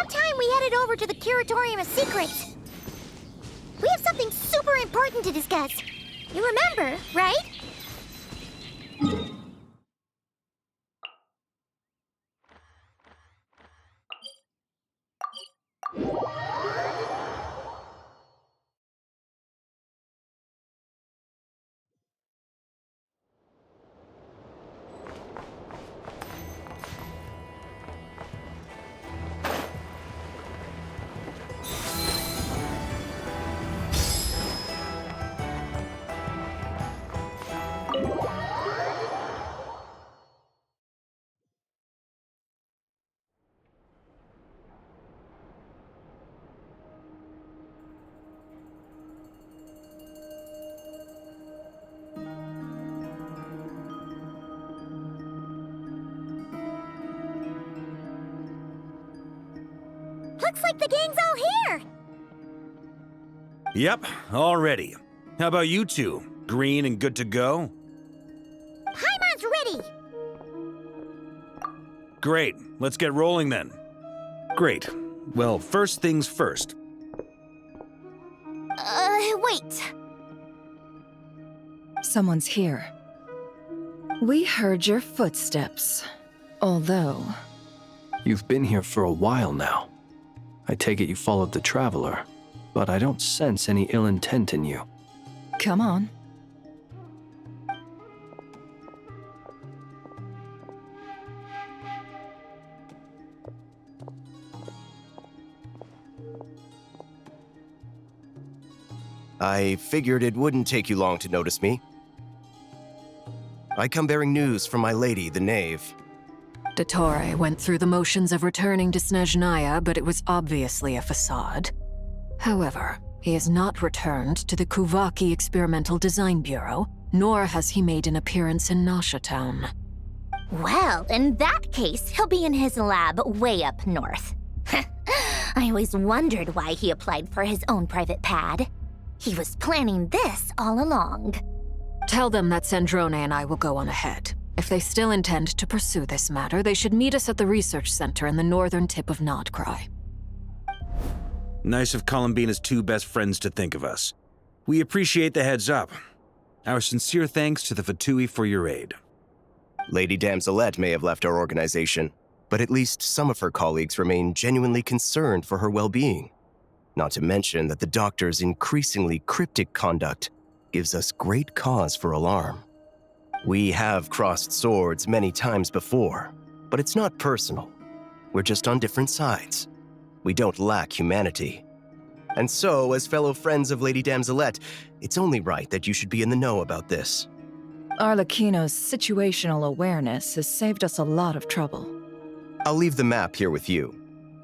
about time we headed over to the Curatorium of Secrets. We have something super important to discuss. You remember, right? Looks like the gang's all here! Yep, all ready. How about you two? Green and good to go? Paimon's ready! Great, let's get rolling then. Great. Well, first things first. Wait. Someone's here. We heard your footsteps. Although... You've been here for a while now. I take it you followed the Traveler, but I don't sense any ill intent in you. Come on. I figured it wouldn't take you long to notice me. I come bearing news from my lady, the Knave. Dottore went through the motions of returning to Snezhnaya, but it was obviously a facade. However, he has not returned to the Kuvaki Experimental Design Bureau, nor has he made an appearance in Nasha Town. Well, in that case, he'll be in his lab way up north. I always wondered why he applied for his own private pad. He was planning this all along. Tell them that Sandrone and I will go on ahead. If they still intend to pursue this matter, they should meet us at the research center in the northern tip of Nodcry. Nice of Columbina's two best friends to think of us. We appreciate the heads up. Our sincere thanks to the Fatui for your aid. Lady Damselette may have left our organization, but at least some of her colleagues remain genuinely concerned for her well-being. Not to mention that the Doctor's increasingly cryptic conduct gives us great cause for alarm. We have crossed swords many times before, but it's not personal. We're just on different sides. We don't lack humanity. And so, as fellow friends of Lady Damselette, it's only right that you should be in the know about this. Arlecchino's situational awareness has saved us a lot of trouble. I'll leave the map here with you.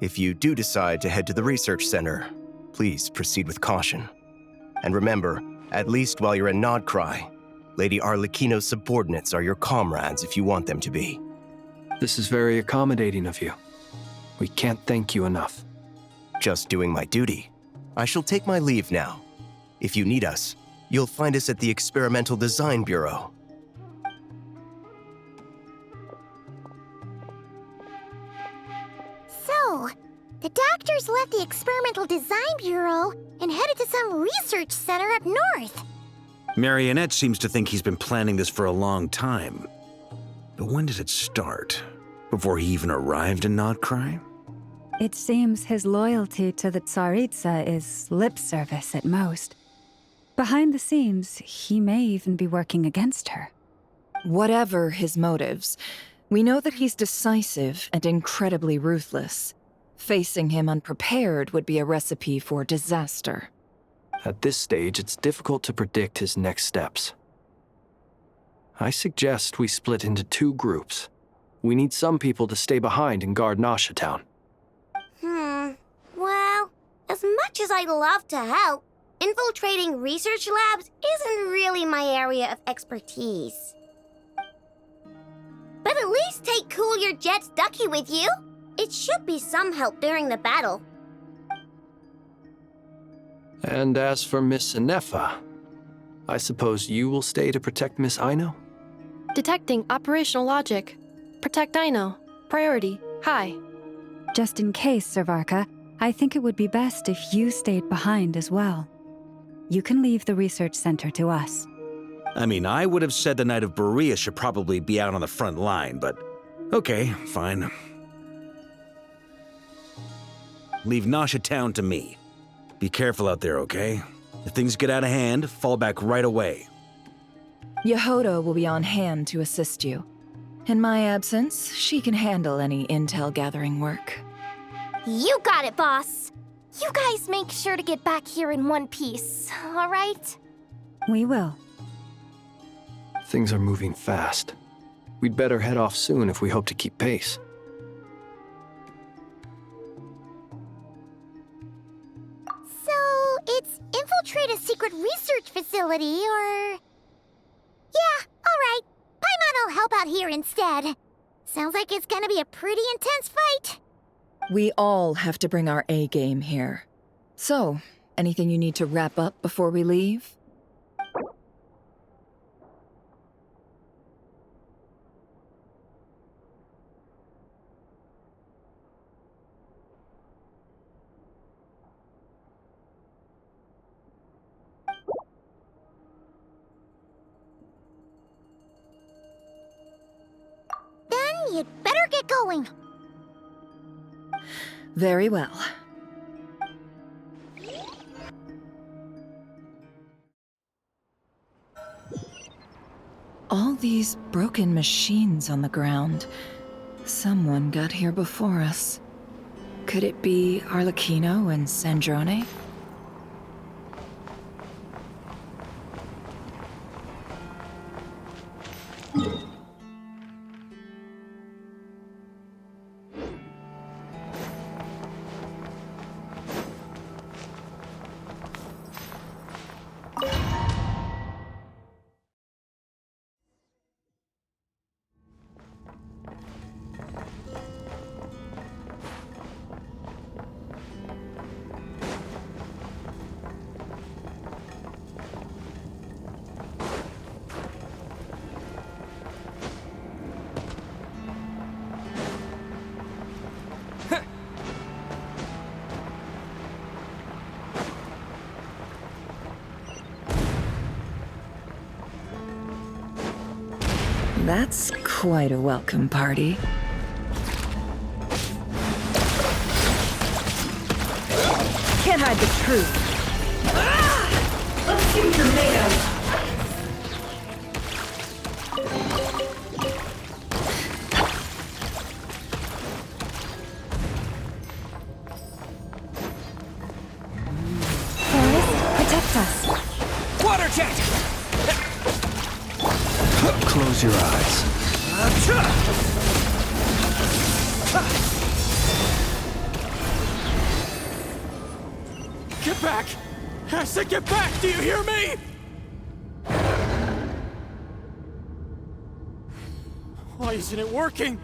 If you do decide to head to the research center, please proceed with caution. And remember, at least while you're in Nodcry, Lady Arlecchino's subordinates are your comrades if you want them to be. This is very accommodating of you. We can't thank you enough. Just doing my duty. I shall take my leave now. If you need us, you'll find us at the Experimental Design Bureau. So, the Doctors left the Experimental Design Bureau and headed to some research center up north. Marionette seems to think he's been planning this for a long time. But when did it start? Before he even arrived in Nodcry? It seems his loyalty to the Tsaritsa is lip service at most. Behind the scenes, he may even be working against her. Whatever his motives, we know that he's decisive and incredibly ruthless. Facing him unprepared would be a recipe for disaster. At this stage, it's difficult to predict his next steps. I suggest we split into two groups. We need some people to stay behind and guard Nasha Town. Well, as much as I'd love to help, infiltrating research labs isn't really my area of expertise. But at least take Cool Your Jet's Ducky with you. It should be some help during the battle. And as for Miss Inefa, I suppose you will stay to protect Miss Aino? Detecting operational logic. Protect Aino. Priority. High. Just in case, Servarka, I think it would be best if you stayed behind as well. You can leave the research center to us. I mean, I would have said the Knight of Berea should probably be out on the front line, but okay, fine. Leave Nasha Town to me. Be careful out there, okay? If things get out of hand, fall back right away. Yehoda will be on hand to assist you. In my absence, she can handle any intel gathering work. You got it, boss. You guys make sure to get back here in one piece, all right? We will. Things are moving fast. We'd better head off soon if we hope to keep pace. So, it's infiltrate a secret research facility, or... Yeah, alright. Paimon will help out here instead. Sounds like it's gonna be a pretty intense fight. We all have to bring our A game here. So, anything you need to wrap up before we leave? Then you'd better get going. Very well. All these broken machines on the ground. Someone got here before us. Could it be Arlecchino and Sandrone? That's quite a welcome party. Can't hide the truth. Let's see what you're made of. Forrest, protect us. Water jet! Close your eyes. Get back! I said get back! Do you hear me? Why isn't it working?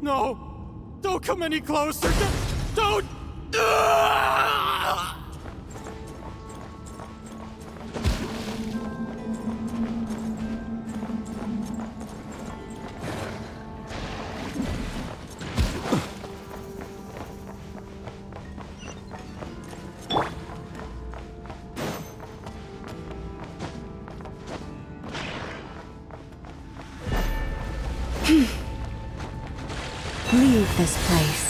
No! Don't come any closer! Don't! Ah! Leave this place.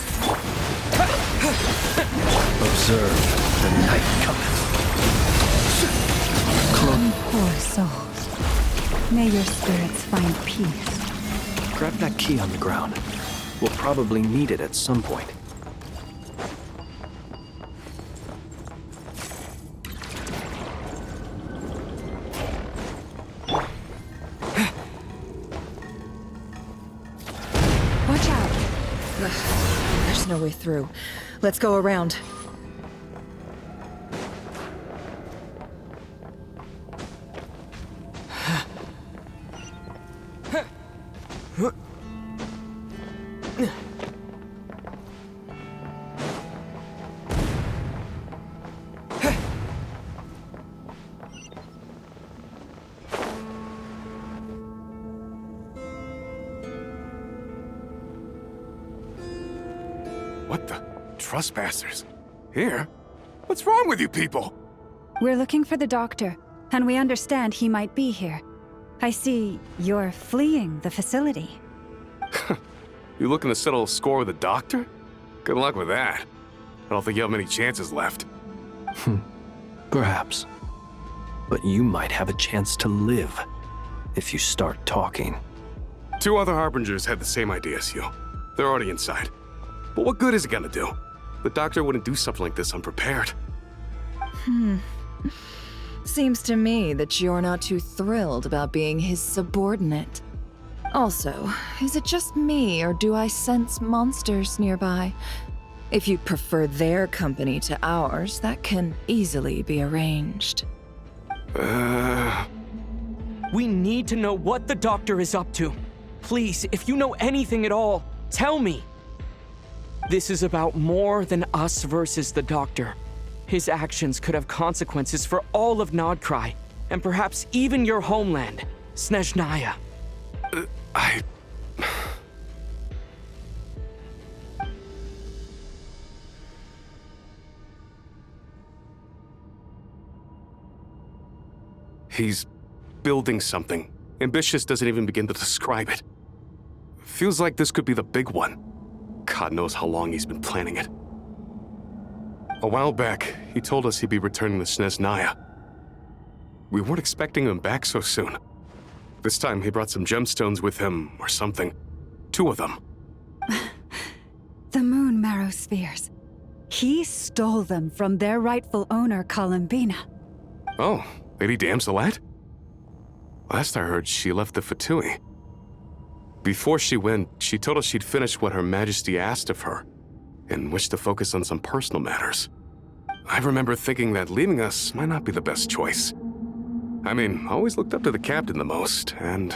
Observe the night cometh. Poor souls. May your spirits find peace. Grab that key on the ground. We'll probably need it at some point. Watch out! Ugh, there's no way through. Let's go around. What the? Trespassers? Here? What's wrong with you people? We're looking for the doctor, and we understand he might be here. I see you're fleeing the facility. You looking to settle a score with the doctor? Good luck with that. I don't think you have many chances left. Perhaps. But you might have a chance to live if you start talking. 2 other Harbingers had the same idea as you. They're already inside. But what good is it gonna do? The doctor wouldn't do something like this unprepared. Seems to me that you're not too thrilled about being his subordinate. Also, is it just me, or do I sense monsters nearby? If you prefer their company to ours, that can easily be arranged. We need to know what the doctor is up to. Please, if you know anything at all, tell me. This is about more than us versus the doctor. His actions could have consequences for all of Nodcry, and perhaps even your homeland, Snezhnaya. He's building something. Ambitious doesn't even begin to describe it. Feels like this could be the big one. God knows how long he's been planning it. A while back, he told us he'd be returning to Snezhnaya. We weren't expecting him back so soon. This time he brought some gemstones with him, or something. 2 of them. The moon marrow spheres. He stole them from their rightful owner, Columbina. Oh, Lady Damselette? Last I heard, she left the Fatui. Before she went, she told us she'd finished what Her Majesty asked of her, and wished to focus on some personal matters. I remember thinking that leaving us might not be the best choice. I mean, I always looked up to the captain the most, and...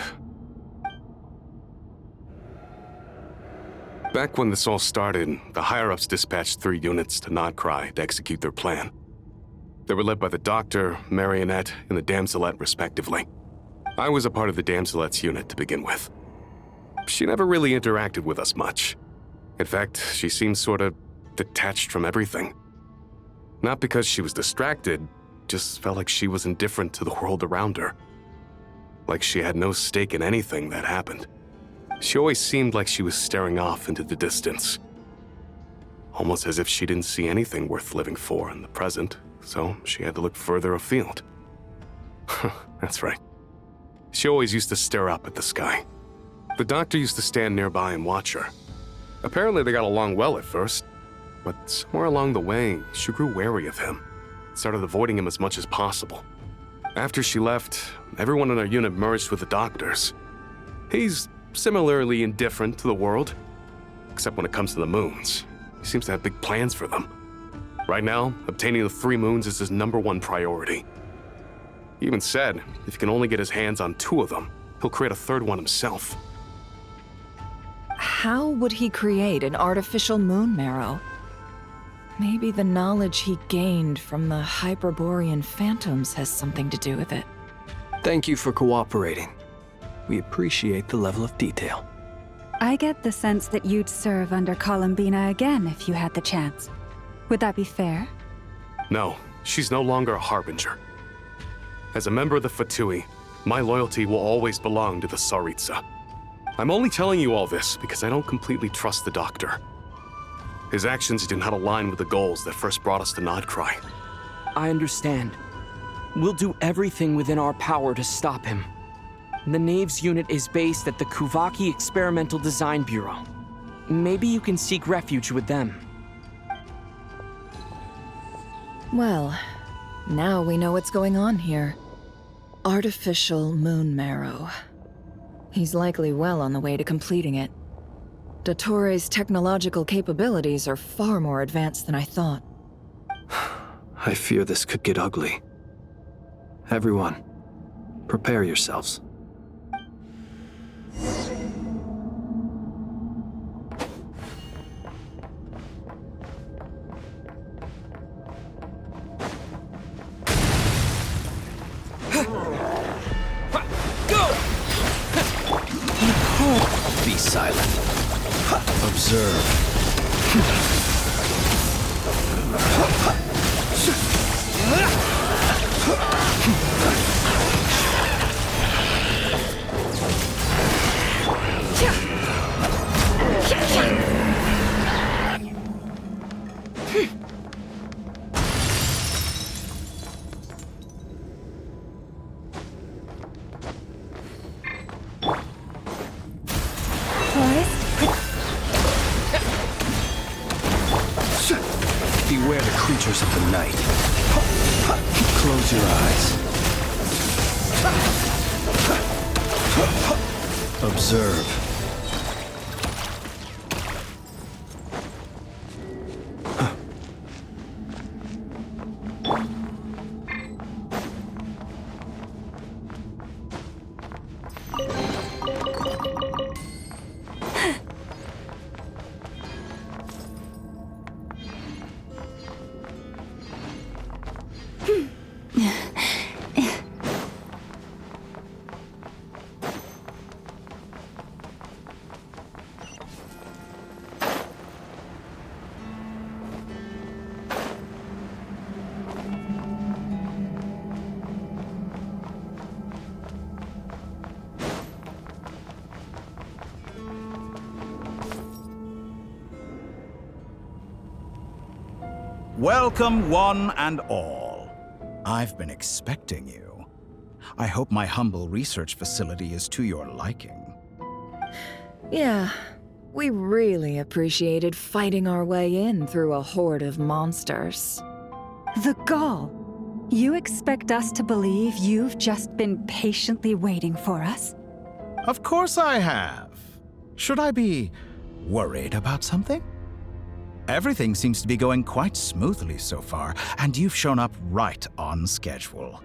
Back when this all started, the higher-ups dispatched 3 units to Nodcry to execute their plan. They were led by the Doctor, Marionette, and the Damselette, respectively. I was a part of the Damselette's unit to begin with. She never really interacted with us much. In fact, she seemed sort of detached from everything. Not because she was distracted, just felt like she was indifferent to the world around her. Like she had no stake in anything that happened. She always seemed like she was staring off into the distance. Almost as if she didn't see anything worth living for in the present, so she had to look further afield. That's right. She always used to stare up at the sky. The Doctor used to stand nearby and watch her. Apparently they got along well at first, but somewhere along the way, she grew wary of him, started avoiding him as much as possible. After she left, everyone in our unit merged with the Doctor's. He's similarly indifferent to the world, except when it comes to the moons. He seems to have big plans for them. Right now, obtaining the 3 moons is his #1 priority. He even said if he can only get his hands on 2 of them, he'll create a 3rd one himself. How would he create an artificial moon marrow? Maybe the knowledge he gained from the Hyperborean phantoms has something to do with it. Thank you for cooperating. We appreciate the level of detail. I get the sense that you'd serve under Columbina again if you had the chance. Would that be fair? No, she's no longer a Harbinger. As a member of the Fatui, my loyalty will always belong to the Tsaritsa. I'm only telling you all this because I don't completely trust the Doctor. His actions do not align with the goals that first brought us to Nodcry. I understand. We'll do everything within our power to stop him. The Knave's unit is based at the Kuvaki Experimental Design Bureau. Maybe you can seek refuge with them. Well, now we know what's going on here. Artificial moon marrow. He's likely well on the way to completing it. Dottore's technological capabilities are far more advanced than I thought. I fear this could get ugly. Everyone, prepare yourselves. Be silent. Observe. Beware the creatures of the night. Close your eyes. Observe. Welcome, one and all. I've been expecting you. I hope my humble research facility is to your liking. Yeah, we really appreciated fighting our way in through a horde of monsters. The gall! You expect us to believe you've just been patiently waiting for us? Of course I have. Should I be worried about something? Everything seems to be going quite smoothly so far, and you've shown up right on schedule.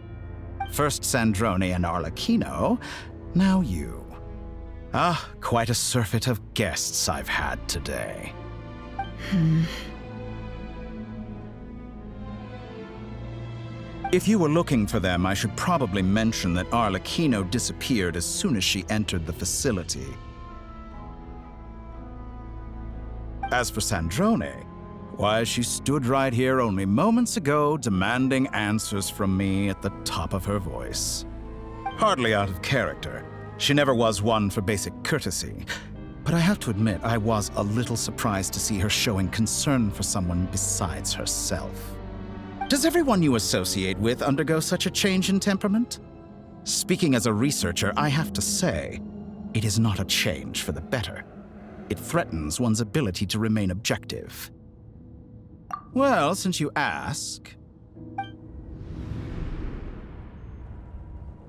First Sandrone and Arlecchino, now you. Quite a surfeit of guests I've had today. If you were looking for them, I should probably mention that Arlecchino disappeared as soon as she entered the facility. As for Sandrone, why, she stood right here only moments ago demanding answers from me at the top of her voice. Hardly out of character. She never was one for basic courtesy. But I have to admit, I was a little surprised to see her showing concern for someone besides herself. Does everyone you associate with undergo such a change in temperament? Speaking as a researcher, I have to say, it is not a change for the better. It threatens one's ability to remain objective. Well, since you ask...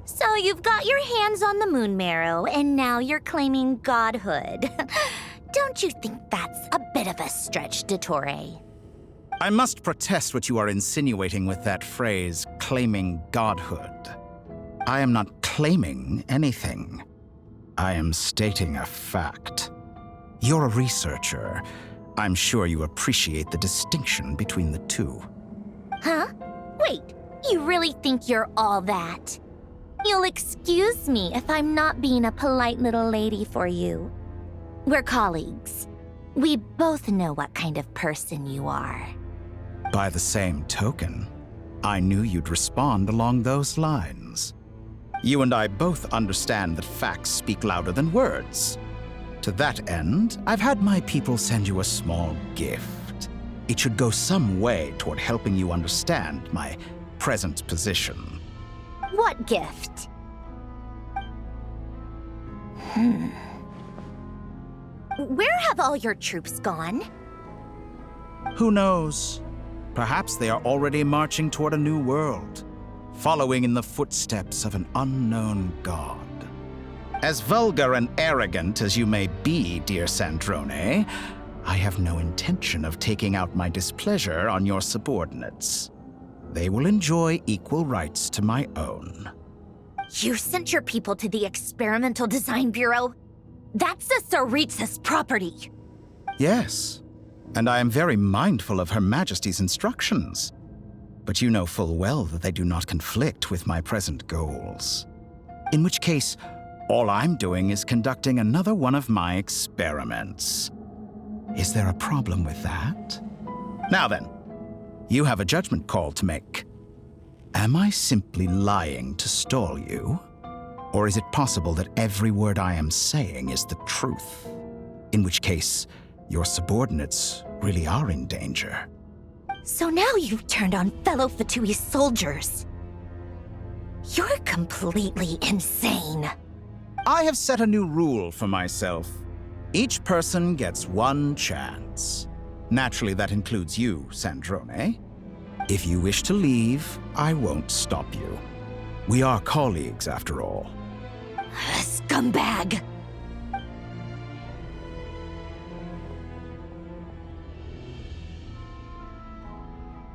So you've got your hands on the moon marrow, and now you're claiming godhood. Don't you think that's a bit of a stretch, Dottore? I must protest what you are insinuating with that phrase, claiming godhood. I am not claiming anything. I am stating a fact. You're a researcher. I'm sure you appreciate the distinction between the two. Huh? Wait, you really think you're all that? You'll excuse me if I'm not being a polite little lady for you. We're colleagues. We both know what kind of person you are. By the same token, I knew you'd respond along those lines. You and I both understand that facts speak louder than words. To that end, I've had my people send you a small gift. It should go some way toward helping you understand my present position. What gift? Where have all your troops gone? Who knows? Perhaps they are already marching toward a new world, following in the footsteps of an unknown god. As vulgar and arrogant as you may be, dear Sandrone, I have no intention of taking out my displeasure on your subordinates. They will enjoy equal rights to my own. You sent your people to the Experimental Design Bureau? That's the Tsaritsa's property. Yes, and I am very mindful of Her Majesty's instructions. But you know full well that they do not conflict with my present goals. In which case, all I'm doing is conducting another one of my experiments. Is there a problem with that? Now then, You have a judgment call to make. Am I simply lying to stall you? Or is it possible that every word I am saying is the truth? In which case, your subordinates really are in danger. So now you've turned on fellow Fatui soldiers. You're completely insane. I have set a new rule for myself. Each person gets one chance. Naturally, that includes you, Sandrone. If you wish to leave, I won't stop you. We are colleagues, after all. Scumbag!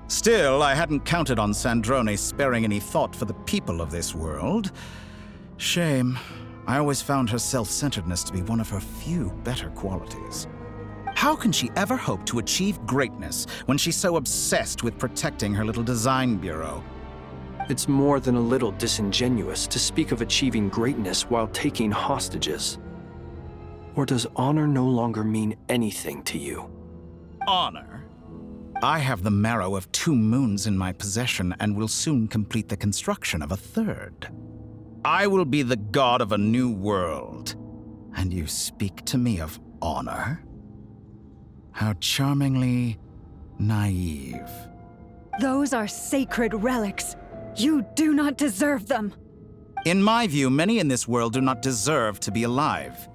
Still, I hadn't counted on Sandrone sparing any thought for the people of this world. Shame. I always found her self-centeredness to be one of her few better qualities. How can she ever hope to achieve greatness when she's so obsessed with protecting her little design bureau? It's more than a little disingenuous to speak of achieving greatness while taking hostages. Or does honor no longer mean anything to you? Honor? I have the marrow of 2 moons in my possession and will soon complete the construction of a 3rd. I will be the god of a new world. And you speak to me of honor? How charmingly naive. Those are sacred relics. You do not deserve them. In my view, many in this world do not deserve to be alive.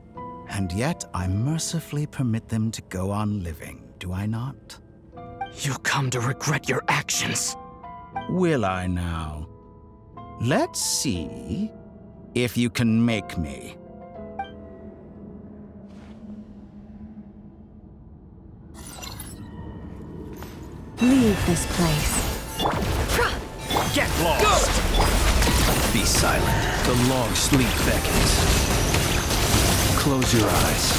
And yet, I mercifully permit them to go on living, do I not? You'll come to regret your actions. Will I now? Let's see if you can make me. Leave this place. Get lost! Be silent. The long sleep beckons. Close your eyes.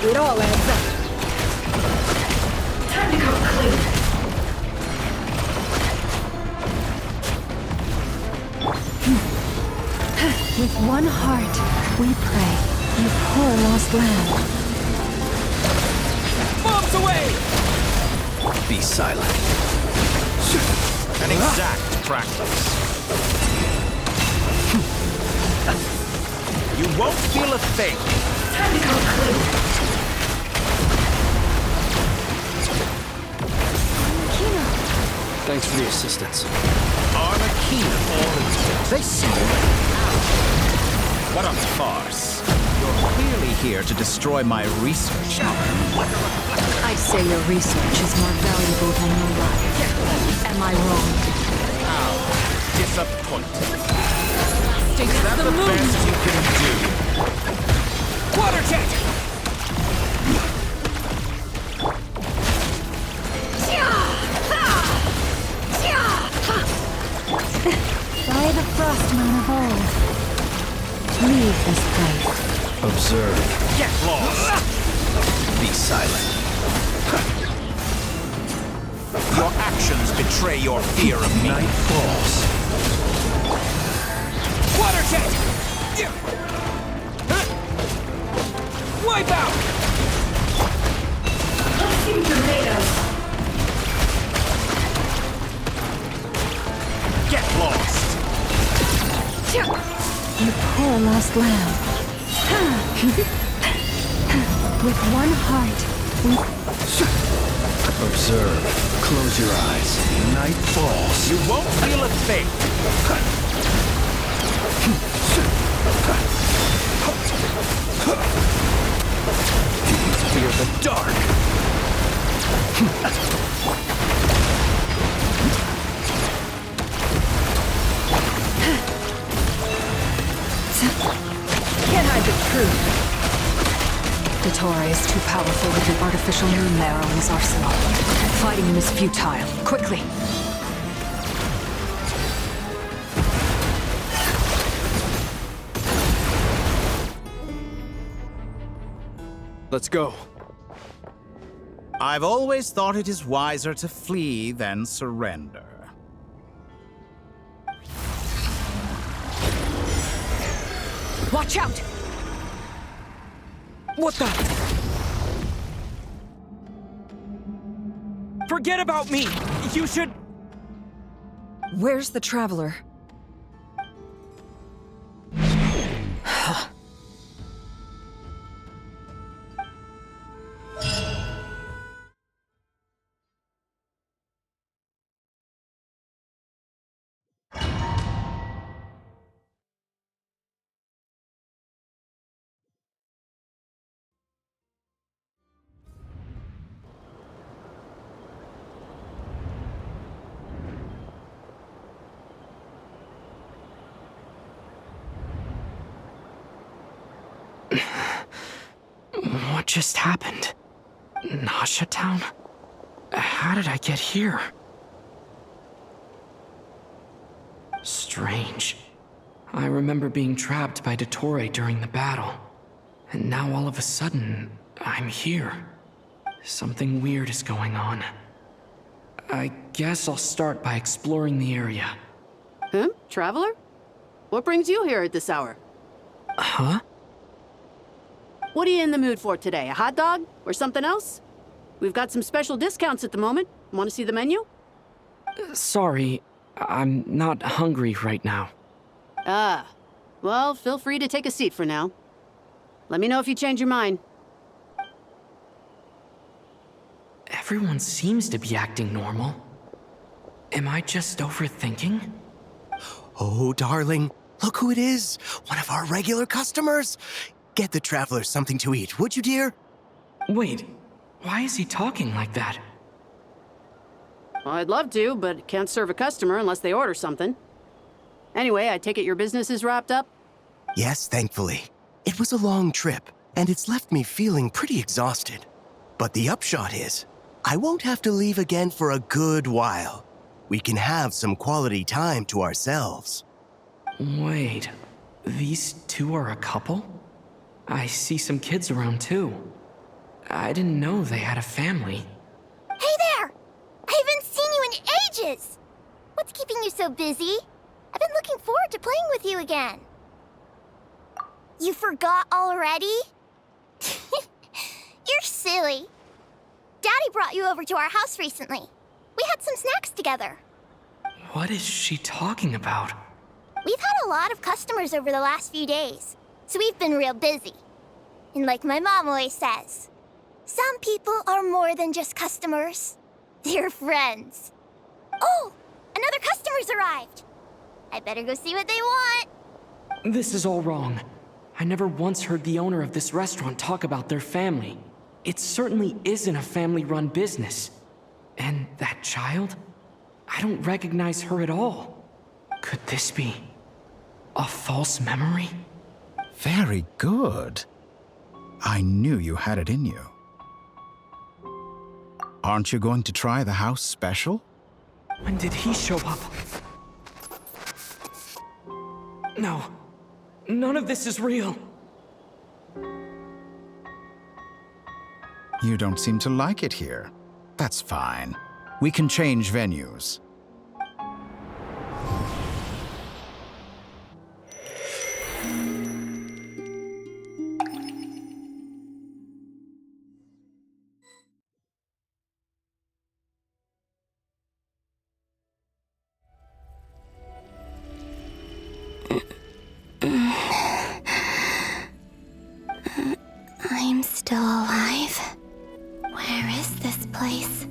It all adds up. Time to come clean. With one heart, we pray, you poor lost lamb. Bombs away! Be silent. An exact practice. You won't feel a thing. Time to come clean. Thanks for the assistance. Armakina. They see you. What a farce. You're clearly here to destroy my research. I'd say your research is more valuable than your life. Am I wrong? How disappointing. Is that the best you can do? Water jet! By the Frostmoon of old. Leave this place. Observe. Get lost! Be silent. Your actions betray your fear of me. Night falls. Water jet! Wipe out! Get lost! You poor lost lamb. With one heart, we... Observe. Close your eyes. Night falls. You won't feel a thing. Fear the dark. Can't hide the truth. Dottore is too powerful with the artificial moon marrow in his arsenal. Fighting him is futile. Quickly! Let's go. I've always thought it is wiser to flee than surrender. Watch out! What the? Forget about me! You should... Where's the Traveler? What just happened? Nasha Town? How did I get here? Strange. I remember being trapped by Dottore during the battle. And now all of a sudden, I'm here. Something weird is going on. I guess I'll start by exploring the area. Traveler? What brings you here at this hour? Huh? What are you in the mood for today? A hot dog? Or something else? We've got some special discounts at the moment. Want to see the menu? Sorry, I'm not hungry right now. Ah. Well, feel free to take a seat for now. Let me know if you change your mind. Everyone seems to be acting normal. Am I just overthinking? Oh, darling, look who it is. One of our regular customers. Get the Traveler something to eat, would you, dear? Wait, why is he talking like that? Well, I'd love to, but can't serve a customer unless they order something. Anyway, I take it your business is wrapped up? Yes, thankfully. It was a long trip, and it's left me feeling pretty exhausted. But the upshot is, I won't have to leave again for a good while. We can have some quality time to ourselves. Wait, these two are a couple? I see some kids around too. I didn't know they had a family. Hey there! I haven't seen you in ages! What's keeping you so busy? I've been looking forward to playing with you again. You forgot already? You're silly. Daddy brought you over to our house recently. We had some snacks together. What is she talking about? We've had a lot of customers over the last few days, so we've been real busy. And like my mom always says, some people are more than just customers. They're friends. Oh, another customer's arrived. I better go see what they want. This is all wrong. I never once heard the owner of this restaurant talk about their family. It certainly isn't a family-run business. And that child? I don't recognize her at all. Could this be a false memory? Very good. I knew you had it in you. Aren't you going to try the house special? When did he show up? No. None of this is real. You don't seem to like it here. That's fine. We can change venues. I'm still alive. Where is this place?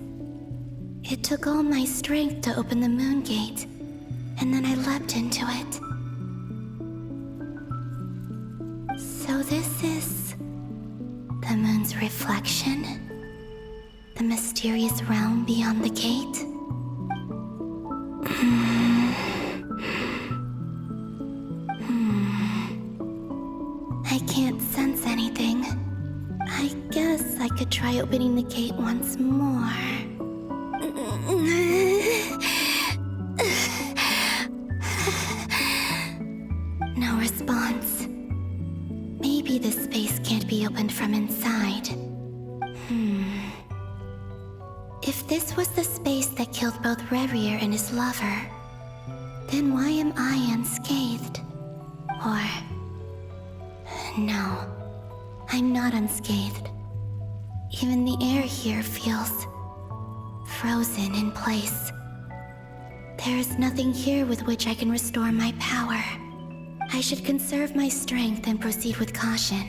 It took all my strength to open the moon gate, and then I leapt into it. So this is the moon's reflection? The mysterious realm beyond the gate? I can't sense anything. I guess I could try opening the gate once more. No response. Maybe this space can't be opened from inside. If this was the space that killed both Revier and his lover, then why am I unscathed? Or... no. I'm not unscathed. Even the air here feels frozen in place. There is nothing here with which I can restore my power. I should conserve my strength and proceed with caution.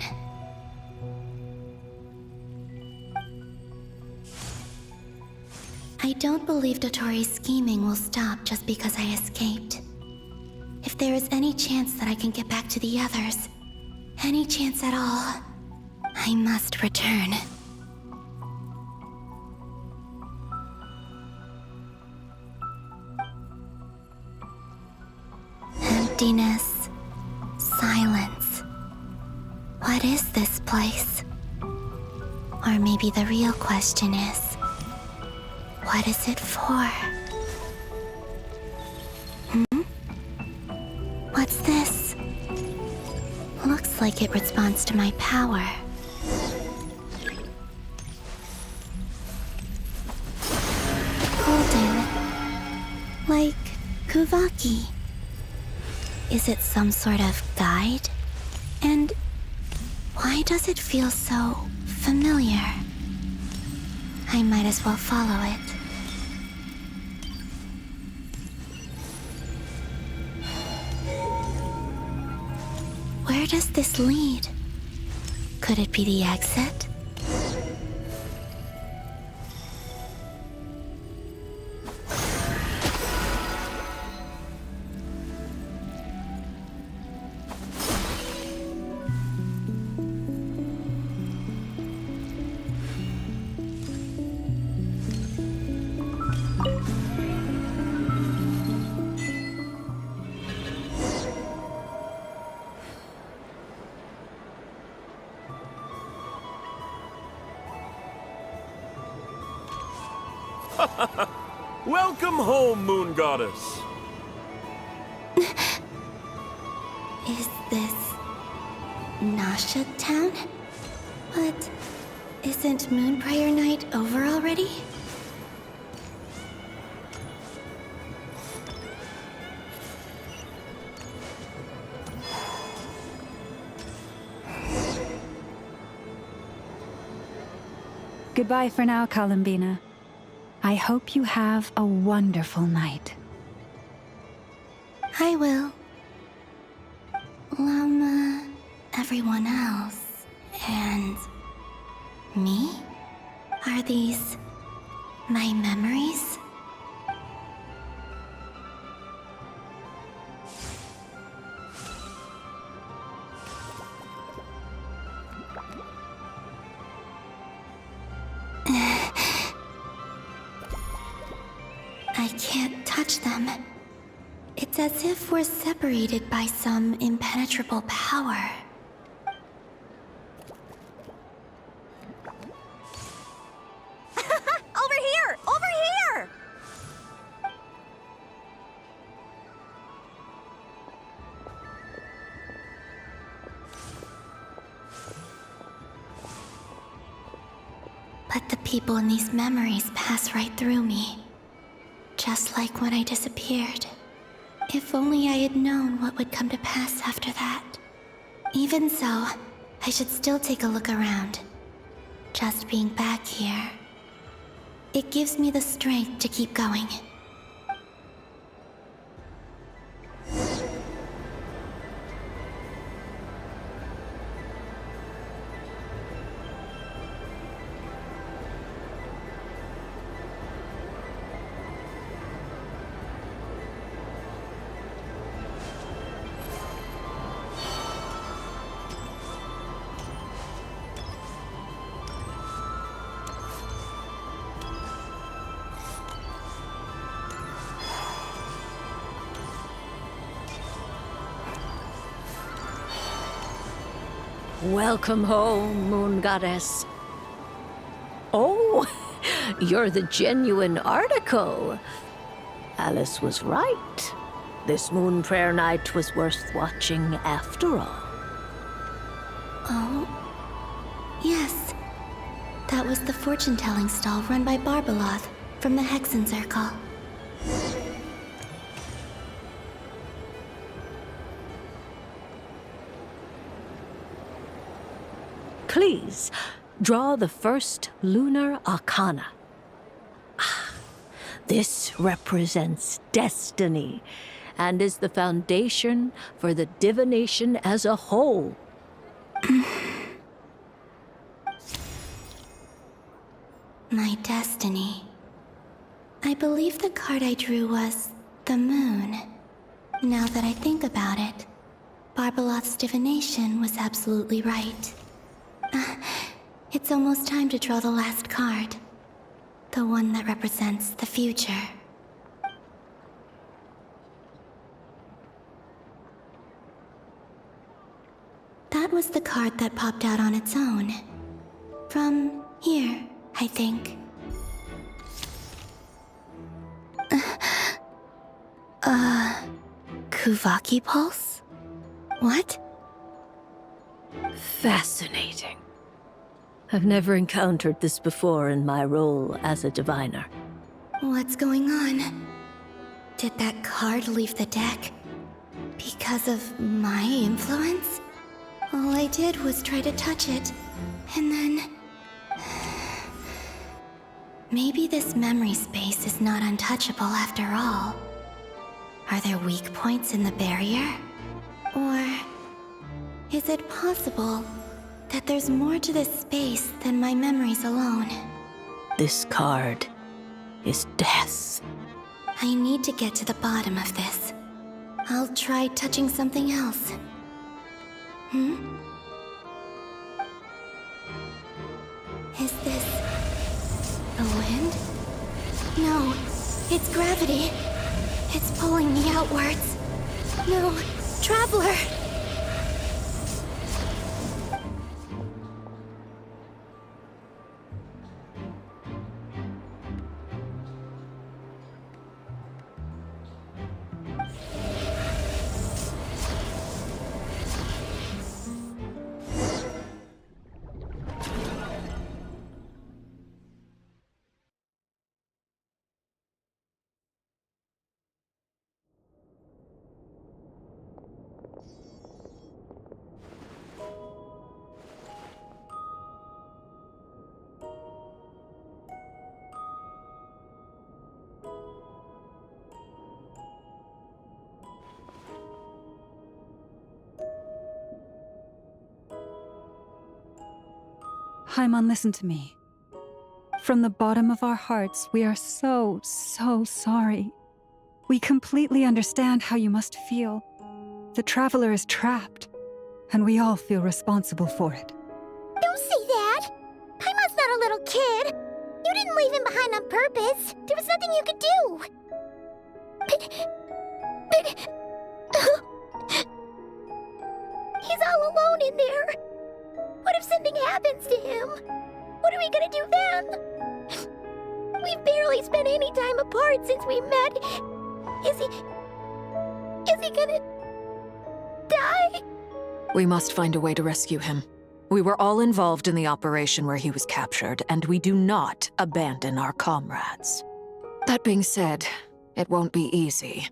I don't believe Dotori's scheming will stop just because I escaped. If there is any chance that I can get back to the others, any chance at all, I must return. Emptiness, silence. What is this place? Or maybe the real question is, what is it for? What's this? Looks like it responds to my power. Golden. Like Kuvaki. Is it some sort of guide? And why does it feel so familiar? I might as well follow it. Where does this lead? Could it be the exit? Welcome home, Moon Goddess. Is this Nasha Town? But isn't Moonbriar Night over already? Goodbye for now, Columbina. I hope you have a wonderful night. I will. Llama, everyone else, and me? Are these my memories? I can't touch them. It's as if we're separated by some impenetrable power. Over here! Over here! But the people in these memories pass right through me. Just like when I disappeared. If only I had known what would come to pass after that. Even so, I should still take a look around. Just being back here, it gives me the strength to keep going. Welcome home, Moon Goddess. Oh, you're the genuine article. Alice was right. This Moon Prayer Night was worth watching after all. Oh, yes. That was the fortune-telling stall run by Barbeloth from the Hexen Circle. Please, draw the first lunar arcana. This represents destiny and is the foundation for the divination as a whole. My destiny. I believe the card I drew was the moon. Now that I think about it, Barbeloth's divination was absolutely right. It's almost time to draw the last card. The one that represents the future. That was the card that popped out on its own. From here, I think. Kuvaki Pulse? What? Fascinating. I've never encountered this before in my role as a diviner. What's going on? Did that card leave the deck? Because of my influence? All I did was try to touch it, and then... Maybe this memory space is not untouchable after all. Are there weak points in the barrier? Or... is it possible that there's more to this space than my memories alone? This card is death. I need to get to the bottom of this. I'll try touching something else. Is this... the wind? No, it's gravity. It's pulling me outwards. No, Traveler! Paimon, listen to me. From the bottom of our hearts, we are so sorry. We completely understand how you must feel. The Traveler is trapped, and we all feel responsible for it. Don't say that! Paimon's not a little kid! You didn't leave him behind on purpose! There was nothing you could do! But... he's all alone in there! What if something happens to him? What are we gonna do then? We've barely spent any time apart since we met. Is he gonna... die? We must find a way to rescue him. We were all involved in the operation where he was captured, and we do not abandon our comrades. That being said, it won't be easy.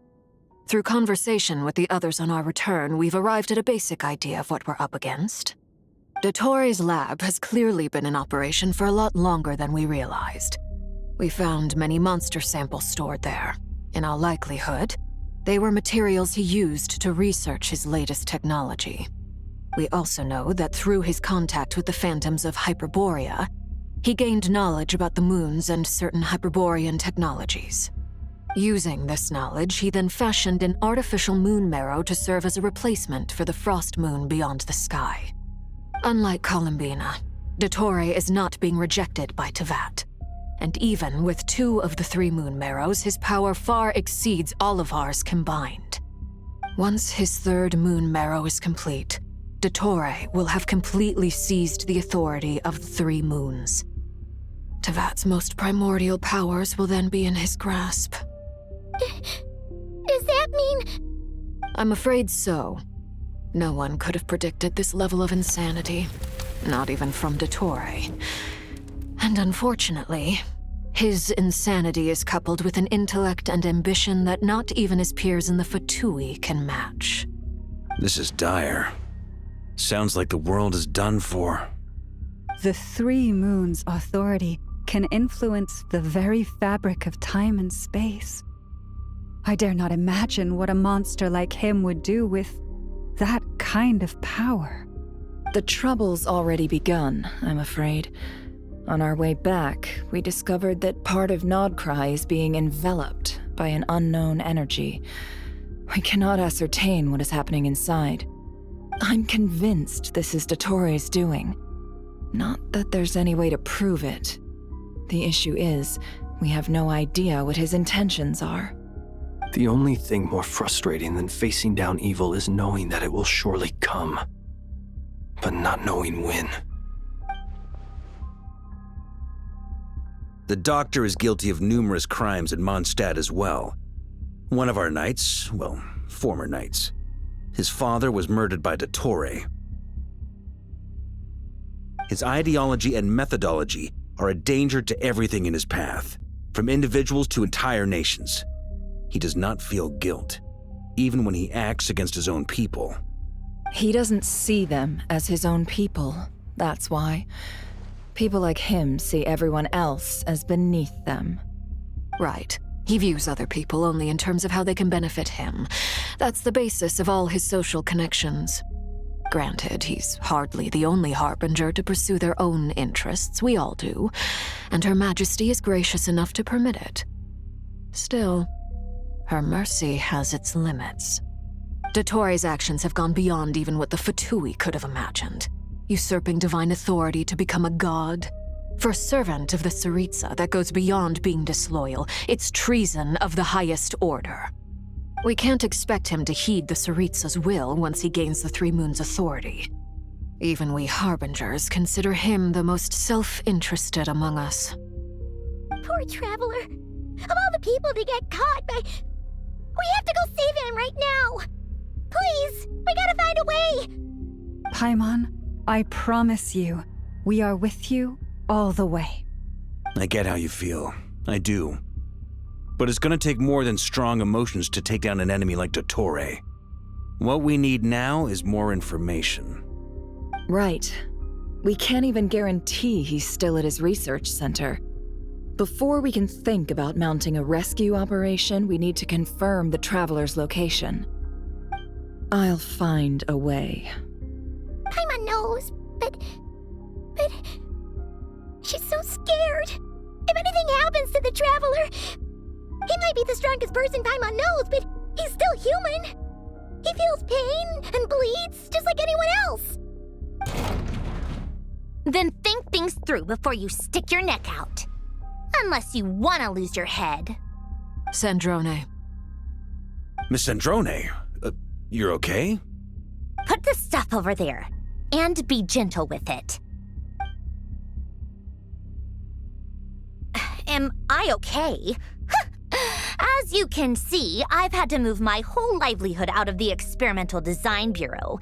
Through conversation with the others on our return, we've arrived at a basic idea of what we're up against. Dottore's lab has clearly been in operation for a lot longer than we realized. We found many monster samples stored there. In all likelihood, they were materials he used to research his latest technology. We also know that through his contact with the phantoms of Hyperborea, he gained knowledge about the moons and certain Hyperborean technologies. Using this knowledge, he then fashioned an artificial moon marrow to serve as a replacement for the frost moon beyond the sky. Unlike Columbina, Dottore is not being rejected by Teyvat. And even with 2 of the 3 moon marrows, his power far exceeds all of ours combined. Once his 3rd moon marrow is complete, Dottore will have completely seized the authority of the 3 moons. Teyvat's most primordial powers will then be in his grasp. Does that mean... I'm afraid so. No one could have predicted this level of insanity, not even from Dottore. And unfortunately, his insanity is coupled with an intellect and ambition that not even his peers in the Fatui can match. This is dire. Sounds like the world is done for. The Three Moons' authority can influence the very fabric of time and space. I dare not imagine what a monster like him would do with that kind of power. The trouble's already begun, I'm afraid. On our way back, we discovered that part of Nodcry is being enveloped by an unknown energy. We cannot ascertain what is happening inside. I'm convinced this is Dottore doing. Not that there's any way to prove it. The issue is, we have no idea what his intentions are. The only thing more frustrating than facing down evil is knowing that it will surely come, but not knowing when. The doctor is guilty of numerous crimes in Mondstadt as well. One of our knights, well, former knights, his father was murdered by Dottore. His ideology and methodology are a danger to everything in his path, from individuals to entire nations. He does not feel guilt, even when he acts against his own people. He doesn't see them as his own people, that's why. People like him see everyone else as beneath them. Right. He views other people only in terms of how they can benefit him. That's the basis of all his social connections. Granted, he's hardly the only harbinger to pursue their own interests, we all do, and Her Majesty is gracious enough to permit it. Still, her mercy has its limits. Dottore's actions have gone beyond even what the Fatui could have imagined. Usurping divine authority to become a god. For a servant of the Tsaritsa, that goes beyond being disloyal. It's treason of the highest order. We can't expect him to heed the Tsaritsa's will once he gains the Three Moons' authority. Even we Harbingers consider him the most self-interested among us. Poor Traveler. Of all the people to get caught by... We have to go save him right now! Please! We gotta find a way! Paimon, I promise you, we are with you all the way. I get how you feel. I do. But it's gonna take more than strong emotions to take down an enemy like Dottore. What we need now is more information. Right. We can't even guarantee he's still at his research center. Before we can think about mounting a rescue operation, we need to confirm the Traveler's location. I'll find a way. Paimon knows, but... She's so scared. If anything happens to the Traveler... He might be the strongest person Paimon knows, but he's still human. He feels pain and bleeds just like anyone else. Then think things through before you stick your neck out. Unless you want to lose your head. Sandrone. Miss Sandrone, you're okay? Put the stuff over there, and be gentle with it. Am I okay? As you can see, I've had to move my whole livelihood out of the Experimental Design Bureau.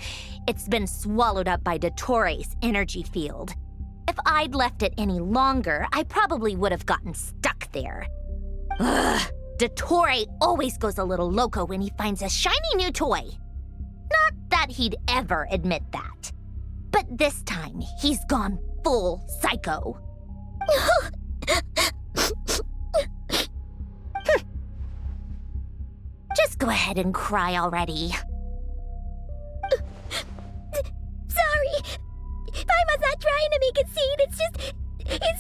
It's been swallowed up by Dottore's energy field. If I'd left it any longer, I probably would have gotten stuck there. Ugh, Dottore always goes a little loco when he finds a shiny new toy. Not that he'd ever admit that. But this time, he's gone full psycho. Just go ahead and cry already. Sorry. Paimon's not trying to make it scene. It's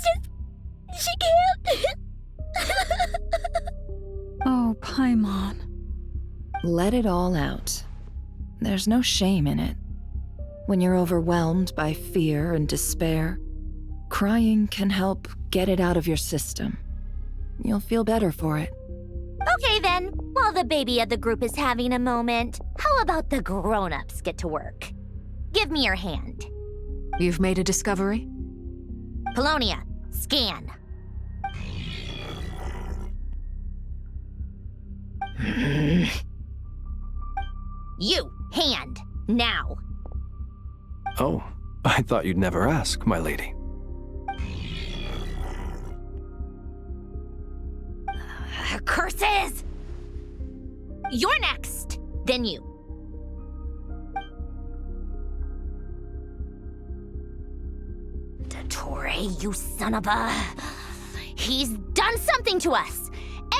just... She can't. Oh, Paimon. Let it all out. There's no shame in it. When you're overwhelmed by fear and despair, crying can help get it out of your system. You'll feel better for it. Okay then, while the baby of the group is having a moment, how about the grown-ups get to work? Give me your hand. You've made a discovery? Polonia, scan. You, hand, now. Oh, I thought you'd never ask, my lady. Curses! You're next, then you. Dottore, you son of a... He's done something to us!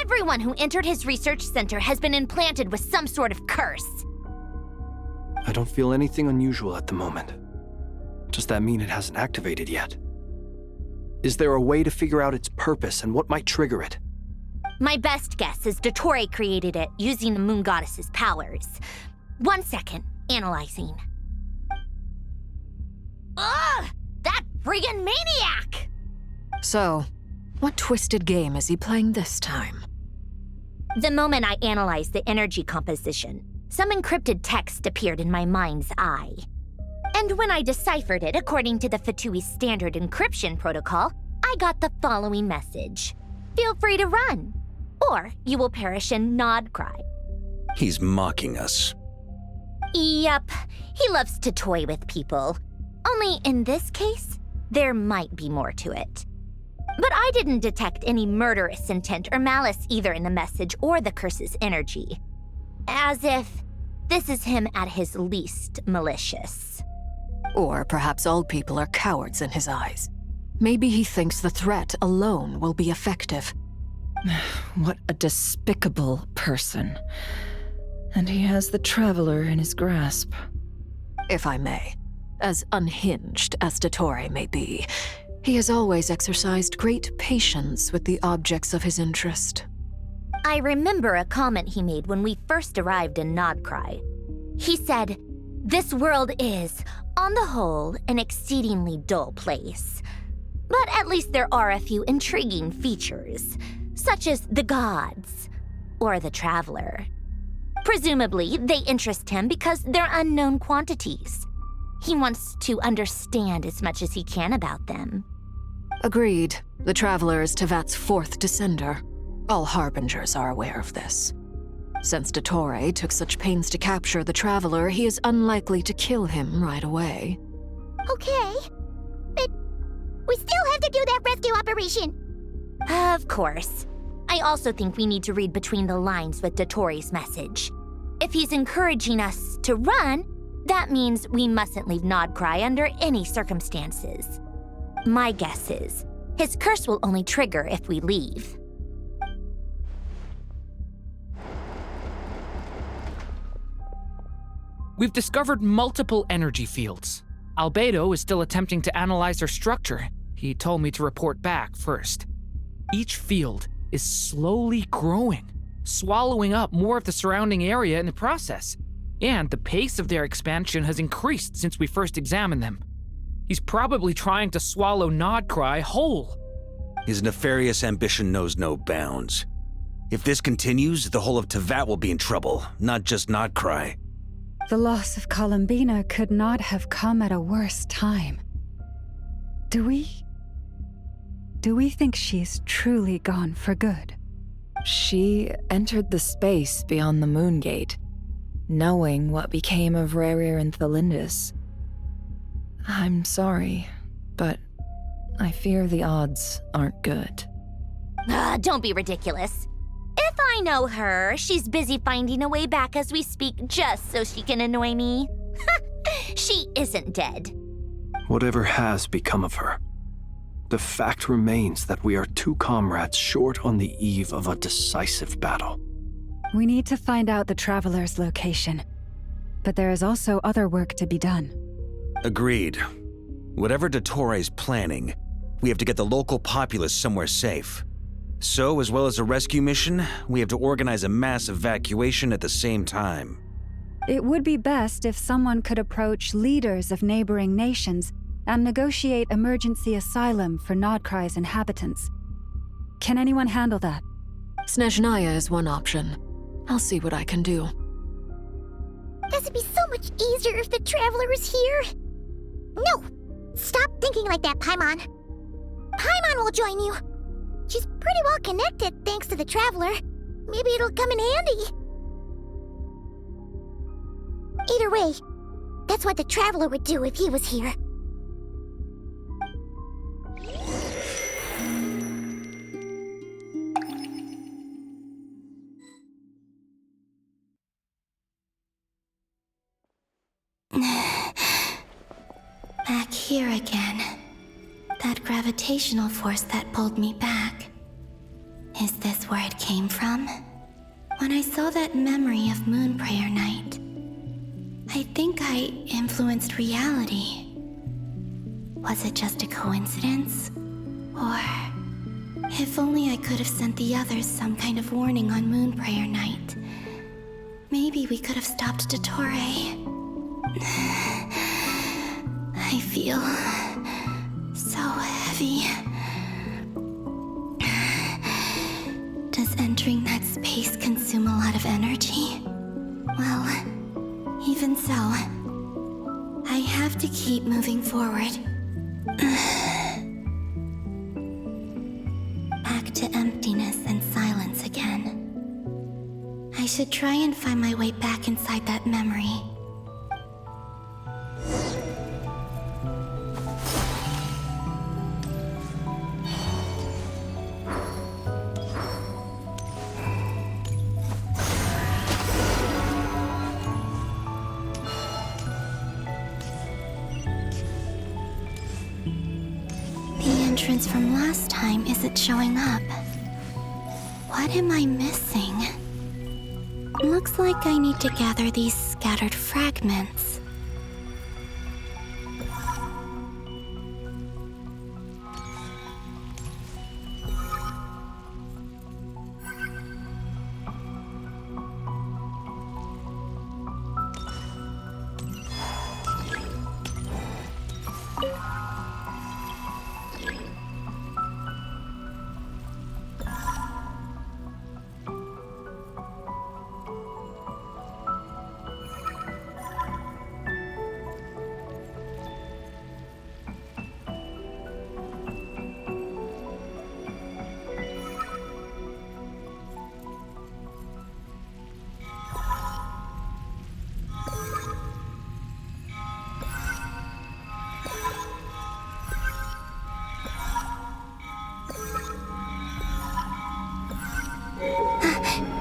Everyone who entered his research center has been implanted with some sort of curse. I don't feel anything unusual at the moment. Does that mean it hasn't activated yet? Is there a way to figure out its purpose and what might trigger it? My best guess is Dottore created it using the Moon Goddess's powers. 1 second, analyzing. Ugh! That friggin' maniac! So, what twisted game is he playing this time? The moment I analyzed the energy composition, some encrypted text appeared in my mind's eye. And when I deciphered it according to the Fatui standard encryption protocol, I got the following message. Feel free to run, or you will perish in nod cry. He's mocking us. Yup, he loves to toy with people. Only in this case, there might be more to it. But I didn't detect any murderous intent or malice either in the message or the curse's energy. As if this is him at his least malicious. Or perhaps all people are cowards in his eyes. Maybe he thinks the threat alone will be effective. What a despicable person. And he has the Traveler in his grasp. If I may, as unhinged as Dottore may be, he has always exercised great patience with the objects of his interest. I remember a comment he made when we first arrived in Nodcry. He said, "This world is, on the whole, an exceedingly dull place. But at least there are a few intriguing features, such as the gods or the Traveler. Presumably, they interest him because they're unknown quantities. He wants to understand as much as he can about them." Agreed. The Traveler is Tevat's fourth descender. All Harbingers are aware of this. Since Dottore took such pains to capture the Traveler, he is unlikely to kill him right away. Okay, but we still have to do that rescue operation. Of course. I also think we need to read between the lines with Dottore's message. If he's encouraging us to run, that means we mustn't leave Nodcry under any circumstances. My guess is, his curse will only trigger if we leave. We've discovered multiple energy fields. Albedo is still attempting to analyze their structure. He told me to report back first. Each field is slowly growing, swallowing up more of the surrounding area in the process. And the pace of their expansion has increased since we first examined them. He's probably trying to swallow Nodcry whole. His nefarious ambition knows no bounds. If this continues, the whole of Tevat will be in trouble, not just Nodcry. The loss of Columbina could not have come at a worse time. Do we think she's truly gone for good? She entered the space beyond the Moon Gate, knowing what became of Rerir and Thelindis. I'm sorry, but I fear the odds aren't good. Don't be ridiculous. If I know her, she's busy finding a way back as we speak just so she can annoy me. She isn't dead. Whatever has become of her, the fact remains that we are two comrades short on the eve of a decisive battle. We need to find out the Traveler's location. But there is also other work to be done. Agreed. Whatever Dottore's planning, we have to get the local populace somewhere safe. So, as well as a rescue mission, we have to organize a mass evacuation at the same time. It would be best if someone could approach leaders of neighboring nations and negotiate emergency asylum for Nodcry's inhabitants. Can anyone handle that? Snezhnaya is one option. I'll see what I can do. This would be so much easier if the Traveler was here. No! Stop thinking like that, Paimon. Paimon will join you. She's pretty well connected thanks to the Traveler. Maybe it'll come in handy. Either way, that's what the Traveler would do if he was here. Back here again. That gravitational force that pulled me back. Is this where it came from? When I saw that memory of Moon Prayer Night, I think I influenced reality. Was it just a coincidence? Or if only I could have sent the others some kind of warning on Moon Prayer Night. Maybe we could have stopped Dottore. I feel so heavy. Does entering that space consume a lot of energy? Well, even so, I have to keep moving forward. Back to emptiness and silence again. I should try and find my way back inside that memory. From last time isn't showing up. What am I missing? Looks like I need to gather these scattered fragments.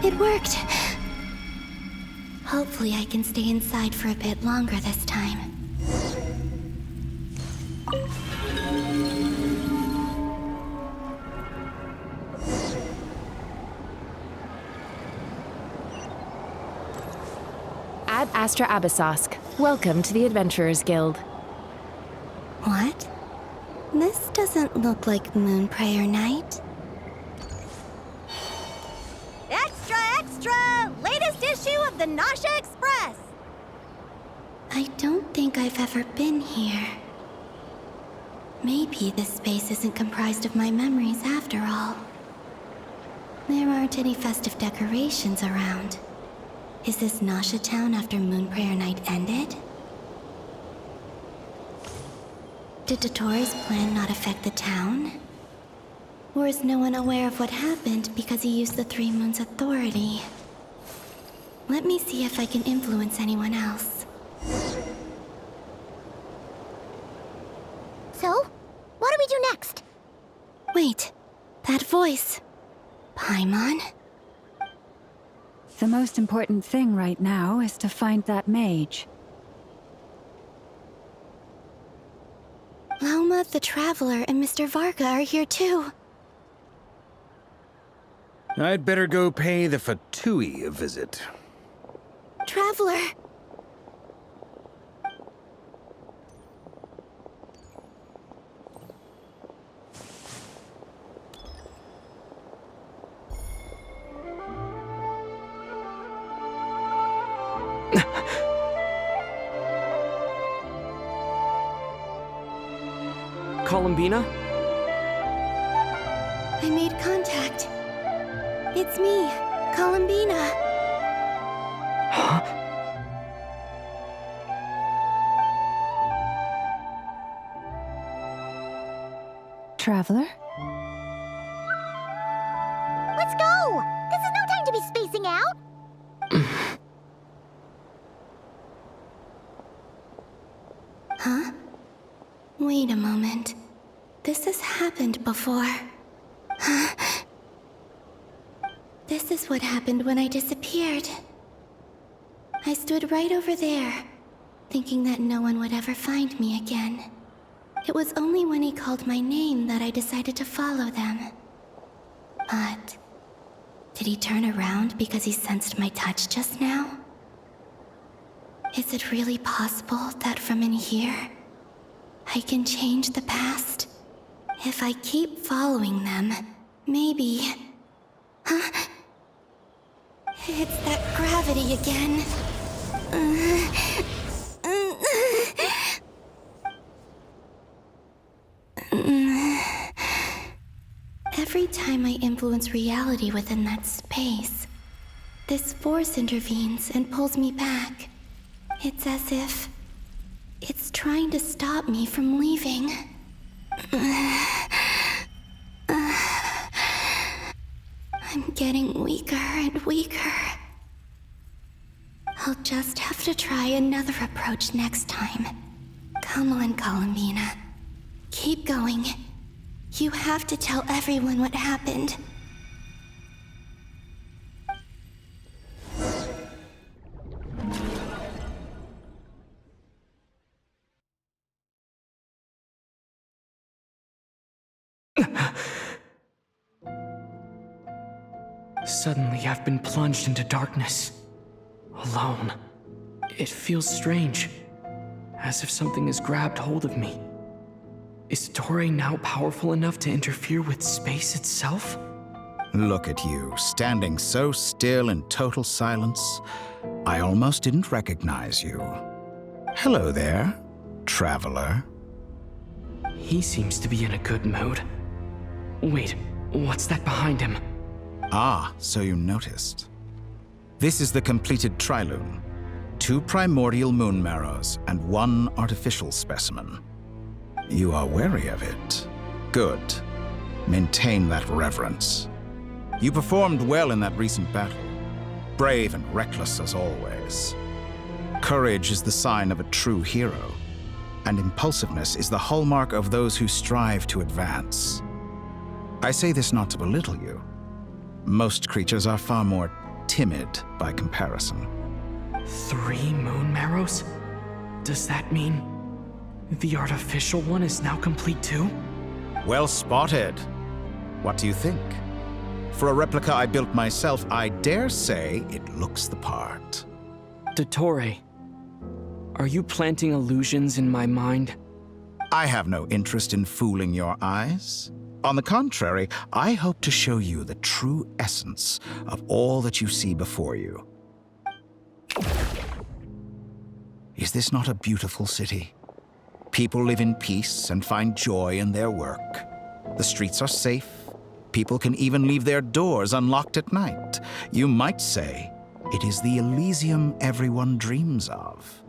It worked! Hopefully I can stay inside for a bit longer this time. Ad Astra Abyssosque. Welcome to the Adventurers Guild. What? This doesn't look like Moon Prayer Night. Extra, extra! Latest issue of the Nasha Express! I don't think I've ever been here. Maybe this space isn't comprised of my memories after all. There aren't any festive decorations around. Is this Nasha town after Moon Prayer Night ended? Did Dottore's plan not affect the town? Or is no one aware of what happened because he used the Three Moons' authority? Let me see if I can influence anyone else. So, what do we do next? Wait, that voice. Paimon? The most important thing right now is to find that mage. Lauma, the Traveler, and Mr. Varga are here too. I'd better go pay the Fatui a visit. Traveler! Columbina? I made contact. It's me, Columbina. Huh? Traveler? Let's go! This is no time to be spacing out! Huh? Wait a moment. This has happened before. Huh? This is what happened when I disappeared. I stood right over there, thinking that no one would ever find me again. It was only when he called my name that I decided to follow them. But did he turn around because he sensed my touch just now? Is it really possible that from in here, I can change the past? If I keep following them, maybe... Huh? It's that gravity again. Every time I influence reality within that space, this force intervenes and pulls me back. It's as if it's trying to stop me from leaving. I'm getting weaker and weaker. I'll just have to try another approach next time. Come on, Columbina. Keep going. You have to tell everyone what happened. Suddenly, I've been plunged into darkness. Alone. It feels strange. As if something has grabbed hold of me. Is Torre now powerful enough to interfere with space itself? Look at you, standing so still in total silence. I almost didn't recognize you. Hello there, traveler. He seems to be in a good mood. Wait, what's that behind him? Ah, so you noticed. This is the completed Trilune. 2 primordial moon marrows and 1 artificial specimen. You are wary of it. Good. Maintain that reverence. You performed well in that recent battle. Brave and reckless as always. Courage is the sign of a true hero, and impulsiveness is the hallmark of those who strive to advance. I say this not to belittle you. Most creatures are far more timid by comparison. 3 moon marrows? Does that mean the artificial one is now complete too? Well spotted. What do you think? For a replica I built myself, I dare say it looks the part. Torre, are you planting illusions in my mind? I have no interest in fooling your eyes. On the contrary, I hope to show you the true essence of all that you see before you. Is this not a beautiful city? People live in peace and find joy in their work. The streets are safe. People can even leave their doors unlocked at night. You might say it is the Elysium everyone dreams of.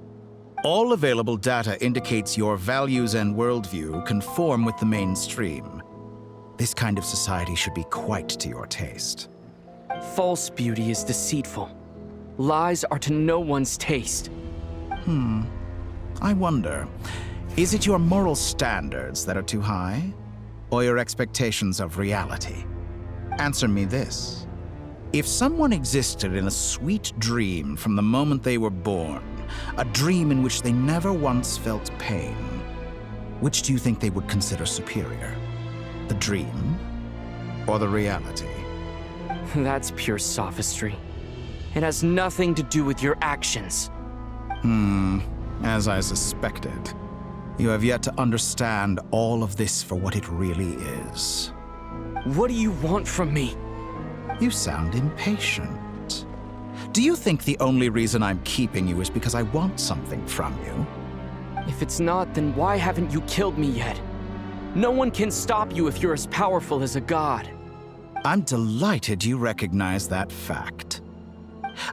All available data indicates your values and worldview conform with the mainstream. This kind of society should be quite to your taste. False beauty is deceitful. Lies are to no one's taste. I wonder, is it your moral standards that are too high? Or your expectations of reality? Answer me this. If someone existed in a sweet dream from the moment they were born, a dream in which they never once felt pain, which do you think they would consider superior? The dream or the reality? That's pure sophistry. It has nothing to do with your actions. As I suspected. You have yet to understand all of this for what it really is. What do you want from me? You sound impatient. Do you think the only reason I'm keeping you is because I want something from you? If it's not, then why haven't you killed me yet? No one can stop you if you're as powerful as a god. I'm delighted you recognize that fact.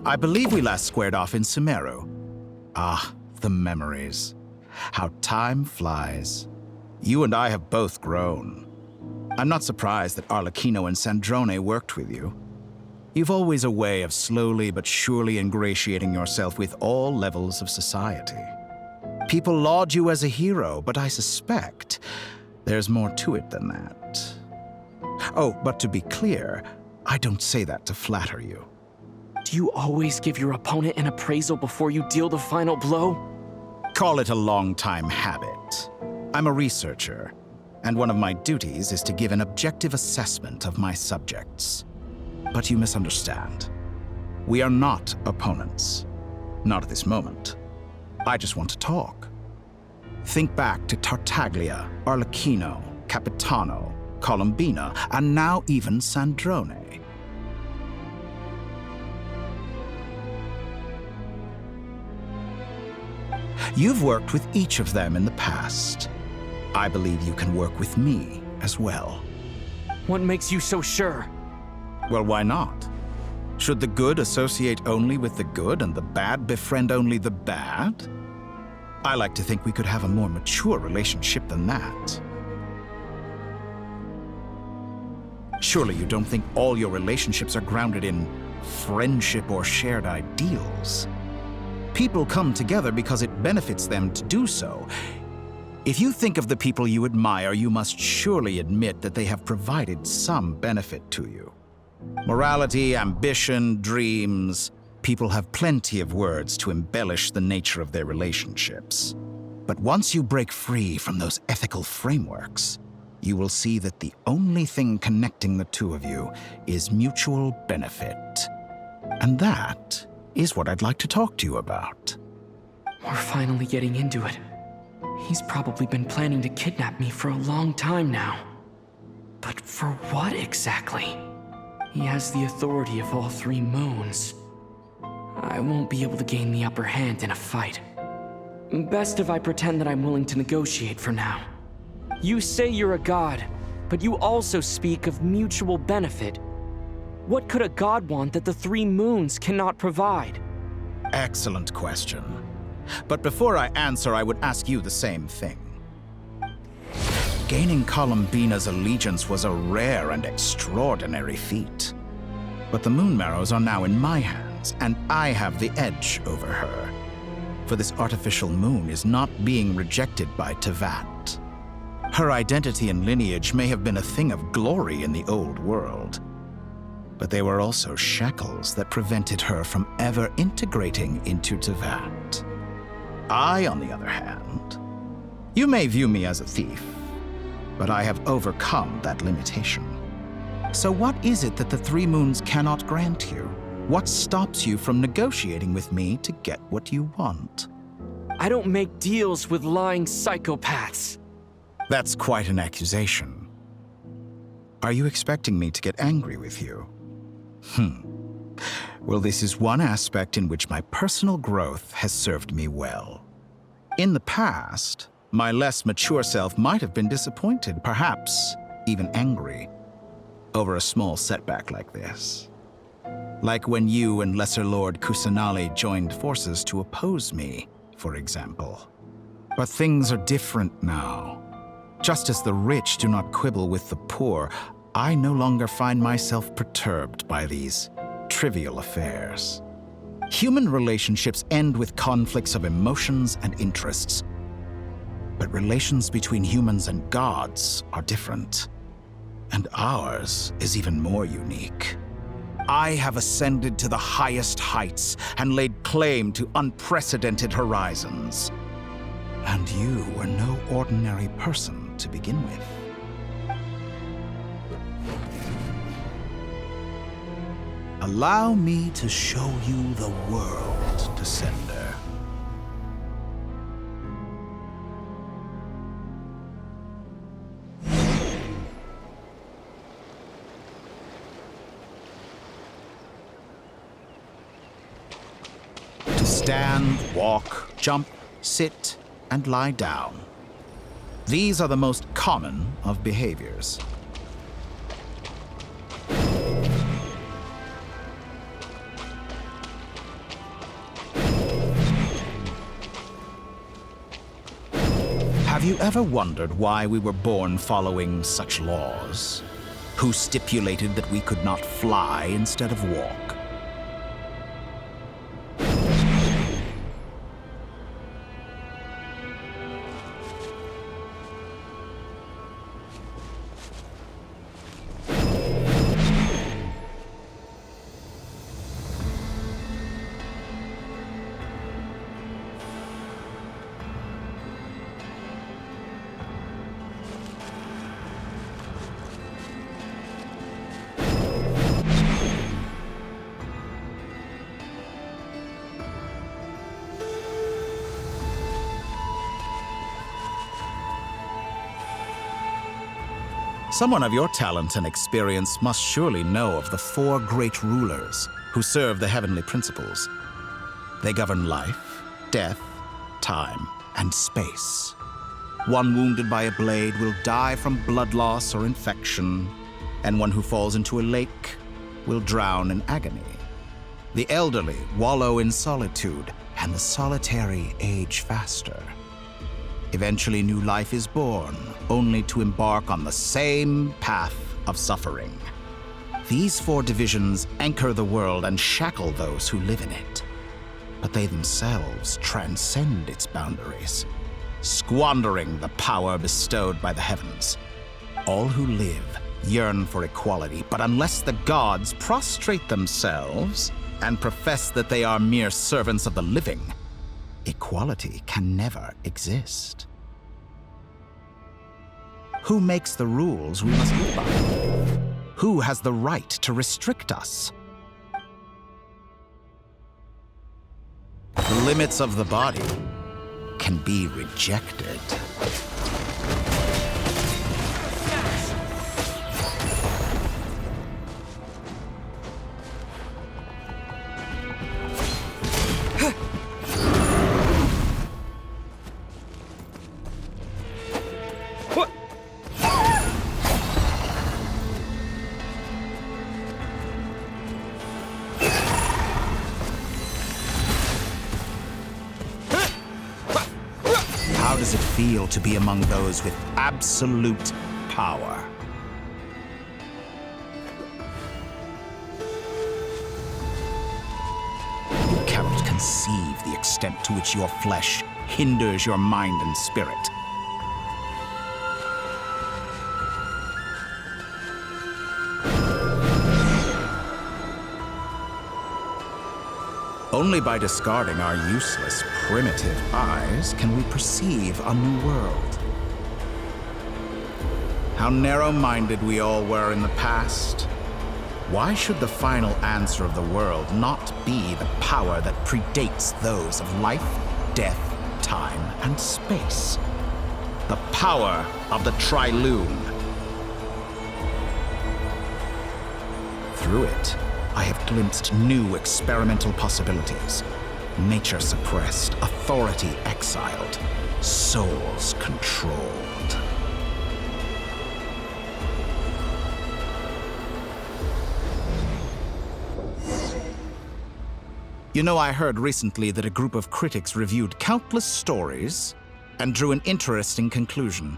I believe we last squared off in Sumeru. Ah, the memories. How time flies. You and I have both grown. I'm not surprised that Arlecchino and Sandrone worked with you. You've always a way of slowly but surely ingratiating yourself with all levels of society. People laud you as a hero, but I suspect there's more to it than that. Oh, but to be clear, I don't say that to flatter you. Do you always give your opponent an appraisal before you deal the final blow? Call it a long-time habit. I'm a researcher, and one of my duties is to give an objective assessment of my subjects. But you misunderstand. We are not opponents. Not at this moment. I just want to talk. Think back to Tartaglia, Arlecchino, Capitano, Columbina, and now even Sandrone. You've worked with each of them in the past. I believe you can work with me as well. What makes you so sure? Well, why not? Should the good associate only with the good and the bad befriend only the bad? I like to think we could have a more mature relationship than that. Surely you don't think all your relationships are grounded in friendship or shared ideals? People come together because it benefits them to do so. If you think of the people you admire, you must surely admit that they have provided some benefit to you. Morality, ambition, dreams. People have plenty of words to embellish the nature of their relationships. But once you break free from those ethical frameworks, you will see that the only thing connecting the two of you is mutual benefit. And that is what I'd like to talk to you about. We're finally getting into it. He's probably been planning to kidnap me for a long time now. But for what exactly? He has the authority of all three moons. I won't be able to gain the upper hand in a fight. Best if I pretend that I'm willing to negotiate for now. You say you're a god, but you also speak of mutual benefit. What could a god want that the three moons cannot provide? Excellent question. But before I answer, I would ask you the same thing. Gaining Columbina's allegiance was a rare and extraordinary feat. But the Moon Marrows are now in my hands, and I have the edge over her. For this artificial moon is not being rejected by Tevat. Her identity and lineage may have been a thing of glory in the old world, but they were also shackles that prevented her from ever integrating into Tevat. I, on the other hand, you may view me as a thief, but I have overcome that limitation. So what is it that the three moons cannot grant you? What stops you from negotiating with me to get what you want? I don't make deals with lying psychopaths. That's quite an accusation. Are you expecting me to get angry with you? Well, this is one aspect in which my personal growth has served me well. In the past, my less mature self might have been disappointed, perhaps even angry, over a small setback like this. Like when you and Lesser Lord Kusanali joined forces to oppose me, for example. But things are different now. Just as the rich do not quibble with the poor, I no longer find myself perturbed by these trivial affairs. Human relationships end with conflicts of emotions and interests. But relations between humans and gods are different. And ours is even more unique. I have ascended to the highest heights and laid claim to unprecedented horizons. And you were no ordinary person to begin with. Allow me to show you the world, Descender. To stand, walk, jump, sit, and lie down. These are the most common of behaviors. Have you ever wondered why we were born following such laws? Who stipulated that we could not fly instead of walk? Someone of your talent and experience must surely know of the 4 great rulers who serve the heavenly principles. They govern life, death, time, and space. One wounded by a blade will die from blood loss or infection, and one who falls into a lake will drown in agony. The elderly wallow in solitude, and the solitary age faster. Eventually, new life is born, only to embark on the same path of suffering. These 4 divisions anchor the world and shackle those who live in it. But they themselves transcend its boundaries, squandering the power bestowed by the heavens. All who live yearn for equality, but unless the gods prostrate themselves and profess that they are mere servants of the living, equality can never exist. Who makes the rules we must live by? Who has the right to restrict us? The limits of the body can be rejected. How does it feel to be among those with absolute power? You cannot conceive the extent to which your flesh hinders your mind and spirit. Only by discarding our useless, primitive eyes can we perceive a new world. How narrow-minded we all were in the past. Why should the final answer of the world not be the power that predates those of life, death, time, and space? The power of the Trilune. Through it, I have glimpsed new experimental possibilities. Nature suppressed, authority exiled, souls controlled. You know, I heard recently that a group of critics reviewed countless stories and drew an interesting conclusion.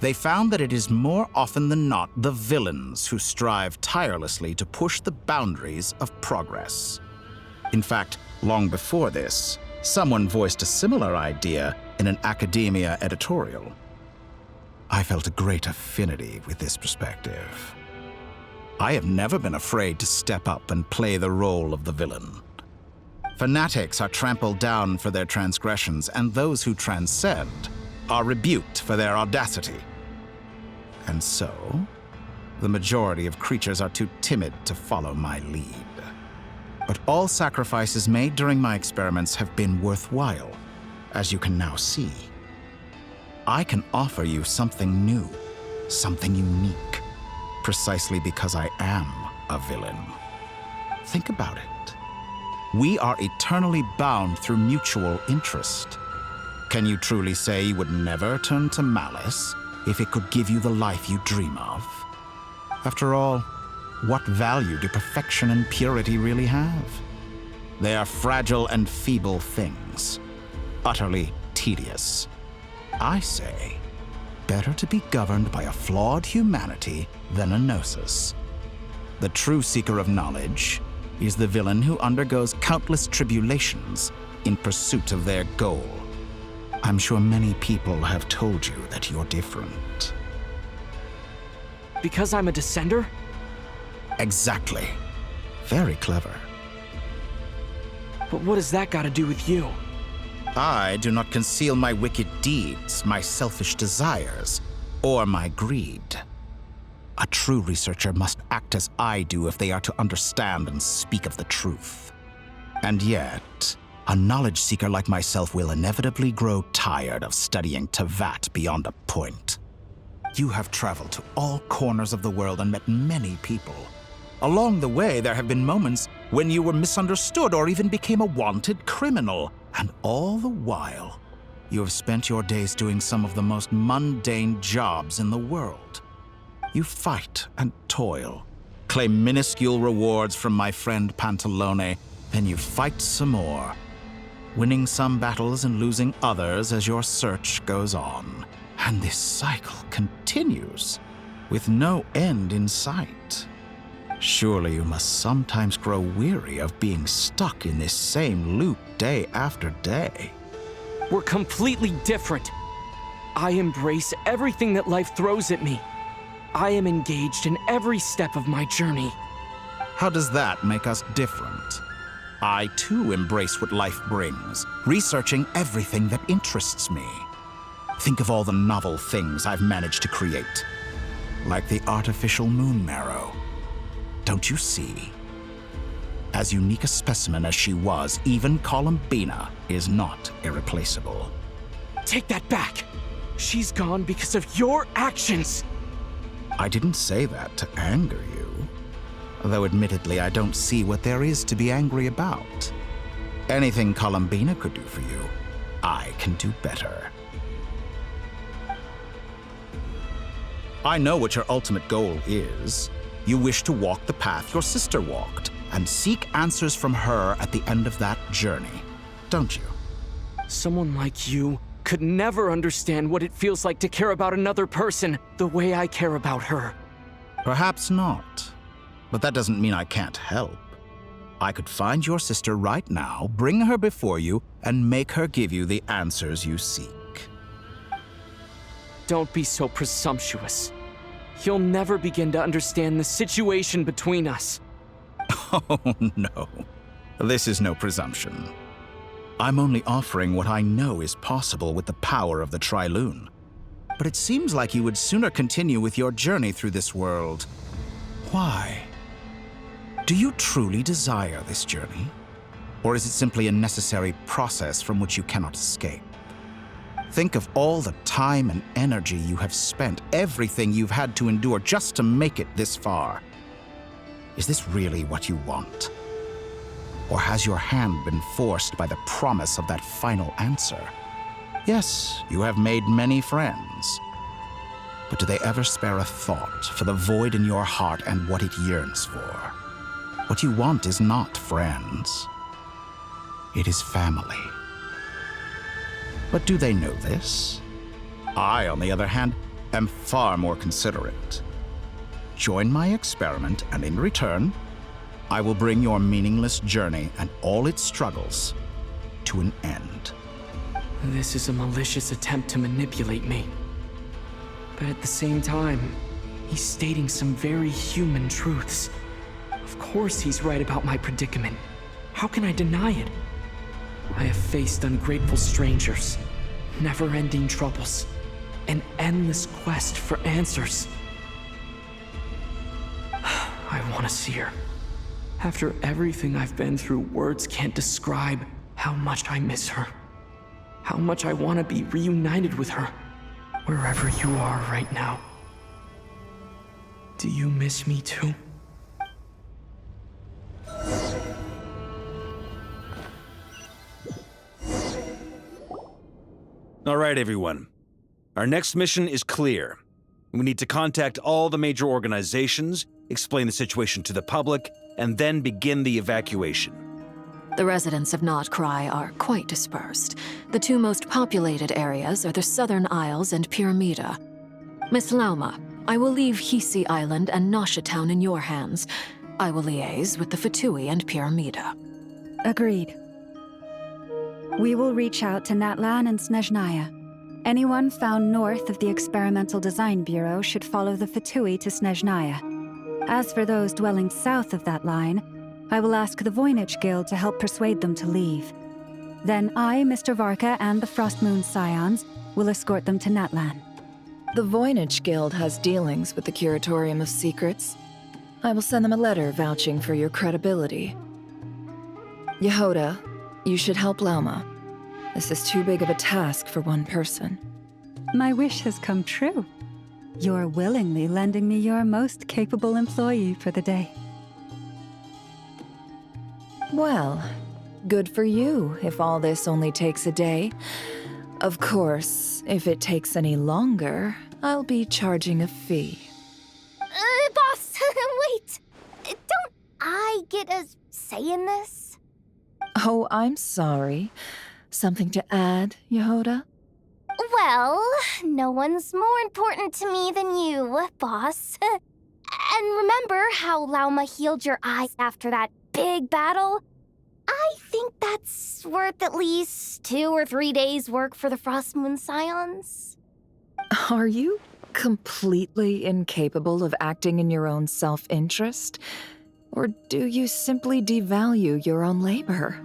They found that it is more often than not the villains who strive tirelessly to push the boundaries of progress. In fact, long before this, someone voiced a similar idea in an academia editorial. I felt a great affinity with this perspective. I have never been afraid to step up and play the role of the villain. Fanatics are trampled down for their transgressions, and those who transcend are rebuked for their audacity. And so, the majority of creatures are too timid to follow my lead. But all sacrifices made during my experiments have been worthwhile, as you can now see. I can offer you something new, something unique, precisely because I am a villain. Think about it. We are eternally bound through mutual interest. Can you truly say you would never turn to malice if it could give you the life you dream of? After all, what value do perfection and purity really have? They are fragile and feeble things, utterly tedious. I say, better to be governed by a flawed humanity than a gnosis. The true seeker of knowledge is the villain who undergoes countless tribulations in pursuit of their goal. I'm sure many people have told you that you're different. Because I'm a descender? Exactly. Very clever. But what has that got to do with you? I do not conceal my wicked deeds, my selfish desires, or my greed. A true researcher must act as I do if they are to understand and speak of the truth. And yet, a knowledge seeker like myself will inevitably grow tired of studying Tavat beyond a point. You have traveled to all corners of the world and met many people. Along the way, there have been moments when you were misunderstood or even became a wanted criminal. And all the while, you have spent your days doing some of the most mundane jobs in the world. You fight and toil, claim minuscule rewards from my friend Pantalone, then you fight some more, winning some battles and losing others as your search goes on. And this cycle continues, with no end in sight. Surely you must sometimes grow weary of being stuck in this same loop day after day. We're completely different. I embrace everything that life throws at me. I am engaged in every step of my journey. How does that make us different? I too embrace what life brings, researching everything that interests me. Think of all the novel things I've managed to create, like the artificial moon marrow. Don't you see? As unique a specimen as she was, even Columbina is not irreplaceable. Take that back! She's gone because of your actions! I didn't say that to anger you. Though admittedly, I don't see what there is to be angry about. Anything Columbina could do for you, I can do better. I know what your ultimate goal is. You wish to walk the path your sister walked, and seek answers from her at the end of that journey, don't you? Someone like you could never understand what it feels like to care about another person the way I care about her. Perhaps not, but that doesn't mean I can't help. I could find your sister right now, bring her before you, and make her give you the answers you seek. Don't be so presumptuous. You'll never begin to understand the situation between us. Oh, no. This is no presumption. I'm only offering what I know is possible with the power of the Trilune. But it seems like you would sooner continue with your journey through this world. Why? Do you truly desire this journey? Or is it simply a necessary process from which you cannot escape? Think of all the time and energy you have spent, everything you've had to endure just to make it this far. Is this really what you want? Or has your hand been forced by the promise of that final answer? Yes, you have made many friends. But do they ever spare a thought for the void in your heart and what it yearns for? What you want is not friends. It is family. But do they know this? I, on the other hand, am far more considerate. Join my experiment, and in return, I will bring your meaningless journey and all its struggles to an end. This is a malicious attempt to manipulate me. But at the same time, he's stating some very human truths. Of course he's right about my predicament. How can I deny it? I have faced ungrateful strangers, never-ending troubles, an endless quest for answers. I want to see her. After everything I've been through, words can't describe how much I miss her. How much I want to be reunited with her, wherever you are right now. Do you miss me too? All right, everyone. Our next mission is clear. We need to contact all the major organizations, explain the situation to the public, and then begin the evacuation. The residents of Notcry are quite dispersed. The two most populated areas are the Southern Isles and Pyramida. Miss Lauma, I will leave Hisi Island and Nasha Town in your hands. I will liaise with the Fatui and Pyramida. Agreed. We will reach out to Natlan and Snezhnaya. Anyone found north of the Experimental Design Bureau should follow the Fatui to Snezhnaya. As for those dwelling south of that line, I will ask the Voynich Guild to help persuade them to leave. Then I, Mr. Varka, and the Frostmoon Scions will escort them to Natlan. The Voynich Guild has dealings with the Curatorium of Secrets. I will send them a letter vouching for your credibility. Yehoda, you should help Lauma. This is too big of a task for one person. My wish has come true. You're willingly lending me your most capable employee for the day. Well, good for you if all this only takes a day. Of course, if it takes any longer, I'll be charging a fee. Boss, wait! Don't I get a say in this? Oh, I'm sorry. Something to add, Yehoda? Well, no one's more important to me than you, boss. And remember how Lauma healed your eyes after that big battle? I think that's worth at least 2 or 3 days' work for the Frost Moon Scions. Are you completely incapable of acting in your own self-interest? Or do you simply devalue your own labor?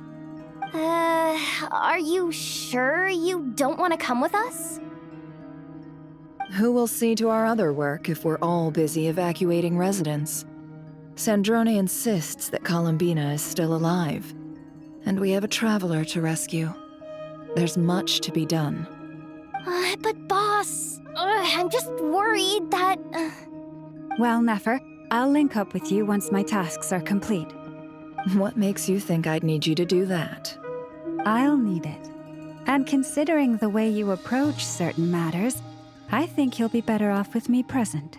Are you sure you don't want to come with us? Who will see to our other work if we're all busy evacuating residents? Sandrone insists that Columbina is still alive, and we have a traveler to rescue. There's much to be done. But boss, I'm just worried that... Well, Nefer, I'll link up with you once my tasks are complete. What makes you think I'd need you to do that? I'll need it. And considering the way you approach certain matters, I think you'll be better off with me present.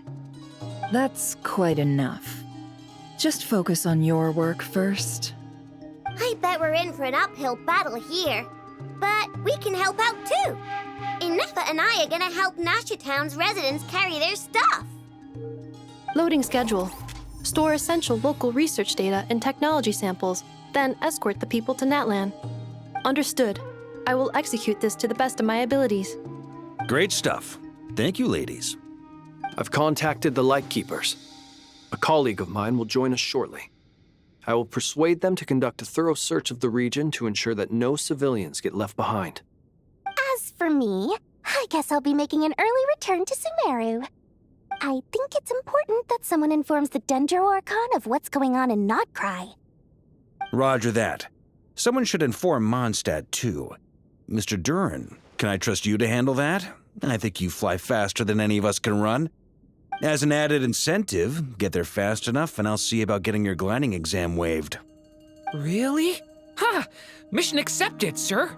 That's quite enough. Just focus on your work first. I bet we're in for an uphill battle here. But we can help out too. Inefa and I are gonna help Nasha Town's residents carry their stuff. Loading schedule. Store essential local research data and technology samples, then escort the people to Natlan. Understood. I will execute this to the best of my abilities. Great stuff. Thank you, ladies. I've contacted the Lightkeepers. A colleague of mine will join us shortly. I will persuade them to conduct a thorough search of the region to ensure that no civilians get left behind. As for me, I guess I'll be making an early return to Sumeru. I think it's important that someone informs the Dendro Archon of what's going on in Notcry. Roger that. Someone should inform Mondstadt, too. Mr. Duran, can I trust you to handle that? I think you fly faster than any of us can run. As an added incentive, get there fast enough and I'll see about getting your gliding exam waived. Really? Ha! Mission accepted, sir.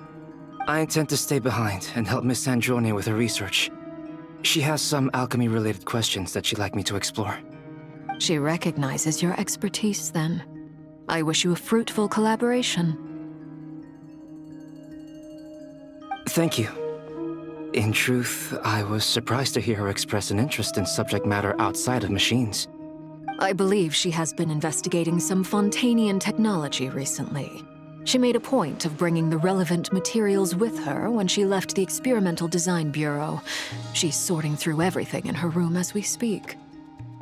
I intend to stay behind and help Miss Sandrone with her research. She has some alchemy-related questions that she'd like me to explore. She recognizes your expertise, then. I wish you a fruitful collaboration. Thank you. In truth, I was surprised to hear her express an interest in subject matter outside of machines. I believe she has been investigating some Fontanian technology recently. She made a point of bringing the relevant materials with her when she left the Experimental Design Bureau. She's sorting through everything in her room as we speak.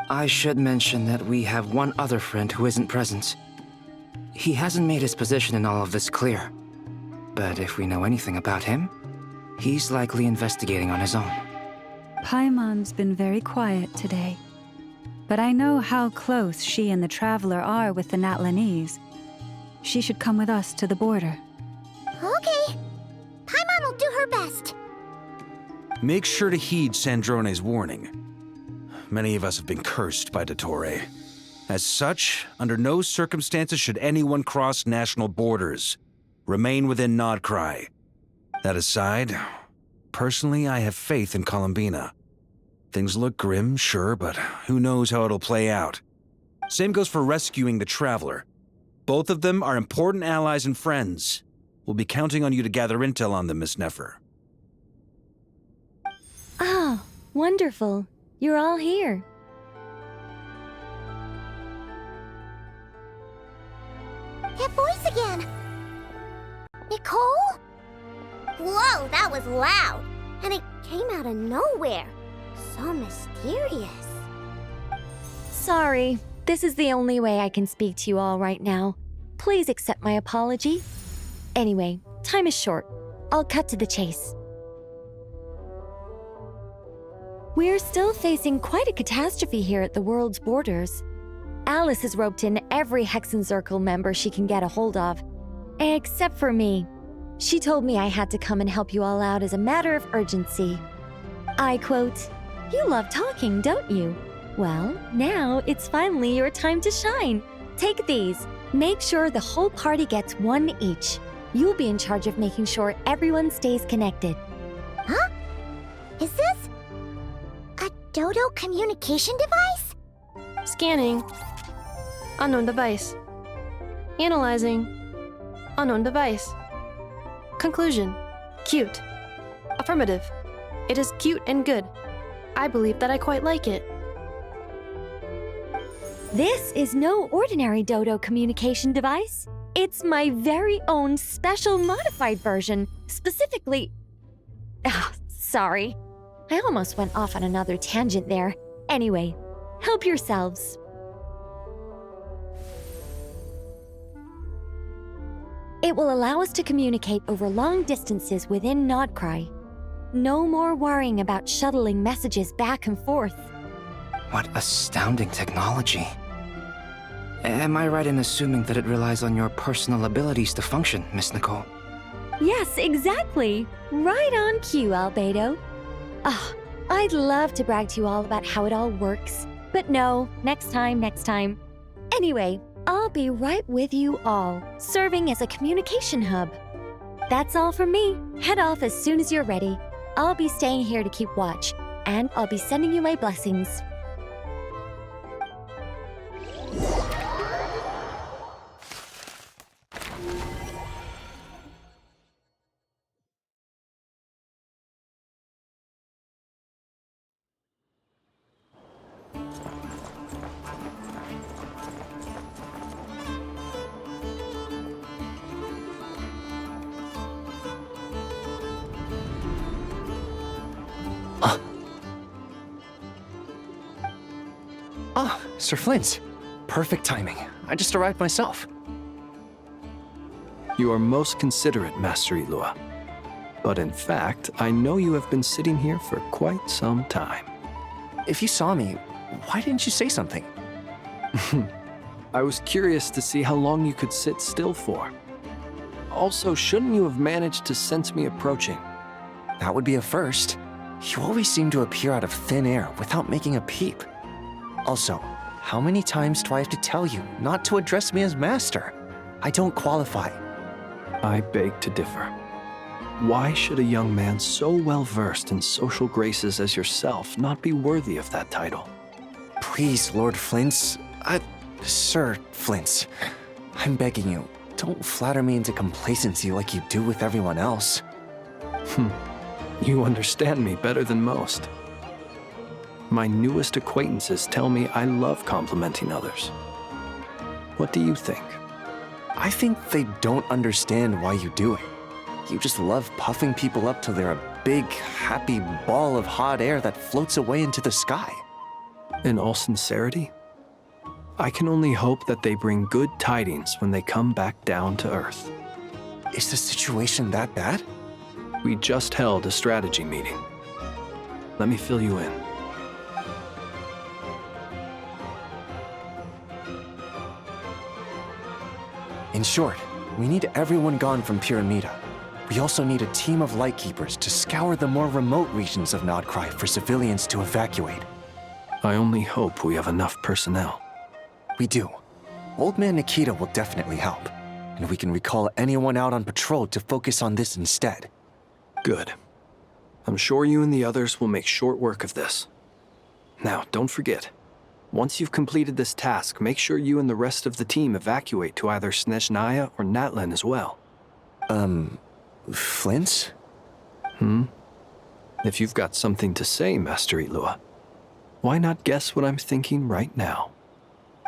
I should mention that we have one other friend who isn't present. He hasn't made his position in all of this clear. But if we know anything about him, he's likely investigating on his own. Paimon's been very quiet today. But I know how close she and the Traveler are with the Natlanese. She should come with us to the border. Okay. Paimon will do her best. Make sure to heed Sandrone's warning. Many of us have been cursed by Dottore. As such, under no circumstances should anyone cross national borders. Remain within Notcry. That aside, personally, I have faith in Columbina. Things look grim, sure, but who knows how it'll play out. Same goes for rescuing the Traveler. Both of them are important allies and friends. We'll be counting on you to gather intel on them, Miss Nefer. Oh, wonderful. You're all here. That voice again! Nicole? Whoa, that was loud! And it came out of nowhere. So mysterious. Sorry, this is the only way I can speak to you all right now. Please accept my apology. Anyway, time is short. I'll cut to the chase. We're still facing quite a catastrophe here at the world's borders. Alice has roped in every Hexen Circle member she can get a hold of. Except for me. She told me I had to come and help you all out as a matter of urgency. I quote, You love talking, don't you? Well, now it's finally your time to shine. Take these. Make sure the whole party gets one each. You'll be in charge of making sure everyone stays connected. Huh? Is this a Dodo communication device? Scanning. Unknown device. Analyzing. Unknown device. Conclusion. Cute. Affirmative. It is cute and good. I believe that I quite like it. This is no ordinary Dodo communication device. It's my very own special modified version, specifically... sorry. I almost went off on another tangent there. Anyway, help yourselves. It will allow us to communicate over long distances within Nodcry. No more worrying about shuttling messages back and forth. What astounding technology. Am I right in assuming that it relies on your personal abilities to function, Miss Nicole? Yes, exactly. Right on cue, Albedo. I'd love to brag to you all about how it all works. But no, next time. Anyway, I'll be right with you all, serving as a communication hub. That's all from me. Head off as soon as you're ready. I'll be staying here to keep watch, and I'll be sending you my blessings. Sir Flint. Perfect timing. I just arrived myself. You are most considerate, Master Ilua. But in fact, I know you have been sitting here for quite some time. If you saw me, why didn't you say something? I was curious to see how long you could sit still for. Also, shouldn't you have managed to sense me approaching? That would be a first. You always seem to appear out of thin air without making a peep. Also, how many times do I have to tell you not to address me as master? I don't qualify. I beg to differ. Why should a young man so well versed in social graces as yourself not be worthy of that title? Please, Lord Flint's... Sir Flint's. I'm begging you, don't flatter me into complacency like you do with everyone else. You understand me better than most. My newest acquaintances tell me I love complimenting others. What do you think? I think they don't understand why you do it. You just love puffing people up till they're a big, happy ball of hot air that floats away into the sky. In all sincerity, I can only hope that they bring good tidings when they come back down to Earth. Is the situation that bad? We just held a strategy meeting. Let me fill you in. In short, we need everyone gone from Pyramida. We also need a team of Lightkeepers to scour the more remote regions of Nodcry for civilians to evacuate. I only hope we have enough personnel. We do. Old Man Nikita will definitely help, and we can recall anyone out on patrol to focus on this instead. Good. I'm sure you and the others will make short work of this. Now, don't forget, once you've completed this task, make sure you and the rest of the team evacuate to either Snezhnaya or Natlan as well. Flint? If you've got something to say, Master Ilua, why not guess what I'm thinking right now?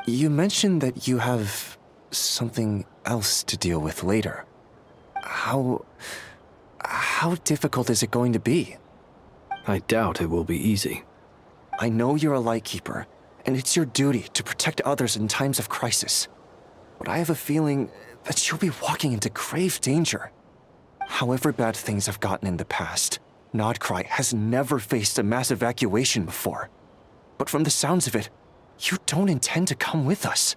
You mentioned that you have something else to deal with later. How difficult is it going to be? I doubt it will be easy. I know you're a Lightkeeper, and it's your duty to protect others in times of crisis. But I have a feeling that you'll be walking into grave danger. However bad things have gotten in the past, Nodcry has never faced a mass evacuation before. But from the sounds of it, you don't intend to come with us.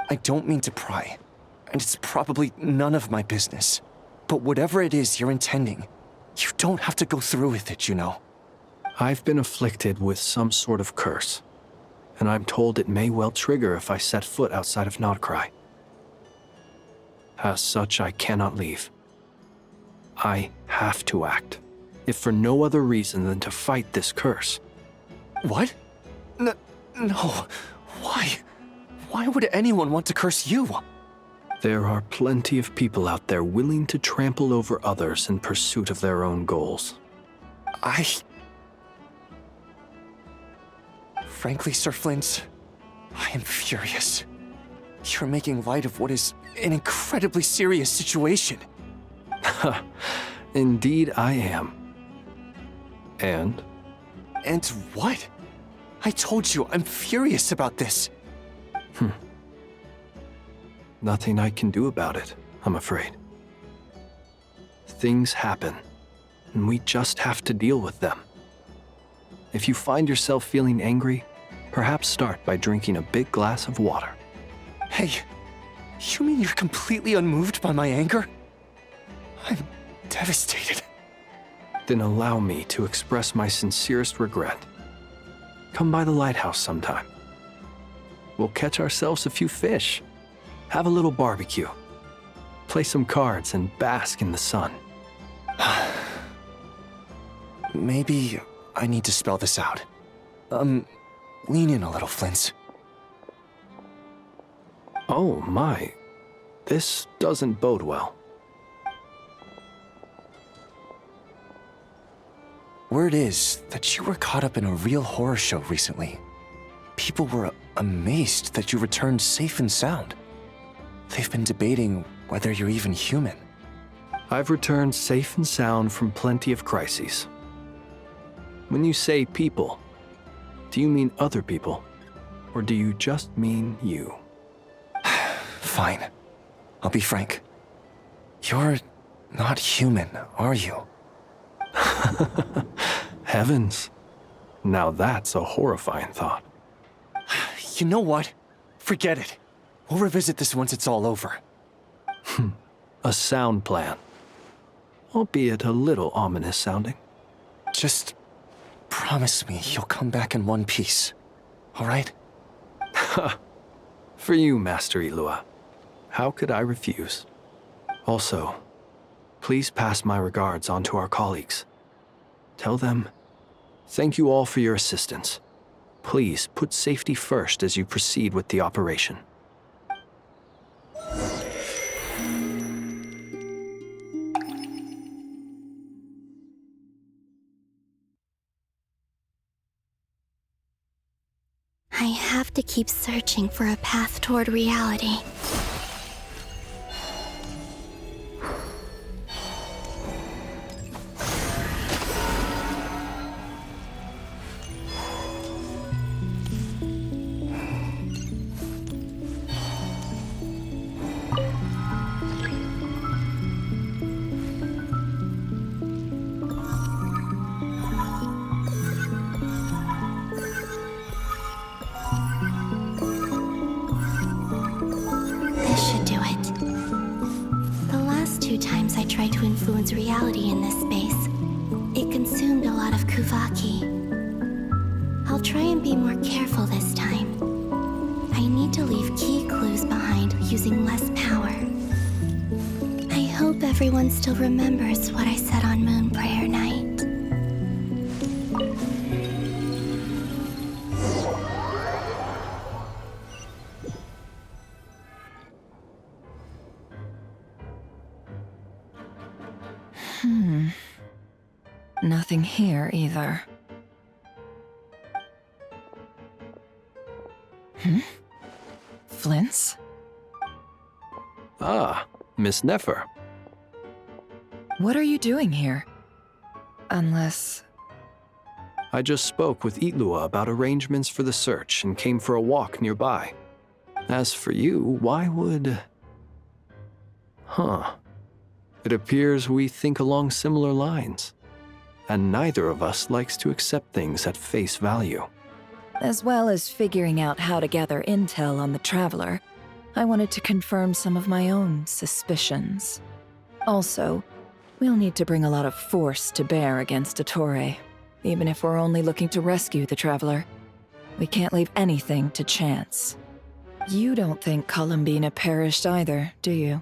I don't mean to pry, and it's probably none of my business. But whatever it is you're intending, you don't have to go through with it, you know. I've been afflicted with some sort of curse, and I'm told it may well trigger if I set foot outside of Nodcry. As such, I cannot leave. I have to act, if for no other reason than to fight this curse. What? No. Why? Why would anyone want to curse you? There are plenty of people out there willing to trample over others in pursuit of their own goals. Frankly, Sir Flint, I am furious. You're making light of what is an incredibly serious situation. Indeed I am. And? And what? I told you, I'm furious about this. Nothing I can do about it, I'm afraid. Things happen, and we just have to deal with them. If you find yourself feeling angry, perhaps start by drinking a big glass of water. Hey, you mean you're completely unmoved by my anger? I'm devastated. Then allow me to express my sincerest regret. Come by the lighthouse sometime. We'll catch ourselves a few fish, have a little barbecue, play some cards, and bask in the sun. Maybe I need to spell this out. Lean in a little, Flint. Oh my, this doesn't bode well. Word is that you were caught up in a real horror show recently. People were amazed that you returned safe and sound. They've been debating whether you're even human. I've returned safe and sound from plenty of crises. When you say people, do you mean other people? Or do you just mean you? Fine. I'll be frank. You're not human, are you? Heavens. Now that's a horrifying thought. You know what? Forget it. We'll revisit this once it's all over. A sound plan. Albeit a little ominous sounding. Just promise me you'll come back in one piece, all right? For you, Master Ilua. How could I refuse? Also, please pass my regards on to our colleagues. Tell them, thank you all for your assistance. Please put safety first as you proceed with the operation. I have to keep searching for a path toward reality. Reality in this space. It consumed a lot of Kuvaki. I'll try and be more careful this time. I need to leave key clues behind using less power. I hope everyone still remembers what I said on Moon Prayer Night. Nothing here either. Flint's? Ah, Miss Nefer. What are you doing here? Unless... I just spoke with Ilua about arrangements for the search and came for a walk nearby. As for you, why would... It appears we think along similar lines. And neither of us likes to accept things at face value. As well as figuring out how to gather intel on the Traveler, I wanted to confirm some of my own suspicions. Also, we'll need to bring a lot of force to bear against Ettore. even if we're only looking to rescue the Traveler. We can't leave anything to chance. You don't think Columbina perished either, do you?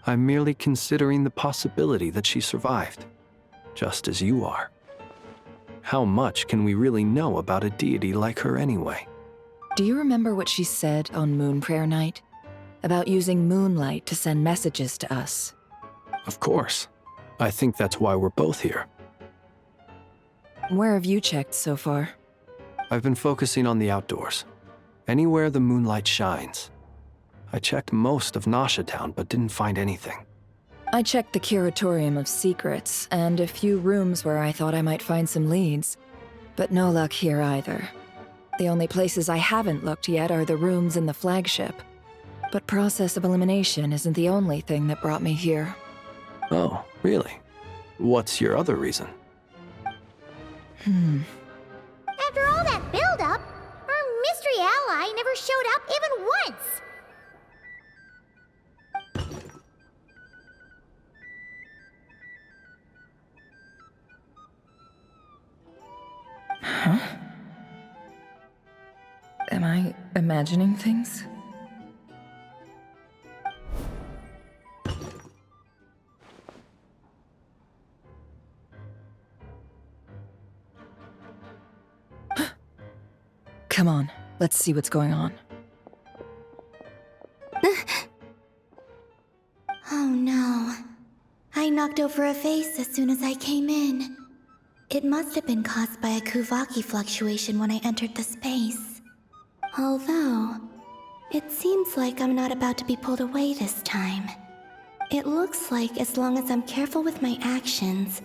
I'm merely considering the possibility that she survived, just as you are. How much can we really know about a deity like her anyway? Do you remember what she said on Moon Prayer Night? About using moonlight to send messages to us? Of course. I think that's why we're both here. Where have you checked so far? I've been focusing on the outdoors. Anywhere the moonlight shines. I checked most of Nasha Town, but didn't find anything. I checked the Curatorium of Secrets, and a few rooms where I thought I might find some leads. But no luck here either. The only places I haven't looked yet are the rooms in the flagship. But process of elimination isn't the only thing that brought me here. Oh, really? What's your other reason? After all that build-up, our mystery ally never showed up even once! Huh? Am I imagining things? Come on, let's see what's going on. Oh no. I knocked over a vase as soon as I came in. It must have been caused by a Kuvaki fluctuation when I entered the space. Although, it seems like I'm not about to be pulled away this time. It looks like as long as I'm careful with my actions,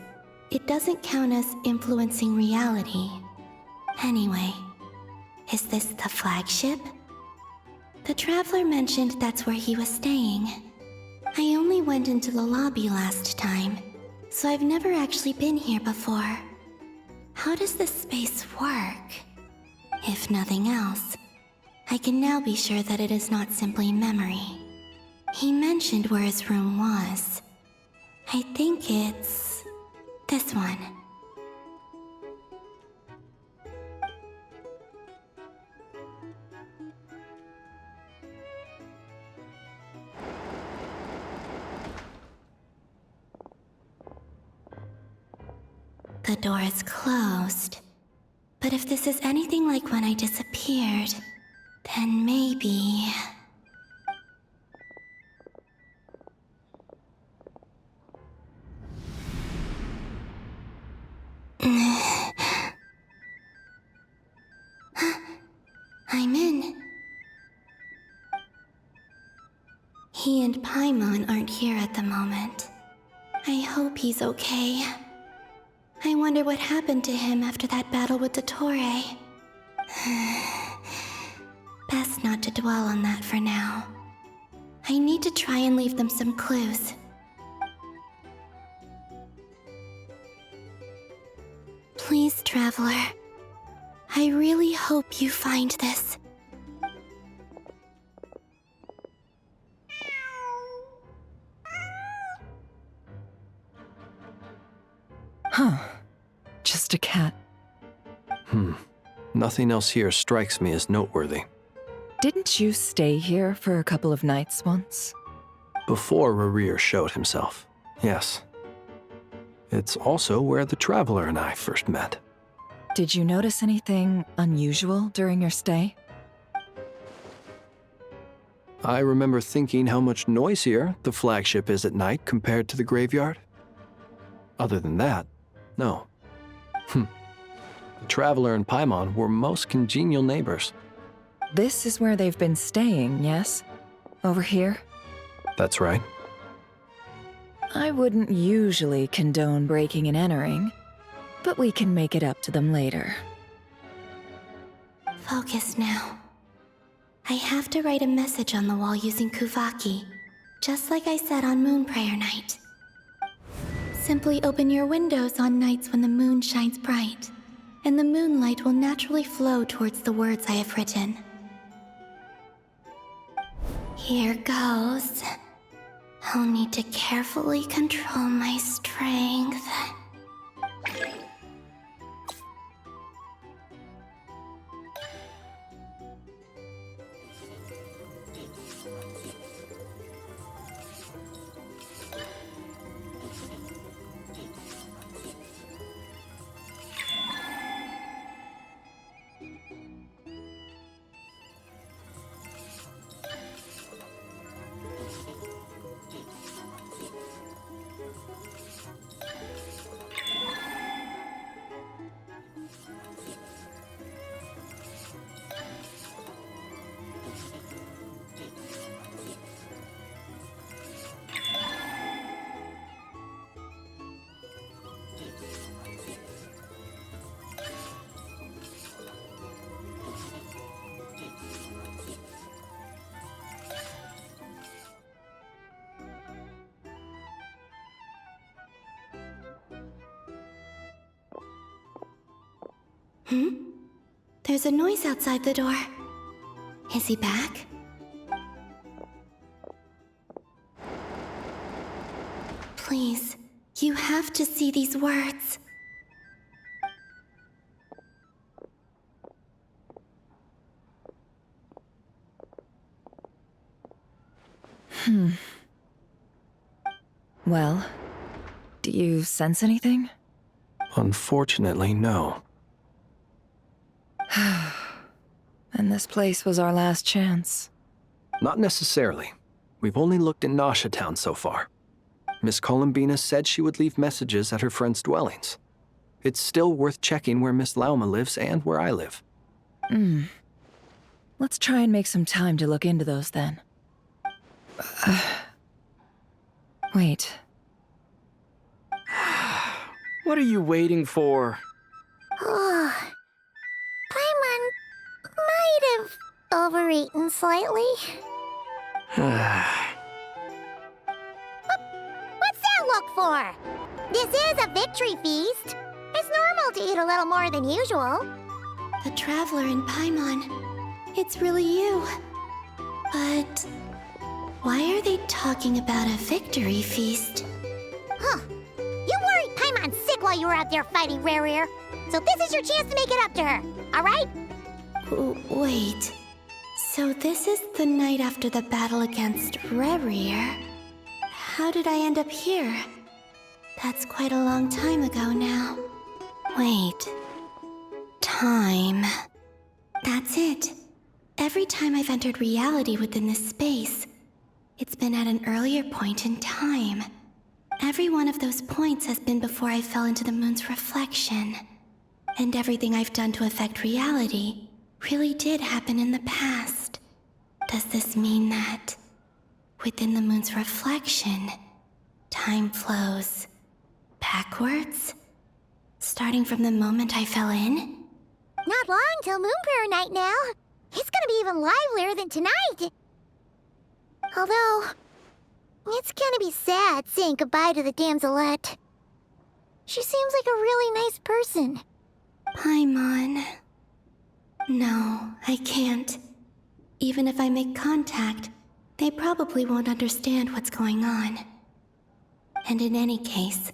it doesn't count as influencing reality. Anyway, is this the flagship? The Traveler mentioned that's where he was staying. I only went into the lobby last time, so I've never actually been here before. How does this space work? If nothing else, I can now be sure that it is not simply memory. He mentioned where his room was. I think it's this one. The door is closed. But if this is anything like when I disappeared, then maybe... I'm in. He and Paimon aren't here at the moment. I hope he's okay. I wonder what happened to him after that battle with Dottore. Best not to dwell on that for now. I need to try and leave them some clues. Please, Traveler. I really hope you find this. Huh. Just a cat. Nothing else here strikes me as noteworthy. Didn't you stay here for a couple of nights once? Before Rerir showed himself, yes. It's also where the Traveler and I first met. Did you notice anything unusual during your stay? I remember thinking how much noisier the flagship is at night compared to the graveyard. Other than that, no. The Traveler and Paimon were most congenial neighbors. This is where they've been staying, yes? Over here? That's right. I wouldn't usually condone breaking and entering, but we can make it up to them later. Focus now. I have to write a message on the wall using Kuvaki, just like I said on Moon Prayer Night. Simply open your windows on nights when the moon shines bright, and the moonlight will naturally flow towards the words I have written. Here goes. I'll need to carefully control my strength. There's a noise outside the door. Is he back? Please, you have to see these words. Well, do you sense anything? Unfortunately, no. And this place was our last chance. Not necessarily. We've only looked in Nasha Town so far. Miss Columbina said she would leave messages at her friends' dwellings. It's still worth checking where Miss Lauma lives and where I live. Let's try and make some time to look into those then. Wait. What are you waiting for? Oh, Paimon might have overeaten slightly. What's that look for? This is a victory feast. It's normal to eat a little more than usual. The Traveler in Paimon. It's really you. But why are they talking about a victory feast? Huh. You worried Paimon sick while you were out there fighting Rare. So this is your chance to make it up to her, alright? Wait. So this is the night after the battle against Rare. How did I end up here? That's quite a long time ago now. Wait. Time. That's it. Every time I've entered reality within this space, it's been at an earlier point in time. Every one of those points has been before I fell into the moon's reflection. And everything I've done to affect reality really did happen in the past. Does this mean that within the moon's reflection, time flows backwards? Starting from the moment I fell in? Not long till Moon Prayer Night now. It's gonna be even livelier than tonight. Although, it's gonna be sad saying goodbye to the damselette. She seems like a really nice person. Paimon. No, I can't. Even if I make contact, they probably won't understand what's going on. And in any case,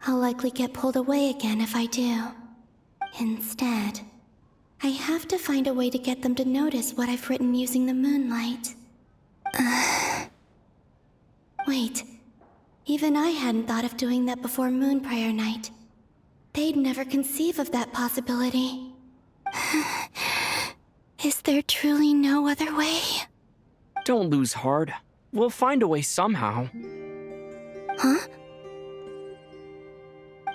I'll likely get pulled away again if I do. Instead, I have to find a way to get them to notice what I've written using the moonlight. Wait, even I hadn't thought of doing that before Moon Prayer Night. They'd never conceive of that possibility. Is there truly no other way? Don't lose heart. We'll find a way somehow. Huh?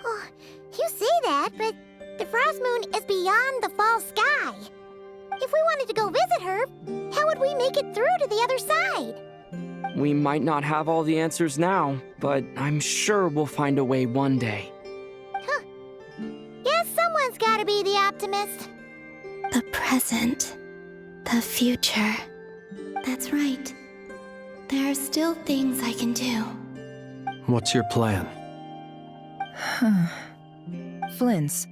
Oh, you say that, but the Frost Moon is beyond the fall sky. If we wanted to go visit her, how would we make it through to the other side? We might not have all the answers now, but I'm sure we'll find a way one day. Huh. Guess someone's gotta be the optimist. The present. The future. That's right. There are still things I can do. What's your plan? Flint's,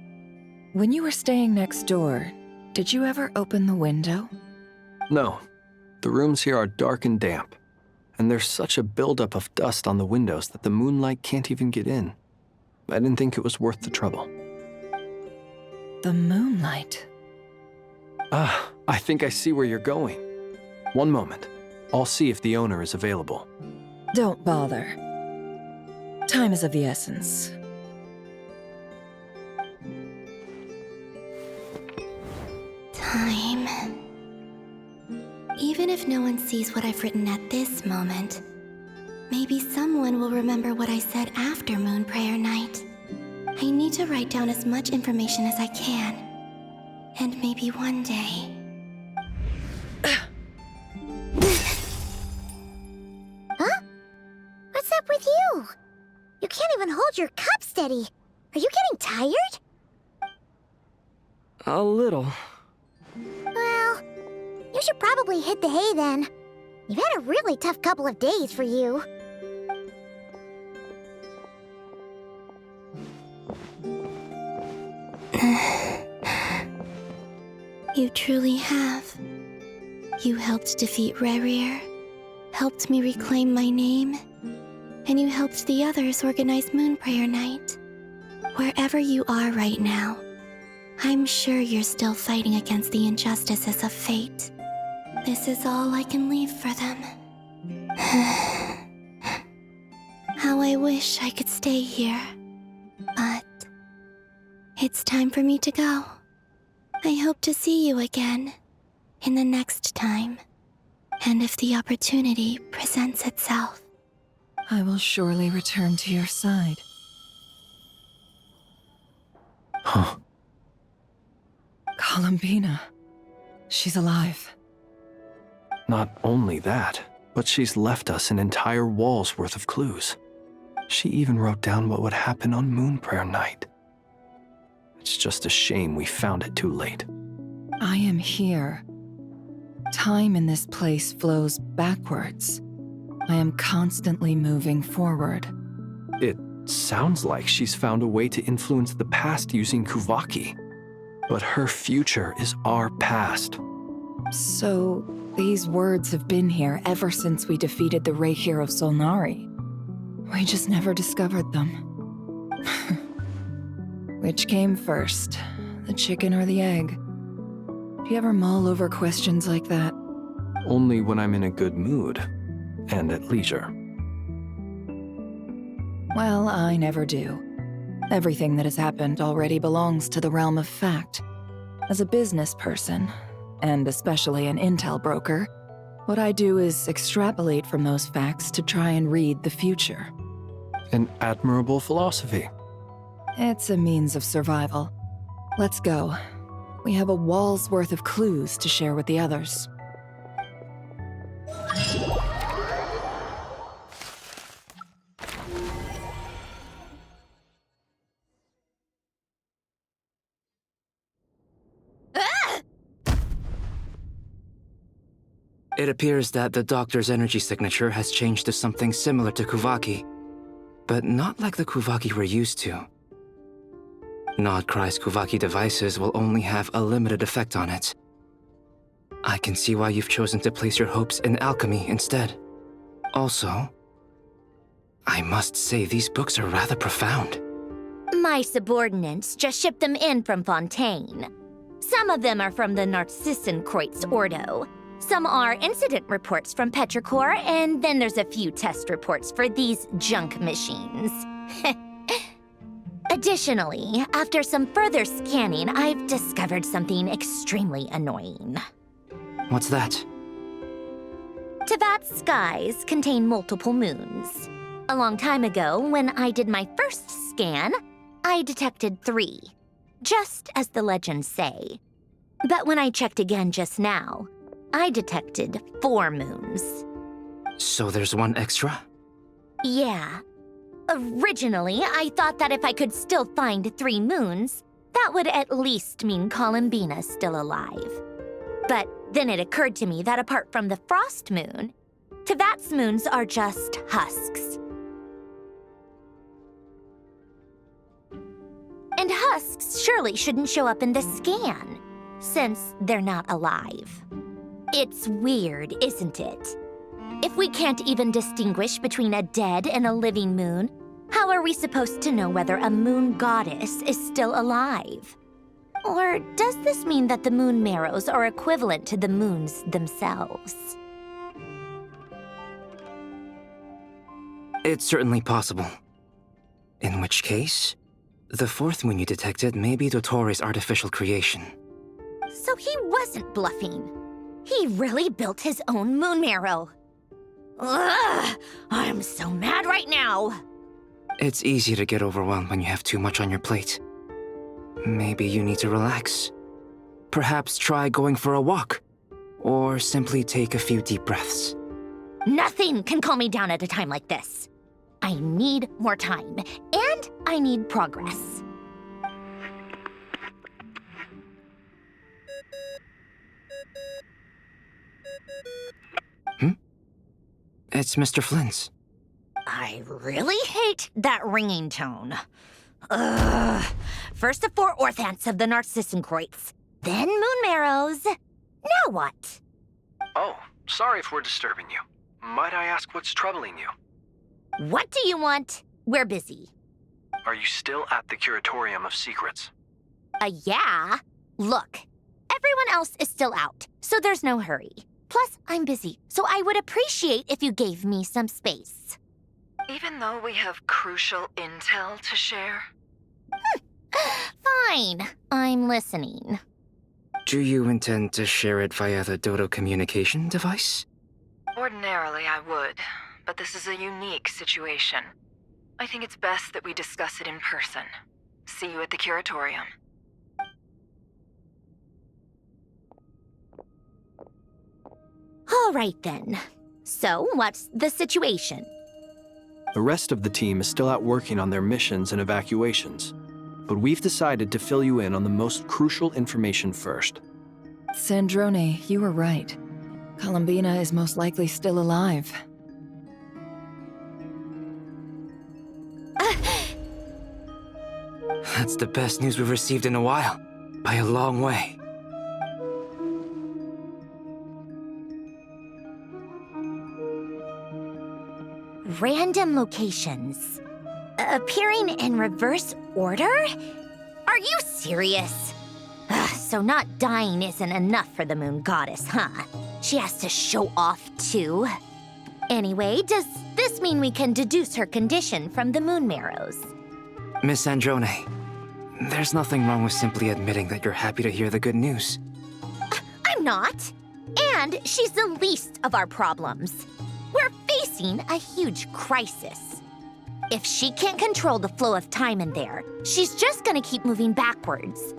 when you were staying next door, did you ever open the window? No. The rooms here are dark and damp. and there's such a buildup of dust on the windows that the moonlight can't even get in. I didn't think it was worth the trouble. The moonlight. Ah, I think I see where you're going. One moment. I'll see if the owner is available. Don't bother. Time is of the essence. Time. Even if no one sees what I've written at this moment, maybe someone will remember what I said after Moon Prayer Night. I need to write down as much information as I can. And maybe one day... Huh? What's up with you? You can't even hold your cup steady. Are you getting tired? A little. Well, you should probably hit the hay then. You've had a really tough couple of days for you. You truly have. You helped defeat Rerir, helped me reclaim my name, and you helped the others organize Moon Prayer Night. Wherever you are right now, I'm sure you're still fighting against the injustices of fate. This is all I can leave for them. How I wish I could stay here. But it's time for me to go. I hope to see you again in the next time, and if the opportunity presents itself. I will surely return to your side. Huh. Columbina. She's alive. Not only that, but she's left us an entire wall's worth of clues. She even wrote down what would happen on Moon Prayer Night. It's just a shame we found it too late. I am here. Time in this place flows backwards. I am constantly moving forward. It sounds like she's found a way to influence the past using Kuvaki. But her future is our past. So, these words have been here ever since we defeated the Reikir of Solnari. We just never discovered them. Which came first, the chicken or the egg? Do you ever mull over questions like that? Only when I'm in a good mood, and at leisure. Well, I never do. Everything that has happened already belongs to the realm of fact. As a business person, and especially an intel broker, what I do is extrapolate from those facts to try and read the future. An admirable philosophy. It's a means of survival. Let's go. We have a wall's worth of clues to share with the others. It appears that the doctor's energy signature has changed to something similar to Kuvaki, but not like the Kuvaki we're used to. Nodcry's Kuvaki devices will only have a limited effect on it. I can see why you've chosen to place your hopes in alchemy instead. Also, I must say these books are rather profound. My subordinates just shipped them in from Fontaine. Some of them are from the Narcissenkreuz Ordo. Some are incident reports from Petrichor, and then there's a few test reports for these junk machines. Additionally, after some further scanning, I've discovered something extremely annoying. What's that? Tevat's skies contain multiple moons. A long time ago, when I did my first scan, I detected 3, just as the legends say. But when I checked again just now, I detected 4 moons. So there's one extra? Yeah. Originally, I thought that if I could still find 3 moons, that would at least mean Columbina's still alive. But then it occurred to me that apart from the frost moon, Tevat's moons are just husks. And husks surely shouldn't show up in the scan, since they're not alive. It's weird, isn't it? If we can't even distinguish between a dead and a living moon, how are we supposed to know whether a moon goddess is still alive? Or does this mean that the moon marrows are equivalent to the moons themselves? It's certainly possible. In which case, the fourth moon you detected may be Dottore artificial creation. So he wasn't bluffing. He really built his own moon marrow. Ugh! I'm so mad right now! It's easy to get overwhelmed when you have too much on your plate. Maybe you need to relax. Perhaps try going for a walk, or simply take a few deep breaths. Nothing can calm me down at a time like this. I need more time, and I need progress. It's Mr. Flynn's. I really hate that ringing tone. Ugh. First the 4 orthants of the Narcissenkreuz, then moon marrows. Now what? Oh, sorry if we're disturbing you. Might I ask what's troubling you? What do you want? We're busy. Are you still at the Curatorium of Secrets? Yeah. Look, everyone else is still out, so there's no hurry. Plus, I'm busy, so I would appreciate if you gave me some space. Even though we have crucial intel to share? Fine, I'm listening. Do you intend to share it via the Dodo communication device? Ordinarily, I would, but this is a unique situation. I think it's best that we discuss it in person. See you at the Curatorium. All right then. So, what's the situation? The rest of the team is still out working on their missions and evacuations, but we've decided to fill you in on the most crucial information first. Sandrone, you were right. Columbina is most likely still alive. That's the best news we've received in a while, by a long way. Random locations. Appearing in reverse order? Are you serious? So not dying isn't enough for the moon goddess, huh? She has to show off too. Anyway, does this mean we can deduce her condition from the moon marrows? Miss Sandrone, there's nothing wrong with simply admitting that you're happy to hear the good news. I'm not. And she's the least of our problems. We're facing a huge crisis. If she can't control the flow of time in there, she's just gonna keep moving backwards.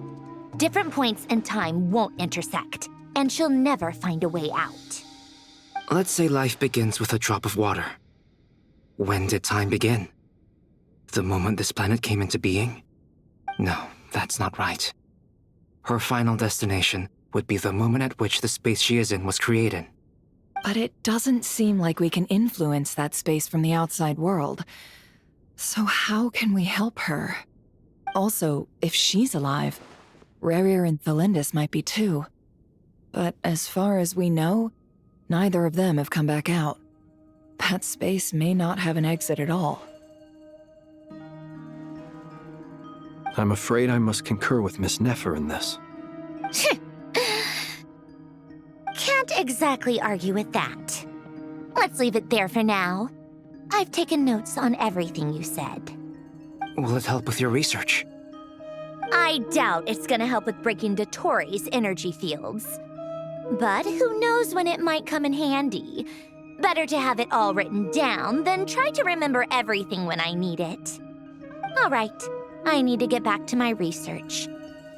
Different points in time won't intersect, and she'll never find a way out. Let's say life begins with a drop of water. When did time begin? The moment this planet came into being? No, that's not right. Her final destination would be the moment at which the space she is in was created. But it doesn't seem like we can influence that space from the outside world. So how can we help her? Also, if she's alive, Rerir and Thalindus might be too. But as far as we know, neither of them have come back out. That space may not have an exit at all. I'm afraid I must concur with Miss Nefer in this. Can't exactly argue with that. Let's leave it there for now. I've taken notes on everything you said. Will it help with your research? I doubt it's gonna help with breaking Dottori's energy fields. But who knows when it might come in handy. Better to have it all written down than try to remember everything when I need it. All right, I need to get back to my research.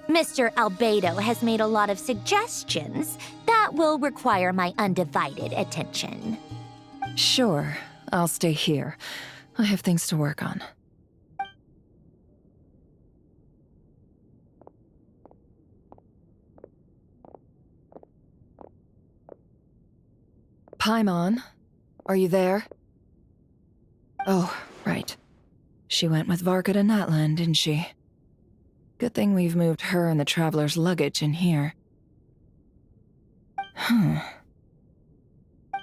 Mr. Albedo has made a lot of suggestions that will require my undivided attention. Sure, I'll stay here. I have things to work on. Paimon, are you there? Oh, right. She went with Varka to Natlan, didn't she? Good thing we've moved her and the Traveler's luggage in here.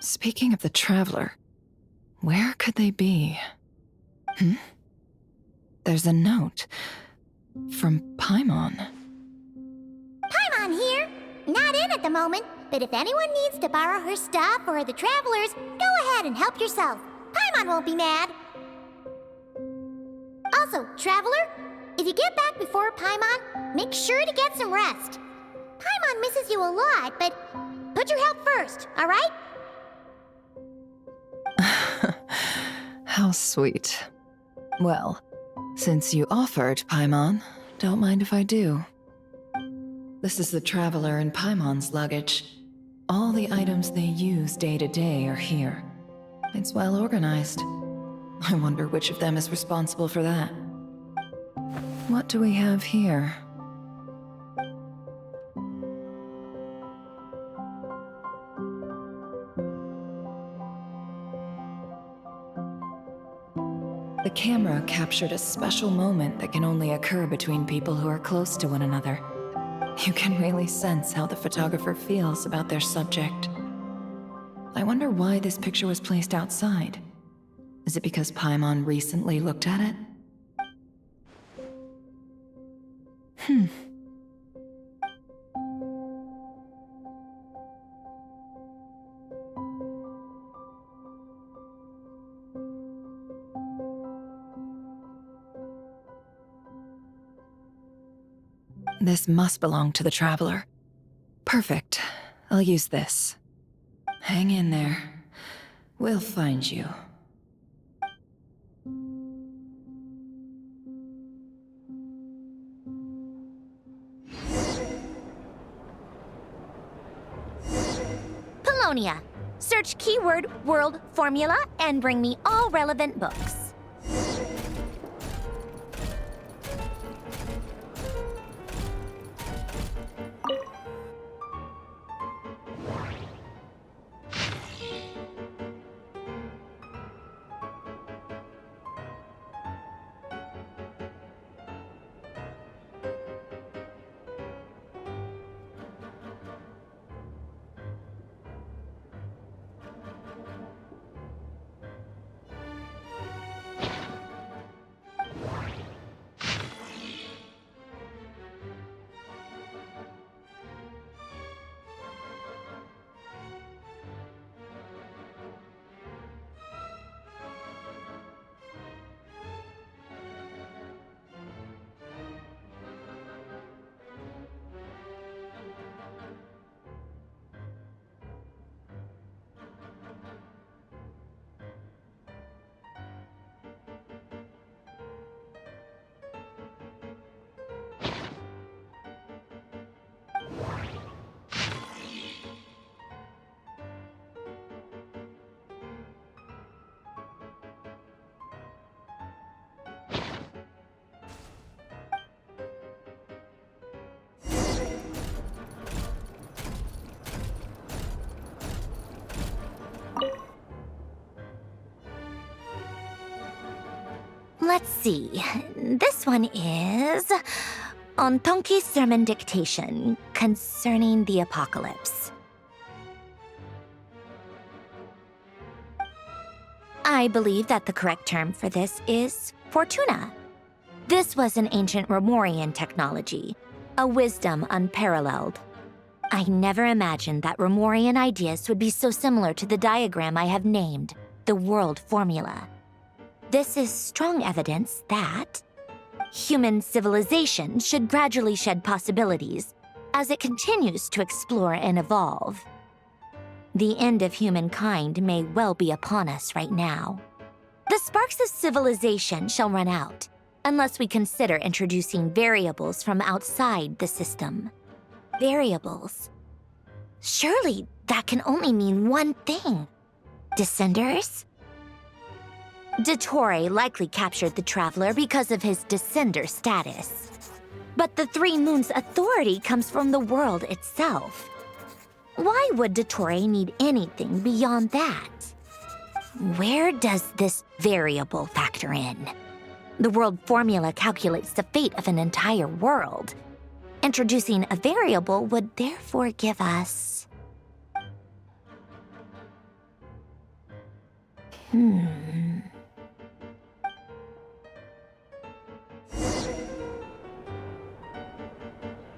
Speaking of the Traveler, where could they be? There's a note from Paimon. Paimon here. Not in at the moment, but if anyone needs to borrow her stuff or the Travelers, go ahead and help yourself. Paimon won't be mad. Also, Traveler, if you get back before Paimon, make sure to get some rest. Paimon misses you a lot, but put your health first, all right? How sweet. Well, since you offered, Paimon, don't mind if I do. This is the Traveler and Paimon's luggage. All the items they use day to day are here. It's well organized. I wonder which of them is responsible for that. What do we have here? The camera captured a special moment that can only occur between people who are close to one another. You can really sense how the photographer feels about their subject. I wonder why this picture was placed outside. Is it because Paimon recently looked at it? This must belong to the Traveler. Perfect. I'll use this. Hang in there. We'll find you. Polonia. Search keyword world formula and bring me all relevant books. Let's see. This one is on Tonki's sermon dictation concerning the apocalypse. I believe that the correct term for this is Fortuna. This was an ancient Romorian technology, a wisdom unparalleled. I never imagined that Romorian ideas would be so similar to the diagram I have named, the world formula. This is strong evidence that human civilization should gradually shed possibilities as it continues to explore and evolve. The end of humankind may well be upon us right now. The sparks of civilization shall run out unless we consider introducing variables from outside the system. Variables. Surely that can only mean one thing. Descenders? Dottore likely captured the Traveler because of his descender status. But the Three Moons' authority comes from the world itself. Why would Dottore need anything beyond that? Where does this variable factor in? The world formula calculates the fate of an entire world. Introducing a variable would therefore give us...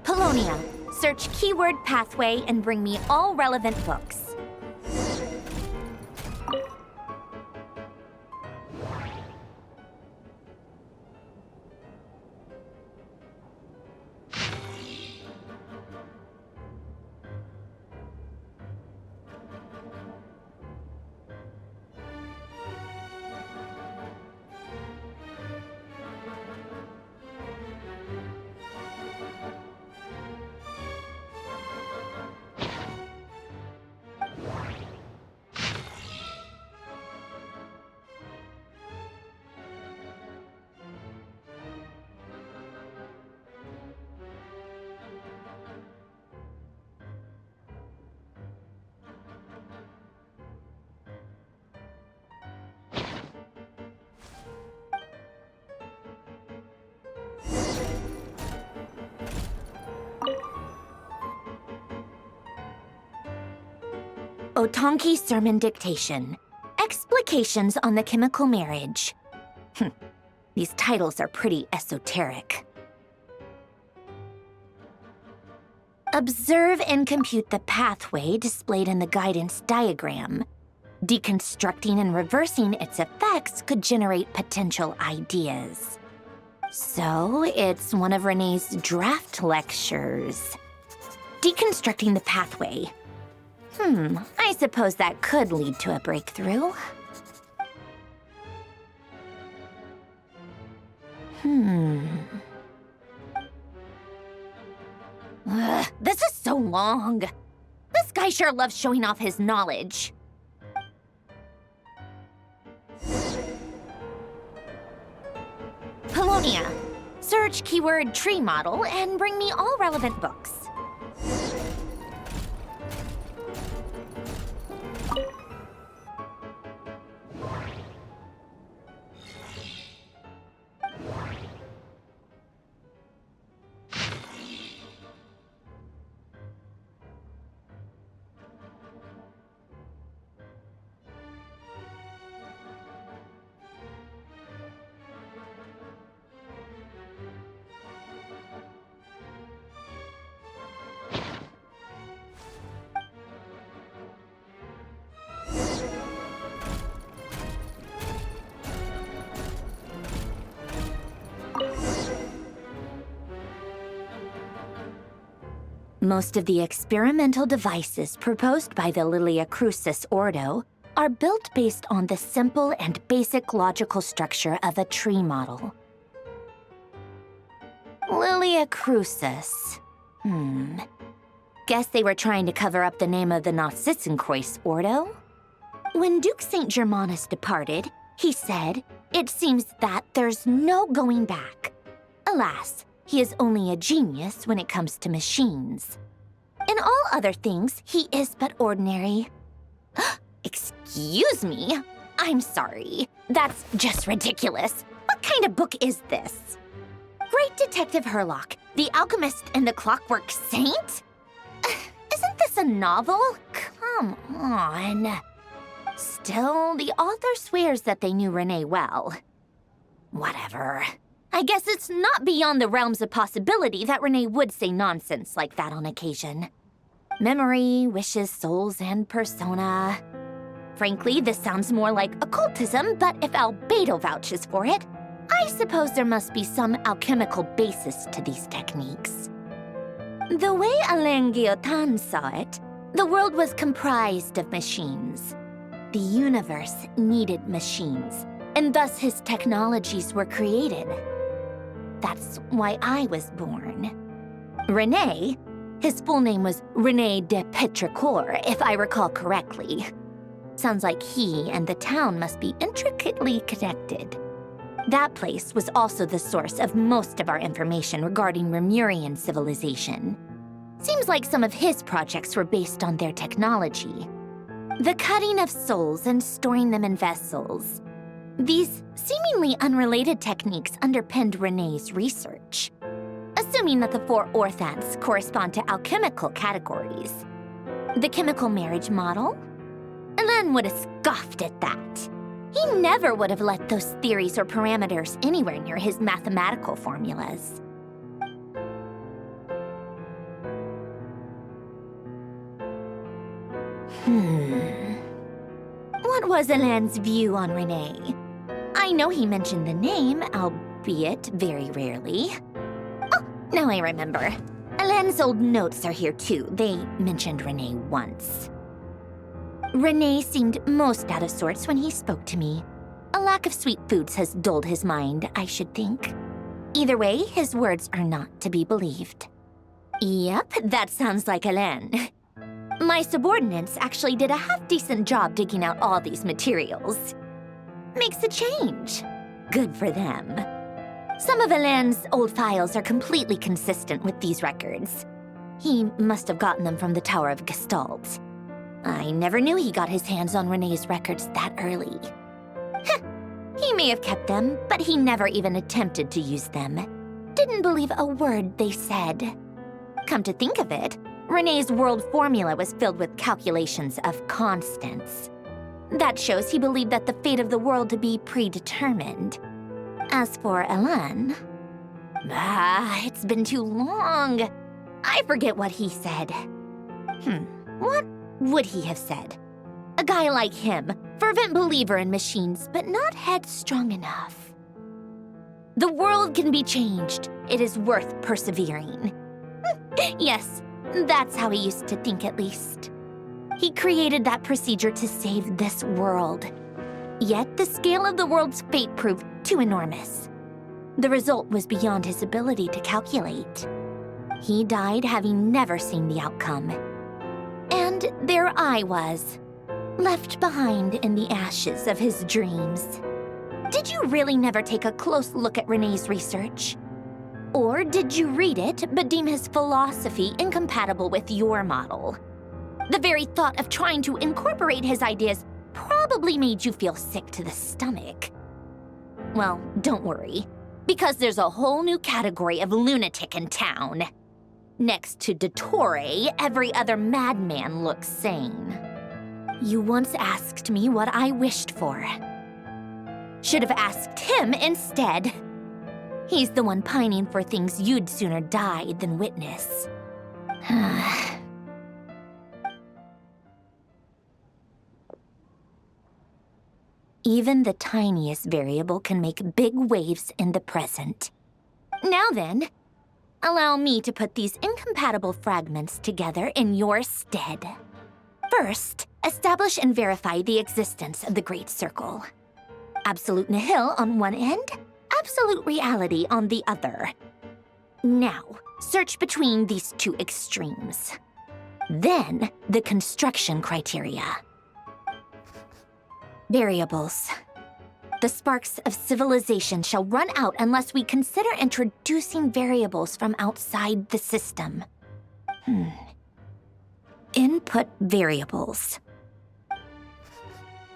Polonia, search keyword pathway and bring me all relevant books. Otonki Sermon Dictation. Explications on the Chemical Marriage. These titles are pretty esoteric. Observe and compute the pathway displayed in the guidance diagram. Deconstructing and reversing its effects could generate potential ideas. So, it's one of Renee's draft lectures. Deconstructing the pathway. I suppose that could lead to a breakthrough. This is so long. This guy sure loves showing off his knowledge. Polonia, search keyword tree model and bring me all relevant books. Most of the experimental devices proposed by the Lilia Crucis Ordo are built based on the simple and basic logical structure of a tree model. Lilia Crucis. Guess they were trying to cover up the name of the Narsissenkreuz Ordo? When Duke St. Germanus departed, he said, "It seems that there's no going back." Alas, he is only a genius when it comes to machines. In all other things, he is but ordinary. Excuse me? I'm sorry. That's just ridiculous. What kind of book is this? Great Detective Herlock, the Alchemist and the Clockwork Saint? Isn't this a novel? Come on. Still, the author swears that they knew Renee well. Whatever. I guess it's not beyond the realms of possibility that Renee would say nonsense like that on occasion. Memory, wishes, souls, and persona. Frankly, this sounds more like occultism, but if Albedo vouches for it, I suppose there must be some alchemical basis to these techniques. The way Alain Guillotin saw it, the world was comprised of machines. The universe needed machines, and thus his technologies were created. That's why I was born. René, his full name was René de Petrichor, if I recall correctly. Sounds like he and the town must be intricately connected. That place was also the source of most of our information regarding Remurian civilization. Seems like some of his projects were based on their technology. The cutting of souls and storing them in vessels. These seemingly unrelated techniques underpinned René's research, assuming that the 4 orthants correspond to alchemical categories. The chemical marriage model? Alain would have scoffed at that. He never would have let those theories or parameters anywhere near his mathematical formulas. What was Alain's view on Renee? I know he mentioned the name, albeit very rarely. Oh, now I remember. Alain's old notes are here too. They mentioned Renee once. Renee seemed most out of sorts when he spoke to me. A lack of sweet foods has dulled his mind, I should think. Either way, his words are not to be believed. Yep, that sounds like Alain. My subordinates actually did a half-decent job digging out all these materials. Makes a change. Good for them. Some of Alain's old files are completely consistent with these records. He must have gotten them from the Tower of Gestalt. I never knew he got his hands on Renee's records that early. He may have kept them, but he never even attempted to use them. Didn't believe a word they said. Come to think of it, Renee's world formula was filled with calculations of constants. That shows he believed that the fate of the world to be predetermined. As for Alain, it's been too long. I forget what he said. What would he have said? A guy like him, fervent believer in machines, but not headstrong enough. The world can be changed. It is worth persevering. Yes, that's how he used to think at least. He created that procedure to save this world. Yet the scale of the world's fate proved too enormous. The result was beyond his ability to calculate. He died having never seen the outcome. And there I was, left behind in the ashes of his dreams. Did you really never take a close look at Renee's research? Or did you read it but deem his philosophy incompatible with your model? The very thought of trying to incorporate his ideas probably made you feel sick to the stomach. Well, don't worry, because there's a whole new category of lunatic in town. Next to Dottore, every other madman looks sane. You once asked me what I wished for. Should have asked him instead. He's the one pining for things you'd sooner die than witness. Even the tiniest variable can make big waves in the present. Now then, allow me to put these incompatible fragments together in your stead. First, establish and verify the existence of the Great Circle. Absolute nihil on one end, absolute reality on the other. Now, search between these two extremes. Then, the construction criteria. Variables. The sparks of civilization shall run out unless we consider introducing variables from outside the system. Input variables.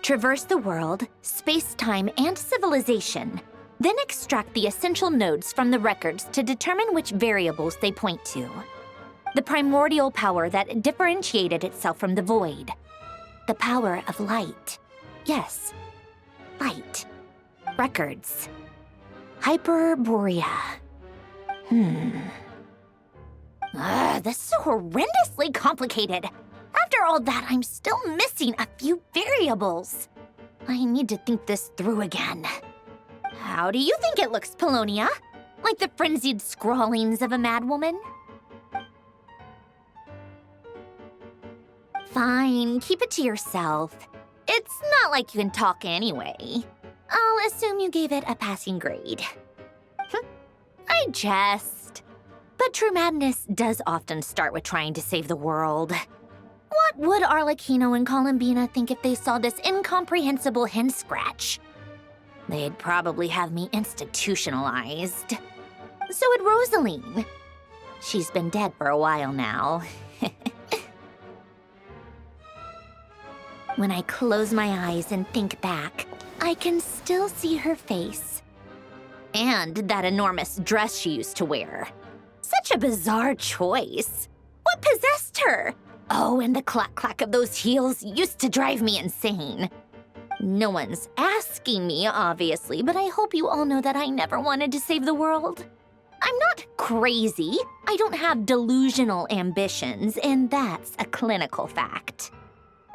Traverse the world, space-time, and civilization, then extract the essential nodes from the records to determine which variables they point to. The primordial power that differentiated itself from the void. The power of light. Yes, light. Records. Hyperborea. This is horrendously complicated. After all that, I'm still missing a few variables. I need to think this through again. How do you think it looks, Polonia? Like the frenzied scrawlings of a madwoman? Fine, keep it to yourself. It's not like you can talk anyway. I'll assume you gave it a passing grade. I jest. But true madness does often start with trying to save the world. What would Arlecchino and Columbina think if they saw this incomprehensible hen scratch? They'd probably have me institutionalized. So would Rosaline. She's been dead for a while now. When I close my eyes and think back, I can still see her face. And that enormous dress she used to wear. Such a bizarre choice. What possessed her? Oh, and the clack-clack of those heels used to drive me insane. No one's asking me, obviously, but I hope you all know that I never wanted to save the world. I'm not crazy. I don't have delusional ambitions, and that's a clinical fact.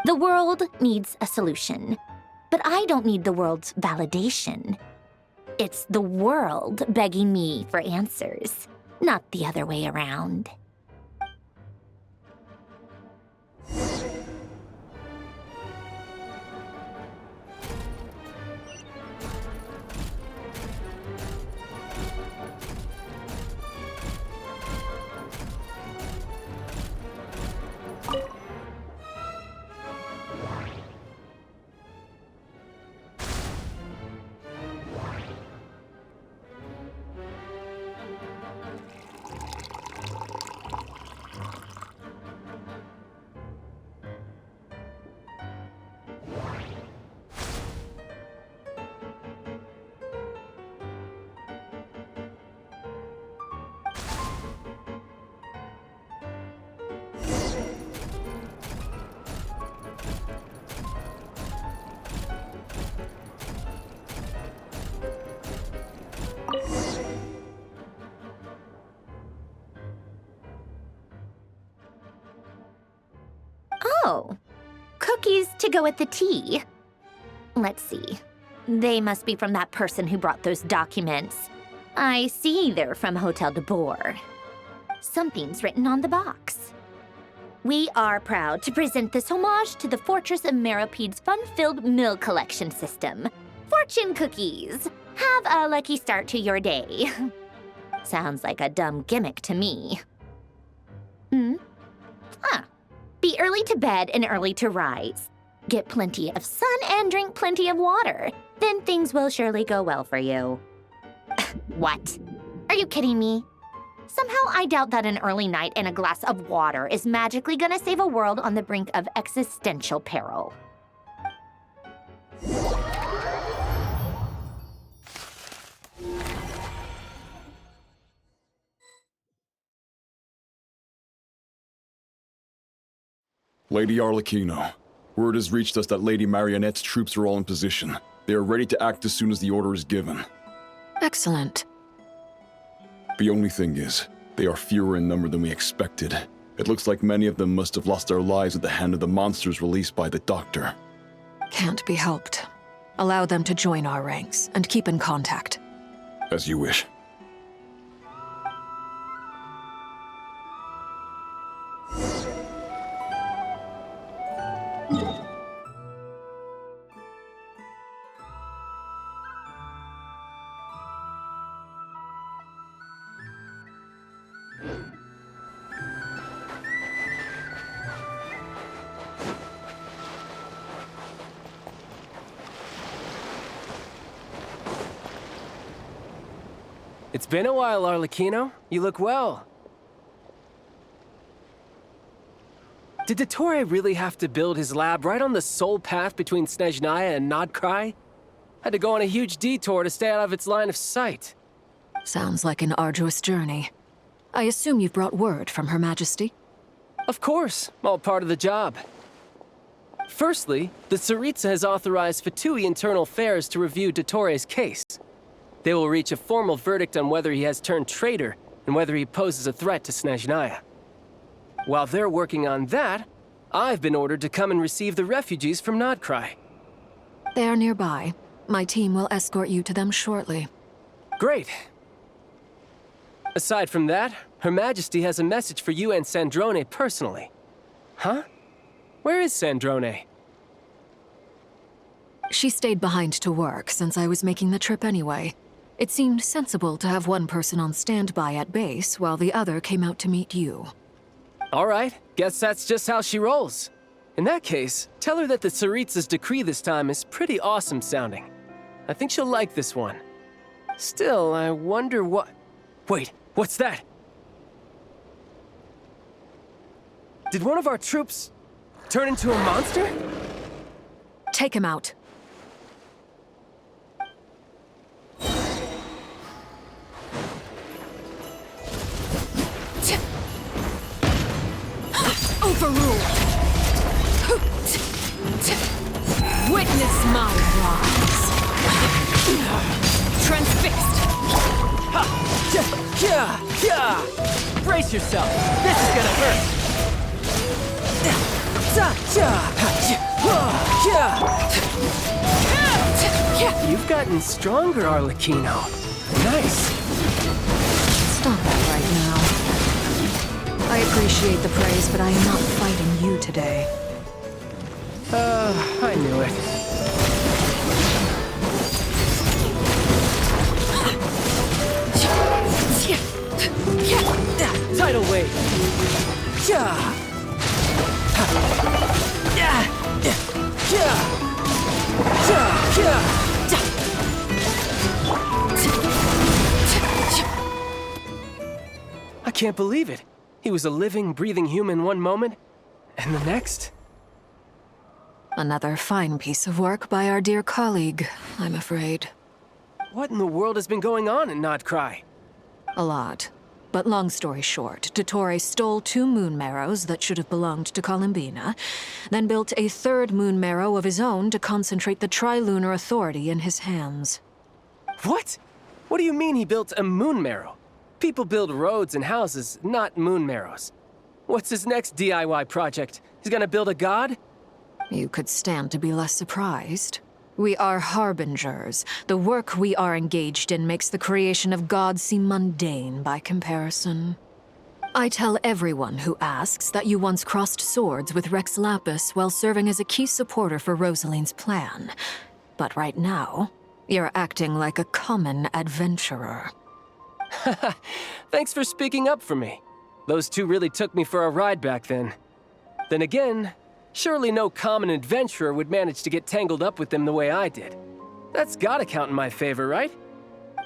The world needs a solution, but I don't need the world's validation. It's the world begging me for answers, not the other way around. Oh, cookies to go with the tea. Let's see. They must be from that person who brought those documents. I see they're from Hotel de Boer. Something's written on the box. We are proud to present this homage to the Fortress of Meropede's fun-filled mill collection system. Fortune cookies. Have a lucky start to your day. Sounds like a dumb gimmick to me. Be early to bed and early to rise. Get plenty of sun and drink plenty of water. Then things will surely go well for you. What? Are you kidding me? Somehow I doubt that an early night and a glass of water is magically gonna save a world on the brink of existential peril. Lady Arlecchino, word has reached us that Lady Marionette's troops are all in position. They are ready to act as soon as the order is given. Excellent. The only thing is, they are fewer in number than we expected. It looks like many of them must have lost their lives at the hand of the monsters released by the Doctor. Can't be helped. Allow them to join our ranks and keep in contact. As you wish. It's been a while, Arlecchino. You look well. Did Dottore really have to build his lab right on the sole path between Snezhnaya and Nodkrai? Had to go on a huge detour to stay out of its line of sight. Sounds like an arduous journey. I assume you've brought word from Her Majesty? Of course, all part of the job. Firstly, the Tsaritsa has authorized Fatui Internal Affairs to review Dottore's case. They will reach a formal verdict on whether he has turned traitor and whether he poses a threat to Snezhnaya. While they're working on that, I've been ordered to come and receive the refugees from Nodkrai. They are nearby. My team will escort you to them shortly. Great. Aside from that, Her Majesty has a message for you and Sandrone personally. Huh? Where is Sandrone? She stayed behind to work since I was making the trip anyway. It seemed sensible to have one person on standby at base while the other came out to meet you. All right, guess that's just how she rolls. In that case, tell her that the Tsaritsa's decree this time is pretty awesome sounding. I think she'll like this one. Still, I wonder what... Wait, what's that? Did one of our troops turn into a monster? Take him out. Overruled. Witness my rise. Transfixed. Brace yourself. This is gonna hurt. You've gotten stronger, Arlecchino. Nice. Stop that right now. I appreciate the praise, but I am not fighting you today. I knew it. Tidal wave. I can't believe it. He was a living, breathing human one moment, and the next. Another fine piece of work by our dear colleague, I'm afraid. What in the world has been going on in Nodcry? A lot. But long story short, Dottore stole 2 moon marrows that should have belonged to Columbina, then built a 3rd moon marrow of his own to concentrate the Trilunar Authority in his hands. What? What do you mean he built a moon marrow? People build roads and houses, not moon marrows. What's his next DIY project? He's gonna build a god? You could stand to be less surprised. We are harbingers. The work we are engaged in makes the creation of gods seem mundane by comparison. I tell everyone who asks that you once crossed swords with Rex Lapis while serving as a key supporter for Rosaline's plan. But right now, you're acting like a common adventurer. Thanks for speaking up for me. Those 2 really took me for a ride back then. Then again, surely no common adventurer would manage to get tangled up with them the way I did. That's gotta count in my favor, right?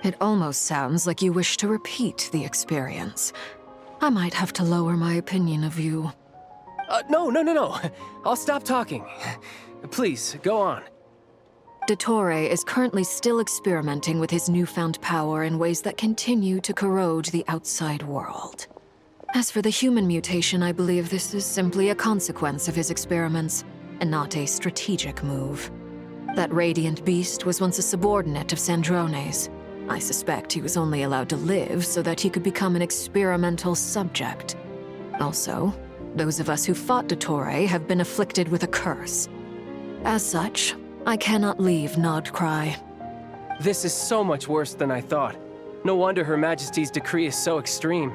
It almost sounds like you wish to repeat the experience. I might have to lower my opinion of you. No. I'll stop talking. Please, go on. Dottore is currently still experimenting with his newfound power in ways that continue to corrode the outside world. As for the human mutation, I believe this is simply a consequence of his experiments, and not a strategic move. That radiant beast was once a subordinate of Sandrone's. I suspect he was only allowed to live so that he could become an experimental subject. Also, those of us who fought Dottore have been afflicted with a curse. As such, I cannot leave Nodcry. This is so much worse than I thought. No wonder Her Majesty's decree is so extreme.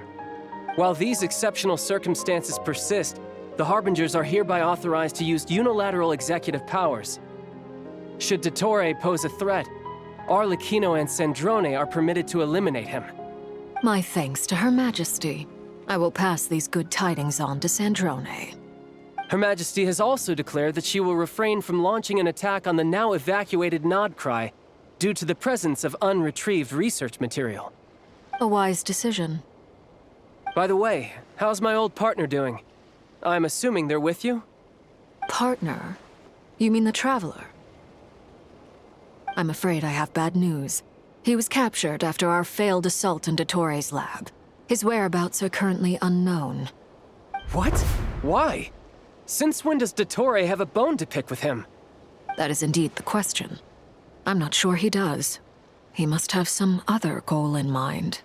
While these exceptional circumstances persist, the Harbingers are hereby authorized to use unilateral executive powers. Should Dottore pose a threat, Arlecchino and Sandrone are permitted to eliminate him. My thanks to Her Majesty. I will pass these good tidings on to Sandrone. Her Majesty has also declared that she will refrain from launching an attack on the now evacuated Nodcry due to the presence of unretrieved research material. A wise decision. By the way, how's my old partner doing? I'm assuming they're with you? Partner? You mean the Traveler? I'm afraid I have bad news. He was captured after our failed assault in Dottore's lab. His whereabouts are currently unknown. What? Why? Since when does Dottore have a bone to pick with him? That is indeed the question. I'm not sure he does. He must have some other goal in mind.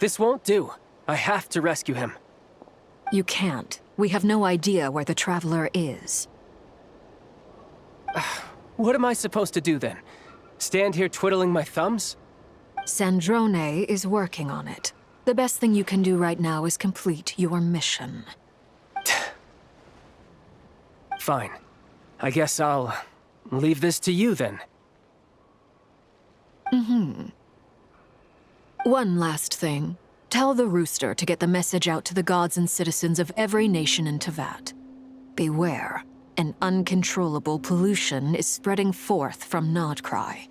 This won't do. I have to rescue him. You can't. We have no idea where the Traveler is. What am I supposed to do then? Stand here twiddling my thumbs? Sandrone is working on it. The best thing you can do right now is complete your mission. Fine. I guess I'll leave this to you then. One last thing. Tell the Rooster to get the message out to the gods and citizens of every nation in Teyvat. Beware. An uncontrollable pollution is spreading forth from Nodcry.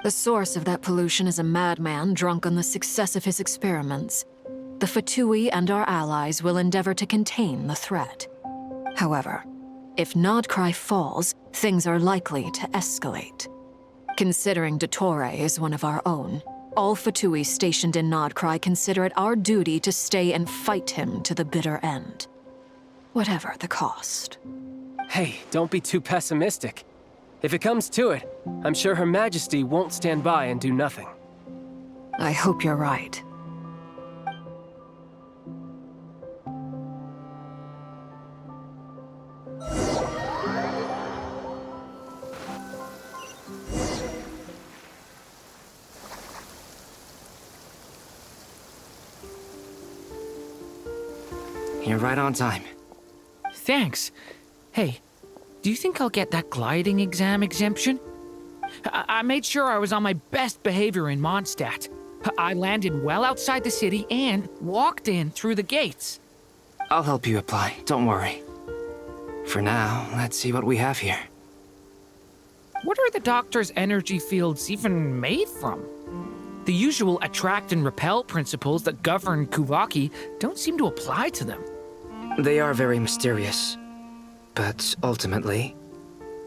The source of that pollution is a madman drunk on the success of his experiments. The Fatui and our allies will endeavor to contain the threat. However, if Nodcry falls, things are likely to escalate. Considering Dottore is one of our own, all Fatui stationed in Nodcry consider it our duty to stay and fight him to the bitter end. Whatever the cost. Hey, don't be too pessimistic. If it comes to it, I'm sure Her Majesty won't stand by and do nothing. I hope you're right. You're right on time. Thanks. Hey, do you think I'll get that gliding exam exemption? I made sure I was on my best behavior in Mondstadt. I landed well outside the city and walked in through the gates. I'll help you apply, don't worry. For now, let's see what we have here. What are the Doctor's energy fields even made from? The usual attract and repel principles that govern Kuvaki don't seem to apply to them. They are very mysterious, but ultimately,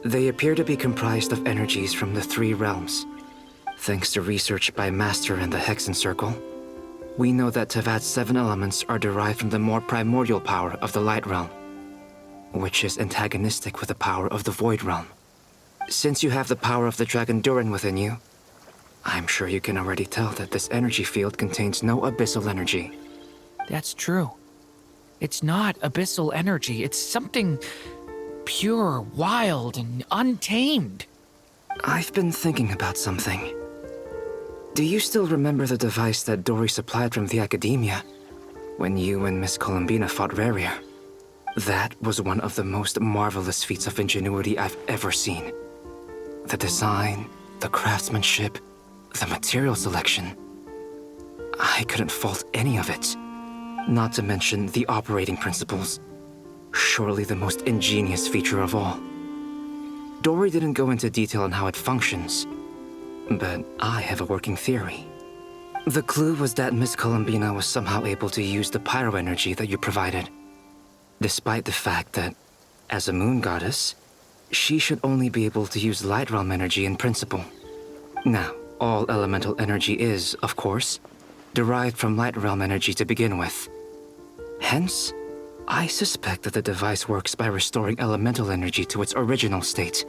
they appear to be comprised of energies from the 3 realms. Thanks to research by Master in the Hexen Circle, we know that Tevat's 7 elements are derived from the more primordial power of the Light Realm, which is antagonistic with the power of the Void Realm. Since you have the power of the Dragon Durin within you, I'm sure you can already tell that this energy field contains no abyssal energy. That's true. It's not abyssal energy, it's something pure, wild, and untamed. I've been thinking about something. Do you still remember the device that Dory supplied from the Academia when you and Miss Columbina fought Raria? That was one of the most marvelous feats of ingenuity I've ever seen. The design, the craftsmanship, the material selection. I couldn't fault any of it. Not to mention the operating principles. Surely the most ingenious feature of all. Dory didn't go into detail on how it functions, but I have a working theory. The clue was that Miss Columbina was somehow able to use the pyro energy that you provided, despite the fact that, as a moon goddess, she should only be able to use light realm energy in principle. Now, all elemental energy is, of course, derived from light realm energy to begin with. Hence, I suspect that the device works by restoring elemental energy to its original state.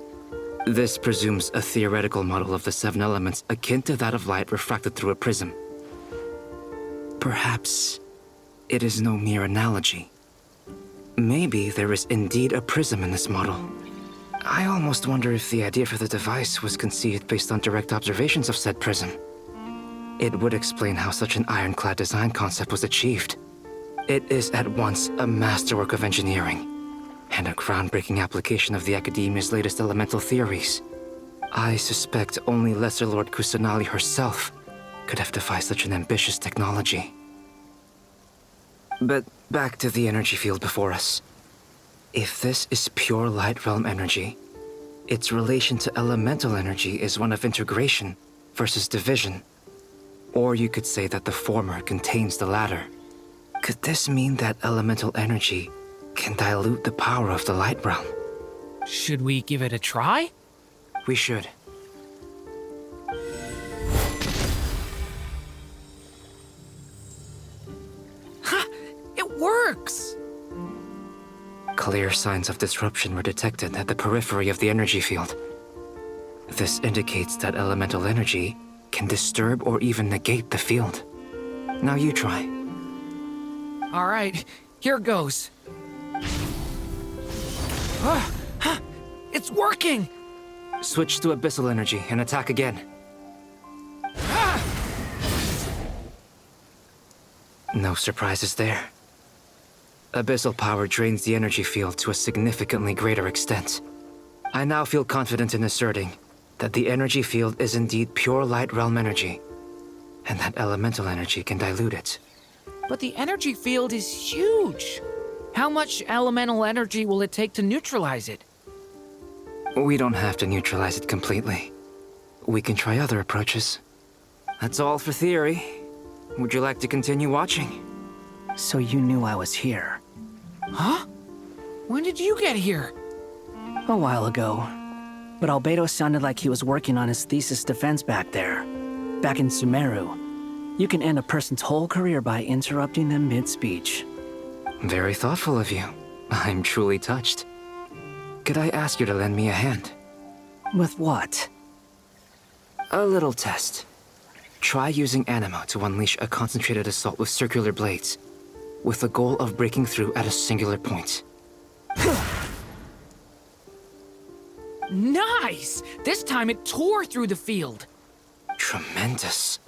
This presumes a theoretical model of the 7 elements akin to that of light refracted through a prism. Perhaps it is no mere analogy. Maybe there is indeed a prism in this model. I almost wonder if the idea for the device was conceived based on direct observations of said prism. It would explain how such an ironclad design concept was achieved. It is at once a masterwork of engineering and a groundbreaking application of the Academia's latest elemental theories. I suspect only Lesser Lord Kusanali herself could have devised such an ambitious technology. But back to the energy field before us. If this is pure light realm energy, its relation to elemental energy is one of integration versus division. Or you could say that the former contains the latter. Could this mean that elemental energy can dilute the power of the light realm? Should we give it a try? We should. Ha! It works! Clear signs of disruption were detected at the periphery of the energy field. This indicates that elemental energy can disturb or even negate the field. Now you try. All right, here goes. It's working! Switch to abyssal energy and attack again. No surprises there. Abyssal power drains the energy field to a significantly greater extent. I now feel confident in asserting that the energy field is indeed pure light realm energy, and that elemental energy can dilute it. But the energy field is huge. How much elemental energy will it take to neutralize it? We don't have to neutralize it completely. We can try other approaches. That's all for theory. Would you like to continue watching? So you knew I was here? Huh? When did you get here? A while ago. But Albedo sounded like he was working on his thesis defense back there. Back in Sumeru. You can end a person's whole career by interrupting them mid-speech. Very thoughtful of you. I'm truly touched. Could I ask you to lend me a hand? With what? A little test. Try using anima to unleash a concentrated assault with circular blades, with the goal of breaking through at a singular point. Nice! This time it tore through the field. Tremendous.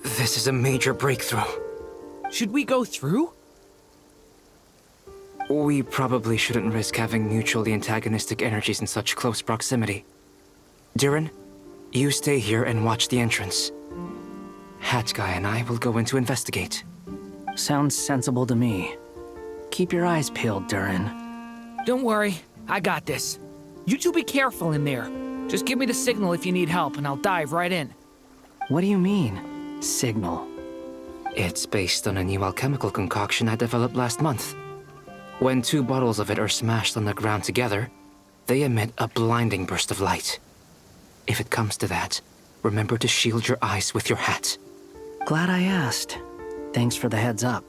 This is a major breakthrough. Should we go through? We probably shouldn't risk having mutually antagonistic energies in such close proximity. Durin, you stay here and watch the entrance. Hat Guy and I will go in to investigate. Sounds sensible to me. Keep your eyes peeled, Durin. Don't worry, I got this. You two be careful in there. Just give me the signal if you need help, and I'll dive right in. What do you mean, signal? It's based on a new alchemical concoction I developed last month. When 2 bottles of it are smashed on the ground together, they emit a blinding burst of light. If it comes to that, remember to shield your eyes with your hat. Glad I asked. Thanks for the heads up.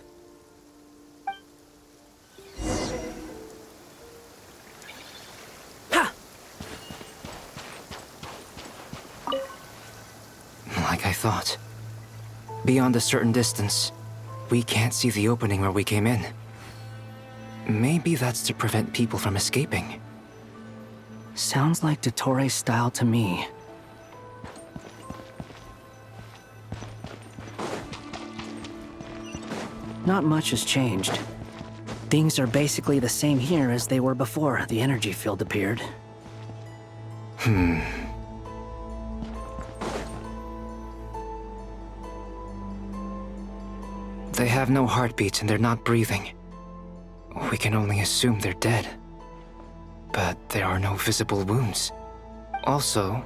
Like I thought. Beyond a certain distance, we can't see the opening where we came in. Maybe that's to prevent people from escaping. Sounds like Dottore style to me. Not much has changed. Things are basically the same here as they were before the energy field appeared. They have no heartbeats and they're not breathing. We can only assume they're dead. But there are no visible wounds. Also,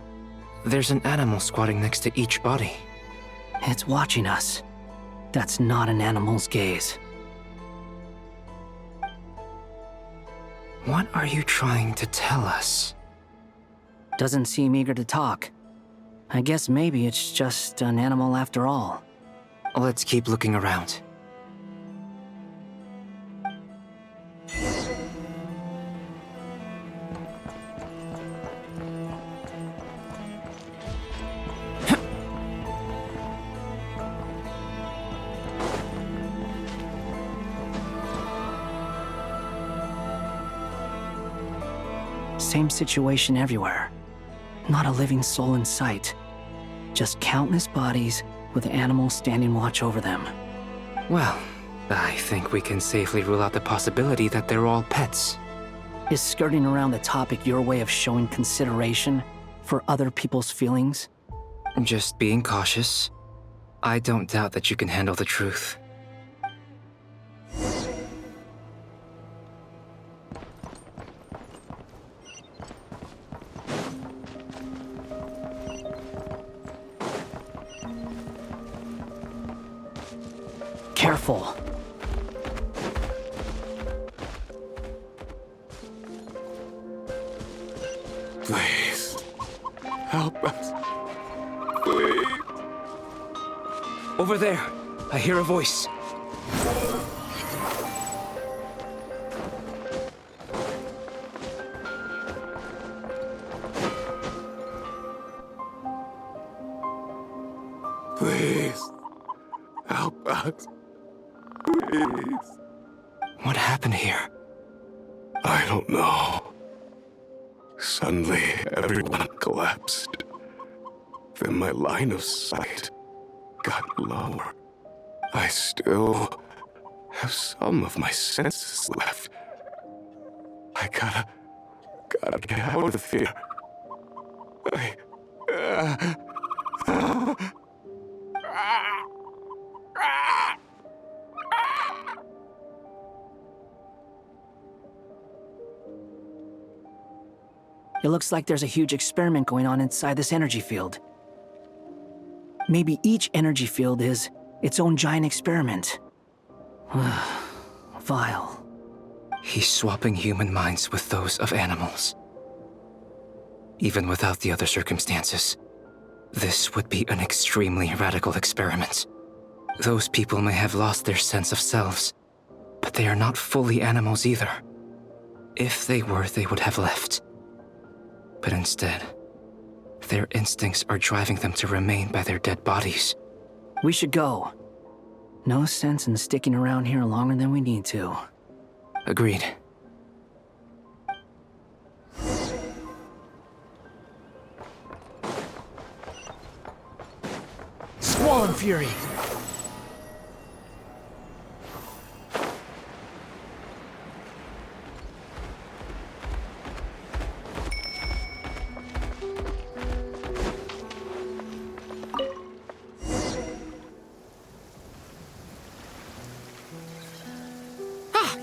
there's an animal squatting next to each body. It's watching us. That's not an animal's gaze. What are you trying to tell us? Doesn't seem eager to talk. I guess maybe it's just an animal after all. Let's keep looking around. Same situation everywhere. Not a living soul in sight. Just countless bodies with animals standing watch over them. Well, I think we can safely rule out the possibility that they're all pets. Is skirting around the topic your way of showing consideration for other people's feelings? Just being cautious. I don't doubt that you can handle the truth. Careful. Please, help us. Please. Over there, I hear a voice. Please, help us. Please. What happened here? I don't know. Suddenly, everyone collapsed. Then my line of sight got lower. I still have some of my senses left. I gotta get out of here. It looks like there's a huge experiment going on inside this energy field. Maybe each energy field is its own giant experiment. Vile. He's swapping human minds with those of animals. Even without the other circumstances, this would be an extremely radical experiment. Those people may have lost their sense of selves, but they are not fully animals either. If they were, they would have left. But instead, their instincts are driving them to remain by their dead bodies. We should go. No sense in sticking around here longer than we need to. Agreed. Squall and Fury!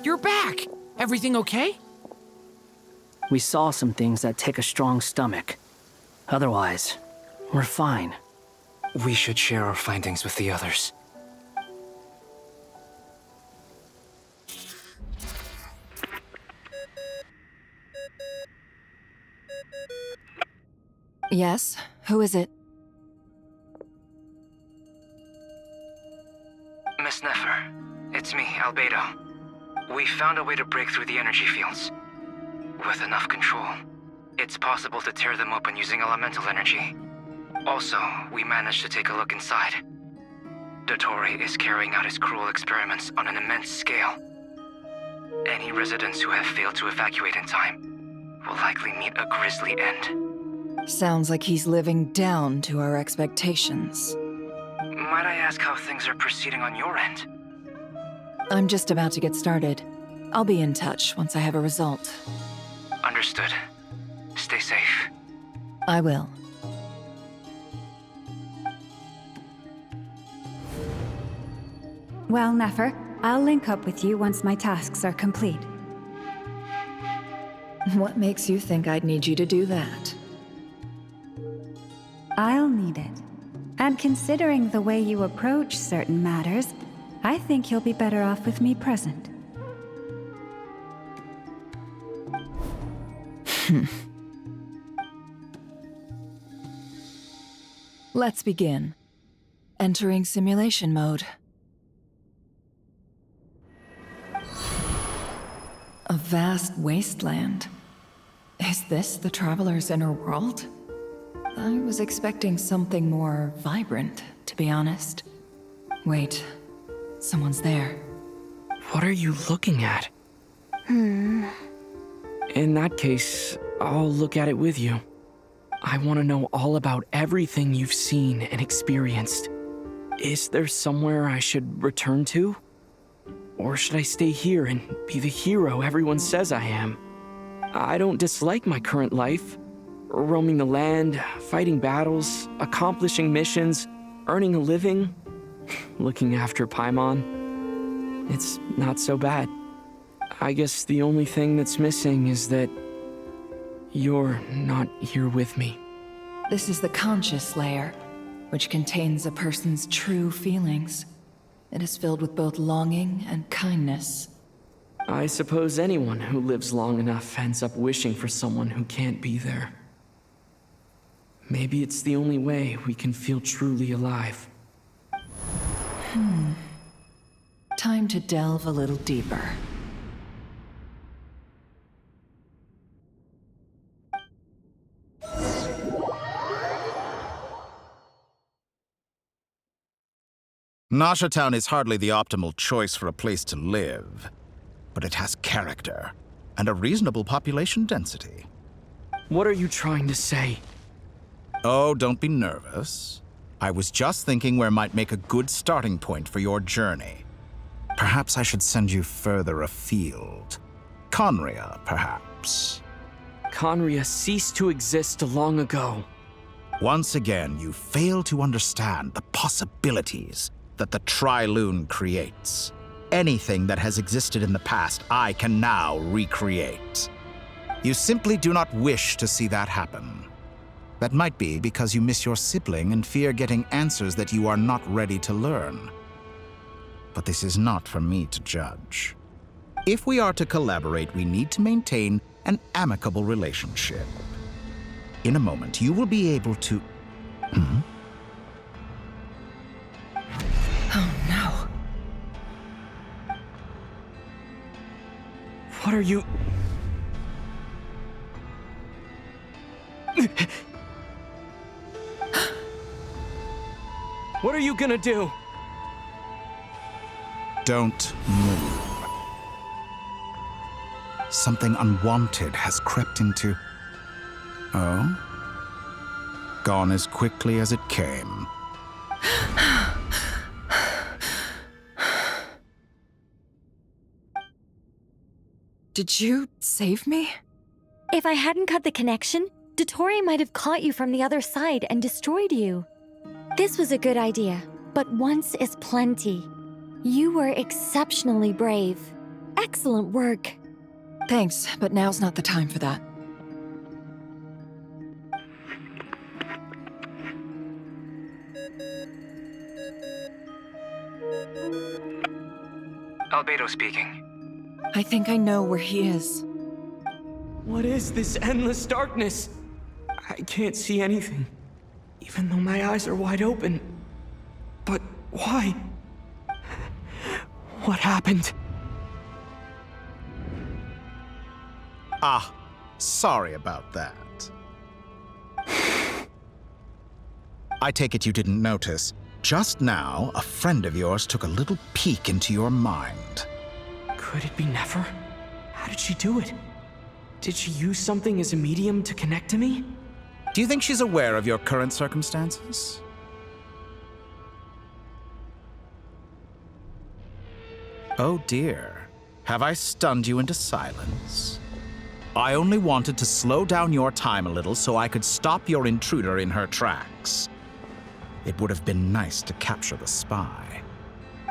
You're back! Everything okay? We saw some things that take a strong stomach. Otherwise, we're fine. We should share our findings with the others. Yes? Who is it? Miss Nefer, it's me, Albedo. We found a way to break through the energy fields. With enough control, it's possible to tear them open using elemental energy. Also, we managed to take a look inside. Dottore is carrying out his cruel experiments on an immense scale. Any residents who have failed to evacuate in time will likely meet a grisly end. Sounds like he's living down to our expectations. Might I ask how things are proceeding on your end? I'm just about to get started. I'll be in touch once I have a result. Understood. Stay safe. I will. Well, Nefer, I'll link up with you once my tasks are complete. What makes you think I'd need you to do that? I'll need it. And considering the way you approach certain matters, I think you'll be better off with me present. Let's begin. Entering simulation mode. A vast wasteland. Is this the Traveler's inner world? I was expecting something more vibrant, to be honest. Wait, someone's there. What are you looking at? In that case, I'll look at it with you. I want to know all about everything you've seen and experienced. Is there somewhere I should return to? Or should I stay here and be the hero everyone says I am? I don't dislike my current life. Roaming the land, fighting battles, accomplishing missions, earning a living, looking after Paimon. It's not so bad. I guess the only thing that's missing is that you're not here with me. This is the conscious layer, which contains a person's true feelings. It is filled with both longing and kindness. I suppose anyone who lives long enough ends up wishing for someone who can't be there. Maybe it's the only way we can feel truly alive. Time to delve a little deeper. Nasha Town is hardly the optimal choice for a place to live, but it has character and a reasonable population density. What are you trying to say? Oh, don't be nervous. I was just thinking where might make a good starting point for your journey. Perhaps I should send you further afield. Conria, perhaps. Conria ceased to exist long ago. Once again, you fail to understand the possibilities that the Tri-Lune creates. Anything that has existed in the past, I can now recreate. You simply do not wish to see that happen. That might be because you miss your sibling and fear getting answers that you are not ready to learn. But this is not for me to judge. If we are to collaborate, we need to maintain an amicable relationship. In a moment, you will be able to... Oh no. What are you... What are you gonna do? Don't move. Something unwanted has crept into... Oh? Gone as quickly as it came. Did you save me? If I hadn't cut the connection, Dottore might have caught you from the other side and destroyed you. This was a good idea, but once is plenty. You were exceptionally brave. Excellent work. Thanks, but now's not the time for that. Albedo speaking. I think I know where he is. What is this endless darkness? I can't see anything, even though my eyes are wide open. But why? What happened? Ah, sorry about that. I take it you didn't notice. Just now, a friend of yours took a little peek into your mind. Could it be Nefer? How did she do it? Did she use something as a medium to connect to me? Do you think she's aware of your current circumstances? Oh dear. Have I stunned you into silence? I only wanted to slow down your time a little so I could stop your intruder in her tracks. It would have been nice to capture the spy.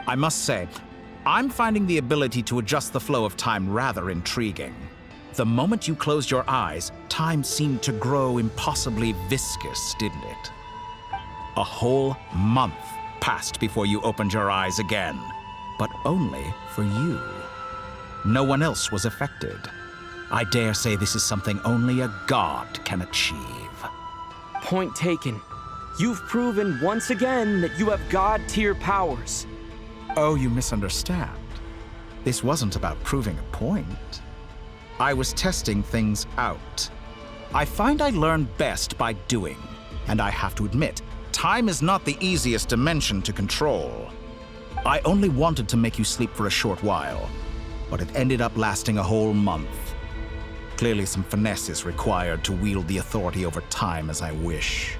I must say, I'm finding the ability to adjust the flow of time rather intriguing. The moment you closed your eyes, time seemed to grow impossibly viscous, didn't it? A whole month passed before you opened your eyes again, but only for you. No one else was affected. I dare say this is something only a god can achieve. Point taken. You've proven once again that you have god-tier powers. Oh, you misunderstand. This wasn't about proving a point. I was testing things out. I find I learn best by doing, and I have to admit, time is not the easiest dimension to control. I only wanted to make you sleep for a short while, but it ended up lasting a whole month. Clearly some finesse is required to wield the authority over time as I wish.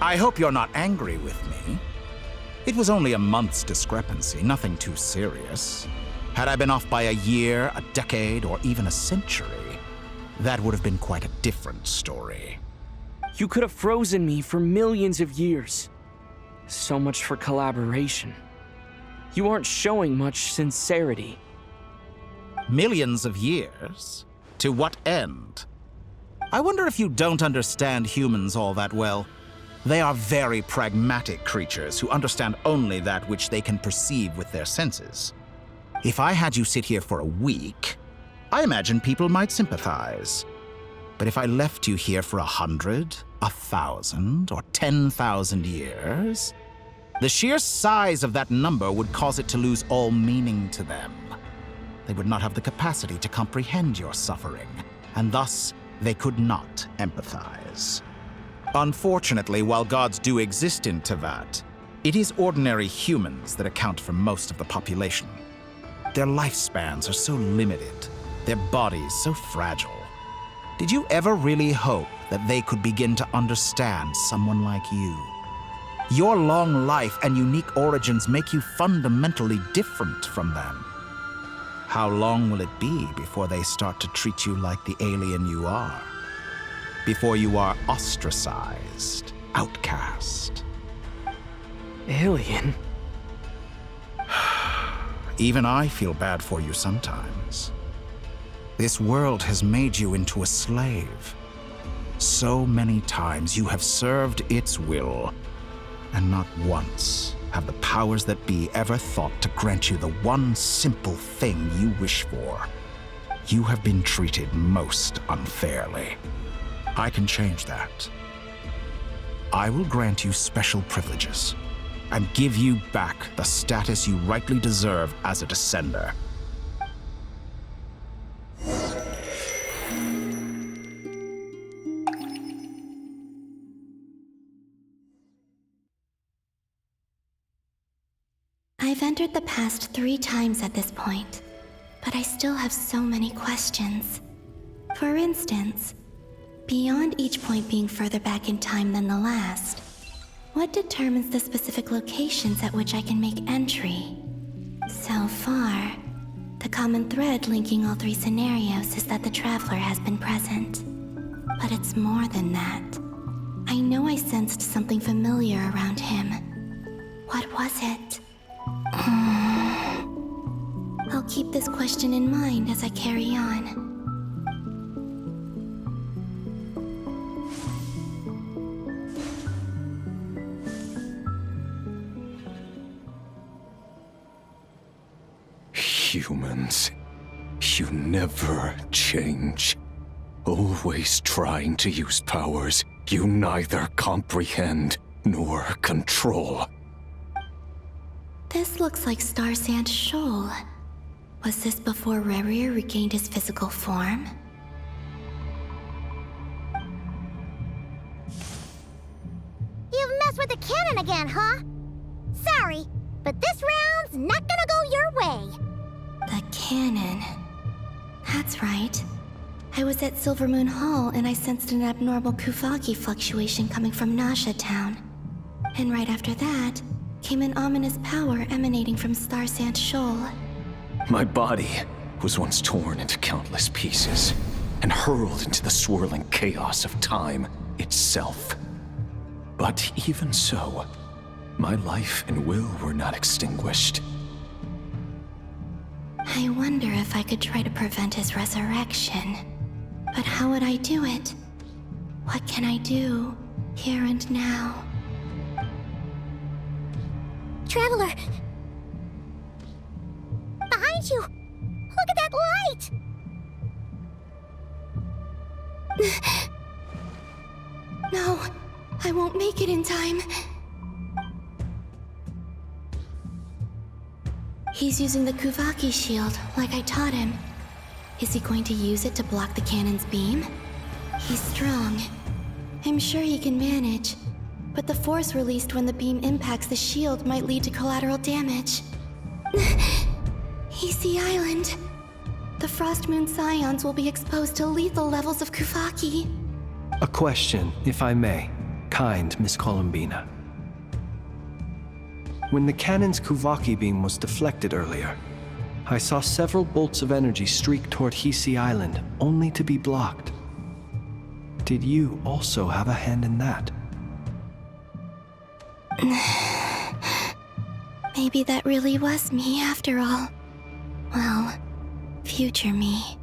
I hope you're not angry with me. It was only a month's discrepancy, nothing too serious. Had I been off by a year, a decade, or even a century, that would have been quite a different story. You could have frozen me for millions of years. So much for collaboration. You aren't showing much sincerity. Millions of years? To what end? I wonder if you don't understand humans all that well. They are very pragmatic creatures who understand only that which they can perceive with their senses. If I had you sit here for a week, I imagine people might sympathize. But if I left you here for 100, 1,000, or 10,000 years, the sheer size of that number would cause it to lose all meaning to them. They would not have the capacity to comprehend your suffering, and thus they could not empathize. Unfortunately, while gods do exist in Tevat, it is ordinary humans that account for most of the population. Their lifespans are so limited, their bodies so fragile. Did you ever really hope that they could begin to understand someone like you? Your long life and unique origins make you fundamentally different from them. How long will it be before they start to treat you like the alien you are? Before you are ostracized, outcast? Alien? Even I feel bad for you sometimes. This world has made you into a slave. So many times you have served its will, and not once have the powers that be ever thought to grant you the one simple thing you wish for. You have been treated most unfairly. I can change that. I will grant you special privileges and give you back the status you rightly deserve as a descender. entered the past 3 times at this point, but I still have so many questions. For instance, beyond each point being further back in time than the last, what determines the specific locations at which I can make entry? So far, the common thread linking all 3 scenarios is that the Traveler has been present. But it's more than that. I know I sensed something familiar around him. What was it? I'll keep this question in mind as I carry on. Humans, you never change. Always trying to use powers you neither comprehend nor control. This looks like Star Sand Shoal. Was this before Rerir regained his physical form? You've messed with the cannon again, huh? Sorry, but this round's not gonna go your way. The cannon. That's right. I was at Silvermoon Hall and I sensed an abnormal Kuvaki fluctuation coming from Nasha Town. And right after that, came an ominous power emanating from Star Sand Shoal. My body was once torn into countless pieces and hurled into the swirling chaos of time itself. But even so, my life and will were not extinguished. I wonder if I could try to prevent his resurrection. But how would I do it? What can I do, here and now? Traveler! Behind you! Look at that light! No, I won't make it in time. He's using the Kuvaki shield, like I taught him. Is he going to use it to block the cannon's beam? He's strong. I'm sure he can manage. But the force released when the beam impacts the shield might lead to collateral damage. Easy Island. The Frost Moon Scions will be exposed to lethal levels of Kuvaki. A question, if I may. Kind Miss Columbina. When the cannon's Kuvaki beam was deflected earlier, I saw several bolts of energy streak toward Hisi Island, only to be blocked. Did you also have a hand in that? Maybe that really was me after all. Well, future me.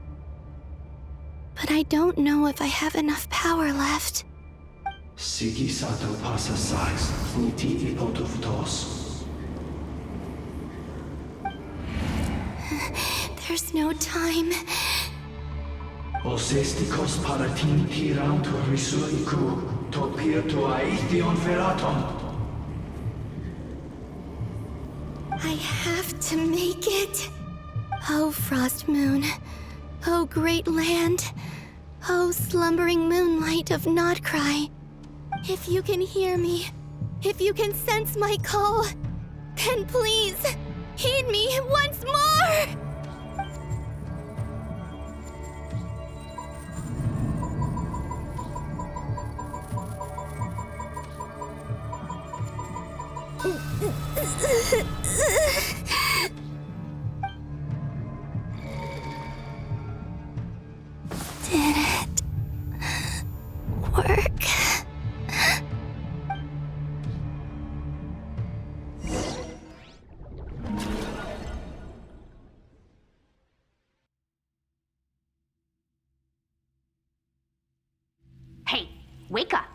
But I don't know if I have enough power left. Siki sato pasa sais, niti ipotuftos. There's no time. Osestikos paratin tiran to risuiku, topir to aithion feraton. I have to make it. Oh, Frost Moon. Oh, great land. Oh, slumbering moonlight of Nodcry. If you can hear me, if you can sense my call, then please, heed me once more! Did it work? Hey, wake up.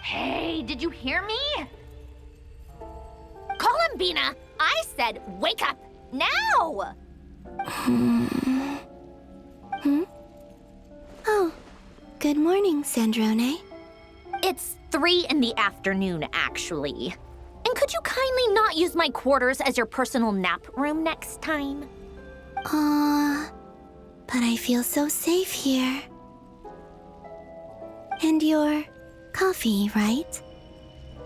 Hey, did you hear me? Columbina, I said wake up now! Oh, good morning, Sandrone. It's 3 in the afternoon, actually. And could you kindly not use my quarters as your personal nap room next time? But I feel so safe here. And your coffee, right?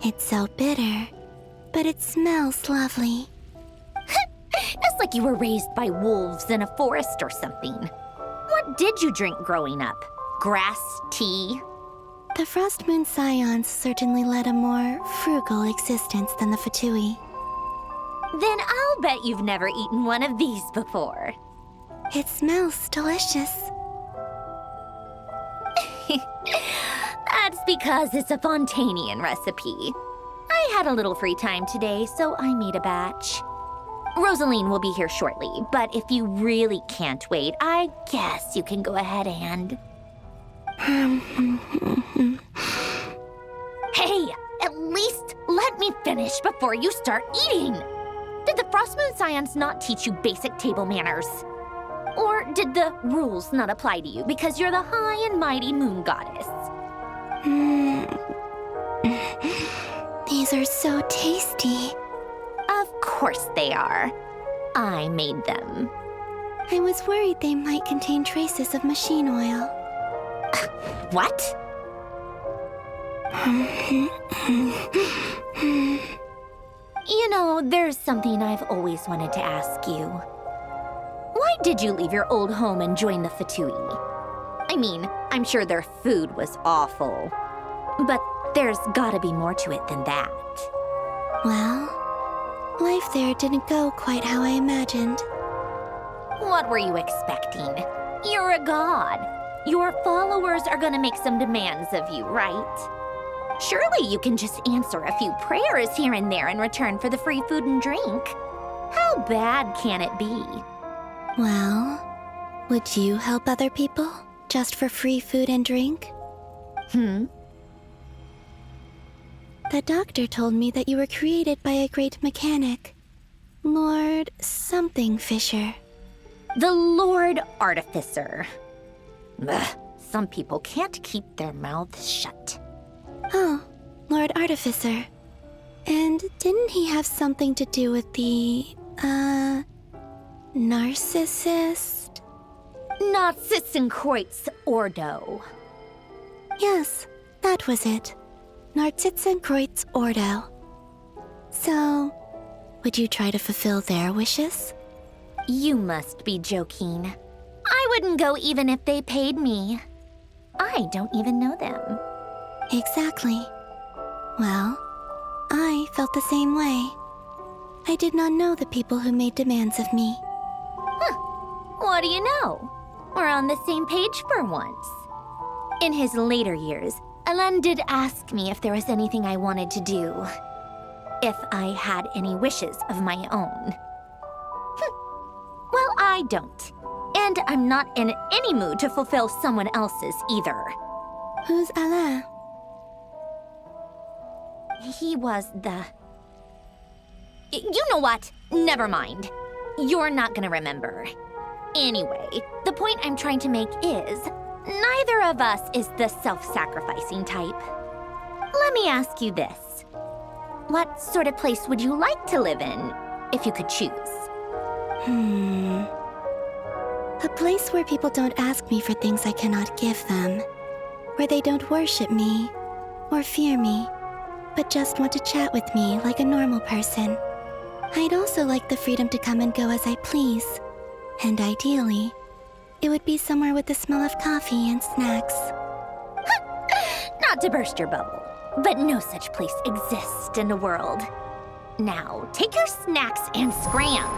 It's so bitter. but it smells lovely. It's like you were raised by wolves in a forest or something. What did you drink growing up? Grass tea? The Frost Moon Scions certainly led a more frugal existence than the Fatui. Then I'll bet you've never eaten one of these before. It smells delicious. That's because it's a Fontanian recipe. I had a little free time today, so I made a batch. Rosaline will be here shortly, but if you really can't wait, I guess you can go ahead and... Hey, at least let me finish before you start eating! Did the Frostmoon Scions not teach you basic table manners? Or did the rules not apply to you because you're the high and mighty moon goddess? These are so tasty. Of course they are. I made them. I was worried they might contain traces of machine oil. What? You know, there's something I've always wanted to ask you. Why did you leave your old home and join the Fatui? I mean, I'm sure their food was awful, but there's gotta be more to it than that. Well, life there didn't go quite how I imagined. What were you expecting? You're a god. Your followers are gonna make some demands of you, right? Surely you can just answer a few prayers here and there in return for the free food and drink. How bad can it be? Well, would you help other people just for free food and drink? The doctor told me that you were created by a great mechanic, Lord something Fisher. The Lord Artificer. Ugh, some people can't keep their mouths shut. Oh, Lord Artificer. And didn't he have something to do with the, narcissist? Narcissenkreuz Ordo. Yes, that was it. Narcissenkreuz Ordo. So, would you try to fulfill their wishes? You must be joking. I wouldn't go even if they paid me. I don't even know them. Exactly. Well, I felt the same way. I did not know the people who made demands of me. What do you know? We're on the same page for once. In his later years, Elen did ask me if there was anything I wanted to do. If I had any wishes of my own. Well, I don't. And I'm not in any mood to fulfill someone else's either. Who's Alain? He was the... You know what? Never mind. You're not gonna remember. Anyway, the point I'm trying to make is, neither of us is the self-sacrificing type. Let me ask you this. What sort of place would you like to live in, if you could choose? A place where people don't ask me for things I cannot give them. Where they don't worship me, or fear me, but just want to chat with me like a normal person. I'd also like the freedom to come and go as I please. And ideally, it would be somewhere with the smell of coffee and snacks. Not to burst your bubble, but no such place exists in the world. Now, take your snacks and scram.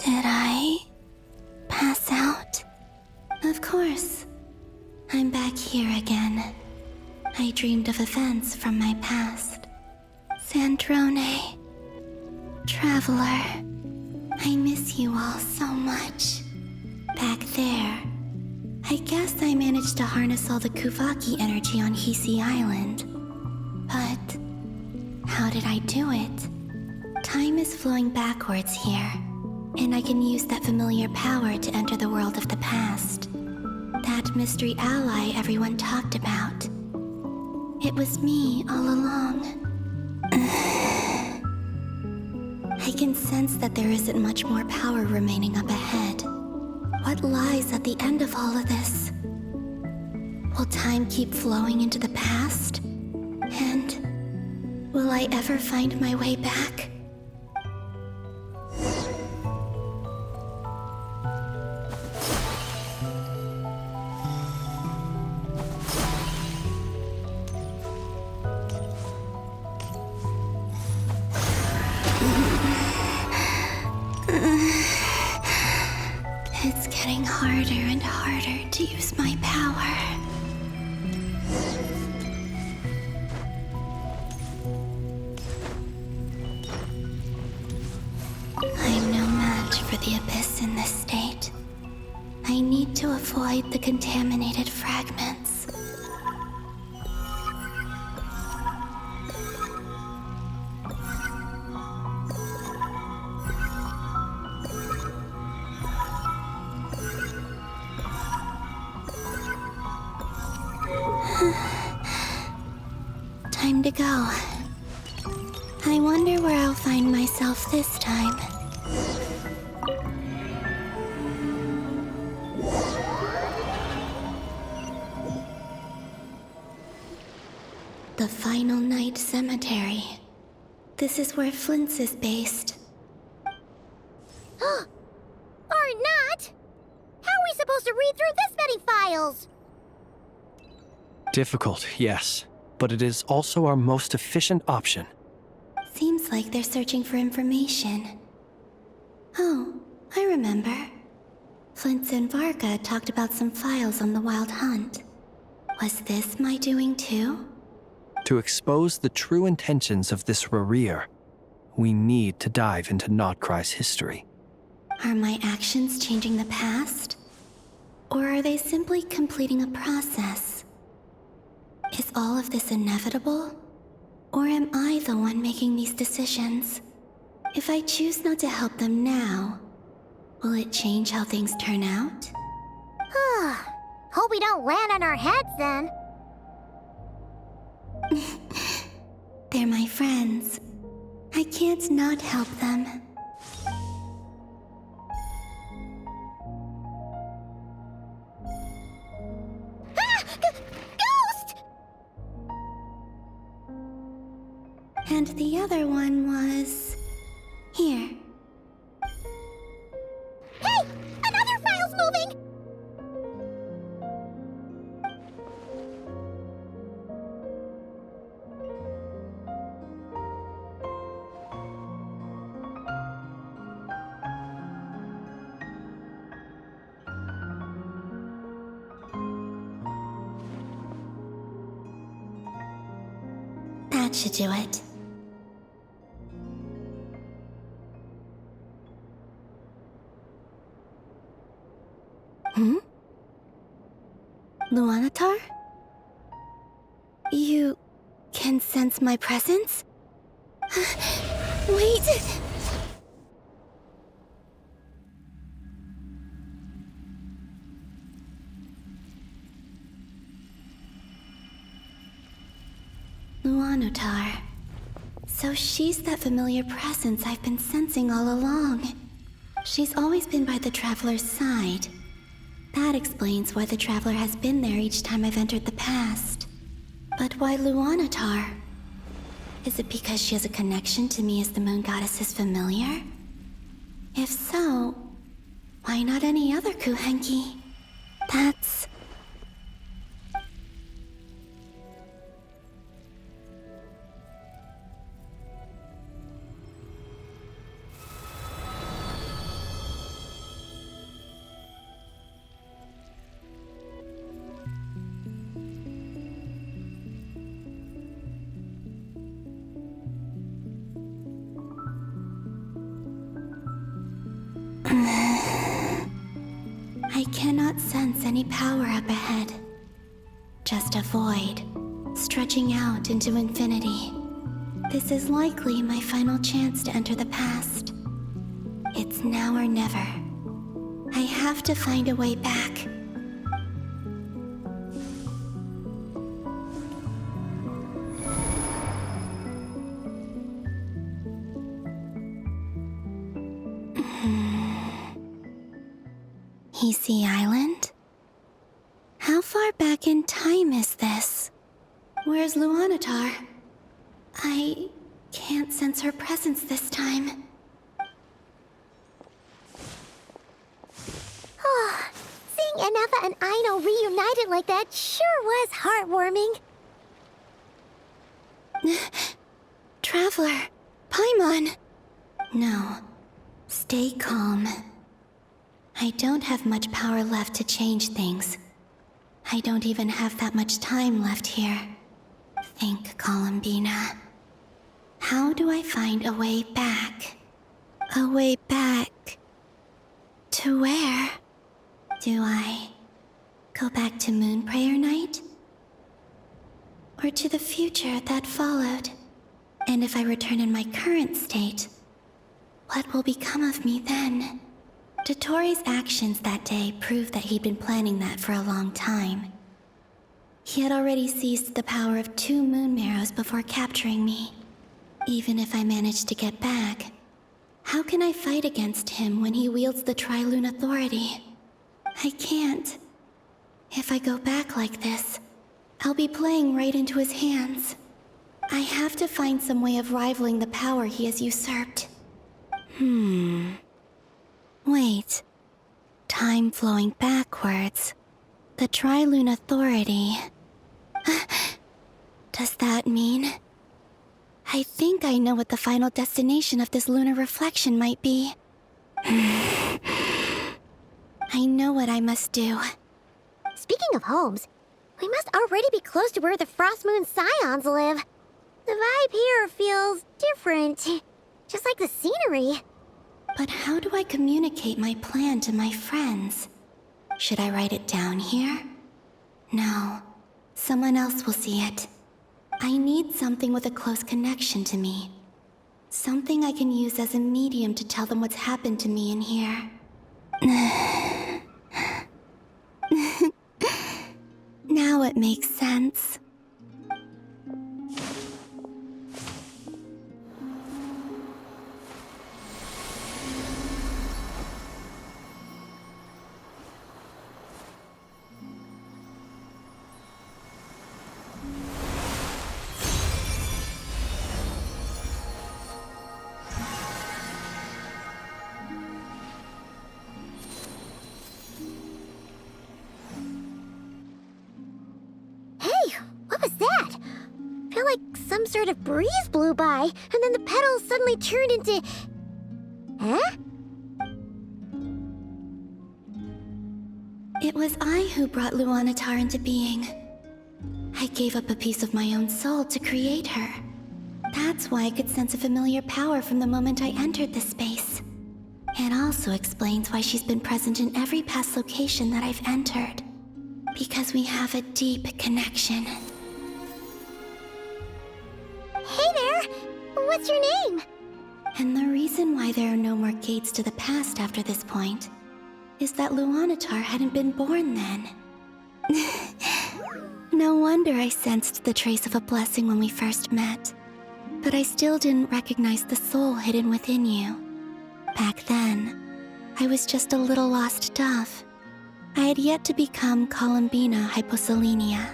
Did I pass out? Of course. I'm back here again. I dreamed of events from my past. Sandrone. Traveler. I miss you all so much. Back there. I guess I managed to harness all the Kuvaki energy on Hisi Island. But how did I do it? Time is flowing backwards here, and I can use that familiar power to enter the world of the past. That mystery ally everyone talked about. It was me all along. I can sense that there isn't much more power remaining up ahead. What lies at the end of all of this? Will time keep flowing into the past? And will I ever find my way back? It's getting harder and harder to use my power. I'm no match for the Abyss in this state. I need to avoid the contaminated fragments. Time to go. I wonder where I'll find myself this time. The Final Night Cemetery. This is where Flint's is based. Or not! How are we supposed to read through this many files? Difficult, yes, but it is also our most efficient option. Seems like they're searching for information. Oh, I remember. Flint's and Varga talked about some files on the Wild Hunt. Was this my doing too? To expose the true intentions of this Rereer, we need to dive into Notcry's history. Are my actions changing the past? Or are they simply completing a process? Is all of this inevitable? Or am I the one making these decisions? If I choose not to help them now, will it change how things turn out? Hope we don't land on our heads then. They're my friends. I can't not help them. Ghost! And the other one was... here. Hey! Another file's moving! That should do it. Luanatar? You can sense my presence? Wait! Luanatar. So she's that familiar presence I've been sensing all along. She's always been by the Traveler's side. That explains why the Traveler has been there each time I've entered the past. But why Luanatar? Is it because she has a connection to me as the Moon Goddess's familiar? If so, why not any other Kuhenki? That's... I cannot sense any power up ahead. Just a void, stretching out into infinity. This is likely my final chance to enter the past. It's now or never. I have to find a way back. Easy Island? How far back in time is this? Where's Luanatar? I can't sense her presence this time. Oh, seeing Anafa and Aino reunited like that sure was heartwarming. Traveler, Paimon. No, stay calm. I don't have much power left to change things. I don't even have that much time left here. Think, Columbina. How do I find a way back? A way back... to where? Do I go back to Moonprayer Night? Or to the future that followed? And if I return in my current state, what will become of me then? Dottoro's actions that day proved that he'd been planning that for a long time. He had already seized the power of 2 moon marrows before capturing me. Even if I managed to get back, how can I fight against him when he wields the Tri-Lune Authority? I can't. If I go back like this, I'll be playing right into his hands. I have to find some way of rivaling the power he has usurped. Wait. Time flowing backwards. The Tri-Lune Authority. Does that mean... I think I know what the final destination of this lunar reflection might be. I know what I must do. Speaking of homes, we must already be close to where the Frost Moon Scions live. The vibe here feels different, just like the scenery. But how do I communicate my plan to my friends? Should I write it down here? No, someone else will see it. I need something with a close connection to me. Something I can use as a medium to tell them what's happened to me in here. Now it makes sense. Some sort of breeze blew by, and then the petals suddenly turned into... Huh? It was I who brought Luanatar into being. I gave up a piece of my own soul to create her. That's why I could sense a familiar power from the moment I entered this space. It also explains why she's been present in every past location that I've entered. Because we have a deep connection. Hey there! What's your name? And the reason why there are no more gates to the past after this point is that Luanatar hadn't been born then. No wonder I sensed the trace of a blessing when we first met. But I still didn't recognize the soul hidden within you. Back then, I was just a little lost dove. I had yet to become Columbina Hyposelenia.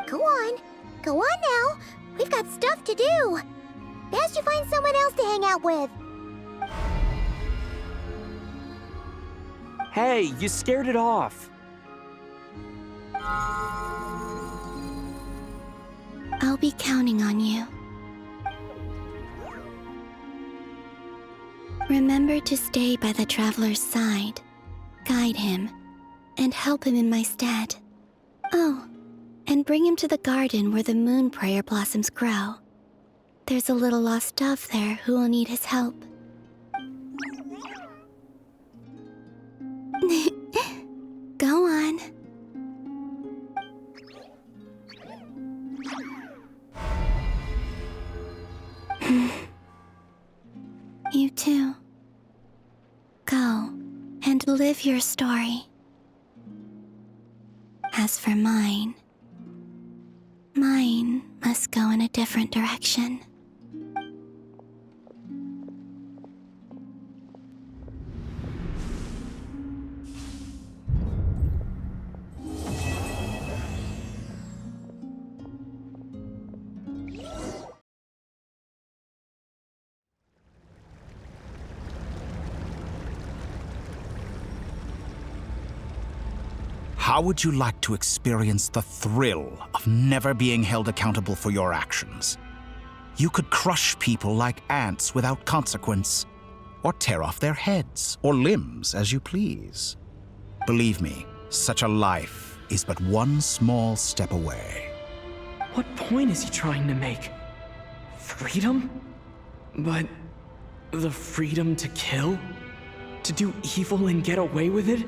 Go on now. We've got stuff to do. Best you find someone else to hang out with. Hey, you scared it off. I'll be counting on you. Remember to stay by the traveler's side, guide him, and help him in my stead. Oh, and bring him to the garden where the Moonprayer blossoms grow. There's a little lost dove there who will need his help. Go on. You too. Go and live your story. As for mine must go in a different direction. How would you like to experience the thrill of never being held accountable for your actions? You could crush people like ants without consequence, or tear off their heads or limbs as you please. Believe me, such a life is but one small step away. What point is he trying to make? Freedom? But the freedom to kill? To do evil and get away with it?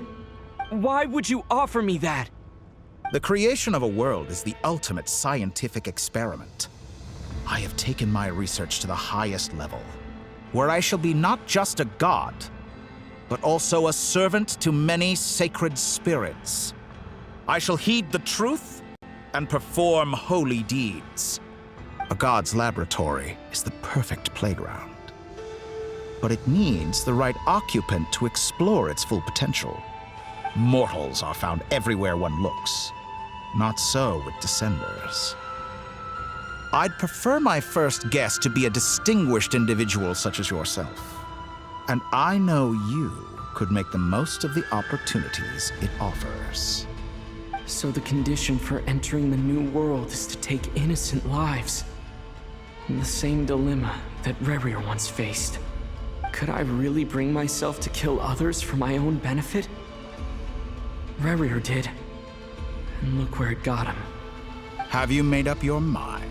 Why would you offer me that? The creation of a world is the ultimate scientific experiment. I have taken my research to the highest level, where I shall be not just a god, but also a servant to many sacred spirits. I shall heed the truth and perform holy deeds. A god's laboratory is the perfect playground, but it needs the right occupant to explore its full potential. Mortals are found everywhere one looks. Not so with Descenders. I'd prefer my first guest to be a distinguished individual such as yourself. And I know you could make the most of the opportunities it offers. So the condition for entering the new world is to take innocent lives. The same dilemma that Rerir once faced. Could I really bring myself to kill others for my own benefit? Rerir did. And look where it got him. Have you made up your mind?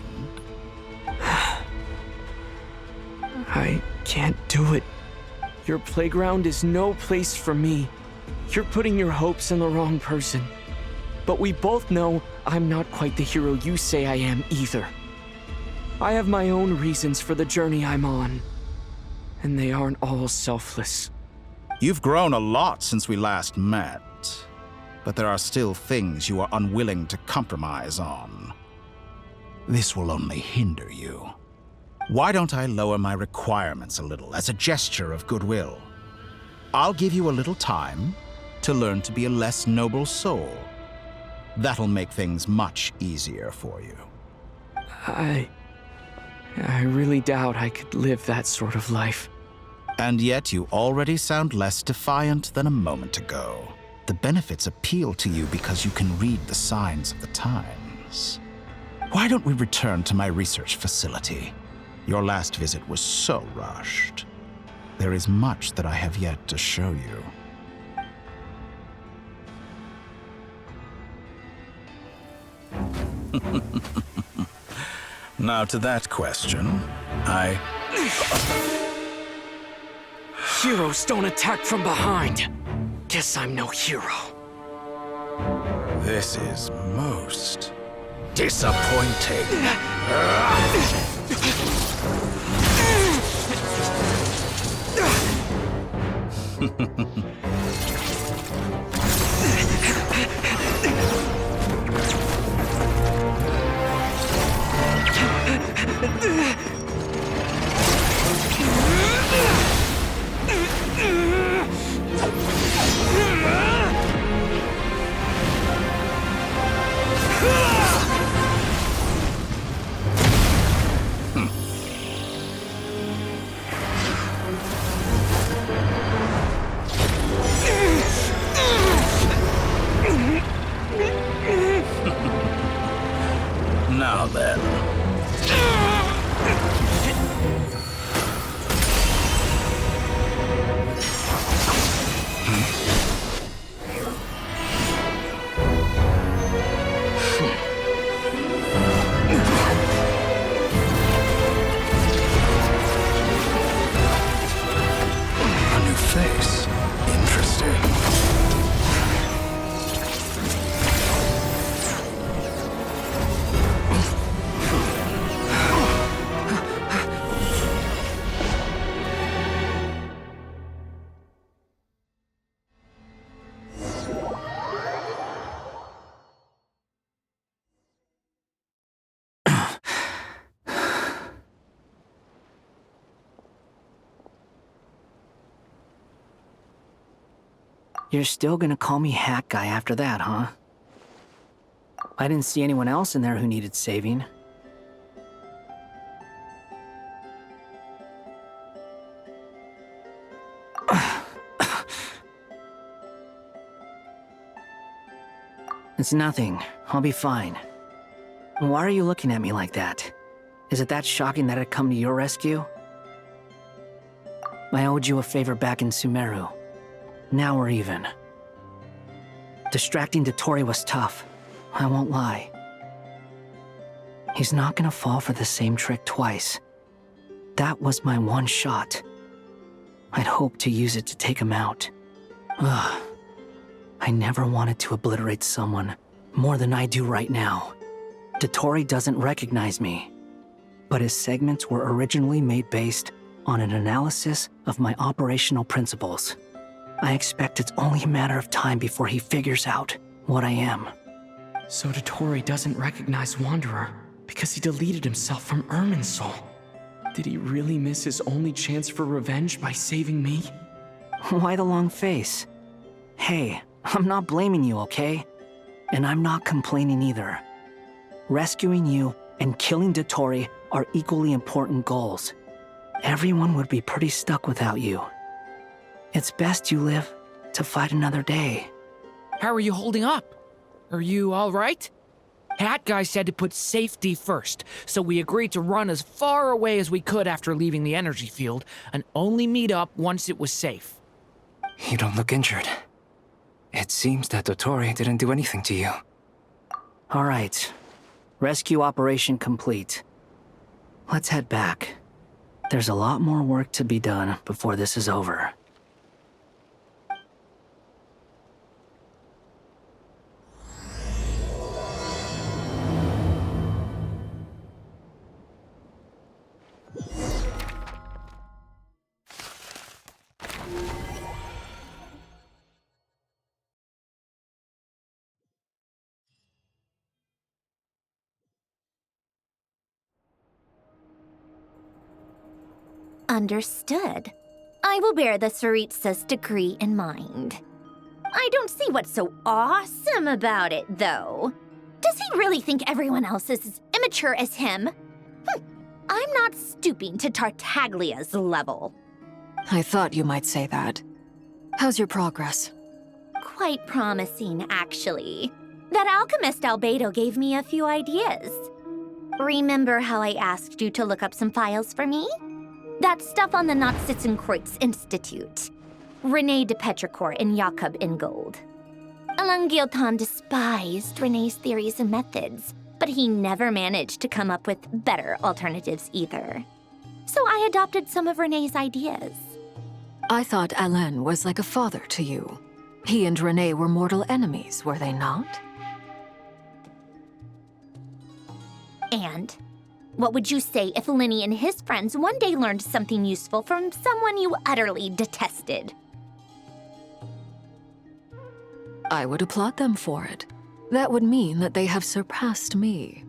I can't do it. Your playground is no place for me. You're putting your hopes in the wrong person. But we both know I'm not quite the hero you say I am either. I have my own reasons for the journey I'm on. And they aren't all selfless. You've grown a lot since we last met, but there are still things you are unwilling to compromise on. This will only hinder you. Why don't I lower my requirements a little as a gesture of goodwill? I'll give you a little time to learn to be a less noble soul. That'll make things much easier for you. I really doubt I could live that sort of life. And yet you already sound less defiant than a moment ago. The benefits appeal to you because you can read the signs of the times. Why don't we return to my research facility? Your last visit was so rushed. There is much that I have yet to show you. Now to that question, Heroes don't attack from behind. Guess I'm no hero. This is most disappointing. Now then. A new face. Interesting. You're still gonna call me Hack Guy after that, huh? I didn't see anyone else in there who needed saving. It's nothing. I'll be fine. Why are you looking at me like that? Is it that shocking that I'd come to your rescue? I owed you a favor back in Sumeru. Now we're even. Distracting Dottore was tough. I won't lie. He's not gonna fall for the same trick twice. That was my one shot. I'd hoped to use it to take him out. Ugh. I never wanted to obliterate someone more than I do right now. Dottore doesn't recognize me, but his segments were originally made based on an analysis of my operational principles. I expect it's only a matter of time before he figures out what I am. So Dottore doesn't recognize Wanderer because he deleted himself from Irminsul. Did he really miss his only chance for revenge by saving me? Why the long face? Hey, I'm not blaming you, okay? And I'm not complaining either. Rescuing you and killing Dottore are equally important goals. Everyone would be pretty stuck without you. It's best you live to fight another day. How are you holding up? Are you all right? Hat Guy said to put safety first, so we agreed to run as far away as we could after leaving the energy field and only meet up once it was safe. You don't look injured. It seems that Dottore didn't do anything to you. All right. Rescue operation complete. Let's head back. There's a lot more work to be done before this is over. Understood. I will bear the Tsaritsa's decree in mind. I don't see what's so awesome about it, though. Does he really think everyone else is as immature as him? I'm not stooping to Tartaglia's level. I thought you might say that. How's your progress? Quite promising, actually. That alchemist Albedo gave me a few ideas. Remember how I asked you to look up some files for me? That stuff on the Nazi-Kreuz Institute. René de Petrichor and Jakob Ingold. Alain Guillotin despised René's theories and methods, but he never managed to come up with better alternatives either. So I adopted some of René's ideas. I thought Alain was like a father to you. He and René were mortal enemies, were they not? And what would you say if Lenny and his friends one day learned something useful from someone you utterly detested? I would applaud them for it. That would mean that they have surpassed me.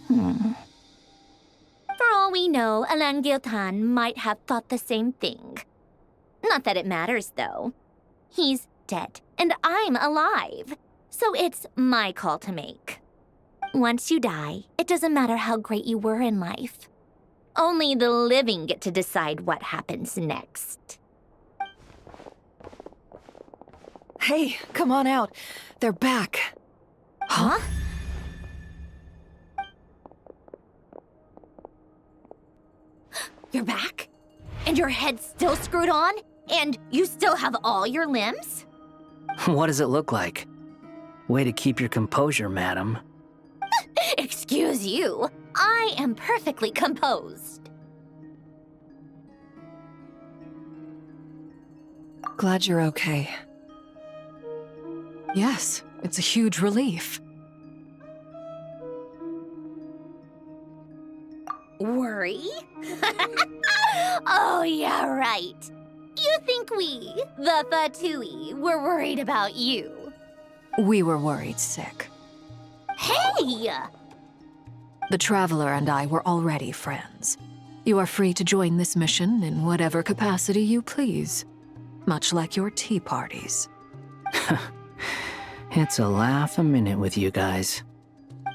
For all we know, Alain Guillotin might have thought the same thing. Not that it matters, though. He's dead, and I'm alive. So it's my call to make. Once you die, it doesn't matter how great you were in life. Only the living get to decide what happens next. Hey, come on out. They're back. Huh? You're back? And your head's still screwed on? And you still have all your limbs? What does it look like? Way to keep your composure, madam. Excuse you. I am perfectly composed. Glad you're okay. Yes, it's a huge relief. Worry? Oh, yeah, right. You think we, the Fatui, were worried about you? We were worried sick. Hey! The Traveler and I were already friends. You are free to join this mission in whatever capacity you please. Much like your tea parties. It's a laugh a minute with you guys.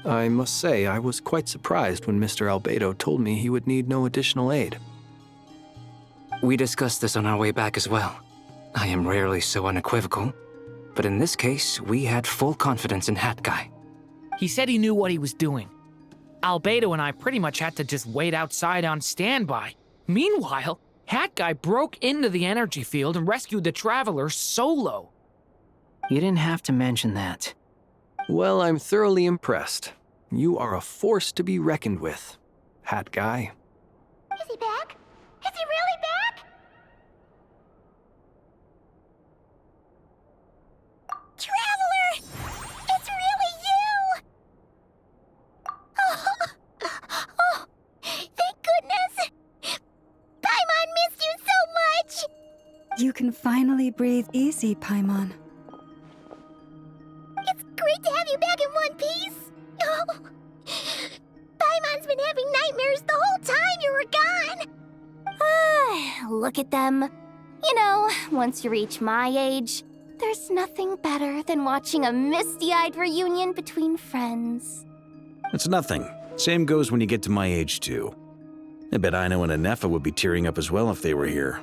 I must say, I was quite surprised when Mr. Albedo told me he would need no additional aid. We discussed this on our way back as well. I am rarely so unequivocal. But in this case, we had full confidence in Hat Guy. He said he knew what he was doing. Albedo and I pretty much had to just wait outside on standby. Meanwhile, Hat Guy broke into the energy field and rescued the Traveler solo. You didn't have to mention that. Well, I'm thoroughly impressed. You are a force to be reckoned with, Hat Guy. Is he back? Is he really back? Traveler! It's really you! Oh, thank goodness! Paimon missed you so much! You can finally breathe easy, Paimon. It's great to have you back in one piece! Oh, Paimon's been having nightmares the whole time you were gone! Look at them. You know, once you reach my age, there's nothing better than watching a misty-eyed reunion between friends. It's nothing. Same goes when you get to my age, too. I bet Ino and Anefa would be tearing up as well if they were here.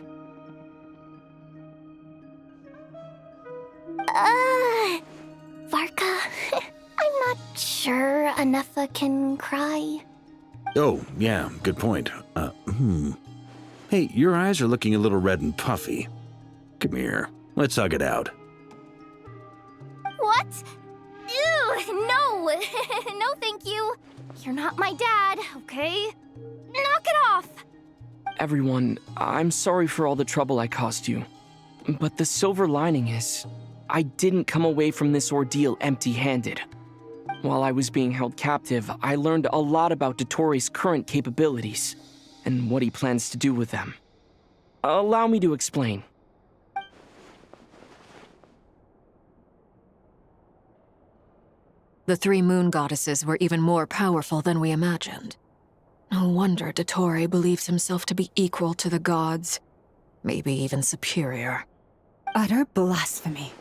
Varka, I'm not sure Anefa can cry. Oh, yeah, good point. Hey, your eyes are looking a little red and puffy. Come here, let's hug it out. What? Ew, no! No, thank you. You're not my dad, okay? Knock it off! Everyone, I'm sorry for all the trouble I caused you. But the silver lining is, I didn't come away from this ordeal empty-handed. While I was being held captive, I learned a lot about Dottoro's current capabilities, and what he plans to do with them. Allow me to explain. The three moon goddesses were even more powerful than we imagined. No wonder Dottore believes himself to be equal to the gods, maybe even superior. Utter blasphemy.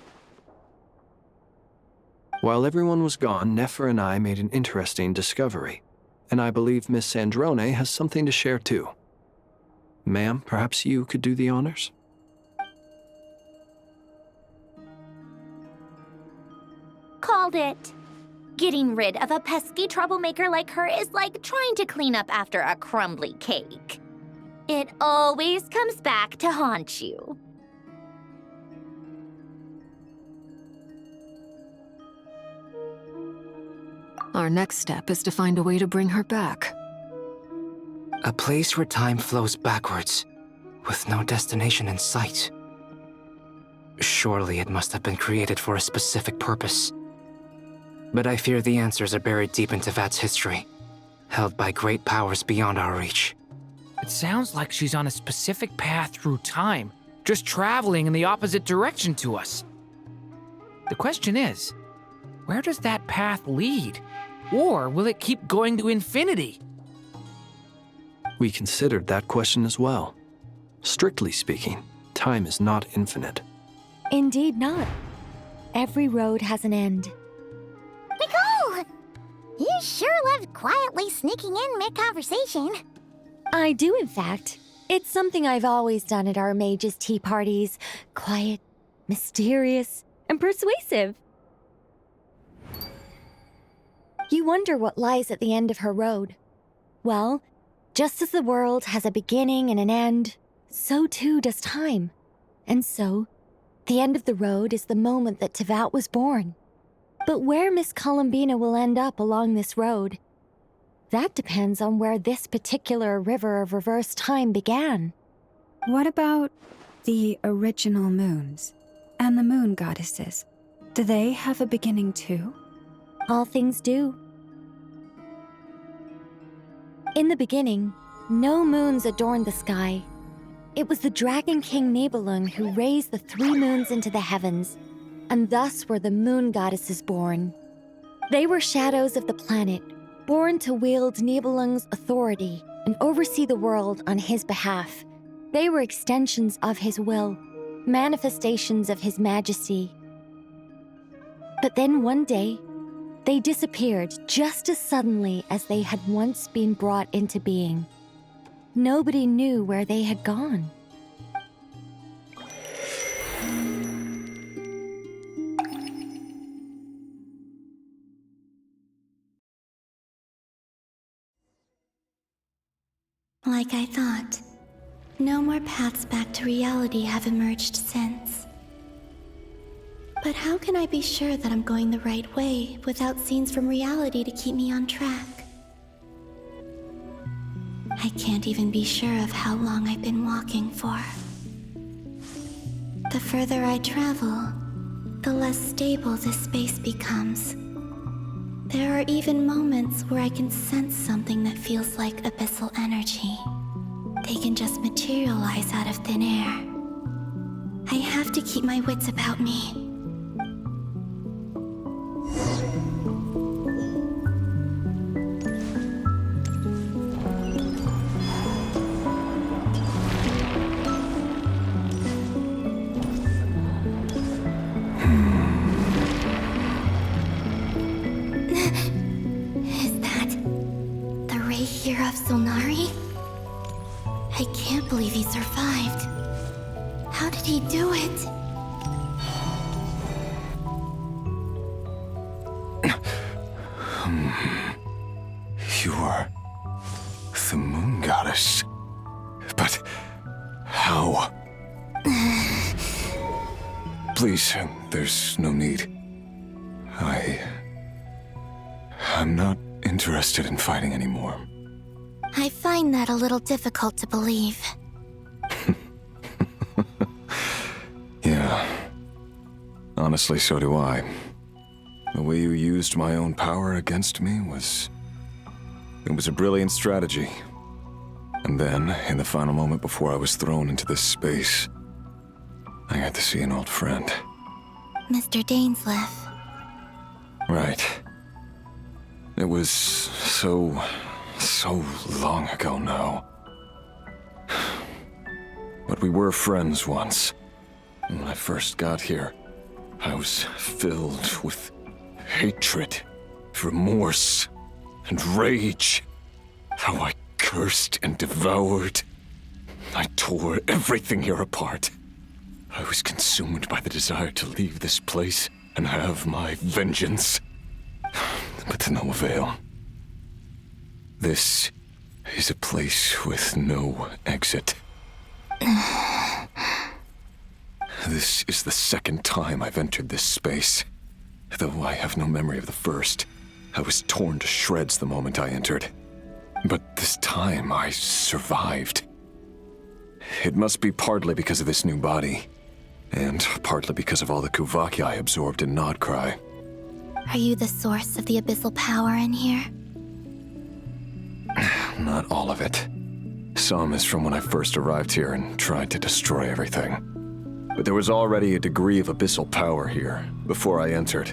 While everyone was gone, Nefer and I made an interesting discovery, and I believe Miss Sandrone has something to share too. Ma'am, perhaps you could do the honors? Called it. Getting rid of a pesky troublemaker like her is like trying to clean up after a crumbly cake. It always comes back to haunt you. Our next step is to find a way to bring her back. A place where time flows backwards, with no destination in sight. Surely it must have been created for a specific purpose. But I fear the answers are buried deep into Vat's history, held by great powers beyond our reach. It sounds like she's on a specific path through time, just traveling in the opposite direction to us. The question is, where does that path lead? Or will it keep going to infinity? We considered that question as well. Strictly speaking, time is not infinite. Indeed not. Every road has an end. Nicole! You sure loved quietly sneaking in mid-conversation. I do, in fact. It's something I've always done at our mages' tea parties. Quiet, mysterious, and persuasive. You wonder what lies at the end of her road. Well, just as the world has a beginning and an end, so too does time. And so, the end of the road is the moment that Tevat was born. But where Miss Columbina will end up along this road, that depends on where this particular river of reverse time began. What about the original moons and the moon goddesses? Do they have a beginning too? All things do. In the beginning, no moons adorned the sky. It was the Dragon King Nibelung who raised the three moons into the heavens, and thus were the moon goddesses born. They were shadows of the planet, born to wield Nibelung's authority and oversee the world on his behalf. They were extensions of his will, manifestations of his majesty. But then one day, they disappeared just as suddenly as they had once been brought into being. Nobody knew where they had gone. Like I thought, no more paths back to reality have emerged since. But how can I be sure that I'm going the right way without scenes from reality to keep me on track? I can't even be sure of how long I've been walking for. The further I travel, the less stable this space becomes. There are even moments where I can sense something that feels like abyssal energy. They can just materialize out of thin air. I have to keep my wits about me. Is that the ray here of Solnari? I can't believe he survived. How did he do it? You are the moon goddess. But how? Please, there's no need. I'm not interested in fighting anymore. I find that a little difficult to believe. Yeah. Honestly, so do I. The way you used my own power against me was... It was a brilliant strategy. And then, in the final moment before I was thrown into this space, I got to see an old friend. Mr. Dainsleif. Right. It was so long ago now. But we were friends once. And when I first got here, I was filled with hatred, remorse, and rage. How I cursed and devoured. I tore everything here apart. I was consumed by the desire to leave this place and have my vengeance. But to no avail. This is a place with no exit. This is the second time I've entered this space. Though I have no memory of the first. I was torn to shreds the moment I entered. But this time I survived. It must be partly because of this new body. And partly because of all the Kuvaki I absorbed in Nodcry. Are you the source of the abyssal power in here? Not all of it. Some is from when I first arrived here and tried to destroy everything. But there was already a degree of abyssal power here before I entered.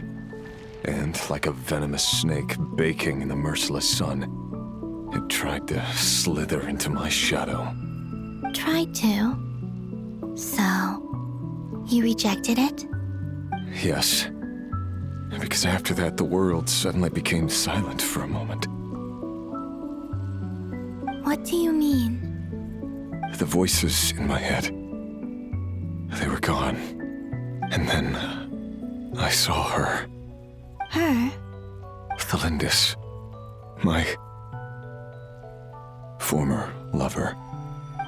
And like a venomous snake baking in the merciless sun, it tried to slither into my shadow. Tried to? So, you rejected it? Yes. Because after that, the world suddenly became silent for a moment. What do you mean? The voices in my head, they were gone. And then I saw her. Her? The Lindis. My former lover.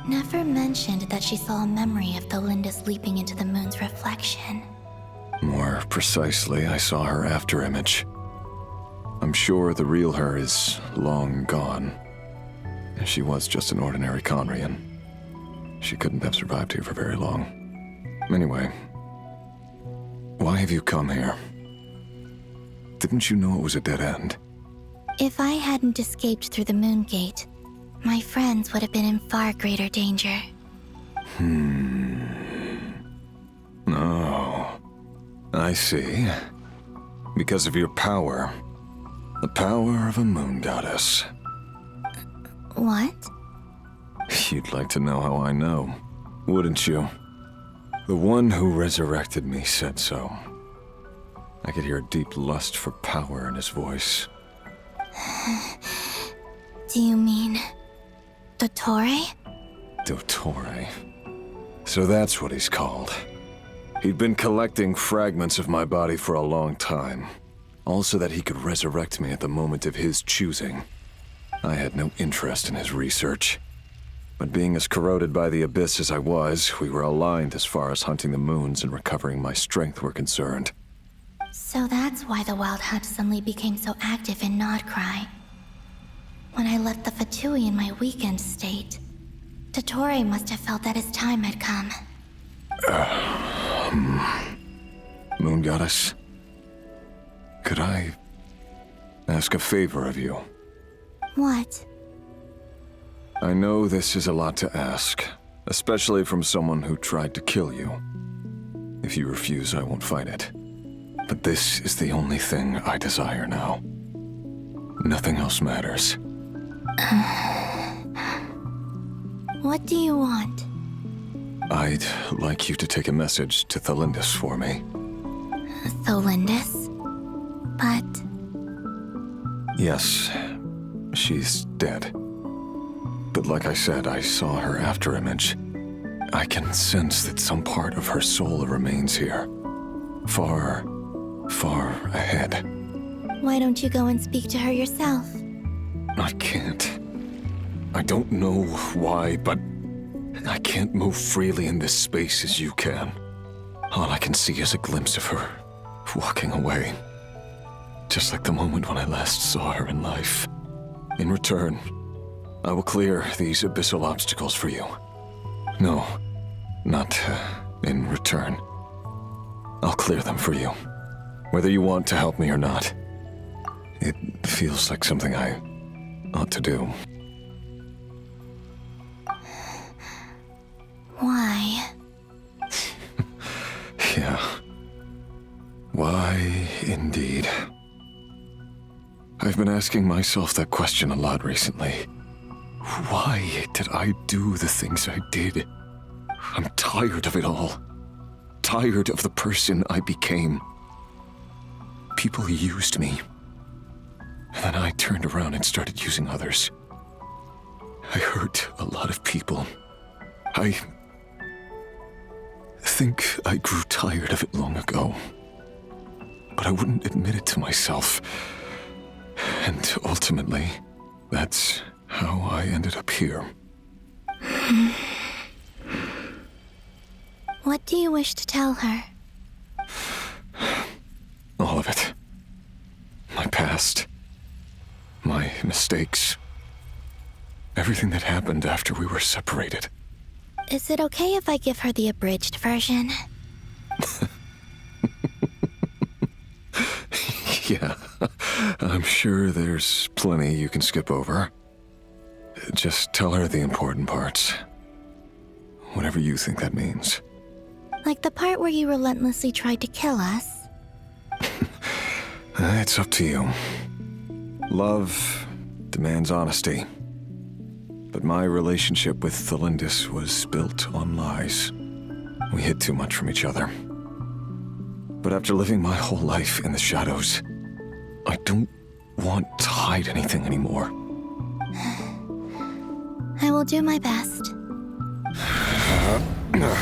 Never mentioned that she saw a memory of the Lindis leaping into the moon's reflection. More precisely, I saw her afterimage. I'm sure the real her is long gone. She was just an ordinary Conrian. She couldn't have survived here for very long. Anyway, why have you come here? Didn't you know it was a dead end? If I hadn't escaped through the moon gate, my friends would have been in far greater danger. Oh, I see. Because of your power. The power of a moon goddess. What? You'd like to know how I know, wouldn't you? The one who resurrected me said so. I could hear a deep lust for power in his voice. Do you mean... Dottore? Dottore. So that's what he's called. He'd been collecting fragments of my body for a long time. All so that he could resurrect me at the moment of his choosing. I had no interest in his research. But being as corroded by the Abyss as I was, we were aligned as far as hunting the moons and recovering my strength were concerned. So that's why the Wild Hunt suddenly became so active in Nodcry. When I left the Fatui in my weakened state, Dottore must have felt that his time had come. Moon Goddess, could I ask a favor of you? What? I know this is a lot to ask, especially from someone who tried to kill you. If you refuse, I won't fight it. But this is the only thing I desire now. Nothing else matters. What do you want? I'd like you to take a message to Thalindis for me. Thalindis? But... Yes, she's dead. But like I said, I saw her after image. I can sense that some part of her soul remains here. Far, far ahead. Why don't you go and speak to her yourself? I can't. I don't know why, but I can't move freely in this space as you can. All I can see is a glimpse of her, walking away. Just like the moment when I last saw her in life. In return, I will clear these abyssal obstacles for you. No, not in return. I'll clear them for you, whether you want to help me or not. It feels like something I ought to do. Why? Yeah. Why, indeed. I've been asking myself that question a lot recently. Why did I do the things I did? I'm tired of it all. Tired of the person I became. People used me. And then I turned around and started using others. I hurt a lot of people. I think I grew tired of it long ago. But I wouldn't admit it to myself. And ultimately, that's how I ended up here. What do you wish to tell her? All of it. My past. My mistakes. Everything that happened after we were separated. Is it okay if I give her the abridged version? Yeah, I'm sure there's plenty you can skip over. Just tell her the important parts. Whatever you think that means. Like the part where you relentlessly tried to kill us? It's up to you. Love demands honesty. But my relationship with Thalindis was built on lies. We hid too much from each other. But after living my whole life in the shadows, I don't want to hide anything anymore. I will do my best. There.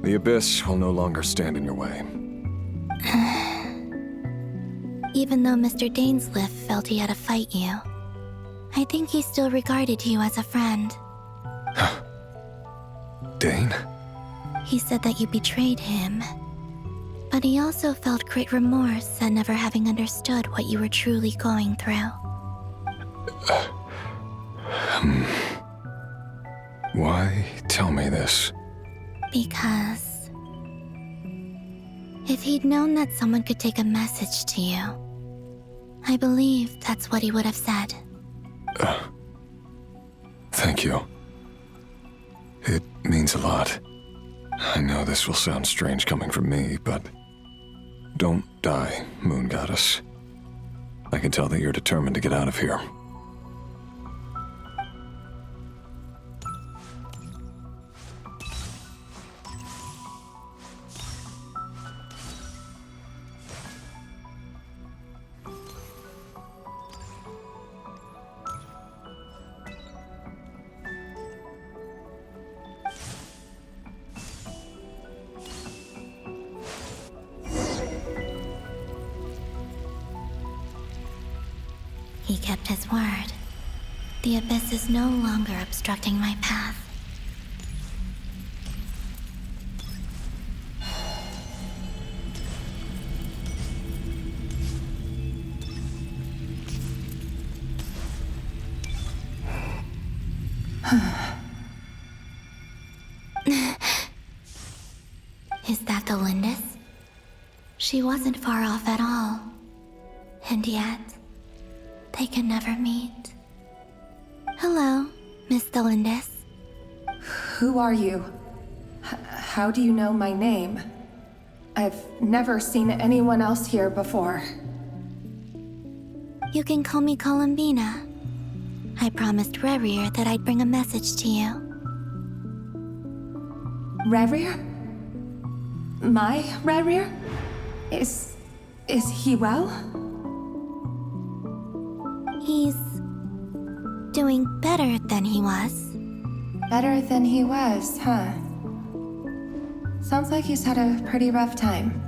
The Abyss will no longer stand in your way. Even though Mr. Dainsliff felt he had to fight you, I think he still regarded you as a friend. Dane? He said that you betrayed him, but he also felt great remorse at never having understood what you were truly going through. Why tell me this? Because if he'd known that someone could take a message to you, I believe that's what he would have said. Thank you. It means a lot. I know this will sound strange coming from me, but don't die, Moon Goddess. I can tell that you're determined to get out of here. He kept his word. The abyss is no longer obstructing my path. Is that the Lindis? She wasn't far off at all. And yet, they can never meet. Hello, Miss Delindis. Who are you? How do you know my name? I've never seen anyone else here before. You can call me Columbina. I promised Rerir that I'd bring a message to you. Rerir? My Rerir? Is he well? He's doing better than he was. Better than he was, huh? Sounds like he's had a pretty rough time.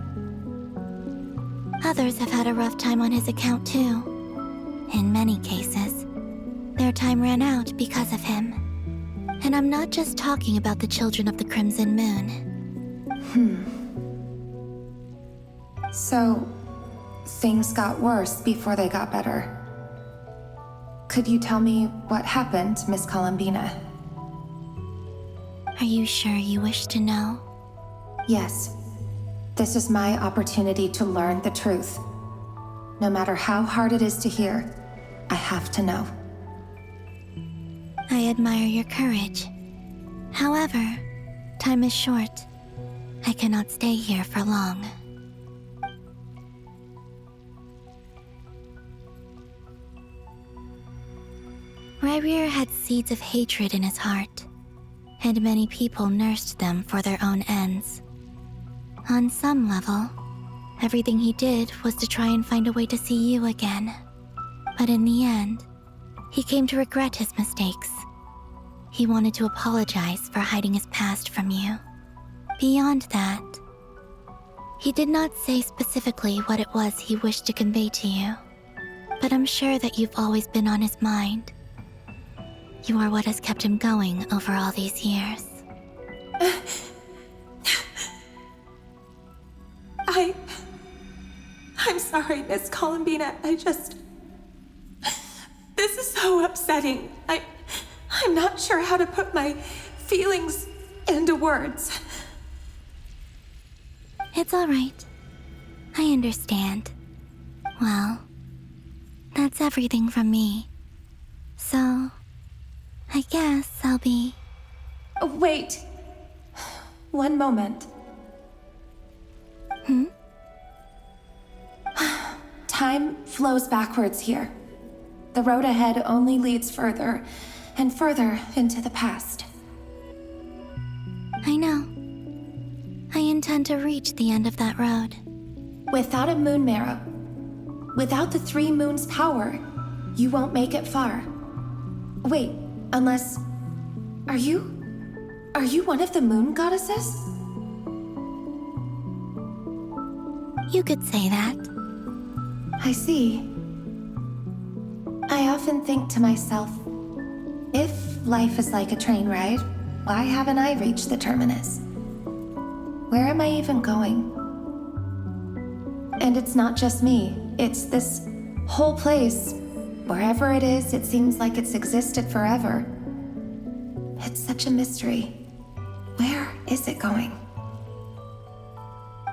Others have had a rough time on his account too. In many cases, their time ran out because of him. And I'm not just talking about the children of the Crimson Moon. So, things got worse before they got better. Could you tell me what happened, Miss Columbina? Are you sure you wish to know? Yes. This is my opportunity to learn the truth. No matter how hard it is to hear, I have to know. I admire your courage. However, time is short. I cannot stay here for long. Rerir had seeds of hatred in his heart, and many people nursed them for their own ends. On some level, everything he did was to try and find a way to see you again. But in the end, he came to regret his mistakes. He wanted to apologize for hiding his past from you. Beyond that, he did not say specifically what it was he wished to convey to you, but I'm sure that you've always been on his mind. You are what has kept him going over all these years. I'm sorry, Miss Columbina. This is so upsetting. I'm not sure how to put my feelings into words. It's all right. I understand. Well, that's everything from me. So, I guess I'll be... Wait. One moment. Time flows backwards here. The road ahead only leads further and further into the past. I know. I intend to reach the end of that road. Without a moon marrow, without the 3 moons' power, you won't make it far. Wait, unless... Are you one of the moon goddesses? You could say that. I see. I often think to myself, if life is like a train ride, why haven't I reached the terminus? Where am I even going? And it's not just me, it's this whole place. Wherever it is, it seems like it's existed forever. It's such a mystery. Where is it going?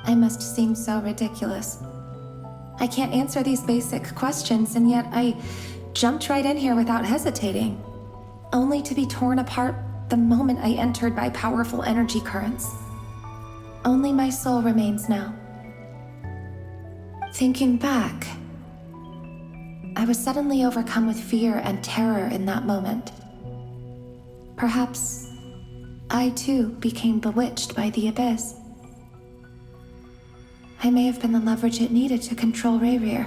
I must seem so ridiculous. I can't answer these basic questions, and yet I jumped right in here without hesitating, only to be torn apart the moment I entered by powerful energy currents. Only my soul remains now. Thinking back, I was suddenly overcome with fear and terror in that moment. Perhaps I too became bewitched by the abyss. I may have been the leverage it needed to control Rerir.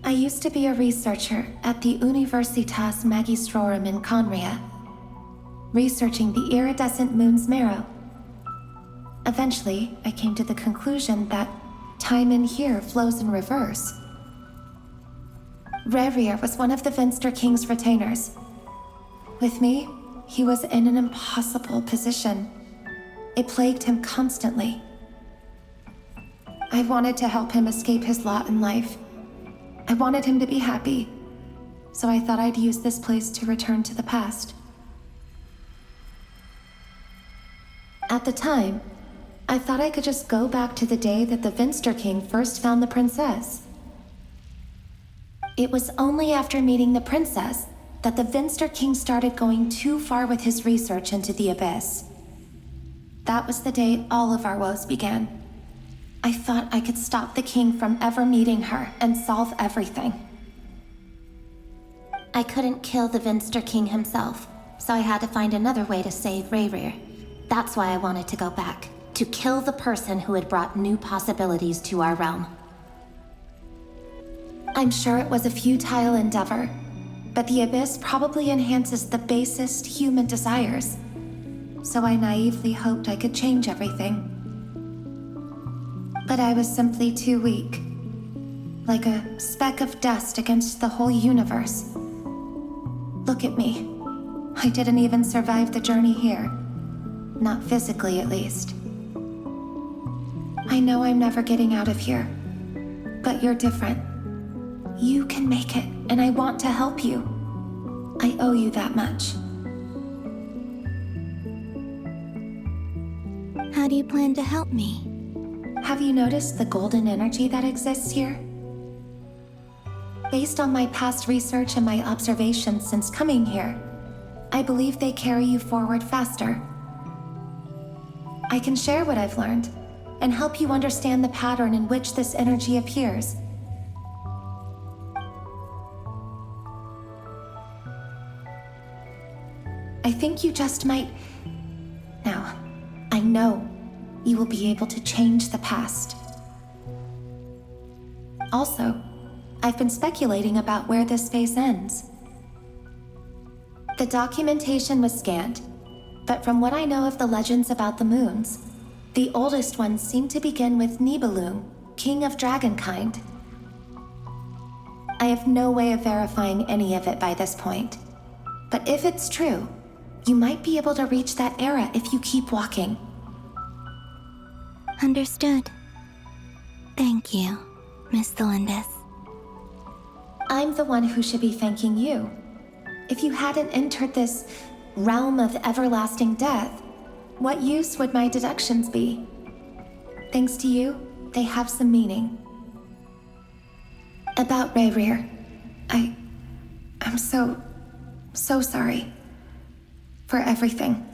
I used to be a researcher at the Universitas Magistrorum in Conria, researching the iridescent moon's marrow. Eventually, I came to the conclusion that time in here flows in reverse, Rerir was one of the Venster King's retainers. With me, he was in an impossible position. It plagued him constantly. I wanted to help him escape his lot in life. I wanted him to be happy, so I thought I'd use this place to return to the past. At the time, I thought I could just go back to the day that the Venster King first found the princess. It was only after meeting the princess that the Venster King started going too far with his research into the Abyss. That was the day all of our woes began. I thought I could stop the king from ever meeting her and solve everything. I couldn't kill the Venster King himself, so I had to find another way to save Rerir. That's why I wanted to go back, to kill the person who had brought new possibilities to our realm. I'm sure it was a futile endeavor, but the Abyss probably enhances the basest human desires. So I naively hoped I could change everything. But I was simply too weak. Like a speck of dust against the whole universe. Look at me. I didn't even survive the journey here. Not physically, at least. I know I'm never getting out of here. But you're different. You can make it, and I want to help you. I owe you that much. How do you plan to help me? Have you noticed the golden energy that exists here? Based on my past research and my observations since coming here, I believe they carry you forward faster. I can share what I've learned and help you understand the pattern in which this energy appears. I think you just might... Now, I know you will be able to change the past. Also, I've been speculating about where this space ends. The documentation was scanned, but from what I know of the legends about the moons, the oldest ones seem to begin with Nibelung, king of dragonkind. I have no way of verifying any of it by this point, but if it's true, you might be able to reach that era if you keep walking. Understood. Thank you, Miss Thelindis. I'm the one who should be thanking you. If you hadn't entered this realm of everlasting death, what use would my deductions be? Thanks to you, they have some meaning. About Rerir, I'm so sorry. For everything.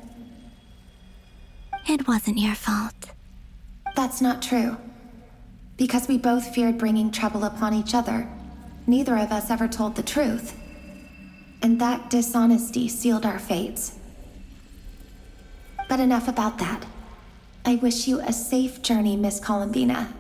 It wasn't your fault. That's not true. Because we both feared bringing trouble upon each other, neither of us ever told the truth. And that dishonesty sealed our fates. But enough about that. I wish you a safe journey, Miss Columbina.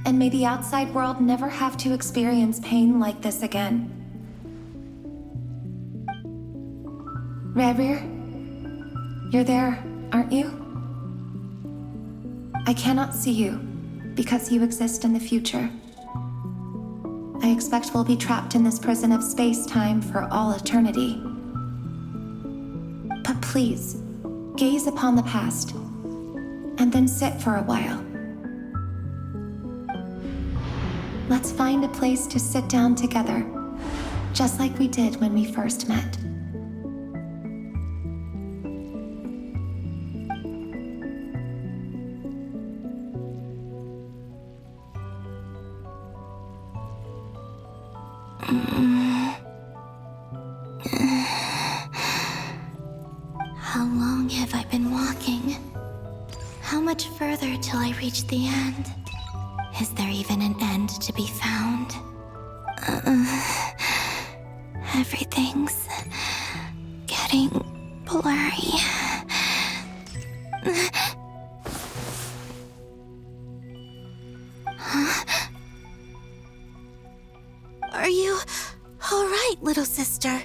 And may the outside world never have to experience pain like this again. Rerir, you're there, aren't you? I cannot see you, because you exist in the future. I expect we'll be trapped in this prison of space-time for all eternity. But please, gaze upon the past, and then sit for a while. Let's find a place to sit down together, just like we did when we first met. How long have I been walking? How much further till I reach the end? Is there even an end to be found? Everything's getting blurry. Huh? Are you all right, little sister?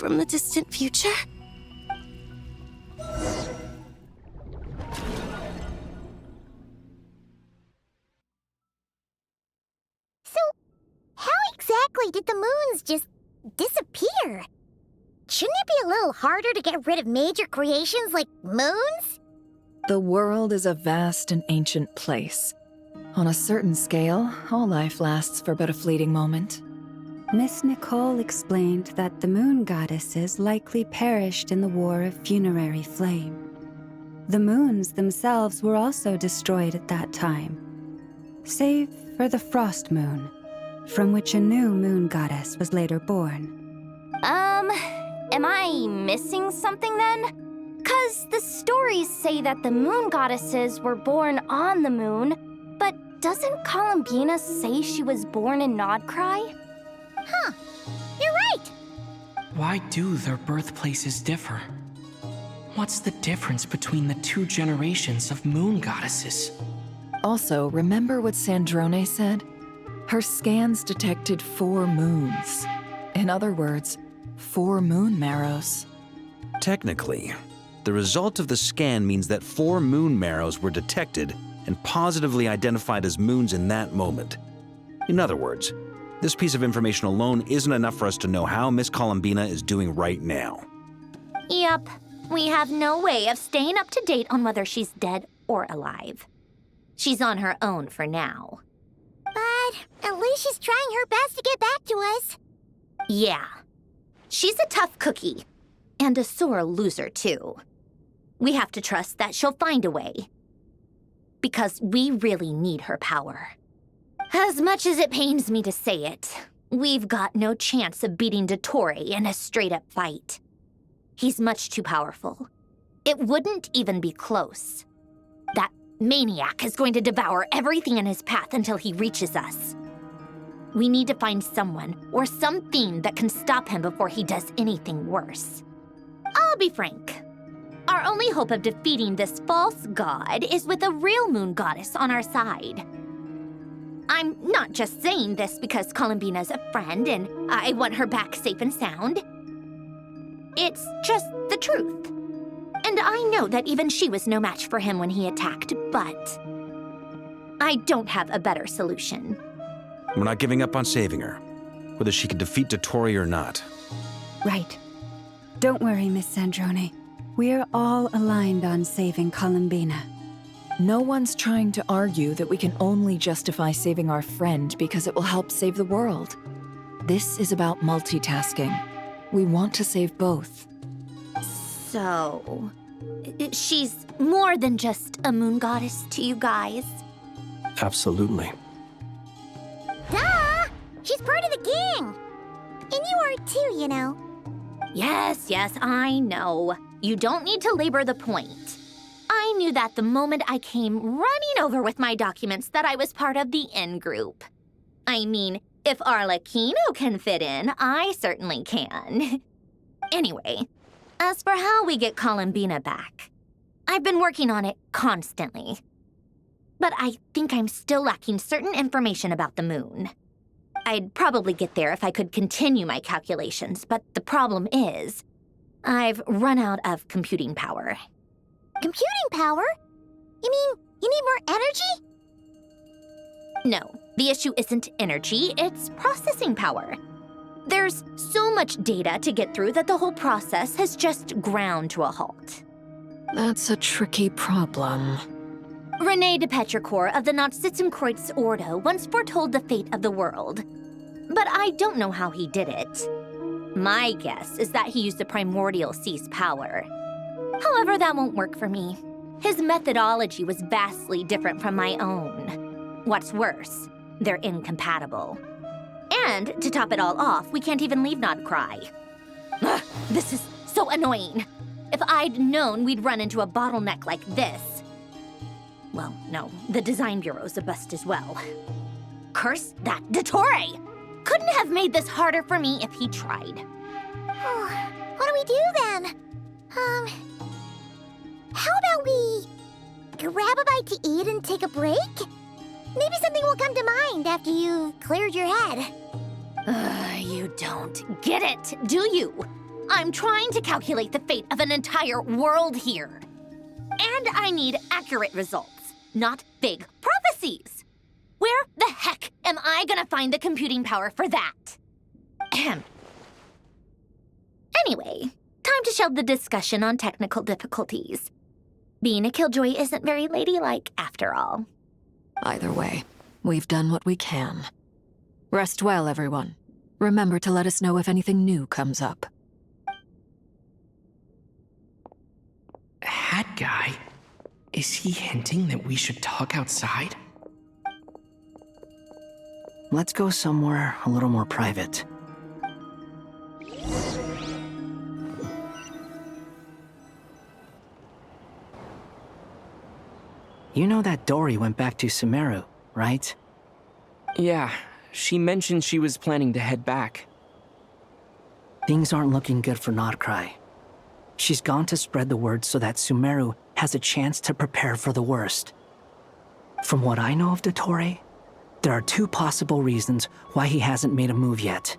from the distant future? So, how exactly did the moons just disappear? Shouldn't it be a little harder to get rid of major creations like moons? The world is a vast and ancient place. On a certain scale, all life lasts for but a fleeting moment. Miss Nicole explained that the moon goddesses likely perished in the War of Funerary Flame. The moons themselves were also destroyed at that time, save for the Frost Moon, from which a new moon goddess was later born. Am I missing something then? 'Cause the stories say that the moon goddesses were born on the moon, but doesn't Columbina say she was born in Nodcry? Huh, you're right! Why do their birthplaces differ? What's the difference between the two generations of moon goddesses? Also, remember what Sandrone said? Her scans detected 4 moons. In other words, 4 moon marrows. Technically, the result of the scan means that 4 moon marrows were detected and positively identified as moons in that moment. In other words, this piece of information alone isn't enough for us to know how Miss Columbina is doing right now. Yep, we have no way of staying up to date on whether she's dead or alive. She's on her own for now. But at least she's trying her best to get back to us. Yeah. She's a tough cookie. And a sore loser, too. We have to trust that she'll find a way. Because we really need her power. As much as it pains me to say it, we've got no chance of beating Dottore in a straight-up fight. He's much too powerful. It wouldn't even be close. That maniac is going to devour everything in his path until he reaches us. We need to find someone or something that can stop him before he does anything worse. I'll be frank. Our only hope of defeating this false god is with a real moon goddess on our side. I'm not just saying this because Columbina's a friend and I want her back safe and sound. It's just the truth. And I know that even she was no match for him when he attacked, but I don't have a better solution. We're not giving up on saving her, whether she can defeat Dottore or not. Right. Don't worry, Miss Sandrone. We're all aligned on saving Columbina. No one's trying to argue that we can only justify saving our friend because it will help save the world. This is about multitasking. We want to save both. So, she's more than just a moon goddess to you guys? Absolutely. Duh! She's part of the gang! And you are too, you know. Yes, I know. You don't need to labor the point. I knew that the moment I came running over with my documents that I was part of the in-group. I mean, if Arlecchino can fit in, I certainly can. Anyway, as for how we get Columbina back, I've been working on it constantly. But I think I'm still lacking certain information about the moon. I'd probably get there if I could continue my calculations, but the problem is, I've run out of computing power. Computing power? You mean you need more energy? No, the issue isn't energy, it's processing power. There's so much data to get through that the whole process has just ground to a halt. That's a tricky problem. René de Petrichor of the Nazissenkreuz Ordo once foretold the fate of the world. But I don't know how he did it. My guess is that he used the primordial sea's power. However, that won't work for me. His methodology was vastly different from my own. What's worse, they're incompatible. And to top it all off, we can't even leave Nodcry. Ugh, this is so annoying. If I'd known we'd run into a bottleneck like this. Well, no, the design bureau's a bust as well. Curse that Dottore! Couldn't have made this harder for me if he tried. What do we do then? How about we grab a bite to eat and take a break? Maybe something will come to mind after you've cleared your head. You don't get it, do you? I'm trying to calculate the fate of an entire world here. And I need accurate results, not big prophecies. Where the heck am I gonna find the computing power for that? Ahem. Anyway, time to shelve the discussion on technical difficulties. Being a killjoy isn't very ladylike, after all. Either way, we've done what we can. Rest well, everyone. Remember to let us know if anything new comes up. Hat guy? Is he hinting that we should talk outside? Let's go somewhere a little more private. You know that Dory went back to Sumeru, right? Yeah, she mentioned she was planning to head back. Things aren't looking good for Nodcry. She's gone to spread the word so that Sumeru has a chance to prepare for the worst. From what I know of Dottore, there are two possible reasons why he hasn't made a move yet.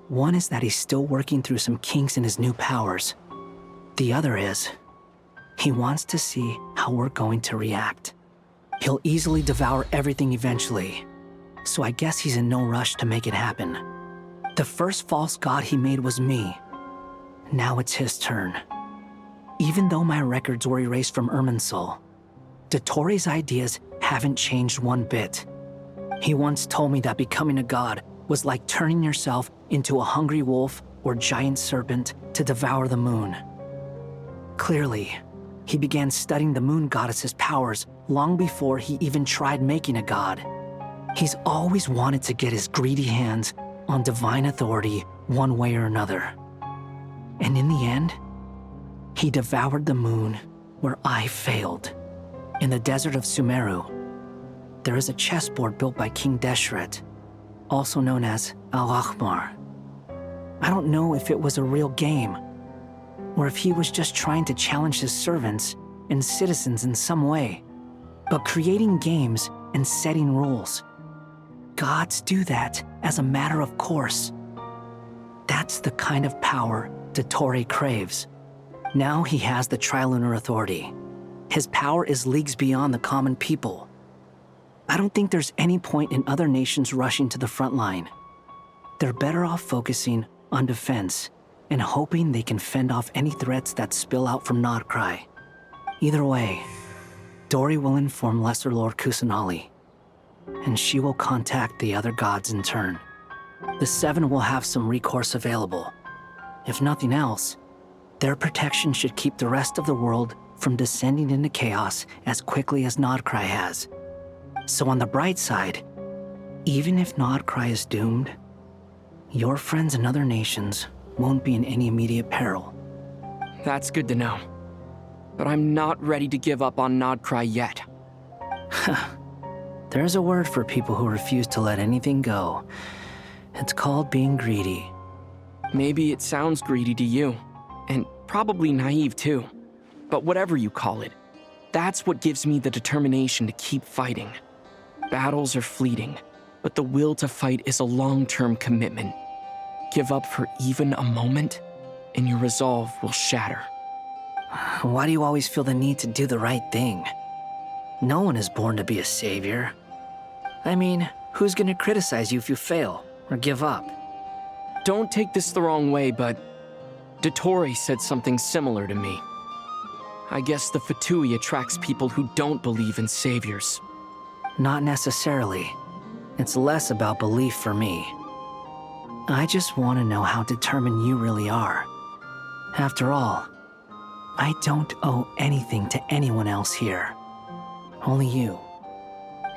One is that he's still working through some kinks in his new powers. The other is, he wants to see how we're going to react. He'll easily devour everything eventually, so I guess he's in no rush to make it happen. The first false god he made was me. Now it's his turn. Even though my records were erased from Irminsul, Dottore's ideas haven't changed one bit. He once told me that becoming a god was like turning yourself into a hungry wolf or giant serpent to devour the moon. Clearly, he began studying the moon goddess's powers long before he even tried making a god. He's always wanted to get his greedy hands on divine authority one way or another. And in the end, he devoured the moon where I failed. In the desert of Sumeru, there is a chessboard built by King Deshret, also known as Al-Akhmar. I don't know if it was a real game, or if he was just trying to challenge his servants and citizens in some way. But creating games and setting rules, gods do that as a matter of course. That's the kind of power Dottore craves. Now he has the Trilunar Authority. His power is leagues beyond the common people. I don't think there's any point in other nations rushing to the front line. They're better off focusing on defense and hoping they can fend off any threats that spill out from Nodcry. Either way, Dory will inform Lesser Lord Kusanali, and she will contact the other gods in turn. The Seven will have some recourse available. If nothing else, their protection should keep the rest of the world from descending into chaos as quickly as Nodcry has. So on the bright side, even if Nodcry is doomed, your friends in other nations won't be in any immediate peril. That's good to know. But I'm not ready to give up on Nodcry yet. There's a word for people who refuse to let anything go. It's called being greedy. Maybe it sounds greedy to you, and probably naive too. But whatever you call it, that's what gives me the determination to keep fighting. Battles are fleeting, but the will to fight is a long-term commitment. Give up for even a moment, and your resolve will shatter. Why do you always feel the need to do the right thing? No one is born to be a savior. I mean, who's gonna criticize you if you fail or give up? Don't take this the wrong way, but Dottore said something similar to me. I guess the Fatui attracts people who don't believe in saviors. Not necessarily. It's less about belief for me. I just want to know how determined you really are. After all, I don't owe anything to anyone else here. Only you.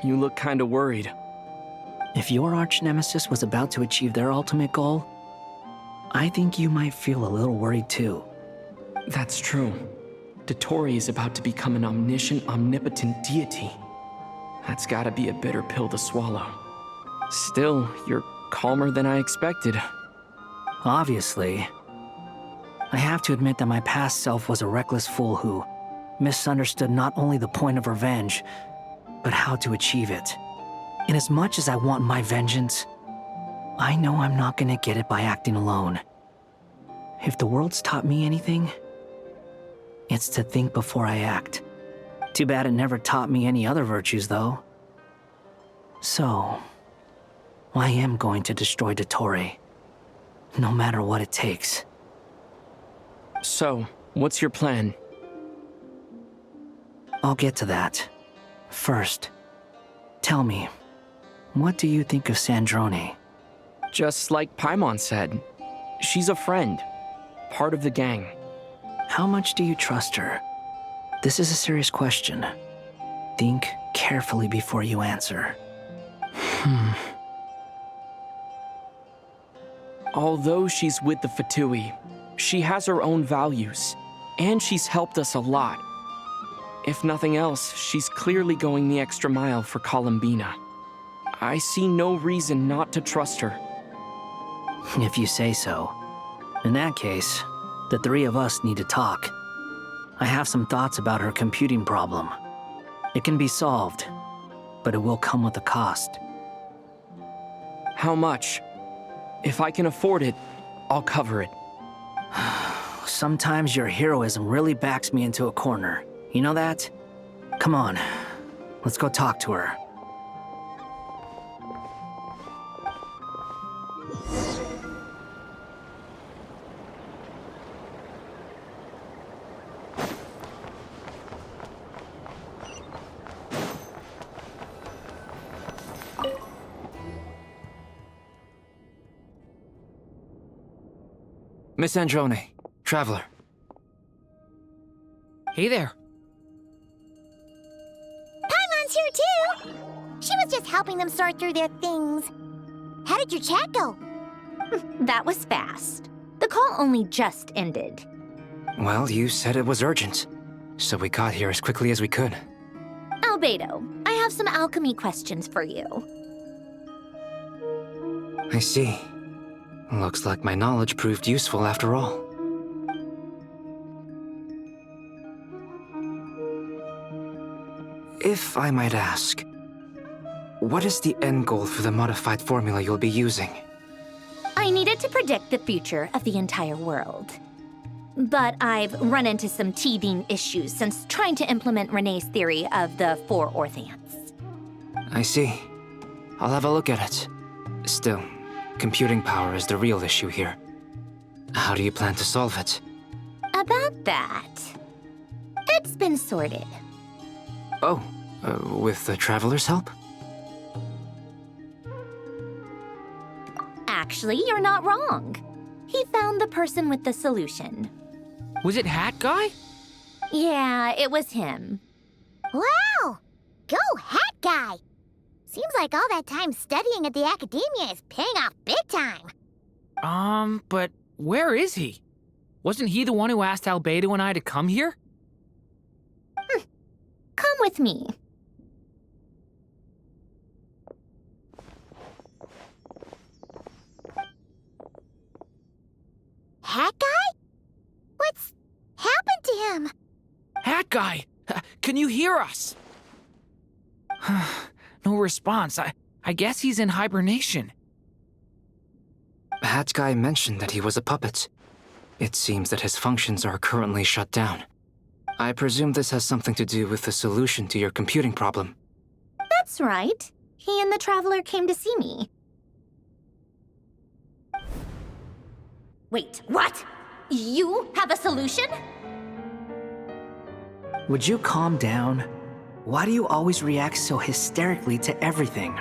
You look kinda worried. If your arch-nemesis was about to achieve their ultimate goal, I think you might feel a little worried too. That's true. Dottore is about to become an omniscient, omnipotent deity. That's gotta be a bitter pill to swallow. Still, you're calmer than I expected. Obviously. I have to admit that my past self was a reckless fool who misunderstood not only the point of revenge, but how to achieve it. And as much as I want my vengeance, I know I'm not gonna get it by acting alone. If the world's taught me anything, it's to think before I act. Too bad it never taught me any other virtues, though. So, I am going to destroy Dottore, no matter what it takes. So, what's your plan? I'll get to that. First, tell me, what do you think of Sandrone? Just like Paimon said, she's a friend, part of the gang. How much do you trust her? This is a serious question. Think carefully before you answer. Although she's with the Fatui, she has her own values, and she's helped us a lot. If nothing else, she's clearly going the extra mile for Columbina. I see no reason not to trust her. If you say so. In that case, the three of us need to talk. I have some thoughts about her computing problem. It can be solved, but it will come with a cost. How much? If I can afford it, I'll cover it. Sometimes your heroism really backs me into a corner. You know that? Come on, let's go talk to her. Miss Androne, Traveler. Hey there. Paimon's here too! She was just helping them sort through their things. How did your chat go? That was fast. The call only just ended. Well, you said it was urgent, so we got here as quickly as we could. Albedo, I have some alchemy questions for you. I see. Looks like my knowledge proved useful after all. If I might ask, what is the end goal for the modified formula you'll be using? I needed to predict the future of the entire world. But I've run into some teething issues since trying to implement Renee's theory of the four Orthants. I see. I'll have a look at it. Still, computing power is the real issue here. How do you plan to solve it? About that, it's been sorted. Oh, with the Traveler's help? Actually, you're not wrong. He found the person with the solution. Was it Hat Guy? Yeah, it was him. Wow! Go Hat Guy! Seems like all that time studying at the academia is paying off big time. But where is he? Wasn't he the one who asked Albedo and I to come here? Come with me. Hat Guy? What's happened to him? Hat Guy! Can you hear us? No response. I guess he's in hibernation. Hat Guy mentioned that he was a puppet. It seems that his functions are currently shut down. I presume this has something to do with the solution to your computing problem. That's right. He and the Traveler came to see me. Wait, what? You have a solution? Would you calm down? Why do you always react so hysterically to everything?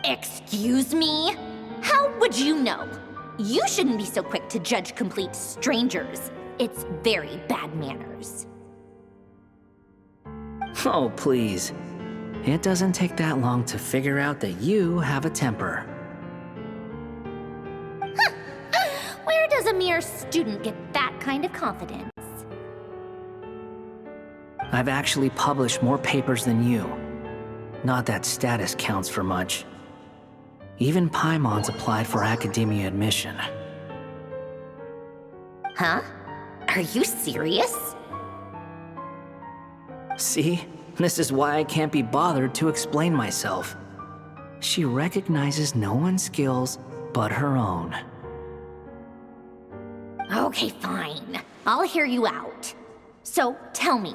Excuse me? How would you know? You shouldn't be so quick to judge complete strangers. It's very bad manners. Oh, please. It doesn't take that long to figure out that you have a temper. Where does a mere student get that kind of confidence? I've actually published more papers than you. Not that status counts for much. Even Paimon's applied for academia admission. Huh? Are you serious? See? This is why I can't be bothered to explain myself. She recognizes no one's skills but her own. Okay, fine. I'll hear you out. So, tell me,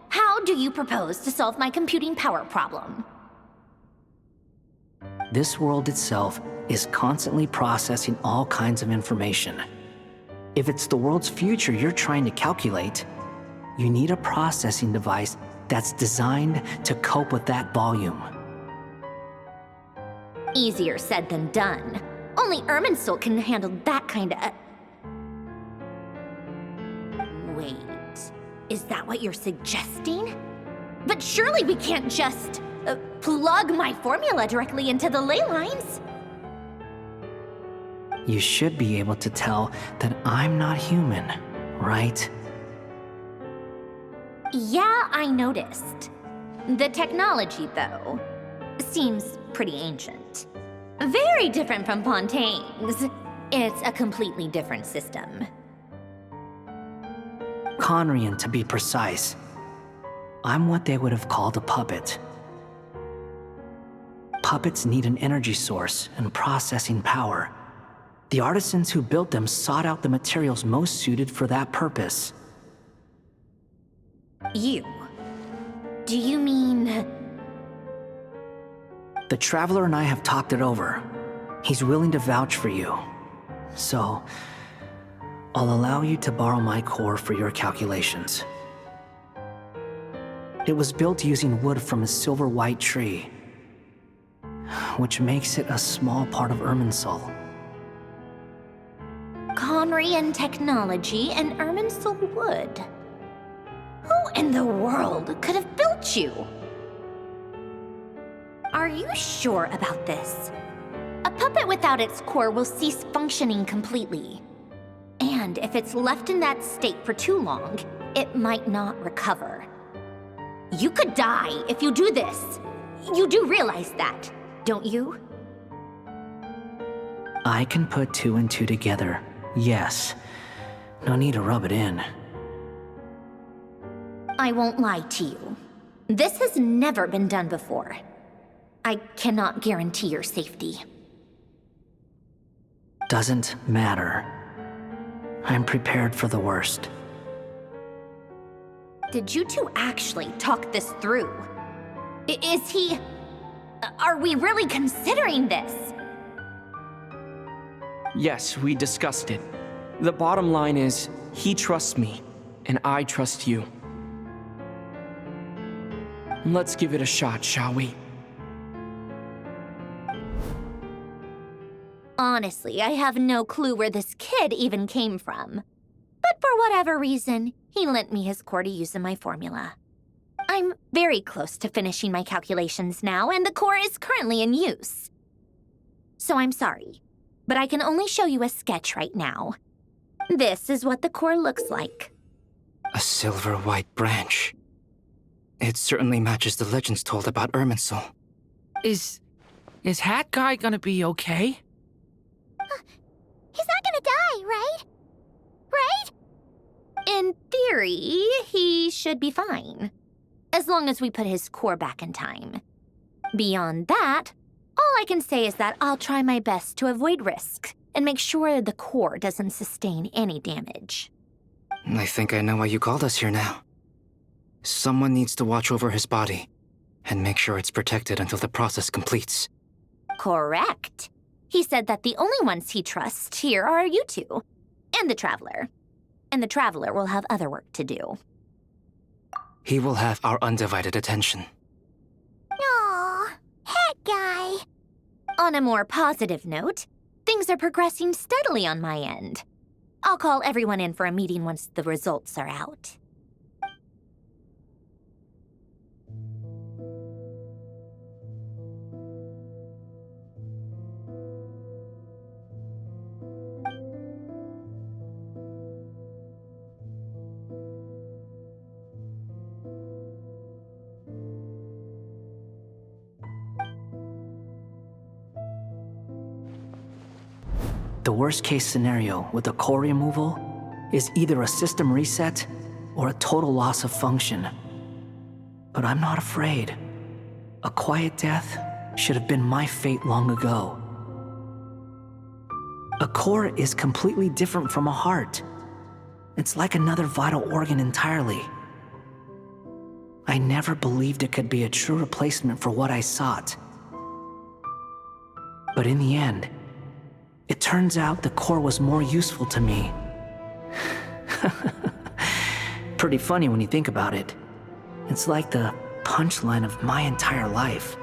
how do you propose to solve my computing power problem? This world itself is constantly processing all kinds of information. If it's the world's future you're trying to calculate, you need a processing device that's designed to cope with that volume. Easier said than done. Only Irminsul can handle that kind of... Wait, is that what you're suggesting? But surely we can't just plug my formula directly into the ley lines. You should be able to tell that I'm not human, right? Yeah, I noticed. The technology, though, seems pretty ancient. Very different from Fontaine's. It's a completely different system. Conrian, to be precise. I'm what they would have called a puppet. Puppets need an energy source and processing power. The artisans who built them sought out the materials most suited for that purpose. You? Do you mean... The Traveler and I have talked it over. He's willing to vouch for you. So, I'll allow you to borrow my core for your calculations. It was built using wood from a silver-white tree, which makes it a small part of Irminsul. Conrian technology and Irminsul wood. Who in the world could have built you? Are you sure about this? A puppet without its core will cease functioning completely. And if it's left in that state for too long, it might not recover. You could die if you do this. You do realize that, don't you? I can put two and two together, yes. No need to rub it in. I won't lie to you. This has never been done before. I cannot guarantee your safety. Doesn't matter. I'm prepared for the worst. Did you two actually talk this through? Is he... Are we really considering this? Yes, we discussed it. The bottom line is, he trusts me, and I trust you. Let's give it a shot, shall we? Honestly, I have no clue where this kid even came from. But for whatever reason, he lent me his core to use in my formula. I'm very close to finishing my calculations now, and the core is currently in use. So I'm sorry, but I can only show you a sketch right now. This is what the core looks like. A silver-white branch. It certainly matches the legends told about Irminsul. Is Hat Guy gonna be okay? He's not gonna die, right? Right? In theory, he should be fine. As long as we put his core back in time. Beyond that, all I can say is that I'll try my best to avoid risk and make sure the core doesn't sustain any damage. I think I know why you called us here now. Someone needs to watch over his body and make sure it's protected until the process completes. Correct. He said that the only ones he trusts here are you two, and the Traveler. And the Traveler will have other work to do. He will have our undivided attention. Aww, Hat Guy. On a more positive note, things are progressing steadily on my end. I'll call everyone in for a meeting once the results are out. The worst-case scenario with the core removal is either a system reset or a total loss of function. But I'm not afraid. A quiet death should have been my fate long ago. A core is completely different from a heart. It's like another vital organ entirely. I never believed it could be a true replacement for what I sought. But in the end, it turns out the core was more useful to me. Pretty funny when you think about it. It's like the punchline of my entire life.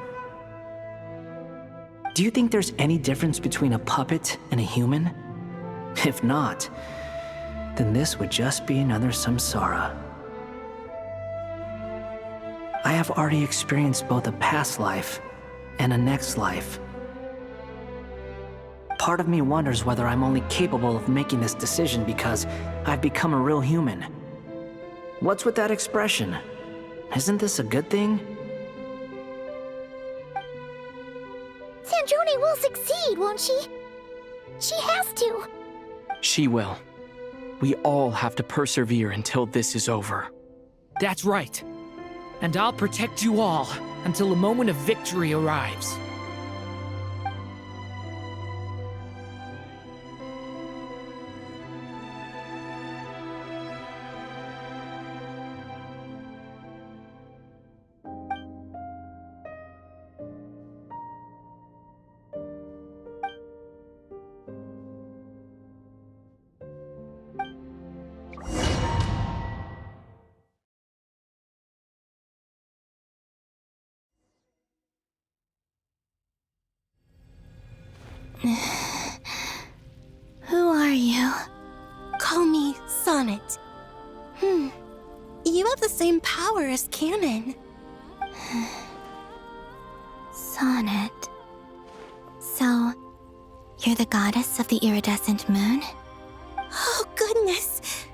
Do you think there's any difference between a puppet and a human? If not, then this would just be another samsara. I have already experienced both a past life and a next life. Part of me wonders whether I'm only capable of making this decision because I've become a real human. What's with that expression? Isn't this a good thing? Sandrone will succeed, won't she? She has to. She will. We all have to persevere until this is over. That's right. And I'll protect you all until a moment of victory arrives. Who are you? Call me Sonnet. You have the same power as Canon. Sonnet. So, you're the goddess of the iridescent moon? Oh, goodness.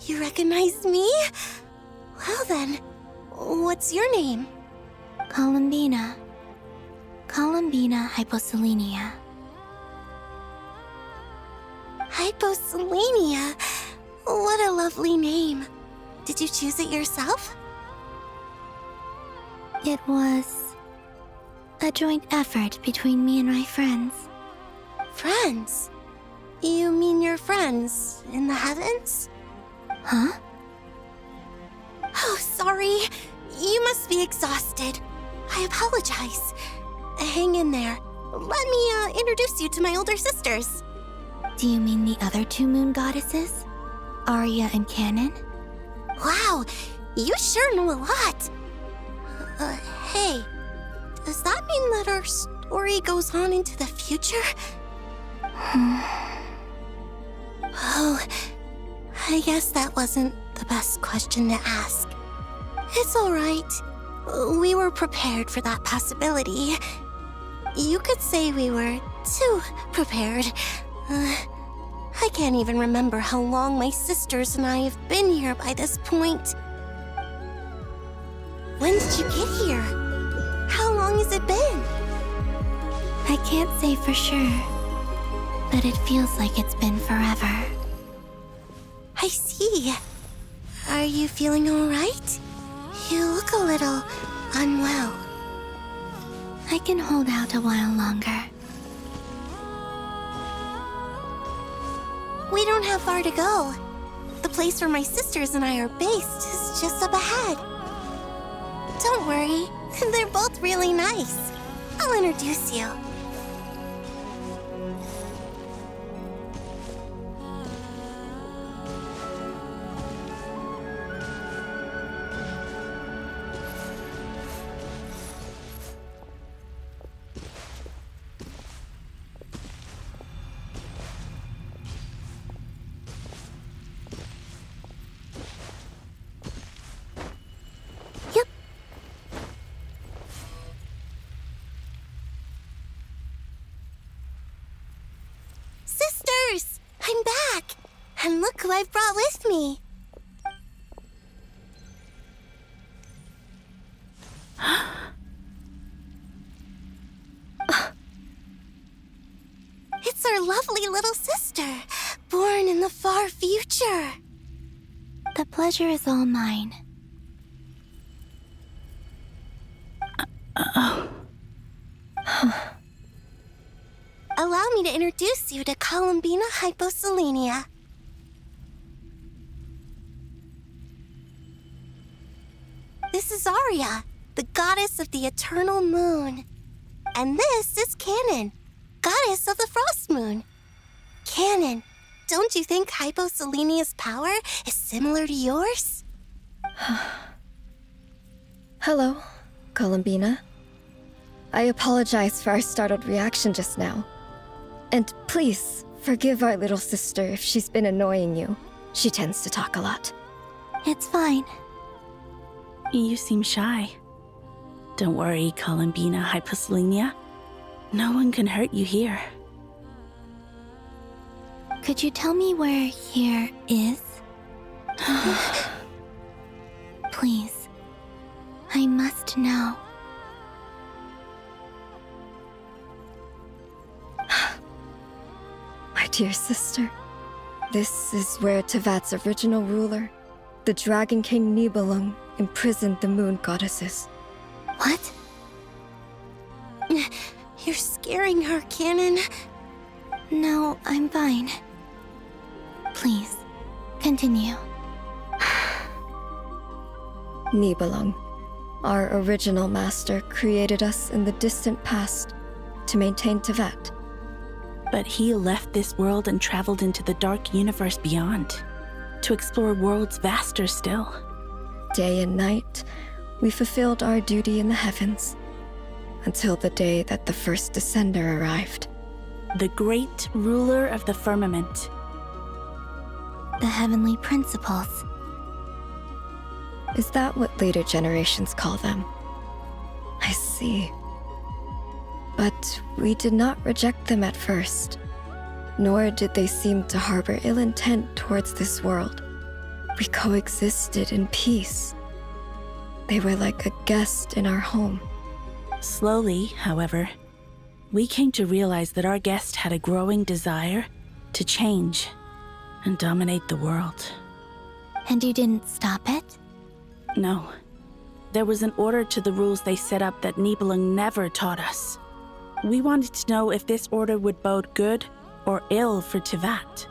You recognize me? Well then, what's your name? Columbina. Columbina Hyposelenia. Hyposelenia? What a lovely name. Did you choose it yourself? It was a joint effort between me and my friends. Friends? You mean your friends in the heavens? Huh? Oh, sorry. You must be exhausted. I apologize. Hang in there. Let me introduce you to my older sisters. Do you mean the other two moon goddesses? Arya and Canon? Wow, you sure know a lot. Hey, does that mean that our story goes on into the future? Oh, I guess that wasn't the best question to ask. It's all right. We were prepared for that possibility. You could say we were too prepared. I can't even remember how long my sisters and I have been here by this point. When did you get here? How long has it been? I can't say for sure, but it feels like it's been forever. I see. Are you feeling all right? You look a little unwell. I can hold out a while longer. We don't have far to go. The place where my sisters and I are based is just up ahead. Don't worry, they're both really nice. I'll introduce you. Sisters! I'm back! And look who I've brought with me! It's our lovely little sister, born in the far future. The pleasure is all mine. Allow me to introduce you to Columbina Hyposelenia. This is Arya, the goddess of the eternal moon. And this is Canon, goddess of the frost moon. Canon, don't you think Hyposelenia's power is similar to yours? Hello, Columbina. I apologize for our startled reaction just now. And please, forgive our little sister if she's been annoying you. She tends to talk a lot. It's fine. You seem shy. Don't worry, Columbina Hyposelenia. No one can hurt you here. Could you tell me where here is? Please. I must know. My dear sister, this is where Tevat's original ruler, the Dragon King Nibelung, imprisoned the moon goddesses. What? You're scaring her, Canon. No, I'm fine. Please, continue. Nibelung, our original master, created us in the distant past to maintain Tevat. But he left this world and traveled into the dark universe beyond, to explore worlds vaster still. Day and night, we fulfilled our duty in the heavens, until the day that the first Descender arrived. The great ruler of the firmament. The heavenly principles. Is that what later generations call them? I see. But we did not reject them at first, nor did they seem to harbor ill intent towards this world. We coexisted in peace. They were like a guest in our home. Slowly, however, we came to realize that our guest had a growing desire to change and dominate the world. And you didn't stop it? No. There was an order to the rules they set up that Nibelung never taught us. We wanted to know if this order would bode good or ill for Tevat.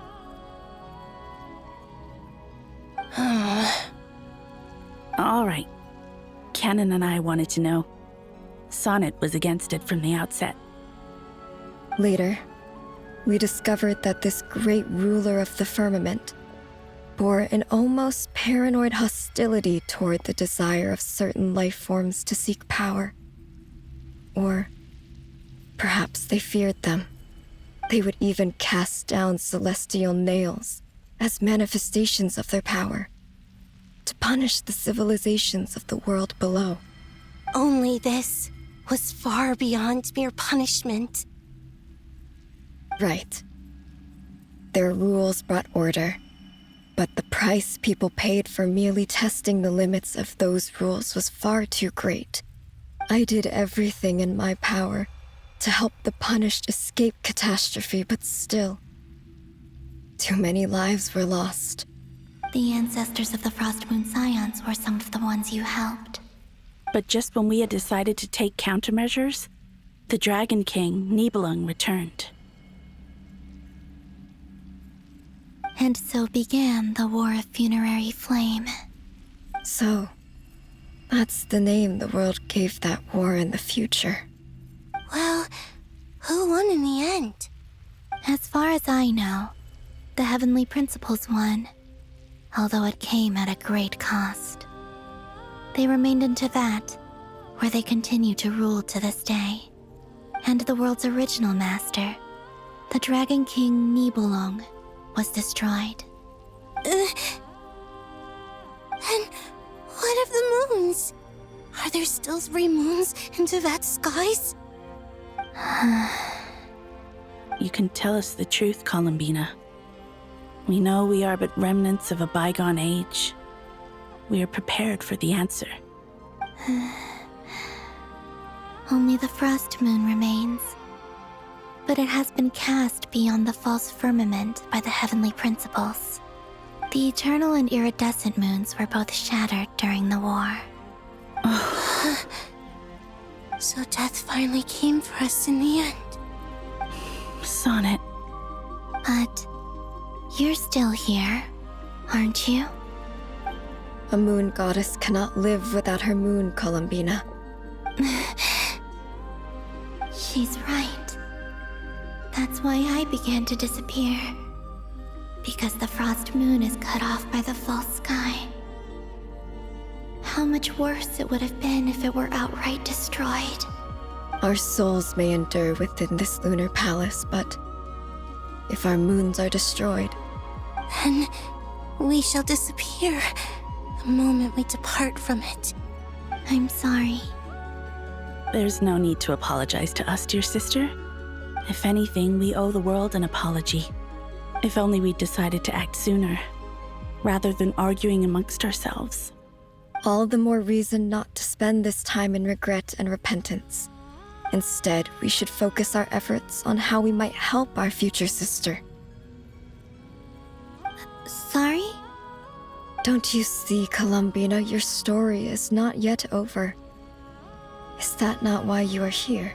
All right. Canon and I wanted to know. Sonnet was against it from the outset. Later, we discovered that this great ruler of the firmament bore an almost paranoid hostility toward the desire of certain life forms to seek power. Or perhaps they feared them. They would even cast down celestial nails as manifestations of their power, to punish the civilizations of the world below. Only this was far beyond mere punishment. Right. Their rules brought order, but the price people paid for merely testing the limits of those rules was far too great. I did everything in my power to help the punished escape catastrophe, but still, too many lives were lost. The ancestors of the Frost Moon Scions were some of the ones you helped. But just when we had decided to take countermeasures, the Dragon King, Nibelung, returned. And so began the War of Funerary Flame. So, that's the name the world gave that war in the future. Well, who won in the end? As far as I know, the Heavenly Principles won, although it came at a great cost. They remained in Tevat, where they continue to rule to this day. And the world's original master, the Dragon King Nibelung, was destroyed. And what of the moons? Are there still 3 moons in Tevat's skies? You can tell us the truth, Columbina. We know we are but remnants of a bygone age. We are prepared for the answer. Only the Frost Moon remains. But it has been cast beyond the false firmament by the Heavenly Principles. The eternal and iridescent moons were both shattered during the war. So death finally came for us in the end. Sonnet. But you're still here, aren't you? A moon goddess cannot live without her moon, Columbina. She's right. That's why I began to disappear. Because the frost moon is cut off by the false sky. How much worse it would have been if it were outright destroyed. Our souls may endure within this lunar palace, but if our moons are destroyed, then we shall disappear the moment we depart from it. I'm sorry. There's no need to apologize to us, dear sister. If anything, we owe the world an apology. If only we'd decided to act sooner, rather than arguing amongst ourselves. all the more reason not to spend this time in regret and repentance. Instead, we should focus our efforts on how we might help our future sister. Sorry? Don't you see, Columbina, your story is not yet over. Is that not why you are here?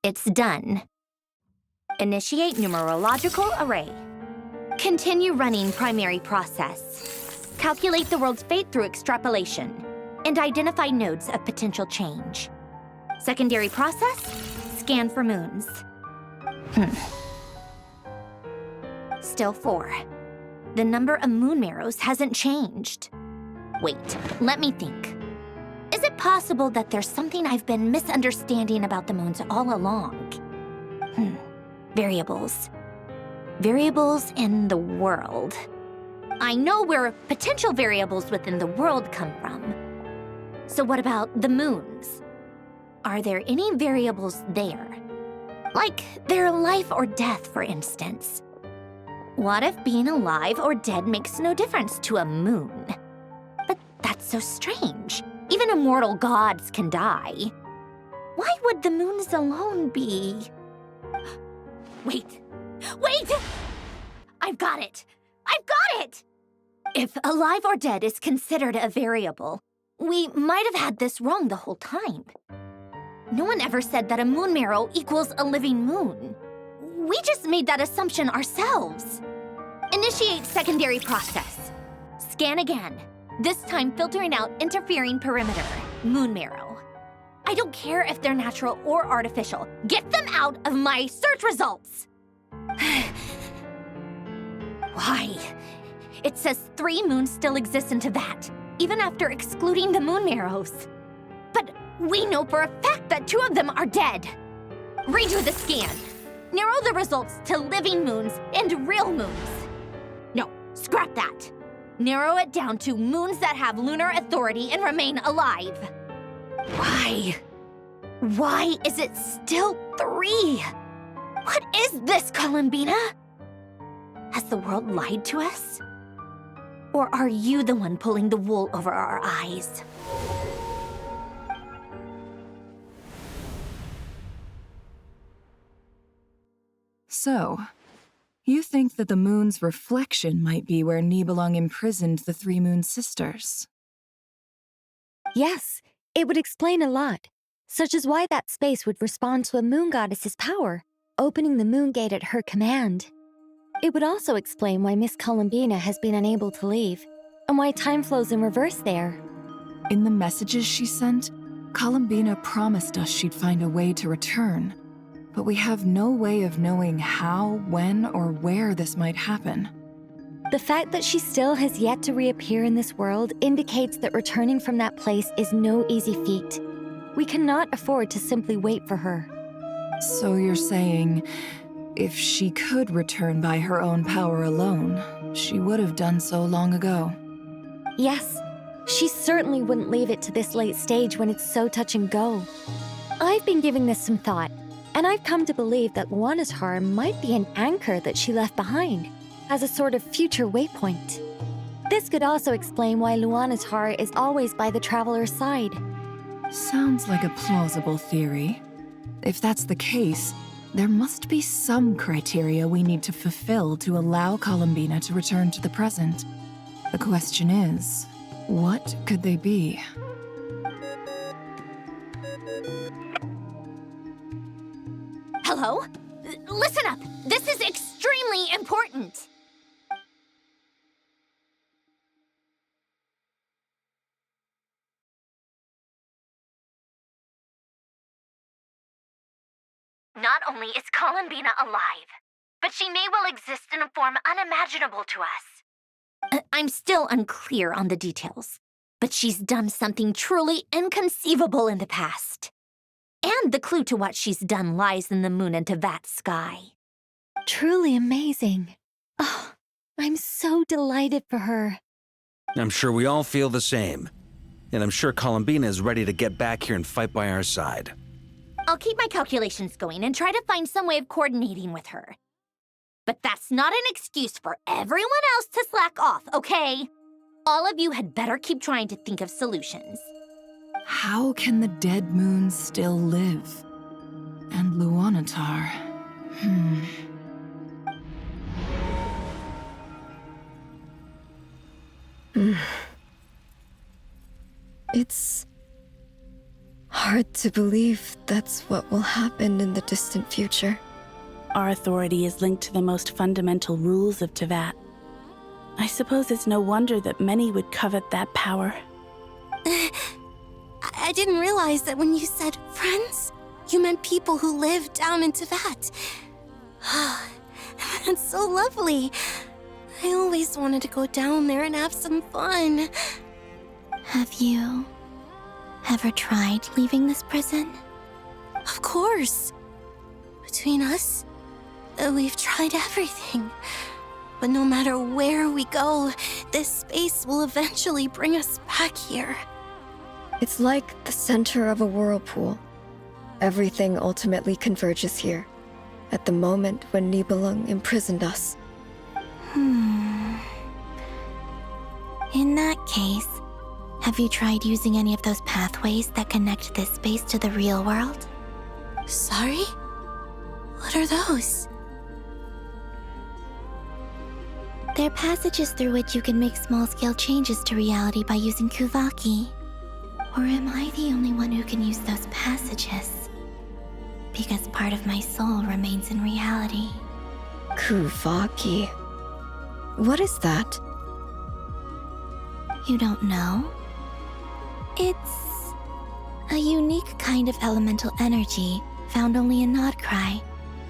It's done. Initiate numerological array. Continue running primary process. Calculate the world's fate through extrapolation. And identify nodes of potential change. Secondary process, scan for moons. Still 4. The number of moon marrows hasn't changed. Wait, let me think. Is it possible that there's something I've been misunderstanding about the moons all along? Variables. Variables in the world. I know where potential variables within the world come from. So what about the moons? Are there any variables there? Like their life or death, for instance. What if being alive or dead makes no difference to a moon? But that's so strange. Even immortal gods can die. Why would the moons alone be? Wait! Wait! I've got it! I've got it! If alive or dead is considered a variable, we might have had this wrong the whole time. No one ever said that a moon marrow equals a living moon. We just made that assumption ourselves. Initiate secondary process. Scan again. This time filtering out interfering perimeter, moon marrow. I don't care if they're natural or artificial. Get them out of my search results! Why? It says 3 moons still exist in Teyvat, even after excluding the moon marrows. But we know for a fact that 2 of them are dead. Redo the scan. Narrow the results to living moons and real moons. No, scrap that. Narrow it down to moons that have lunar authority and remain alive. Why? Why is it still 3? What is this, Columbina? Has the world lied to us? Or are you the one pulling the wool over our eyes? So, you think that the moon's reflection might be where Nibelung imprisoned the 3 moon sisters? Yes, it would explain a lot, such as why that space would respond to a moon goddess's power, opening the moon gate at her command. It would also explain why Miss Columbina has been unable to leave, and why time flows in reverse there. In the messages she sent, Columbina promised us she'd find a way to return, but we have no way of knowing how, when, or where this might happen. The fact that she still has yet to reappear in this world indicates that returning from that place is no easy feat. We cannot afford to simply wait for her. So you're saying, if she could return by her own power alone, she would have done so long ago? Yes, she certainly wouldn't leave it to this late stage when it's so touch and go. I've been giving this some thought, and I've come to believe that Luana's Har might be an anchor that she left behind, as a sort of future waypoint. This could also explain why Luana's Har is always by the traveler's side. Sounds like a plausible theory. If that's the case, there must be some criteria we need to fulfill to allow Columbina to return to the present. The question is, what could they be? Hello? Listen up. This is extremely important. Not only is Columbina alive, but she may well exist in a form unimaginable to us. I'm still unclear on the details, but she's done something truly inconceivable in the past. And the clue to what she's done lies in the moon and Tevat's sky. Truly amazing. Oh, I'm so delighted for her. I'm sure we all feel the same. And I'm sure Columbina is ready to get back here and fight by our side. I'll keep my calculations going and try to find some way of coordinating with her. But that's not an excuse for everyone else to slack off, okay? All of you had better keep trying to think of solutions. How can the dead moon still live? And Luanatar... It's hard to believe that's what will happen in the distant future. Our authority is linked to the most fundamental rules of Tevat. I suppose it's no wonder that many would covet that power. I didn't realize that when you said friends, you meant people who live down in Tevat. That's so lovely. I always wanted to go down there and have some fun. Have you ever tried leaving this prison? Of course. Between us, we've tried everything. But no matter where we go, this space will eventually bring us back here. It's like the center of a whirlpool. Everything ultimately converges here, at the moment when Nibelung imprisoned us. In that case, have you tried using any of those pathways that connect this space to the real world? Sorry? What are those? They're passages through which you can make small-scale changes to reality by using Kuvaki. Or am I the only one who can use those passages? Because part of my soul remains in reality. Kuvaki. What is that? You don't know? It's a unique kind of elemental energy found only in Nodcry,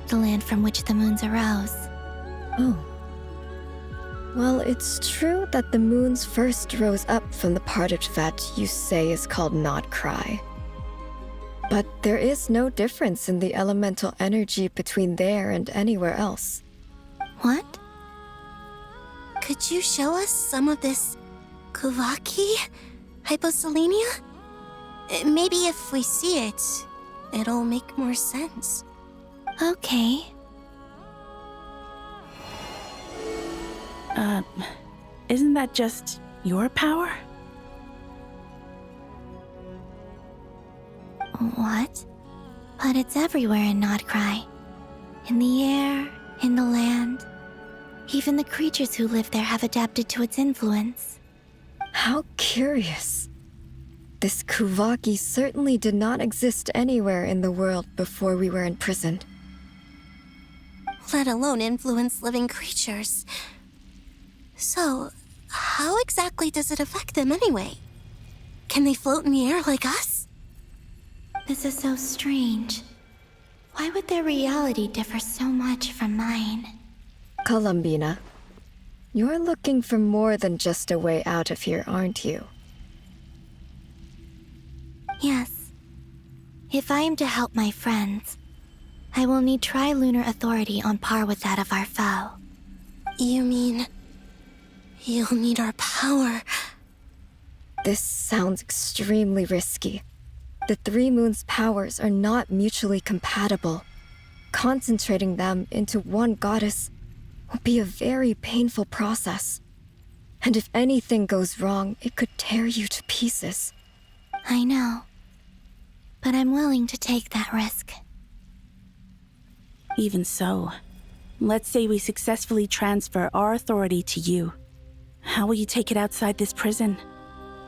the land from which the moons arose. Oh. Well, it's true that the moons first rose up from the part of Tevat you say is called Nodcry. But there is no difference in the elemental energy between there and anywhere else. What? Could you show us some of this Kuvaki? Hyposelenia? Maybe if we see it, it'll make more sense. Okay. Isn't that just your power? What? But it's everywhere in Nodcry. In the air, in the land. Even the creatures who live there have adapted to its influence. How curious. This Kuvaki certainly did not exist anywhere in the world before we were imprisoned. Let alone influence living creatures. So, how exactly does it affect them anyway? Can they float in the air like us? This is so strange. Why would their reality differ so much from mine? Columbina, you're looking for more than just a way out of here, aren't you? Yes. If I am to help my friends, I will need tri-lunar authority on par with that of our foe. You mean... you'll need our power? This sounds extremely risky. The three moons' powers are not mutually compatible. Concentrating them into one goddess will be a very painful process. And if anything goes wrong, it could tear you to pieces. I know. But I'm willing to take that risk. Even so, let's say we successfully transfer our authority to you. How will you take it outside this prison?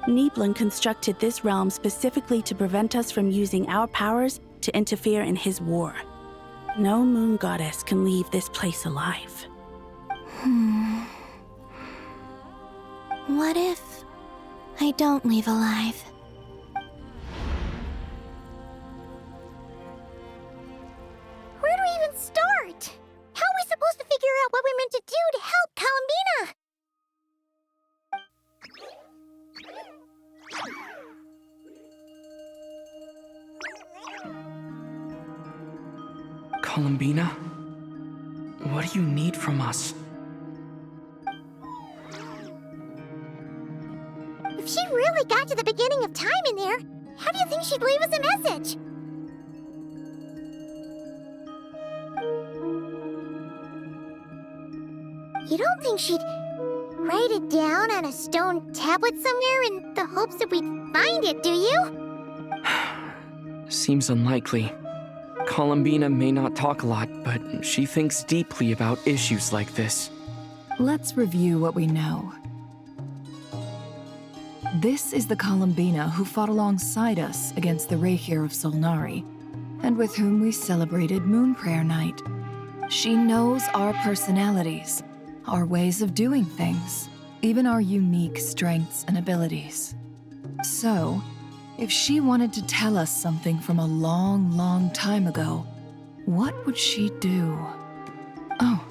Nibelung constructed this realm specifically to prevent us from using our powers to interfere in his war. No moon goddess can leave this place alive. What if I don't leave alive? Where do we even start? How are we supposed to figure out what we're meant to do to help Columbina? Columbina? What do you need from us? If she really got to the beginning of time in there, how do you think she'd leave us a message? You don't think she'd write it down on a stone tablet somewhere in the hopes that we'd find it, do you? Seems unlikely. Columbina may not talk a lot, but she thinks deeply about issues like this. Let's review what we know. This is the Columbina who fought alongside us against the Rahir of Solnari, and with whom we celebrated Moon Prayer Night. She knows our personalities, our ways of doing things, even our unique strengths and abilities. So, if she wanted to tell us something from a long, long time ago, what would she do? Oh.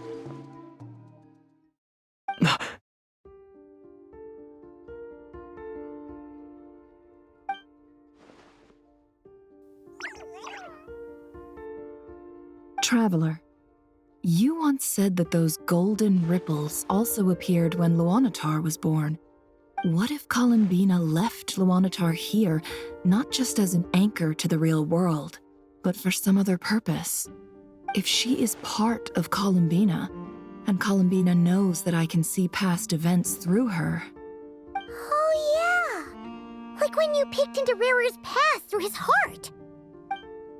Traveler, you once said that those golden ripples also appeared when Luanatar was born. What if Columbina left Luanatar here, not just as an anchor to the real world, but for some other purpose? If she is part of Columbina, and Columbina knows that I can see past events through her... Oh yeah! Like when you peeked into Rarir's past through his heart!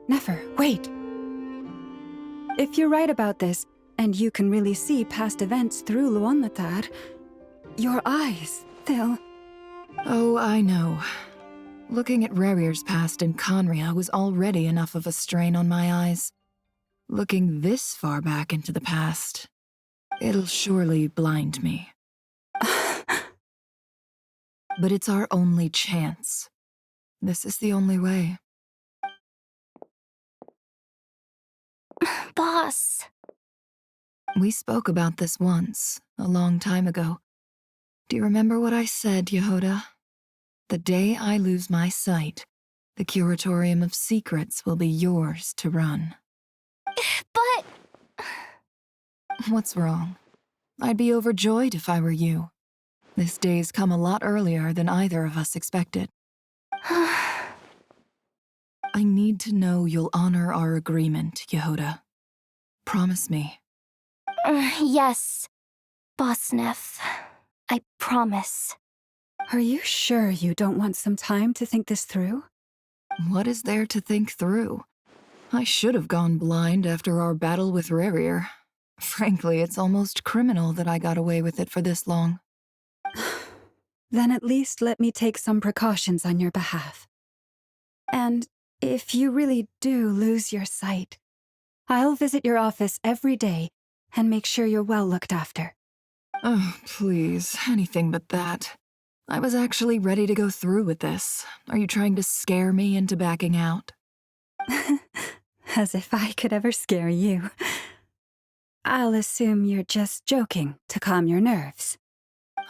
Nefer, wait! If you're right about this, and you can really see past events through Luanatar, your eyes, they'll... Oh, I know. Looking at Rarir's past in Conria was already enough of a strain on my eyes. Looking this far back into the past, it'll surely blind me. But it's our only chance. This is the only way. Boss. We spoke about this once, a long time ago. Do you remember what I said, Yehoda? The day I lose my sight, the Curatorium of Secrets will be yours to run. But... What's wrong? I'd be overjoyed if I were you. This day's come a lot earlier than either of us expected. I need to know you'll honor our agreement, Yehoda. Promise me. Yes, Boss Neff. I promise. Are you sure you don't want some time to think this through? What is there to think through? I should have gone blind after our battle with Rarir. Frankly, it's almost criminal that I got away with it for this long. Then at least let me take some precautions on your behalf. And if you really do lose your sight, I'll visit your office every day and make sure you're well looked after. Oh, please, anything but that. I was actually ready to go through with this. Are you trying to scare me into backing out? As if I could ever scare you. I'll assume you're just joking to calm your nerves.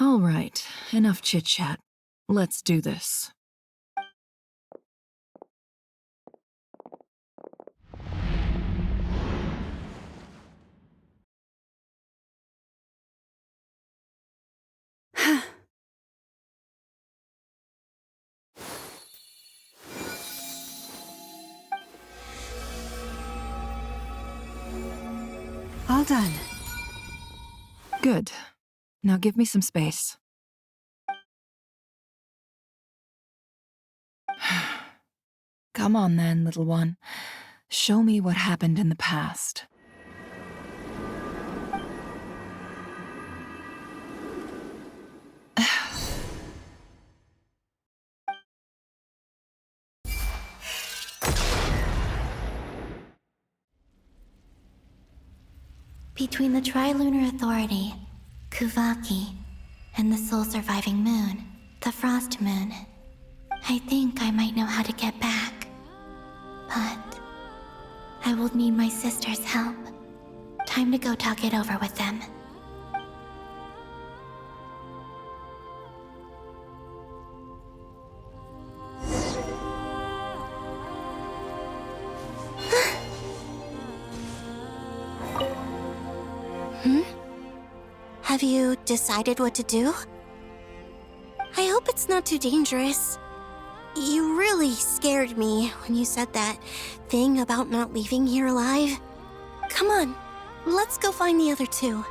All right, enough chit-chat. Let's do this. All done. Good. Now give me some space. Come on then, little one. Show me what happened in the past. Between the Trilunar Authority, Kuvaki, and the soul-surviving moon, the Frost Moon, I think I might know how to get back. But I will need my sister's help. Time to go talk it over with them. Have you decided what to do? I hope it's not too dangerous. You really scared me when you said that thing about not leaving here alive. Come on, let's go find the other two.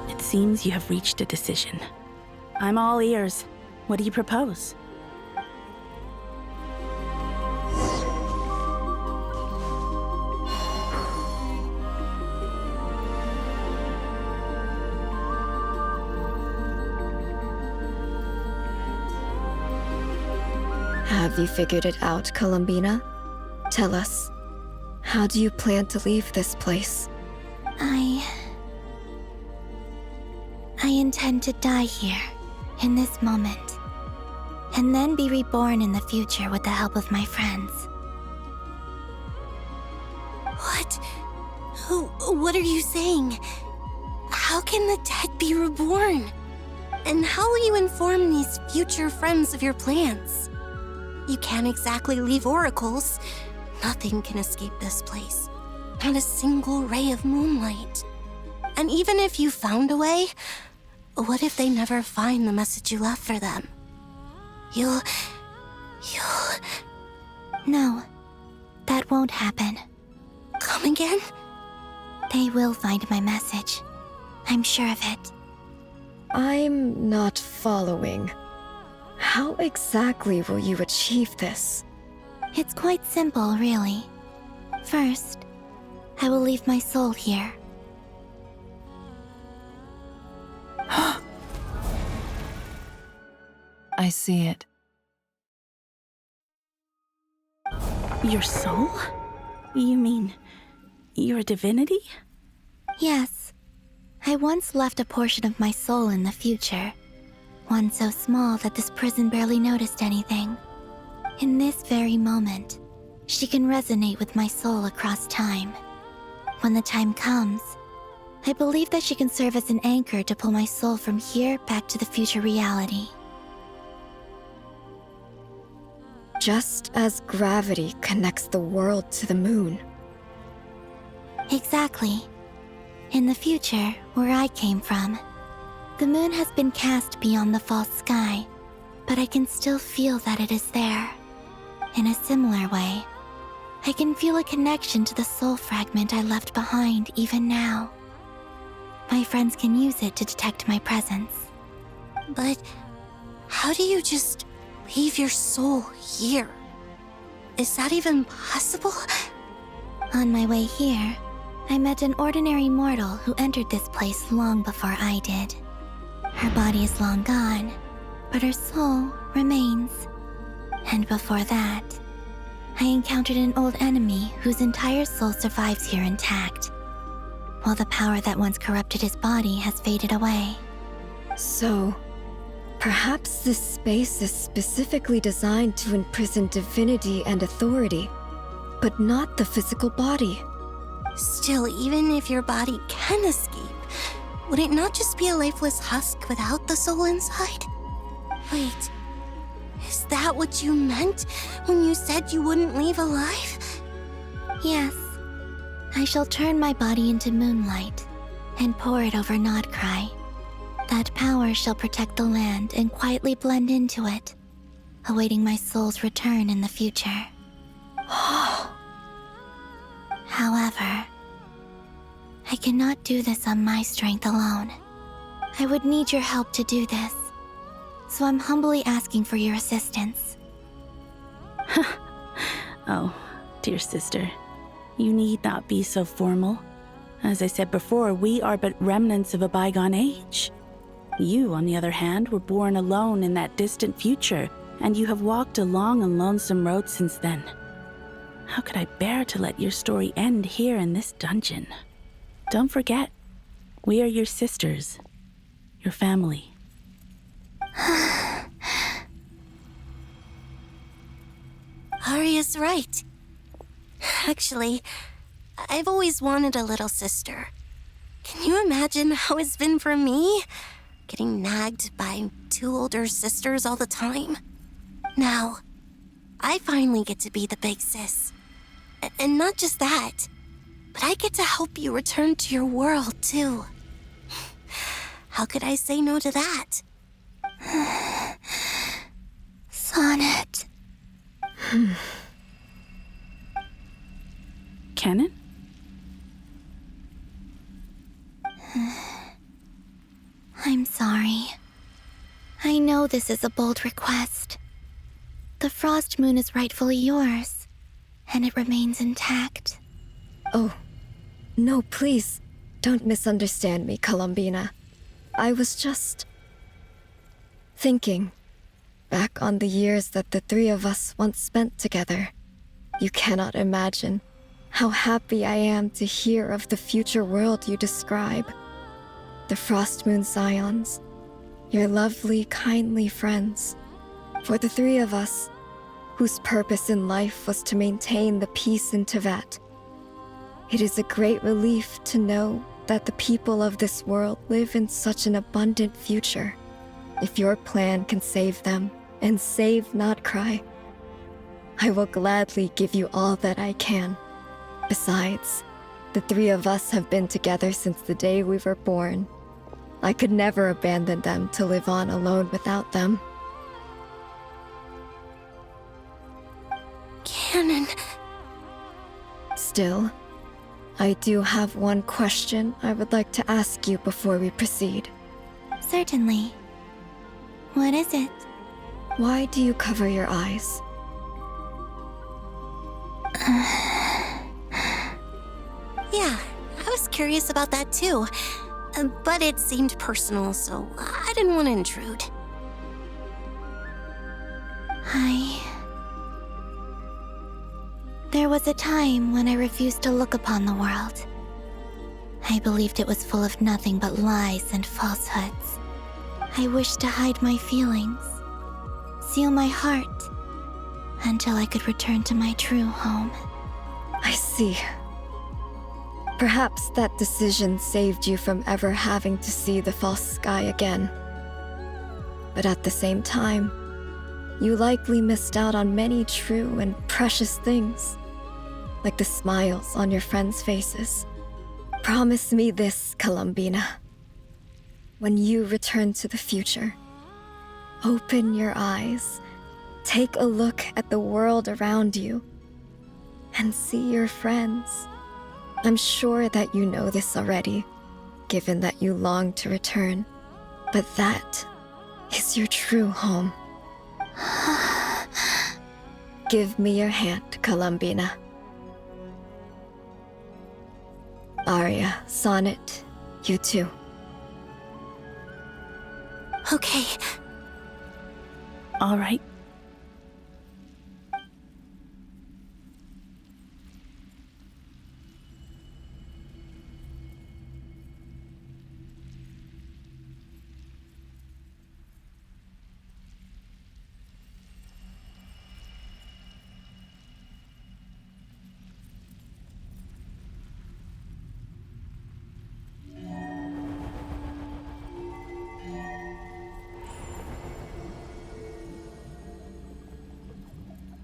It seems you have reached a decision. I'm all ears. What do you propose? Have you figured it out, Columbina? Tell us, how do you plan to leave this place? I intend to die here, in this moment, and then be reborn in the future with the help of my friends. What? What are you saying? How can the dead be reborn? And how will you inform these future friends of your plans? You can't exactly leave oracles. Nothing can escape this place. Not a single ray of moonlight. And even if you found a way, what if they never find the message you left for them? You'll... No, that won't happen. Come again? They will find my message. I'm sure of it. I'm not following. How exactly will you achieve this? It's quite simple, really. First, I will leave my soul here. I see it. Your soul? You mean you're a divinity? Yes. I once left a portion of my soul in the future. One so small that this prison barely noticed anything. In this very moment, she can resonate with my soul across time. When the time comes, I believe that she can serve as an anchor to pull my soul from here back to the future reality. Just as gravity connects the world to the moon. Exactly. In the future, where I came from, the moon has been cast beyond the false sky, but I can still feel that it is there. In a similar way, I can feel a connection to the soul fragment I left behind even now. My friends can use it to detect my presence. But how do you just leave your soul here? Is that even possible? On my way here, I met an ordinary mortal who entered this place long before I did. Her body is long gone, but her soul remains. And before that, I encountered an old enemy whose entire soul survives here intact, while the power that once corrupted his body has faded away. So, perhaps this space is specifically designed to imprison divinity and authority, but not the physical body. Still, even if your body can escape, would it not just be a lifeless husk without the soul inside? Wait, is that what you meant when you said you wouldn't leave alive? Yes. I shall turn my body into moonlight and pour it over Nodcry. That power shall protect the land and quietly blend into it, awaiting my soul's return in the future. However, I cannot do this on my strength alone. I would need your help to do this, so I'm humbly asking for your assistance. Oh, dear sister, you need not be so formal. As I said before, we are but remnants of a bygone age. You, on the other hand, were born alone in that distant future, and you have walked a long and lonesome road since then. How could I bear to let your story end here in this dungeon? Don't forget, we are your sisters, your family. Arya's right. Actually, I've always wanted a little sister. Can you imagine how it's been for me? Getting nagged by 2 older sisters all the time. Now, I finally get to be the big sis. And not just that, but I get to help you return to your world, too. How could I say no to that? Sonnet. Canon? I'm sorry. I know this is a bold request. The Frost Moon is rightfully yours, and it remains intact. Oh, no, please, don't misunderstand me, Columbina. I was just thinking back on the years that the 3 of us once spent together. You cannot imagine how happy I am to hear of the future world you describe. The Frostmoon Scions, your lovely, kindly friends. For the 3 of us, whose purpose in life was to maintain the peace in Teyvat, it is a great relief to know that the people of this world live in such an abundant future. If your plan can save them, and save not cry, I will gladly give you all that I can. Besides, the 3 of us have been together since the day we were born. I could never abandon them to live on alone without them. Canon. Still, I do have one question I would like to ask you before we proceed. Certainly. What is it? Why do you cover your eyes? Yeah, I was curious about that too. But it seemed personal, so I didn't want to intrude. There was a time when I refused to look upon the world. I believed it was full of nothing but lies and falsehoods. I wished to hide my feelings, seal my heart, until I could return to my true home. I see. Perhaps that decision saved you from ever having to see the false sky again. But at the same time, you likely missed out on many true and precious things, like the smiles on your friends' faces. Promise me this, Columbina. When you return to the future, open your eyes, take a look at the world around you, and see your friends. I'm sure that you know this already, given that you long to return, but that is your true home. Give me your hand, Columbina. Arya, Sonnet, you too. Okay. All right.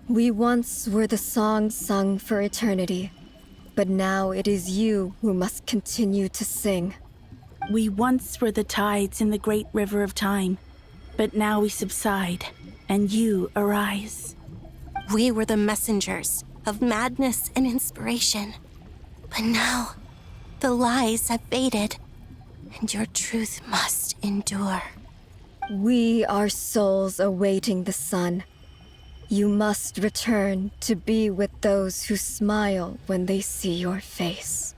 We once were the songs sung for eternity, but now it is you who must continue to sing. We once were the tides in the great river of time, but now we subside, and you arise. We were the messengers of madness and inspiration, but now the lies have faded, and your truth must endure. We are souls awaiting the sun. You must return to be with those who smile when they see your face.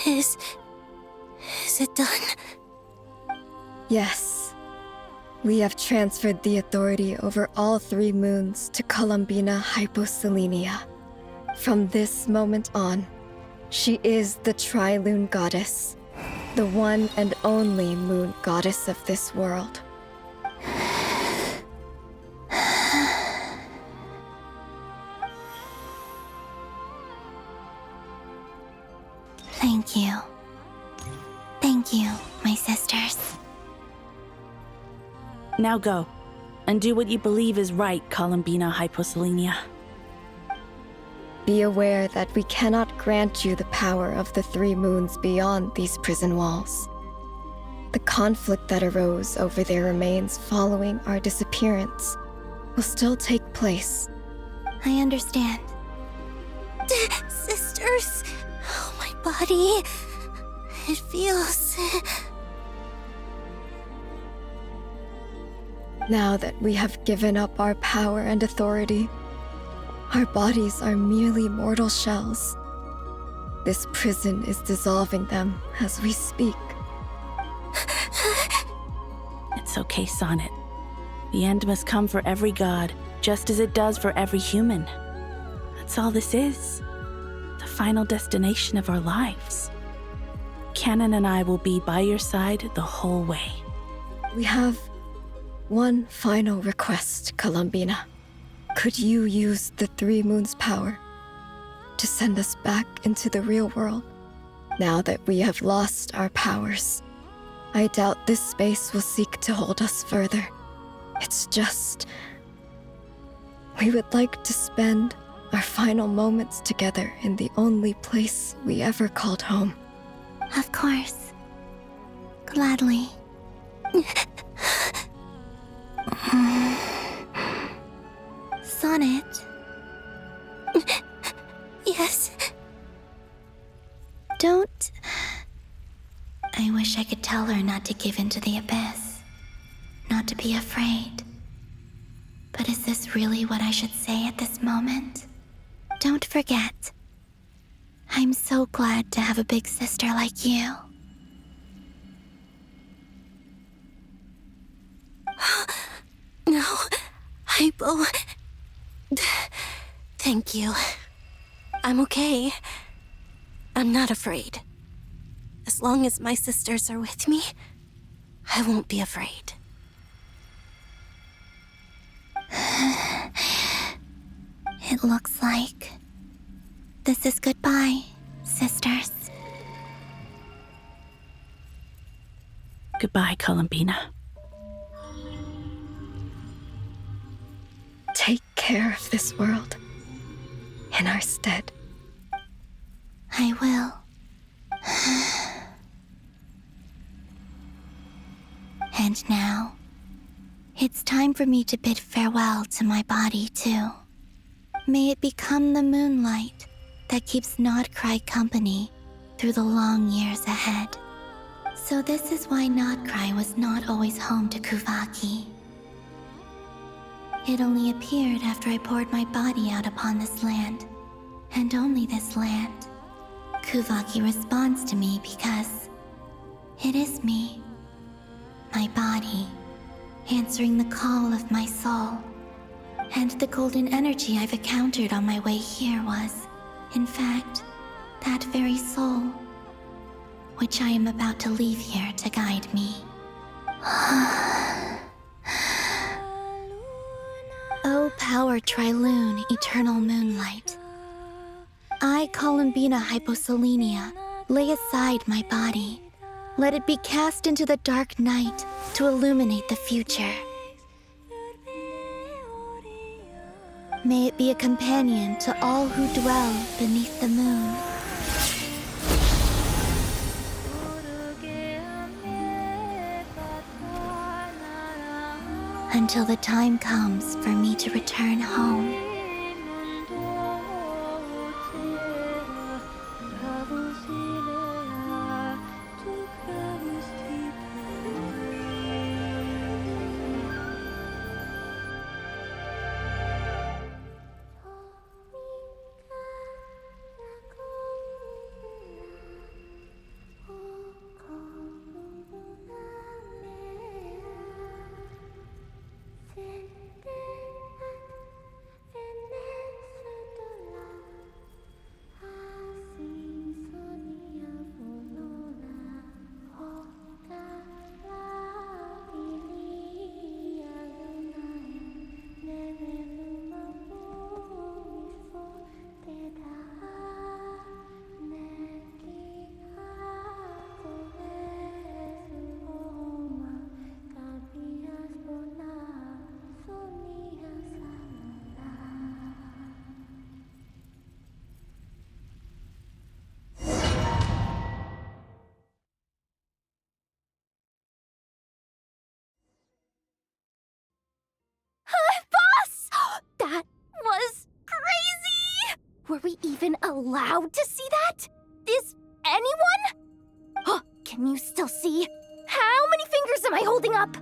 Is it done? Yes. We have transferred the authority over all 3 moons to Columbina Hyposelenia. From this moment on, she is the Tri-Lune Goddess, the one and only moon goddess of this world. Thank you. Thank you, my sisters. Now go, and do what you believe is right, Columbina Hyposelenia. Be aware that we cannot grant you the power of the 3 moons beyond these prison walls. The conflict that arose over their remains following our disappearance will still take place. I understand. Sisters, oh, my body. It feels... Now that we have given up our power and authority, our bodies are merely mortal shells. This prison is dissolving them as we speak. It's okay, Sonnet. The end must come for every god, just as it does for every human. That's all this is. The final destination of our lives. Canon and I will be by your side the whole way. We have one final request, Columbina. Could you use the 3 moons' power to send us back into the real world? Now that we have lost our powers, I doubt this space will seek to hold us further. It's just... we would like to spend our final moments together in the only place we ever called home. Of course. Gladly. Sonnet? Yes? Don't... I wish I could tell her not to give in to the abyss. Not to be afraid. But is this really what I should say at this moment? Don't forget. I'm so glad to have a big sister like you. No, Hypo... Thank you. I'm okay. I'm not afraid. As long as my sisters are with me, I won't be afraid. It looks like this is goodbye, sisters. Goodbye, Columbina. Take care of this world in our stead. I will. And now, it's time for me to bid farewell to my body, too. May it become the moonlight that keeps Nodcry company through the long years ahead. So this is why Nodcry was not always home to Kuvaki. It only appeared after I poured my body out upon this land, and only this land. Kuvaki responds to me because it is me, my body, answering the call of my soul. And the golden energy I've encountered on my way here was, in fact, that very soul, which I am about to leave here to guide me. O power Tri-Lune, eternal moonlight. I, Columbina Hyposelenia, lay aside my body. Let it be cast into the dark night to illuminate the future. May it be a companion to all who dwell beneath the moon. Until the time comes for me to return home. allowed to see that? Is anyone? Can you still see? How many fingers am I holding up?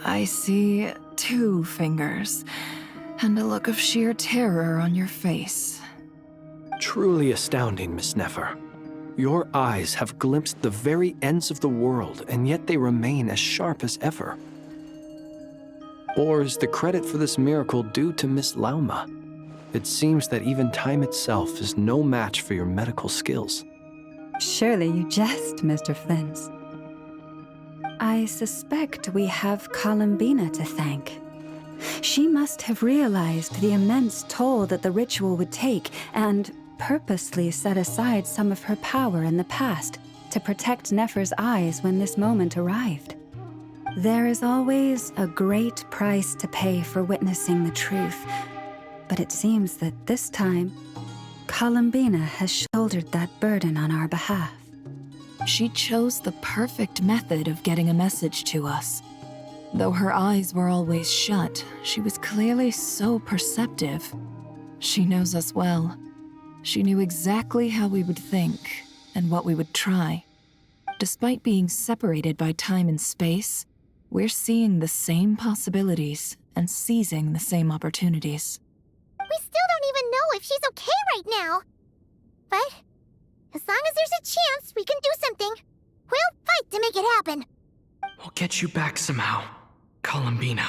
I see 2 fingers, and a look of sheer terror on your face. Truly astounding, Miss Nefer. Your eyes have glimpsed the very ends of the world, and yet they remain as sharp as ever. Or is the credit for this miracle due to Miss Lauma? It seems that even time itself is no match for your medical skills. Surely you jest, Mr. Flint. I suspect we have Columbina to thank. She must have realized the immense toll that the ritual would take and purposely set aside some of her power in the past to protect Nefer's eyes when this moment arrived. There is always a great price to pay for witnessing the truth, but it seems that this time, Columbina has shouldered that burden on our behalf. She chose the perfect method of getting a message to us. Though her eyes were always shut, she was clearly so perceptive. She knows us well. She knew exactly how we would think and what we would try. Despite being separated by time and space, we're seeing the same possibilities and seizing the same opportunities. We still don't even know if she's okay right now. But as long as there's a chance we can do something, we'll fight to make it happen. We'll get you back somehow, Columbina.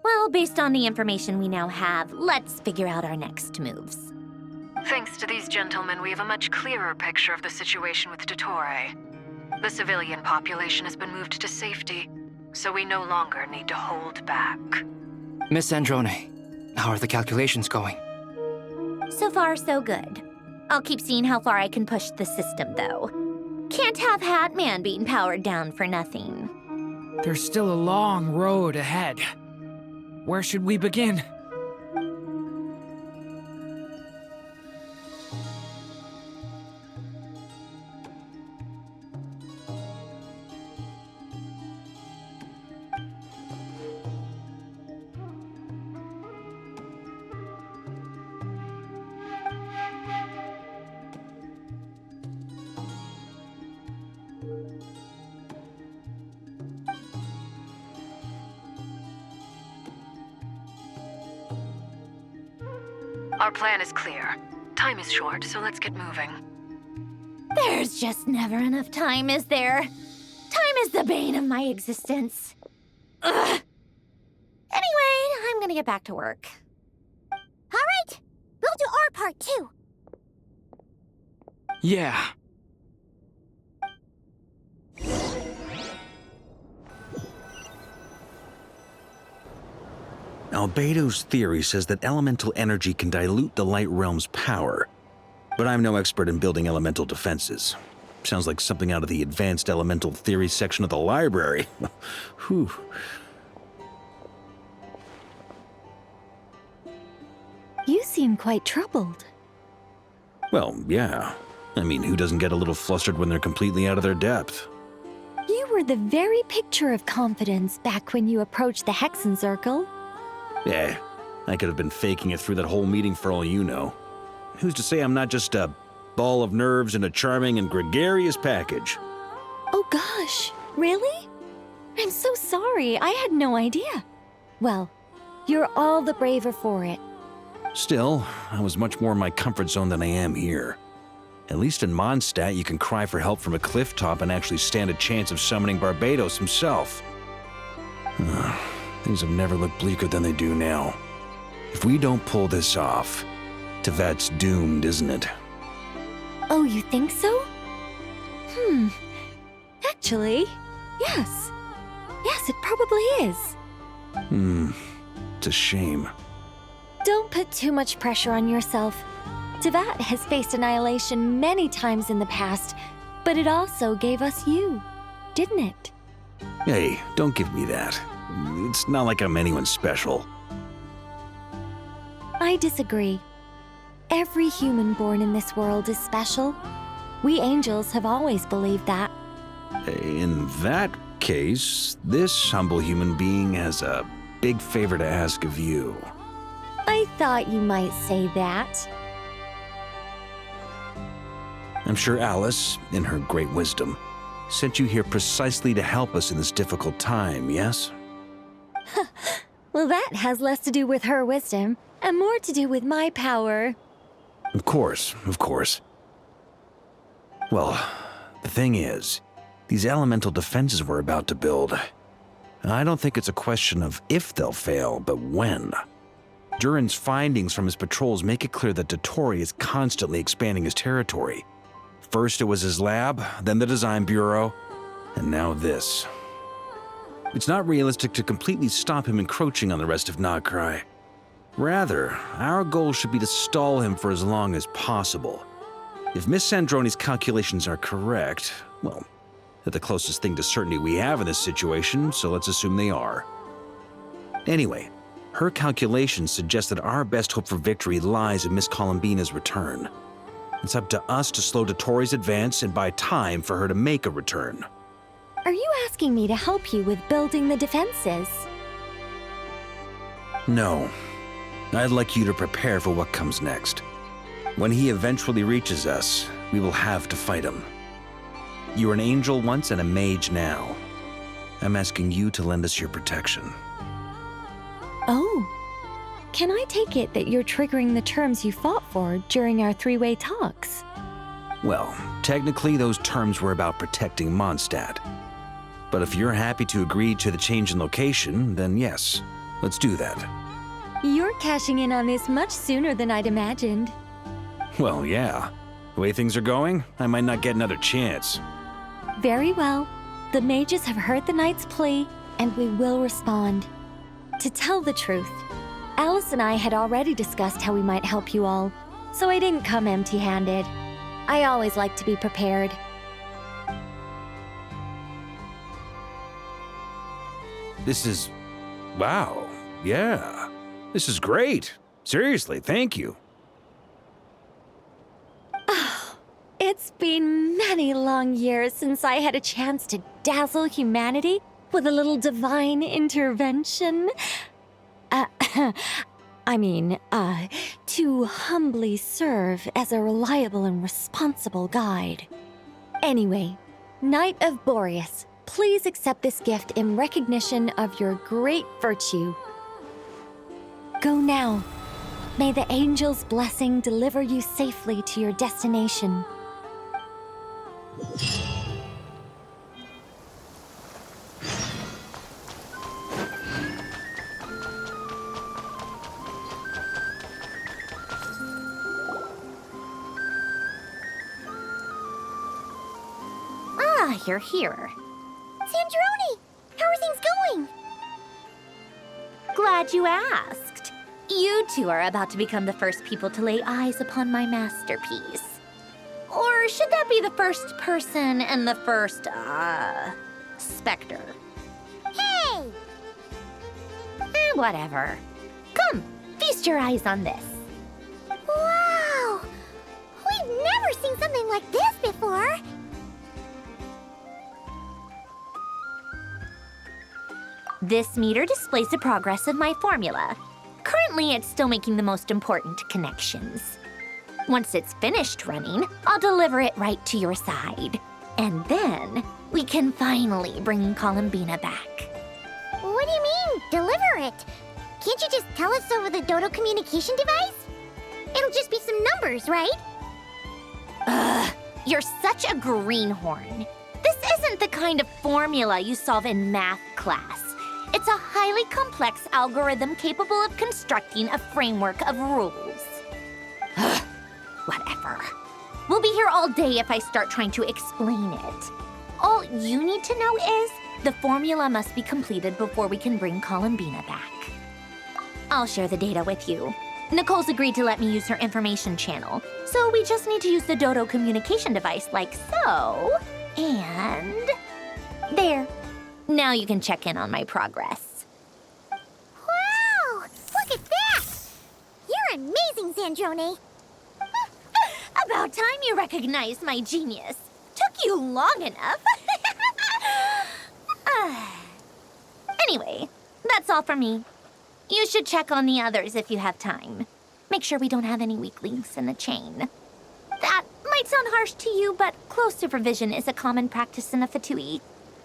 Well, based on the information we now have, let's figure out our next moves. Thanks to these gentlemen, we have a much clearer picture of the situation with Dottore. The civilian population has been moved to safety, so we no longer need to hold back. Miss Androne, how are the calculations going? So far, so good. I'll keep seeing how far I can push the system, though. Can't have Hatman being powered down for nothing. There's still a long road ahead. Where should we begin? Our plan is clear. Time is short, so let's get moving. There's just never enough time, is there? Time is the bane of my existence. Ugh. Anyway, I'm gonna get back to work. All right, we'll do our part too. Yeah. Albedo's theory says that elemental energy can dilute the light realm's power, but I'm no expert in building elemental defenses. Sounds like something out of the advanced elemental theory section of the library. Whew. You seem quite troubled. Well, yeah. I mean, who doesn't get a little flustered when they're completely out of their depth? You were the very picture of confidence back when you approached the Hexen Circle. Yeah, I could have been faking it through that whole meeting for all you know. Who's to say I'm not just a ball of nerves in a charming and gregarious package? Oh gosh, really? I'm so sorry, I had no idea. Well, you're all the braver for it. Still, I was much more in my comfort zone than I am here. At least in Mondstadt, you can cry for help from a cliff top and actually stand a chance of summoning Barbados himself. Things have never looked bleaker than they do now. If we don't pull this off, Tevat's doomed, isn't it? Oh, you think so? Actually, yes. Yes, it probably is. It's a shame. Don't put too much pressure on yourself. Tevat has faced annihilation many times in the past, but it also gave us you, didn't it? Hey, don't give me that. It's not like I'm anyone special. I disagree. Every human born in this world is special. We angels have always believed that. In that case, this humble human being has a big favor to ask of you. I thought you might say that. I'm sure Alice, in her great wisdom, sent you here precisely to help us in this difficult time, yes? Well, that has less to do with her wisdom and more to do with my power. Of course, of course. Well, the thing is, these elemental defenses we're about to build, I don't think it's a question of if they'll fail, but when. Durin's findings from his patrols make it clear that Dottore is constantly expanding his territory. First it was his lab, then the design bureau, and now this. It's not realistic to completely stop him encroaching on the rest of Nagrai. Rather, our goal should be to stall him for as long as possible. If Miss Sandroni's calculations are correct, well, they're the closest thing to certainty we have in this situation, so let's assume they are. Anyway, her calculations suggest that our best hope for victory lies in Miss Columbina's return. It's up to us to slow Dottore's advance and buy time for her to make a return. Are you asking me to help you with building the defenses? No. I'd like you to prepare for what comes next. When he eventually reaches us, we will have to fight him. You were an angel once and a mage now. I'm asking you to lend us your protection. Oh. Can I take it that you're triggering the terms you fought for during our three-way talks? Well, technically those terms were about protecting Mondstadt. But if you're happy to agree to the change in location, then yes, let's do that. You're cashing in on this much sooner than I'd imagined. Well, yeah. The way things are going, I might not get another chance. Very well. The mages have heard the knight's plea, and we will respond. To tell the truth, Alice and I had already discussed how we might help you all, so I didn't come empty-handed. I always like to be prepared. This is... wow. Yeah. This is great. Seriously, thank you. It's been many long years since I had a chance to dazzle humanity with a little divine intervention. To humbly serve as a reliable and responsible guide. Anyway, Knight of Boreas, please accept this gift in recognition of your great virtue. Go now. May the angel's blessing deliver you safely to your destination. Ah, you're here. Sandrone! How are things going? Glad you asked. You two are about to become the first people to lay eyes upon my masterpiece. Or should that be the first person and the first, specter? Hey! Whatever. Come, feast your eyes on this. Wow! We've never seen something like this before! This meter displays the progress of my formula. Currently, it's still making the most important connections. Once it's finished running, I'll deliver it right to your side. And then, we can finally bring Columbina back. What do you mean, deliver it? Can't you just tell us over the Dodo communication device? It'll just be some numbers, right? Ugh, you're such a greenhorn. This isn't the kind of formula you solve in math class. It's a highly complex algorithm capable of constructing a framework of rules. Ugh, whatever. We'll be here all day if I start trying to explain it. All you need to know is the formula must be completed before we can bring Columbina back. I'll share the data with you. Nicole's agreed to let me use her information channel, so we just need to use the Dodo communication device like so. And... there. Now you can check in on my progress. Wow! Look at that! You're amazing, Sandrone! About time you recognized my genius. Took you long enough. Anyway, that's all for me. You should check on the others if you have time. Make sure we don't have any weak links in the chain. That might sound harsh to you, but close supervision is a common practice in the Fatui.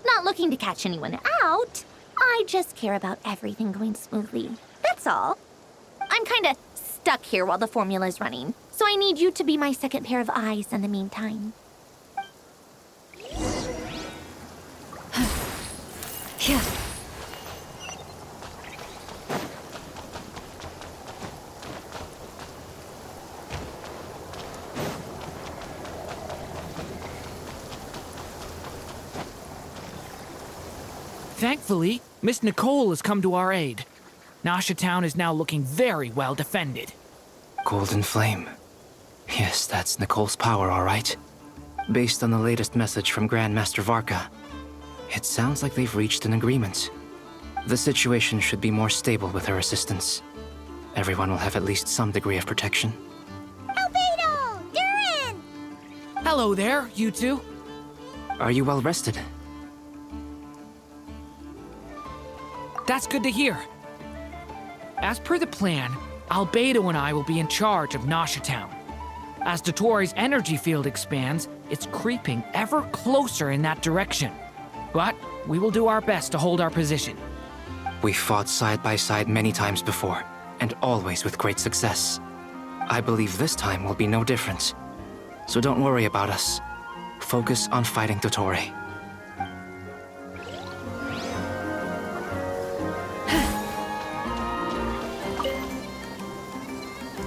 Not looking to catch anyone out. I just care about everything going smoothly. That's all. I'm kinda stuck here while the formula's running, so I need you to be my second pair of eyes in the meantime. Yeah. Thankfully, Miss Nicole has come to our aid. Nasha Town is now looking very well defended. Golden Flame. Yes, that's Nicole's power, all right. Based on the latest message from Grandmaster Varka, it sounds like they've reached an agreement. The situation should be more stable with her assistance. Everyone will have at least some degree of protection. Albedo! Durin! Hello there, you two. Are you well rested? That's good to hear. As per the plan, Albedo and I will be in charge of Nasha Town. As Dottoro's energy field expands, it's creeping ever closer in that direction. But we will do our best to hold our position. We fought side by side many times before, and always with great success. I believe this time will be no different. So don't worry about us. Focus on fighting Dottore.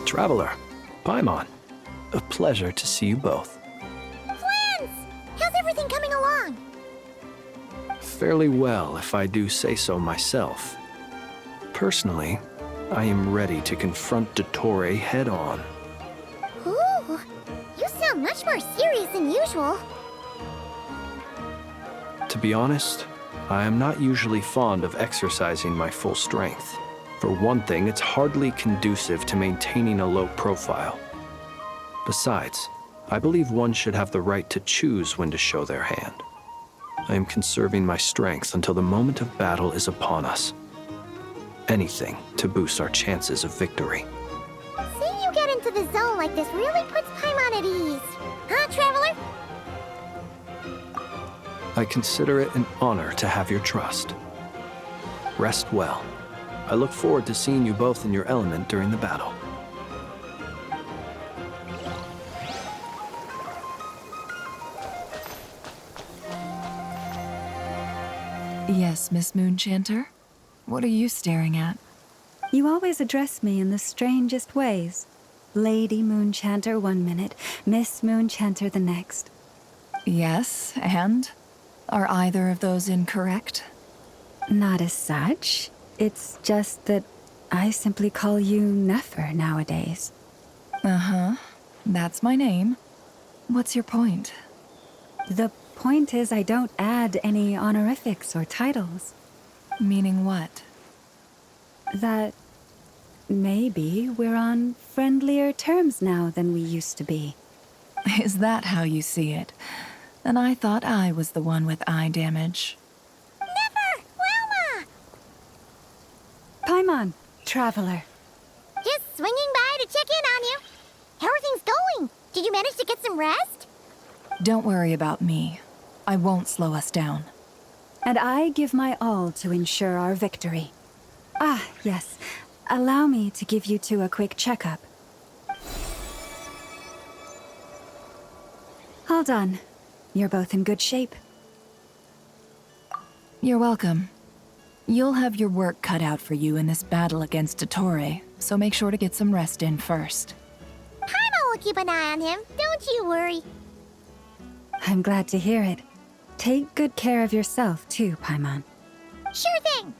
Traveler, Paimon, a pleasure to see you both. Flans! How's everything coming along? Fairly well, if I do say so myself. Personally, I am ready to confront Dottore head-on. Ooh, you sound much more serious than usual. To be honest, I am not usually fond of exercising my full strength. For one thing, it's hardly conducive to maintaining a low profile. Besides, I believe one should have the right to choose when to show their hand. I am conserving my strength until the moment of battle is upon us. Anything to boost our chances of victory. Seeing you get into the zone like this really puts Paimon at ease. Huh, Traveler? I consider it an honor to have your trust. Rest well. I look forward to seeing you both in your element during the battle. Yes, Miss Moonchanter? What are you staring at? You always address me in the strangest ways. Lady Moonchanter 1 minute, Miss Moonchanter the next. Yes, and? Are either of those incorrect? Not as such. It's just that I simply call you Nefer nowadays. Uh-huh. That's my name. What's your point? The point is I don't add any honorifics or titles. Meaning what? That maybe we're on friendlier terms now than we used to be. Is that how you see it? And I thought I was the one with eye damage. Never! Wilma! Paimon, Traveler. Just swinging by to check in on you. How are things going? Did you manage to get some rest? Don't worry about me. I won't slow us down. And I give my all to ensure our victory. Ah, yes. Allow me to give you two a quick checkup. All done. You're both in good shape. You're welcome. You'll have your work cut out for you in this battle against Dottore, so make sure to get some rest in first. Paimon will keep an eye on him, don't you worry. I'm glad to hear it. Take good care of yourself, too, Paimon. Sure thing.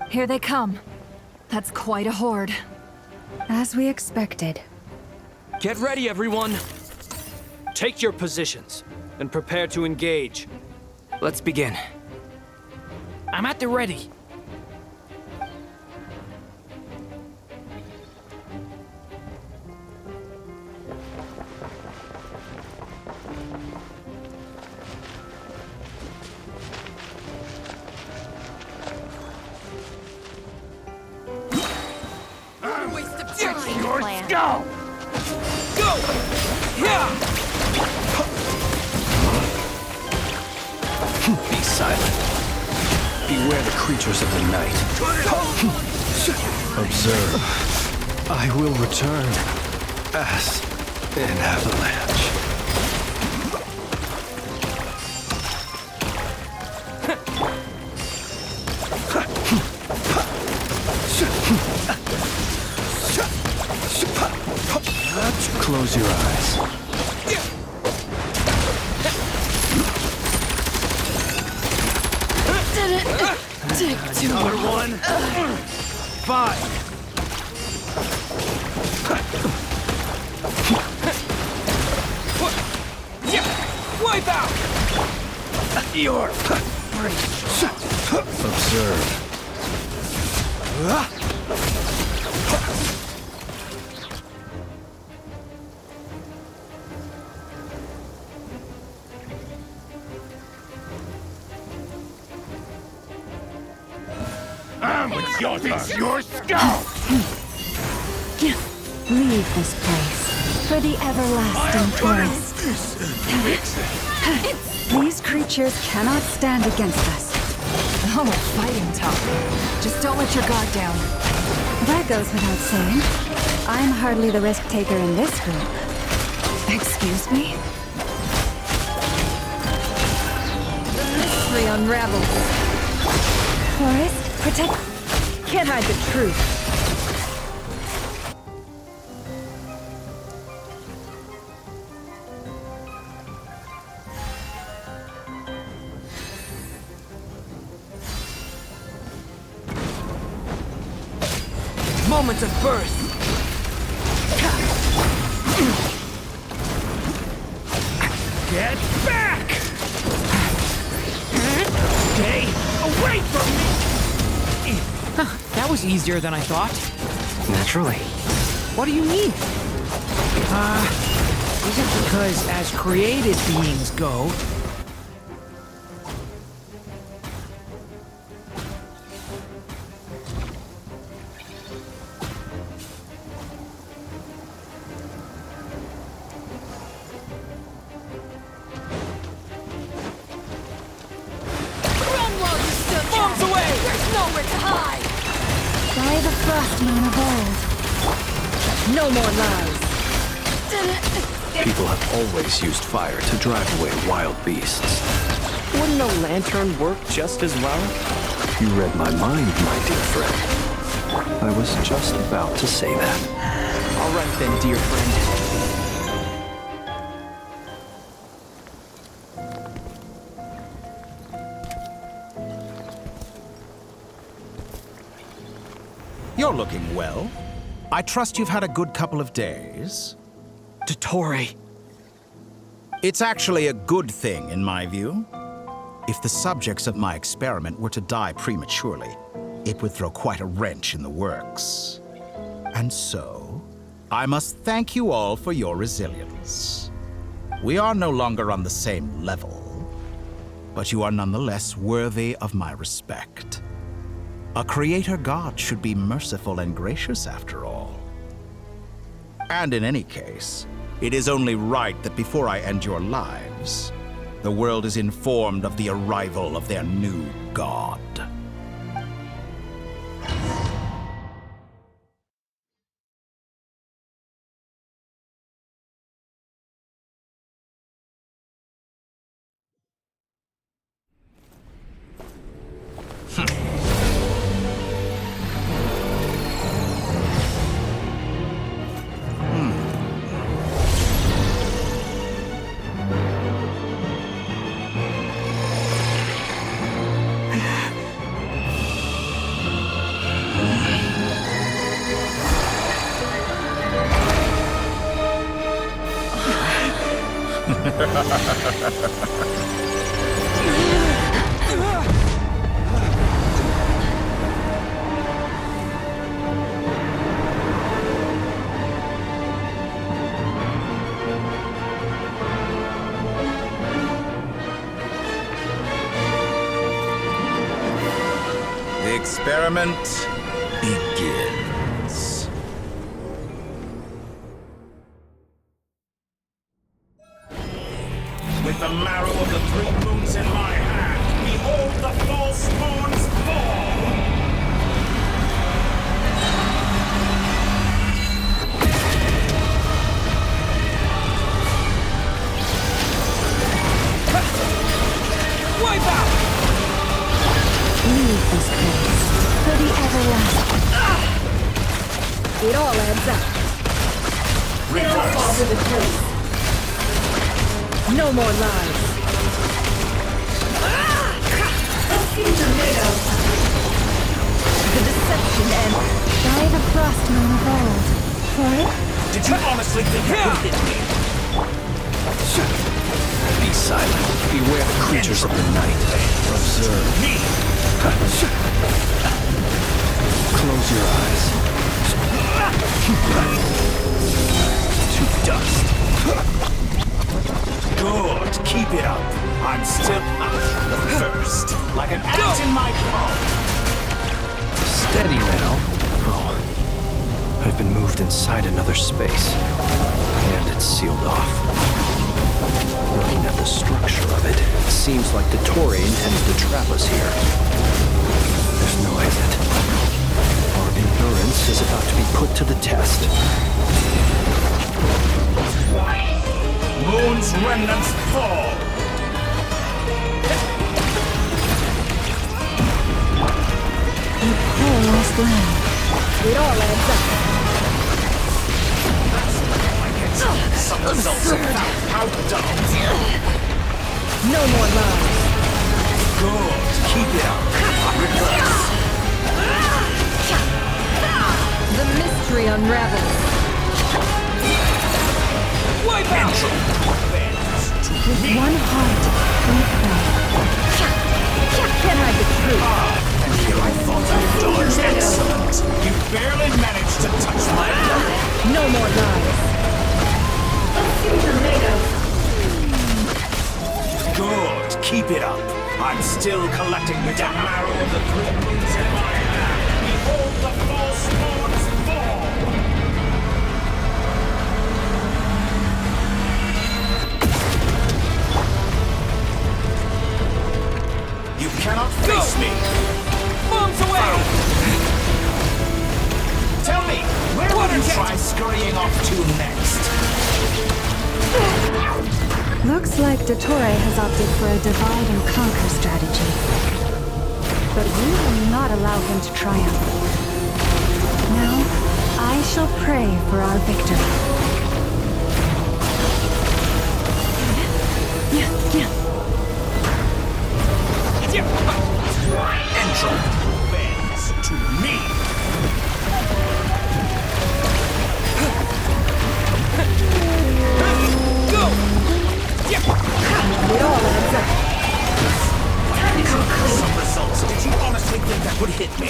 Here they come. That's quite a horde. As we expected. Get ready, everyone. Take your positions and prepare to engage. Let's begin. I'm at the ready. Plan. Go! Go! Yeah! Be silent. Beware the creatures of the night. Observe. I will return as an avalanche. Close your eyes. Take two. Another one. 5. Wipe out! Your Observe. It's your scalp! Leave this place for the everlasting forest. These creatures cannot stand against us. Oh, fighting talk. Just don't let your guard down. That goes without saying. I'm hardly the risk taker in this group. Excuse me? The mystery unravels. Forest, protect. Can't hide the truth. Moment of birth. Get back! Stay away from me! That was easier than I thought. Naturally. What do you mean? Is it because as created beings go, By the Frostman of old. No more lies. People have always used fire to drive away wild beasts. Wouldn't a lantern work just as well? You read my mind, my dear friend. I was just about to say that. All right then, dear friend. You're looking well. I trust you've had a good couple of days. Dottore. It's actually a good thing, in my view. If the subjects of my experiment were to die prematurely, it would throw quite a wrench in the works. And so, I must thank you all for your resilience. We are no longer on the same level, but you are nonetheless worthy of my respect. A creator god should be merciful and gracious after all. And in any case, it is only right that before I end your lives, the world is informed of the arrival of their new god. The experiment begins. With the marrow of the 3 moons in my hand, behold the false spawns fall! Wipe out! Leave this place for the everlasting. It all adds up. It all falls into place. No more lies. The deception ends. By the Frostmoon of old. For it? Did you honestly think that would hit me? Be silent. Beware the creatures of the night. Observe. Me! Close your eyes. To dust. Good, keep it up. I'm still the first, like an ant in my palm. Steady now. Oh. I've been moved inside another space. And it's sealed off. Looking at the structure of it, it seems like the Tory intends to trap us here. There's no exit. Our endurance is about to be put to the test. Moon's remnants fall! You poor lost lamb. It all adds up. Some results of how dumb. No more lies. Good, keep it up. Reverse. The mystery unravels. Wipe out! With one heart, we pray. Can I be true? And here I thought I dodged. Excellent! You barely managed to touch my level. No more lies. Good, keep it up. I'm still collecting the marrow of the 3 moons in my hand. Behold the false spawns fall! You cannot face me! Bombs away! Tell me, where will you try scurrying off to next? Looks like Dottore has opted for a divide and conquer strategy. But we will not allow him to triumph. Now, I shall pray for our victory. Entral bends to me! Go! It all adds up. Some results. Did you honestly think that would hit me?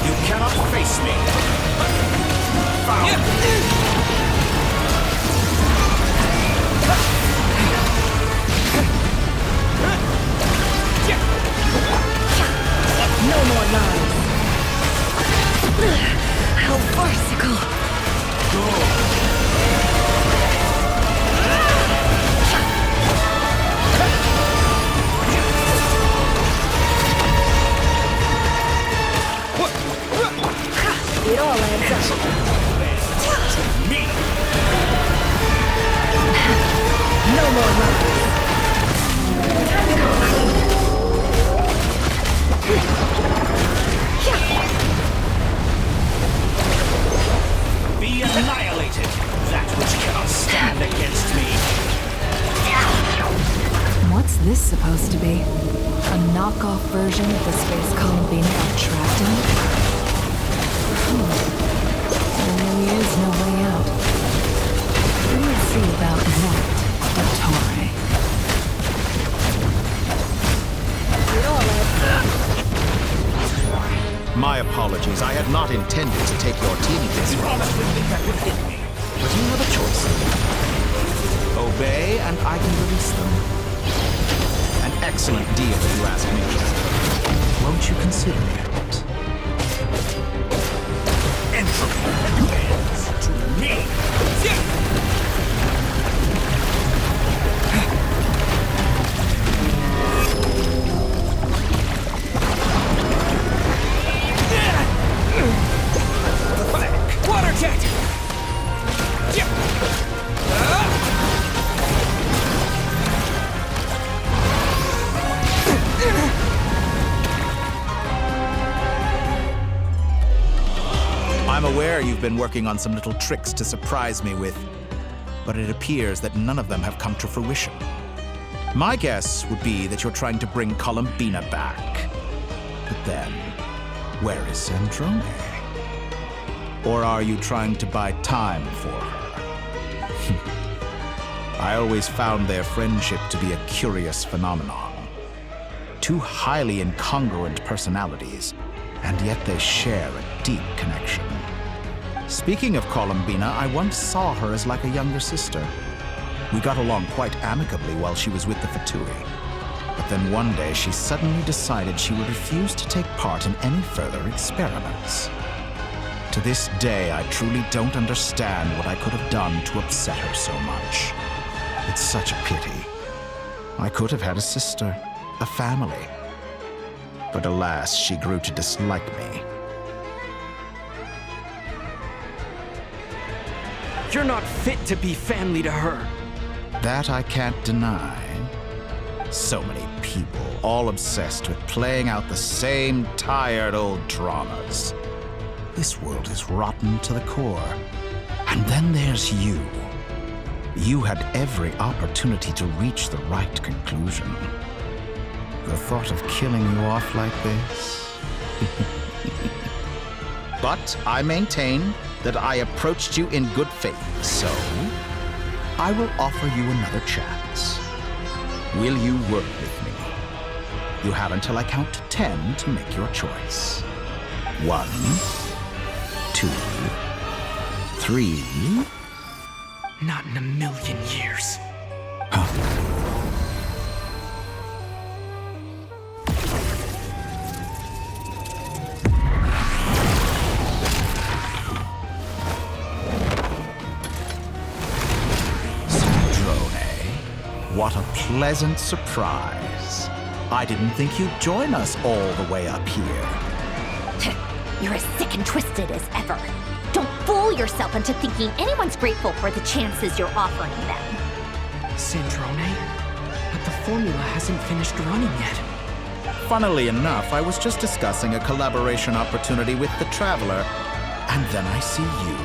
You cannot face me. Found. No more lies. How farcical. It all adds up. Me. No more lies. Be annihilated, that which cannot stand against me. What's this supposed to be? A knockoff version of the space column being held trapped in? There really is no way out. see about that, Dottore. My apologies. I had not intended to take your team this far. But you have a choice. Obey, and I can release them. An excellent deal, if you ask me. Won't you consider it? Entropy demands to me. Water jet! I'm aware you've been working on some little tricks to surprise me with, but it appears that none of them have come to fruition. My guess would be that you're trying to bring Columbina back. But then, where is Sandrone? Or are you trying to buy time for her? I always found their friendship to be a curious phenomenon. Two highly incongruent personalities, and yet they share a deep connection. Speaking of Columbina, I once saw her as like a younger sister. We got along quite amicably while she was with the Fatui. But then one day she suddenly decided she would refuse to take part in any further experiments. To this day, I truly don't understand what I could have done to upset her so much. It's such a pity. I could have had a sister, a family. But alas, she grew to dislike me. You're not fit to be family to her. That I can't deny. So many people, all obsessed with playing out the same tired old dramas. This world is rotten to the core. And then there's you. You had every opportunity to reach the right conclusion. The thought of killing you off like this? But I maintain that I approached you in good faith, so I will offer you another chance. Will you work with me? You have until I count to 10 to make your choice. 1, 2, 3. Not in a million years. What a pleasant surprise. I didn't think you'd join us all the way up here. You're as sick and twisted as ever. Don't fool yourself into thinking anyone's grateful for the chances you're offering them. Sandrone? But the formula hasn't finished running yet. Funnily enough, I was just discussing a collaboration opportunity with the Traveler, and then I see you,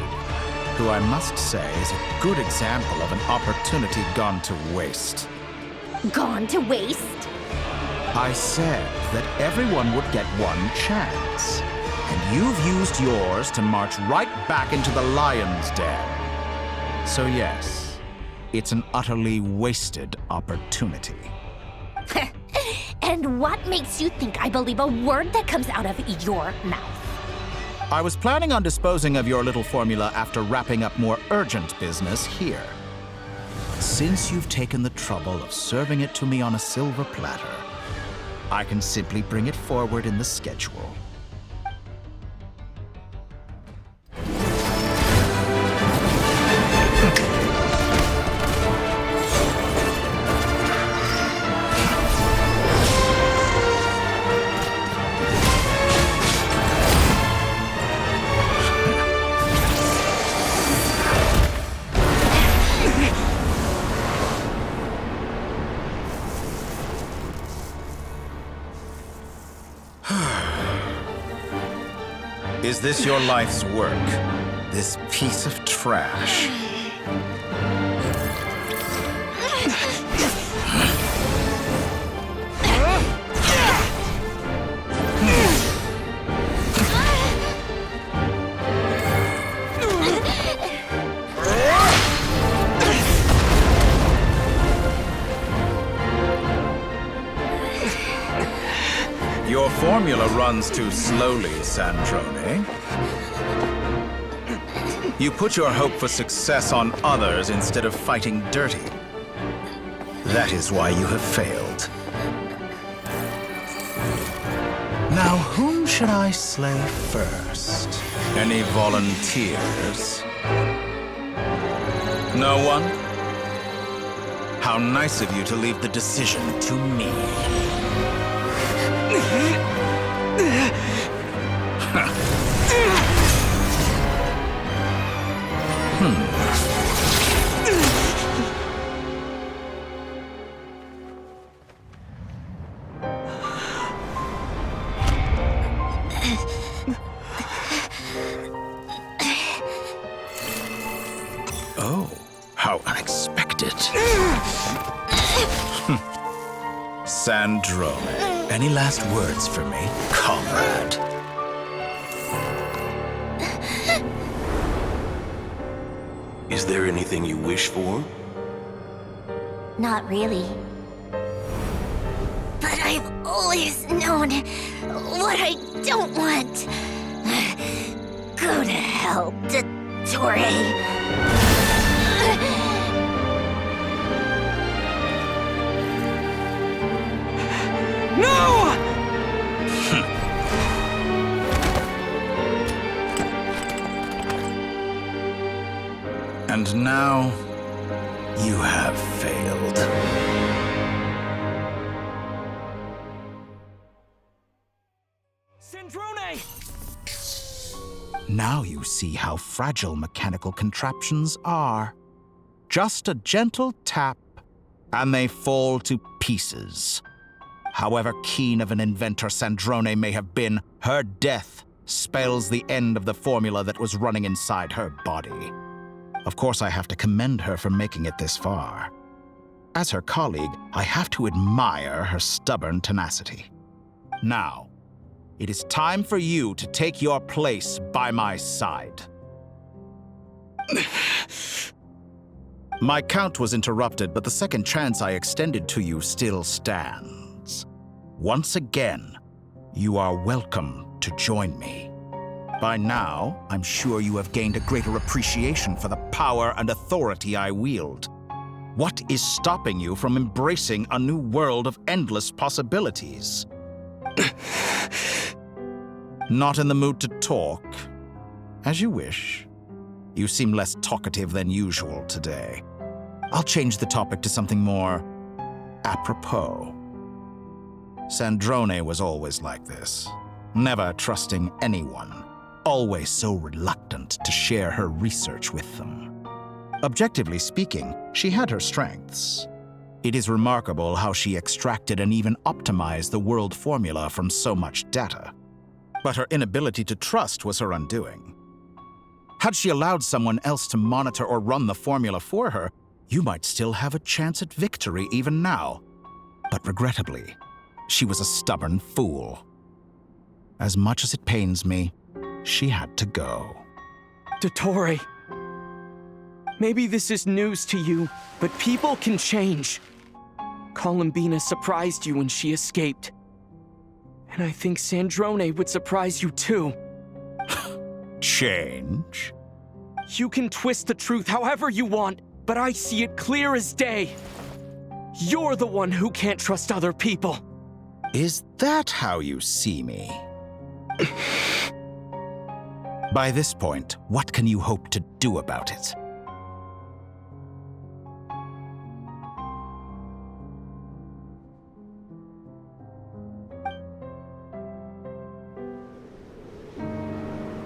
who I must say is a good example of an opportunity gone to waste. Gone to waste? I said that everyone would get one chance, and you've used yours to march right back into the lion's den. So yes, it's an utterly wasted opportunity. And what makes you think I believe a word that comes out of your mouth? I was planning on disposing of your little formula after wrapping up more urgent business here. Since you've taken the trouble of serving it to me on a silver platter, I can simply bring it forward in the schedule. Is this your life's work? This piece of trash? Your formula runs too slowly, Sandrone. You put your hope for success on others instead of fighting dirty. That is why you have failed. Now, whom should I slay first? Any volunteers? No one? How nice of you to leave the decision to me. Oh, how unexpected. Sandrone, any last words for me, comrade? Is there anything you wish for? Not really. But I've always known what I don't want. Go to hell, Dottore. No! And now, you have failed. Sandrone! Now you see how fragile mechanical contraptions are. Just a gentle tap, and they fall to pieces. However keen of an inventor Sandrone may have been, her death spells the end of the formula that was running inside her body. Of course, I have to commend her for making it this far. As her colleague, I have to admire her stubborn tenacity. Now, it is time for you to take your place by my side. My count was interrupted, but the second chance I extended to you still stands. Once again, you are welcome to join me. By now, I'm sure you have gained a greater appreciation for the power and authority I wield. What is stopping you from embracing a new world of endless possibilities? Not in the mood to talk? As you wish. You seem less talkative than usual today. I'll change the topic to something more apropos. Sandrone was always like this, never trusting anyone, always so reluctant to share her research with them. Objectively speaking, she had her strengths. It is remarkable how she extracted and even optimized the world formula from so much data. But her inability to trust was her undoing. Had she allowed someone else to monitor or run the formula for her, you might still have a chance at victory even now. But regrettably, she was a stubborn fool. As much as it pains me, she had to go. Dottore, maybe this is news to you, but people can change. Columbina surprised you when she escaped. And I think Sandrone would surprise you too. Change? You can twist the truth however you want, but I see it clear as day. You're the one who can't trust other people. Is that how you see me? By this point, what can you hope to do about it?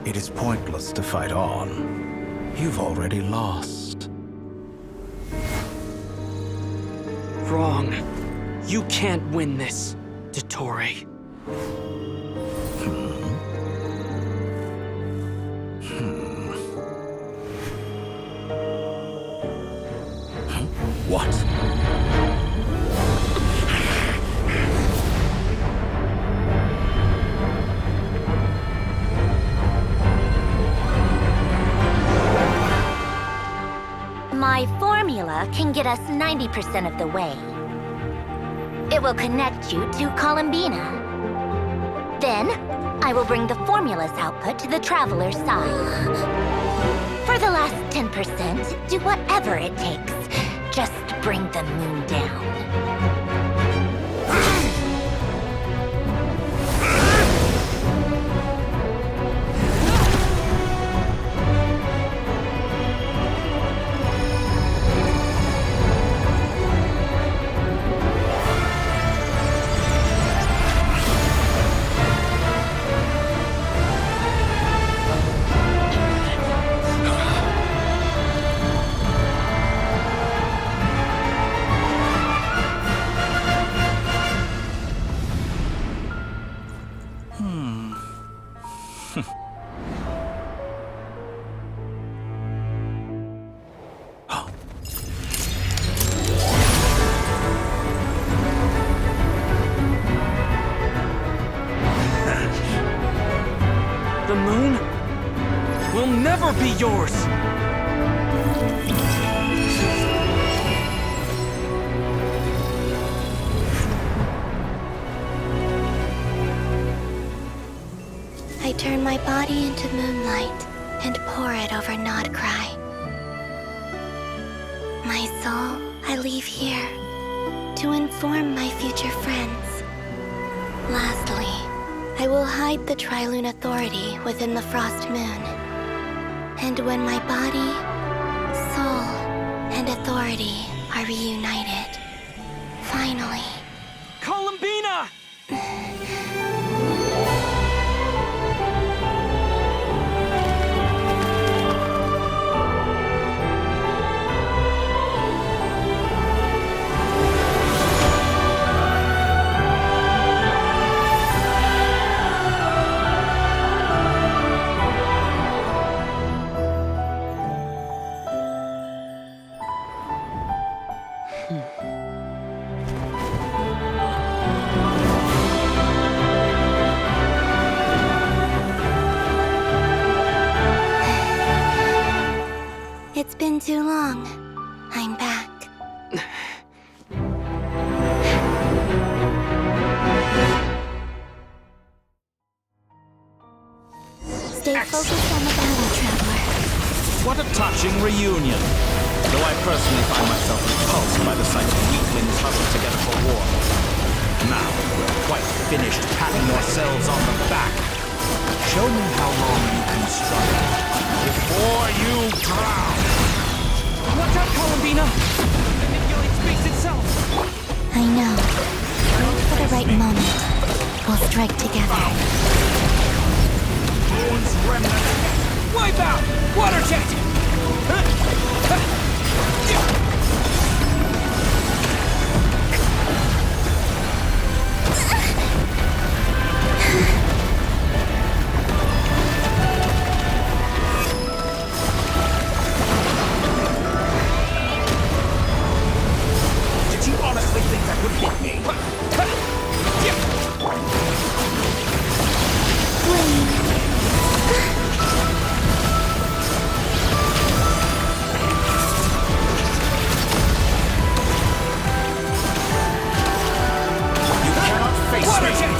It is pointless to fight on. You've already lost. Wrong. You can't win this, Dottore. What? My formula can get us 90% of the way. It will connect you to Columbina. Then, I will bring the formula's output to the Traveler's side. For the last 10%, do whatever it takes. Just bring the moon down. The moon will never be yours! I turn my body into moonlight and pour it over Nodcry. My soul I leave here to inform my future friends. Lastly, I will hide the Trilune Authority within the Frost Moon. And when my body, soul, and authority are reunited, finally... Columbina! It's been too long. I'm back. Stay focused on the battle, Traveler. What a touching reunion. Though I personally find myself repulsed by the sight of weaklings huddled together for war. Now we're quite finished patting yourselves on the back. Show me how long you can struggle before you drown. Watch out, Columbina! Manipulate space itself! I know. Wait for the right moment. We'll strike together. Moon's remnant. Wipe out! Water jet! Did you honestly think that would hit me? You cannot face Water me! jet!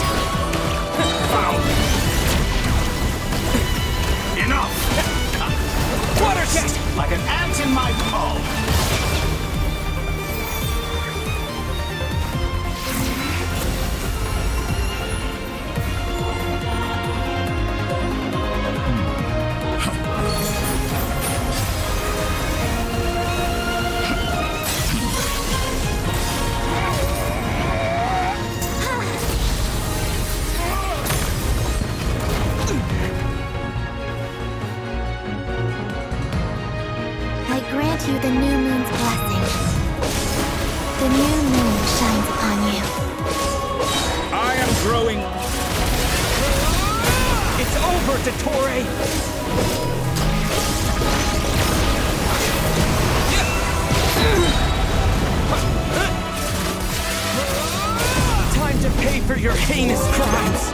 Foul! Enough! Water jet! Like an ant in my palm! I grant you the new moon's blessing. The new moon shines upon you. I am growing. It's over, Dottore! Time to pay for your heinous crimes!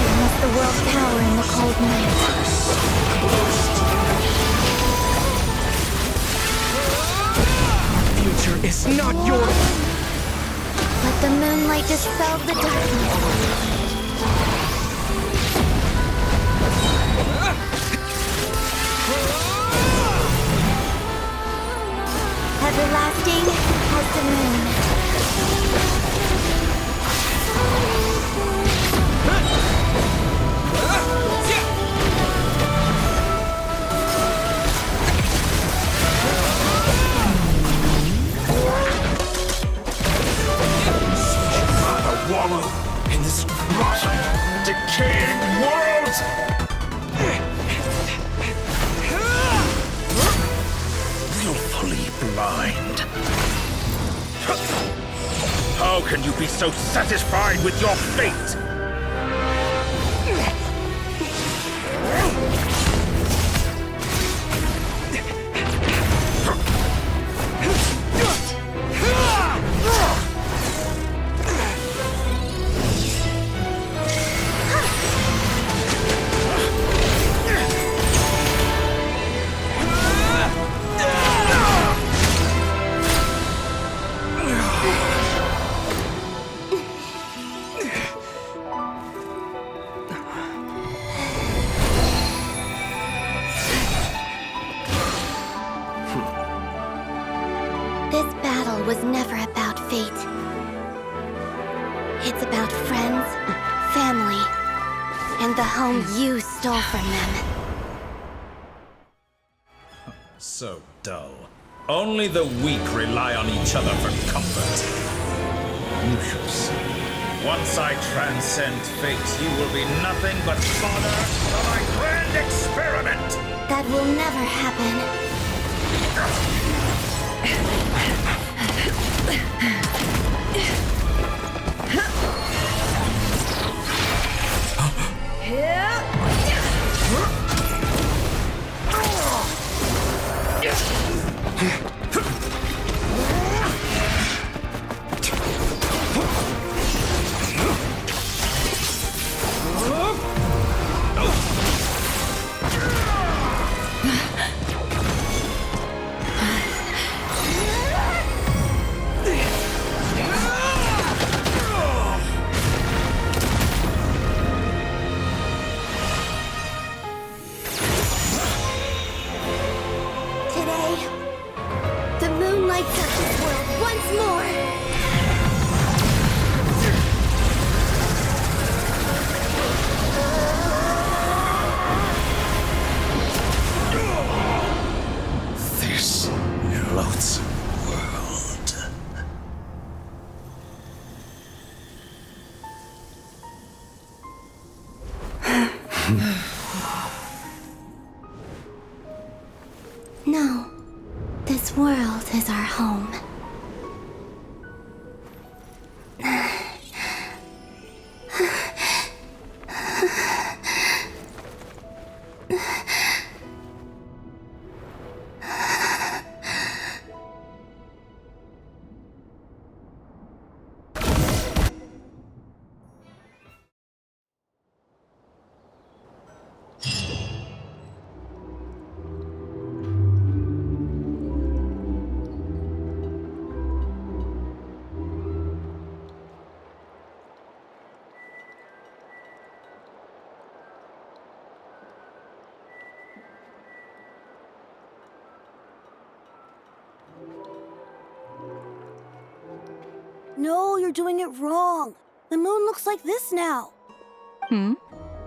Unless the world's power in the cold night. Future is not yours! Let the moonlight moonlight dispelled the darkness. Everlasting as the moon. Wallow in this rotten, decaying world! Willfully blind. How can you be so satisfied with your fate? This battle was never about fate. It's about friends, family, and the home you stole from them. So dull. Only the weak rely on each other for comfort. You shall see. Once I transcend fate, you will be nothing but fodder for my grand experiment! That will never happen. No, this world is our home. No, you're doing it wrong. The moon looks like this now.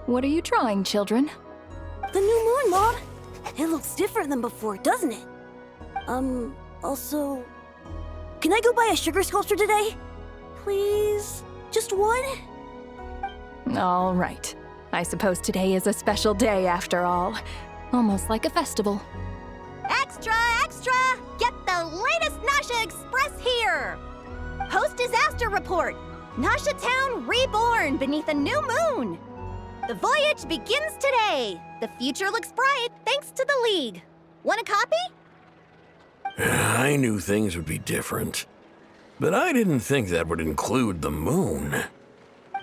What are you trying, children? The new moon, Mom. It looks different than before, doesn't it? Also... Can I go buy a sugar sculpture today? Please? Just one? All right. I suppose today is a special day after all. Almost like a festival. Extra, extra! Get the latest Nasha Express here! Post-disaster report! Nasha Town reborn beneath a new moon! The voyage begins today! The future looks bright thanks to the League. Want a copy? I knew things would be different, but I didn't think that would include the moon.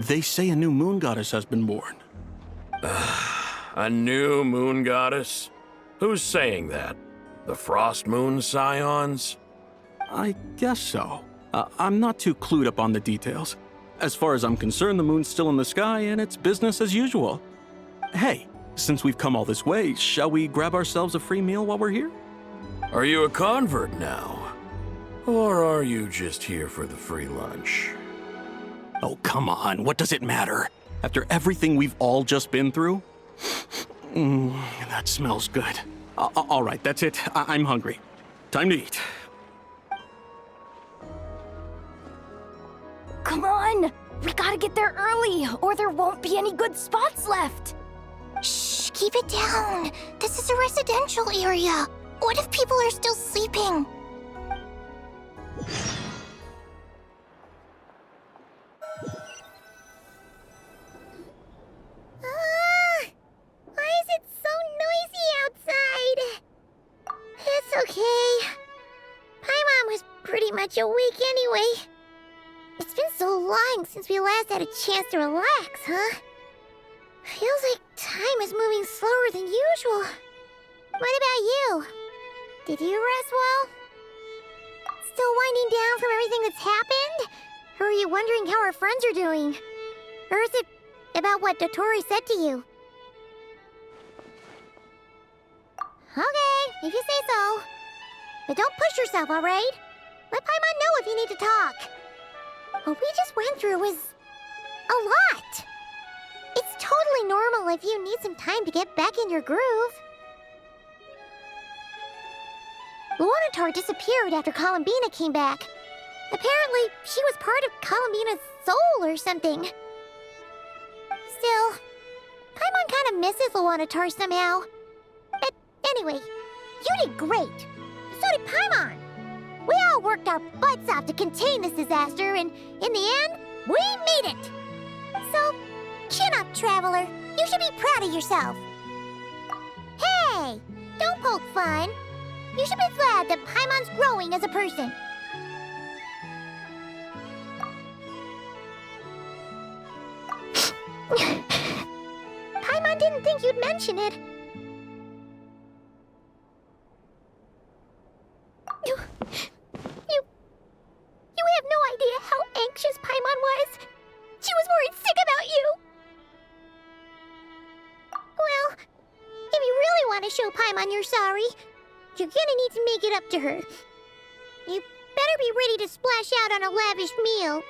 They say a new moon goddess has been born. A new moon goddess? Who's saying that? The Frost Moon Scions? I guess so. I'm not too clued up on the details. As far as I'm concerned, the moon's still in the sky and it's business as usual. Hey, since we've come all this way, shall we grab ourselves a free meal while we're here? Are you a convert now? Or are you just here for the free lunch? Oh, come on, what does it matter? After everything we've all just been through? That smells good. All right, that's it. I'm hungry. Time to eat. Come on! We gotta get there early, or there won't be any good spots left! Shh, keep it down. This is a residential area. What if people are still sleeping? Why is it so noisy outside? It's okay. Paimon was pretty much awake anyway. It's been so long since we last had a chance to relax, huh? Feels like time is moving slower than usual. What about you? Did you rest well? Still winding down from everything that's happened? Or are you wondering how our friends are doing? Or is it about what Dotori said to you? Okay, if you say so. But don't push yourself, alright? Let Paimon know if you need to talk. What we just went through was a lot. It's totally normal if you need some time to get back in your groove. Luanatar disappeared after Columbina came back. Apparently, she was part of Columbina's soul or something. Still, Paimon kind of misses Luanatar somehow. But anyway, you did great. So did Paimon. We all worked our butts off to contain this disaster, and in the end, we made it. So, chin up, Traveler. You should be proud of yourself. Hey, don't poke fun. You should be glad that Paimon's growing as a person. Paimon didn't think you'd mention it. You have no idea how anxious Paimon was. She was worried sick about you. Well, if you really want to show Paimon you're sorry, you're gonna need to make it up to her. You better be ready to splash out on a lavish meal.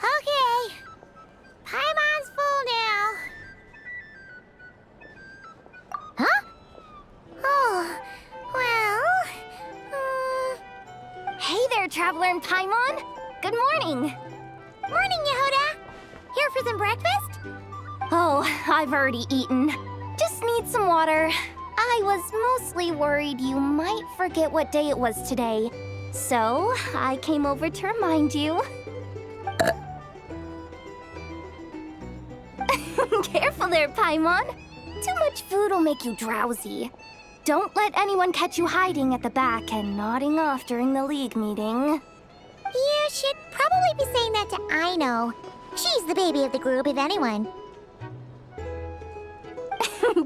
Okay. Paimon's full now. Huh? Oh, well... Hey there, Traveler and Paimon! Good morning! Morning, Yehuda! Here for some breakfast? Oh, I've already eaten. Just need some water. I was mostly worried you might forget what day it was today. So, I came over to remind you. Careful there, Paimon. Too much food will make you drowsy. Don't let anyone catch you hiding at the back and nodding off during the League meeting. You should probably be saying that to Aino. She's the baby of the group, if anyone.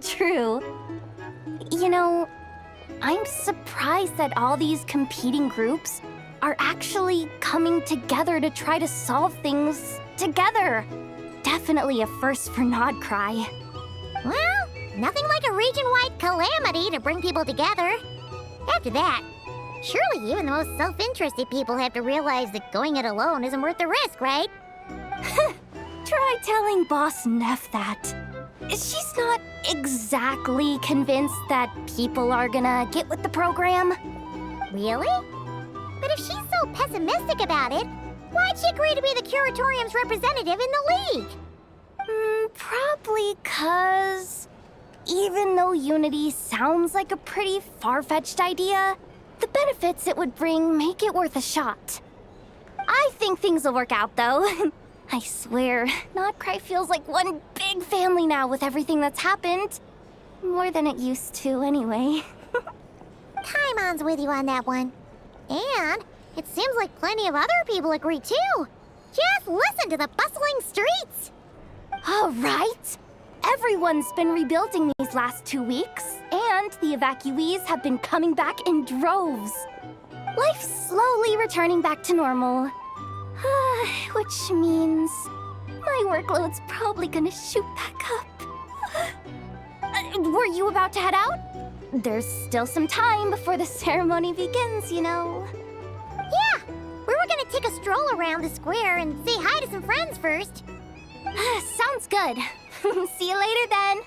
True. You know, I'm surprised that all these competing groups are actually coming together to try to solve things together. Definitely a first for Nodcry. Well, nothing like a region-wide calamity to bring people together. After that, surely even the most self-interested people have to realize that going it alone isn't worth the risk, right? Try telling Boss Neff that. She's not exactly convinced that people are gonna get with the program. Really? But if she's so pessimistic about it, why'd she agree to be the Curatorium's representative in the League? Probably 'cause even though Unity sounds like a pretty far-fetched idea, the benefits it would bring make it worth a shot. I think things will work out, though. I swear, Nodcry feels like one big family now with everything that's happened. More than it used to, anyway. Paimon's with you on that one. And it seems like plenty of other people agree, too. Just listen to the bustling streets. All right. Everyone's been rebuilding these last 2 weeks, and And the evacuees have been coming back in droves. Life's slowly returning back to normal. Which means my workload's probably gonna shoot back up. Were you about to head out? There's still some time before the ceremony begins, you know. Yeah, we were gonna take a stroll around the square and say hi to some friends first. Sounds good. See you later then.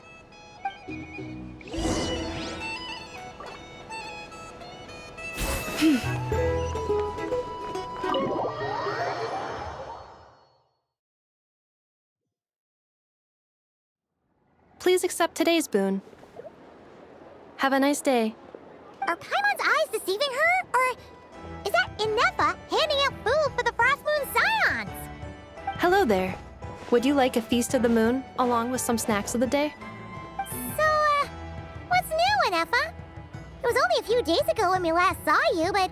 Please accept today's boon. Have a nice day. Are Paimon's eyes deceiving her? Or is that Inefa handing out food for the Frost Moon Scions? Hello there. Would you like a feast of the moon, along with some snacks of the day? So, what's new, Inefa? It was only a few days ago when we last saw you, but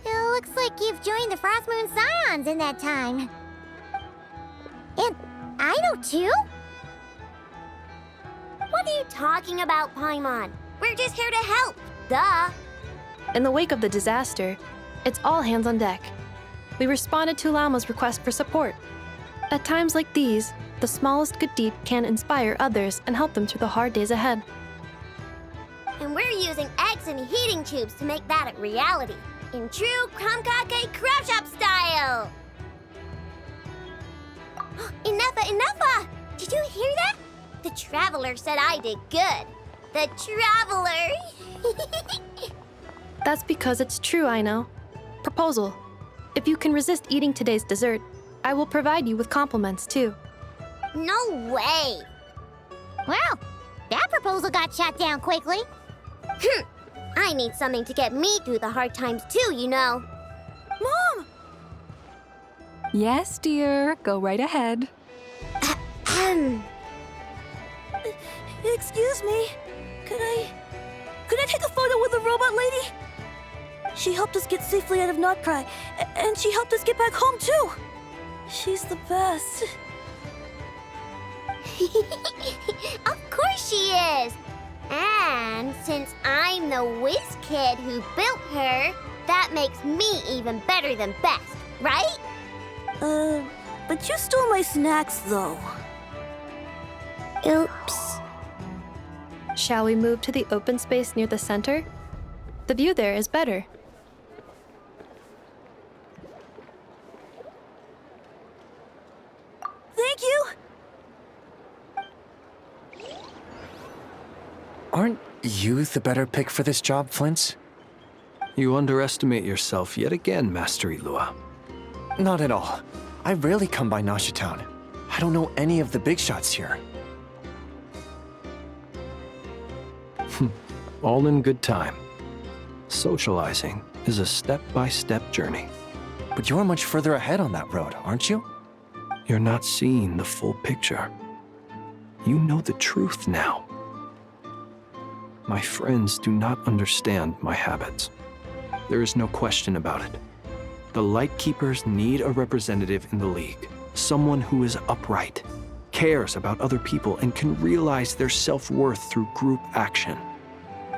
it looks like you've joined the Frost Moon Scions in that time. And I know too? What are you talking about, Paimon? We're just here to help, duh. In the wake of the disaster, it's all hands on deck. We responded to Lama's request for support. At times like these, the smallest good deed can inspire others and help them through the hard days ahead. And we're using eggs and heating tubes to make that a reality, in true Krumkake Craft Shop style! Inefa! Did you hear that? The Traveler said I did good. The Traveler! That's because it's true, I know. Proposal. If you can resist eating today's dessert, I will provide you with compliments, too. No way! Well, that proposal got shot down quickly. I need something to get me through the hard times too, you know. Mom! Yes, dear. Go right ahead. Excuse me. Could I take a photo with the robot lady? She helped us get safely out of Notcry, and she helped us get back home too. She's the best. Of course she is! And since I'm the whiz kid who built her, that makes me even better than best, right? But you stole my snacks, though. Oops. Shall we move to the open space near the center? The view there is better. Thank you! Aren't you the better pick for this job, Flint's? You underestimate yourself yet again, Master Ilua. Not at all. I rarely come by Nasha Town. I don't know any of the big shots here. All in good time. Socializing is a step-by-step journey. But you're much further ahead on that road, aren't you? You're not seeing the full picture. You know the truth now. My friends do not understand my habits. There is no question about it. The Lightkeepers need a representative in the League. Someone who is upright, cares about other people, and can realize their self-worth through group action.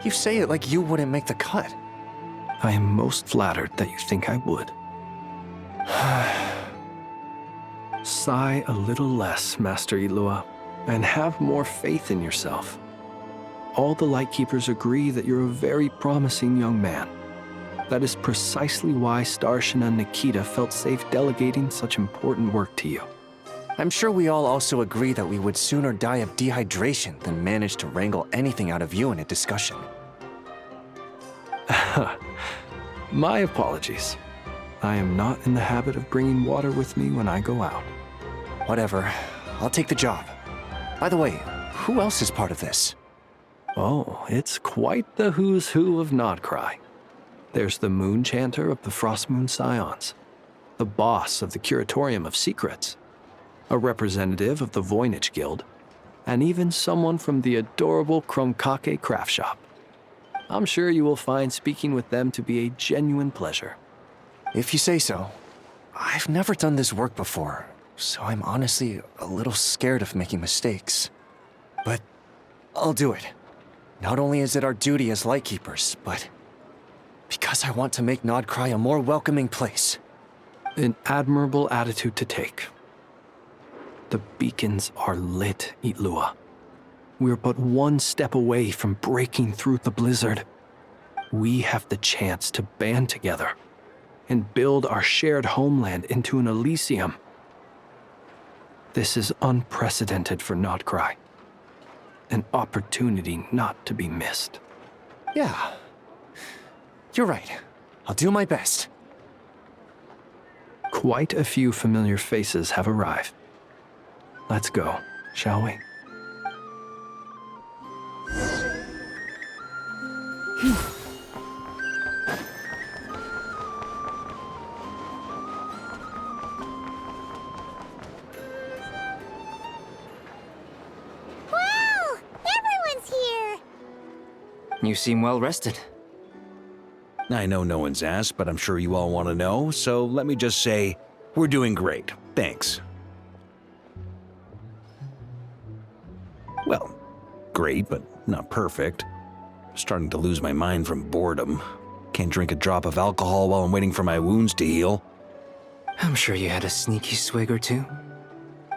You say it like you wouldn't make the cut. I am most flattered that you think I would. Sigh a little less, Master Ilua, and have more faith in yourself. All the Lightkeepers agree that you're a very promising young man. That is precisely why Starshina and Nikita felt safe delegating such important work to you. I'm sure we all also agree that we would sooner die of dehydration than manage to wrangle anything out of you in a discussion. My apologies. I am not in the habit of bringing water with me when I go out. Whatever. I'll take the job. By the way, who else is part of this? Oh, it's quite the who's who of Notcry. There's the Moon Chanter of the Frost Moon Scions, the boss of the Curatorium of Secrets, a representative of the Voynich Guild, and even someone from the adorable Krumkake Craft Shop. I'm sure you will find speaking with them to be a genuine pleasure. If you say so. I've never done this work before, so I'm honestly a little scared of making mistakes. But I'll do it. Not only is it our duty as Lightkeepers, but because I want to make Nodcry a more welcoming place. An admirable attitude to take. The beacons are lit, Itlua. We're but one step away from breaking through the blizzard. We have the chance to band together and build our shared homeland into an Elysium. This is unprecedented for Nodcry. An opportunity not to be missed. Yeah. You're right. I'll do my best. Quite a few familiar faces have arrived. Let's go, shall we? Wow! Everyone's here! You seem well rested. I know no one's asked, but I'm sure you all want to know, so let me just say, we're doing great. Thanks. Well, great, but not perfect. Starting to lose my mind from boredom. Can't drink a drop of alcohol while I'm waiting for my wounds to heal. I'm sure you had a sneaky swig or two.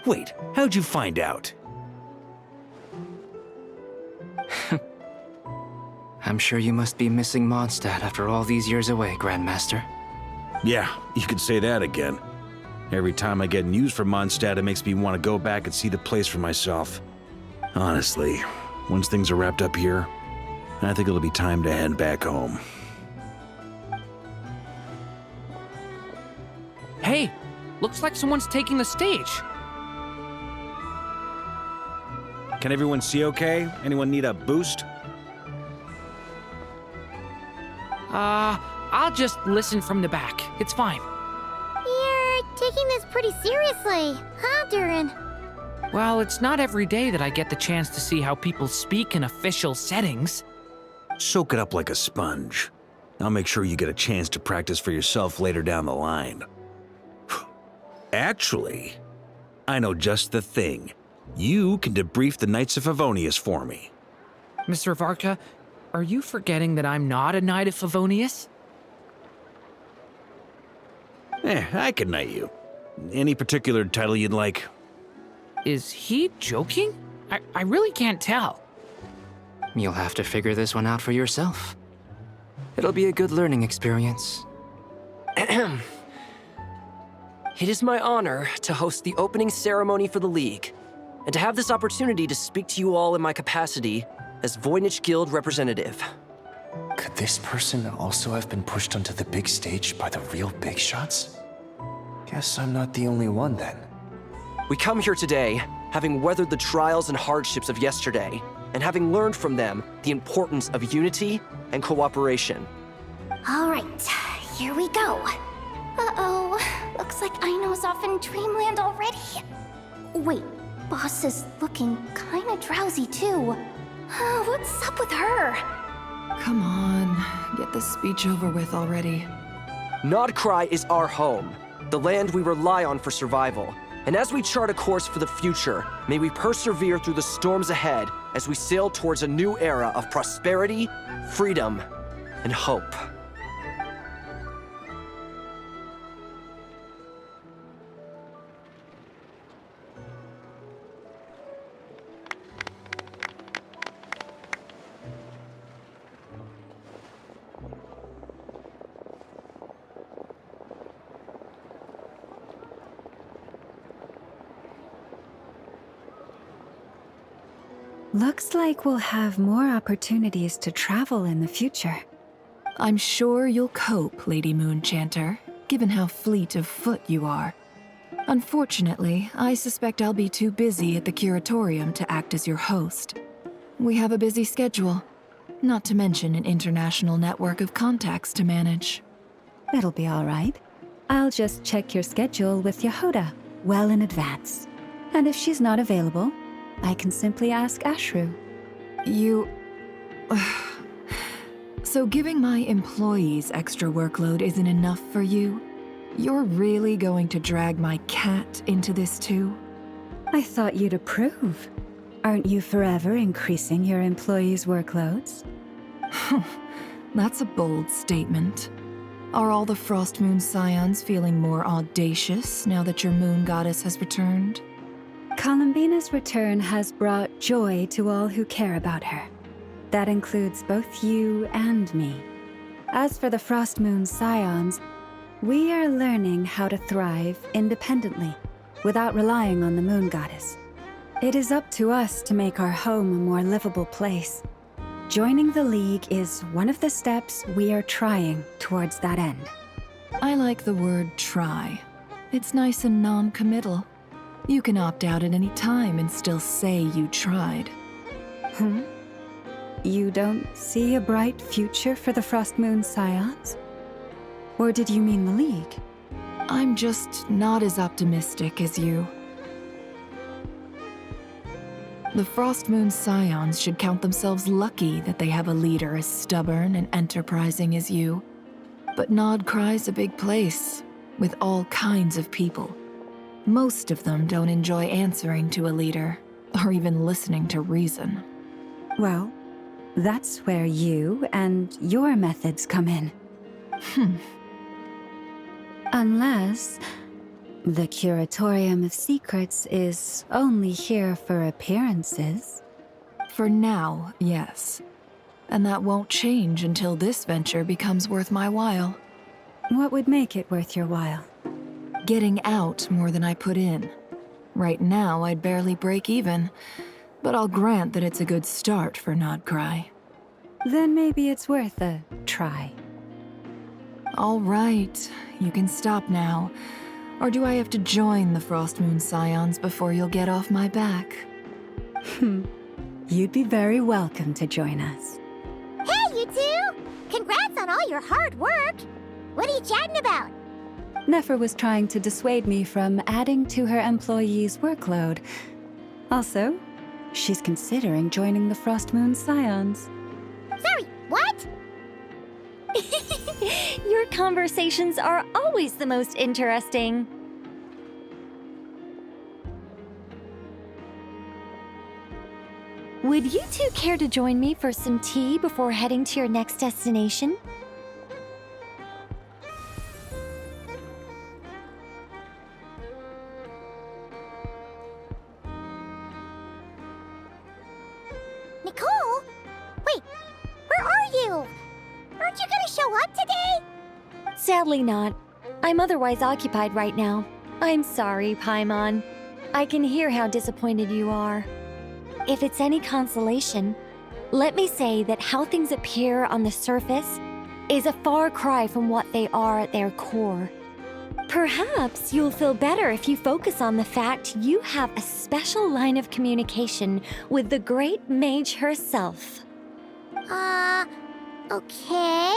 Wait, how'd you find out? I'm sure you must be missing Mondstadt after all these years away, Grandmaster. Yeah, you could say that again. Every time I get news from Mondstadt, it makes me want to go back and see the place for myself. Honestly, once things are wrapped up here, I think it'll be time to head back home. Hey, looks like someone's taking the stage. Can everyone see okay? Anyone need a boost? I'll just listen from the back. It's fine. You're taking this pretty seriously, huh, Durin? Well, it's not every day that I get the chance to see how people speak in official settings. Soak it up like a sponge. I'll make sure you get a chance to practice for yourself later down the line. Actually, I know just the thing. You can debrief the Knights of Favonius for me. Mr. Varka, are you forgetting that I'm not a Knight of Favonius? I can knight you. Any particular title you'd like? Is he joking? I really can't tell. You'll have to figure this one out for yourself. It'll be a good learning experience. It is my honor to host the opening ceremony for the League, and to have this opportunity to speak to you all in my capacity as Voynich Guild representative. Could this person also have been pushed onto the big stage by the real big shots? Guess I'm not the only one then. We come here today, having weathered the trials and hardships of yesterday, and having learned from them the importance of unity and cooperation. All right, here we go. Uh-oh, looks like Aino's off in Dreamland already. Wait, Boss is looking kinda drowsy too. What's up with her? Come on, get this speech over with already. Nodcry is our home, the land we rely on for survival. And as we chart a course for the future, may we persevere through the storms ahead as we sail towards a new era of prosperity, freedom, and hope. Looks like we'll have more opportunities to travel in the future. I'm sure you'll cope, Lady Moonchanter, given how fleet of foot you are. Unfortunately, I suspect I'll be too busy at the Curatorium to act as your host. We have a busy schedule, not to mention an international network of contacts to manage. It'll be all right. I'll just check your schedule with Yehoda well in advance. And if she's not available, I can simply ask Ashru. You... So giving my employees extra workload isn't enough for you? You're really going to drag my cat into this too? I thought you'd approve. Aren't you forever increasing your employees' workloads? That's a bold statement. Are all the Frost Moon Scions feeling more audacious now that your moon goddess has returned? Columbina's return has brought joy to all who care about her. That includes both you and me. As for the Frost Moon Scions, we are learning how to thrive independently, without relying on the moon goddess. It is up to us to make our home a more livable place. Joining the League is one of the steps we are trying towards that end. I like the word try. It's nice and non-committal. You can opt out at any time and still say you tried. You don't see a bright future for the Frost Moon Scions? Or did you mean the League? I'm just not as optimistic as you. The Frost Moon Scions should count themselves lucky that they have a leader as stubborn and enterprising as you. But Nodcry's a big place, with all kinds of people. Most of them don't enjoy answering to a leader, or even listening to reason. Well, that's where you and your methods come in. Unless the Curatorium of Secrets is only here for appearances. For now, yes. And that won't change until this venture becomes worth my while. What would make it worth your while? Getting out more than I put in. Right now, I'd barely break even, but I'll grant that it's a good start for Nodcry. Then maybe it's worth a try. All right, you can stop now. Or do I have to join the Frost Moon Scions before you'll get off my back? You'd be very welcome to join us. Hey, you two! Congrats on all your hard work! What are you chatting about? Nefer was trying to dissuade me from adding to her employees' workload. Also, she's considering joining the Frost Moon Scions. Sorry, what? Your conversations are always the most interesting. Would you two care to join me for some tea before heading to your next destination? Nicole? Wait, where are you? Aren't you gonna show up today? Sadly not. I'm otherwise occupied right now. I'm sorry, Paimon. I can hear how disappointed you are. If it's any consolation, let me say that how things appear on the surface is a far cry from what they are at their core. Perhaps you'll feel better if you focus on the fact you have a special line of communication with the great mage herself. Okay?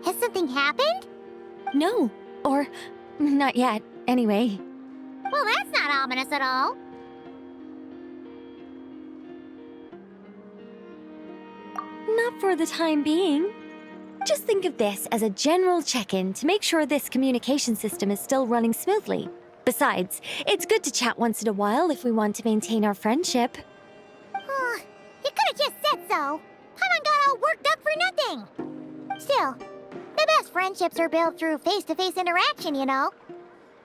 Has something happened? No, or not yet, anyway. Well, that's not ominous at all. Not for the time being. Just think of this as a general check-in to make sure this communication system is still running smoothly. Besides, it's good to chat once in a while if we want to maintain our friendship. You could have just said so. Paimon got all worked up for nothing. Still, the best friendships are built through face-to-face interaction, you know.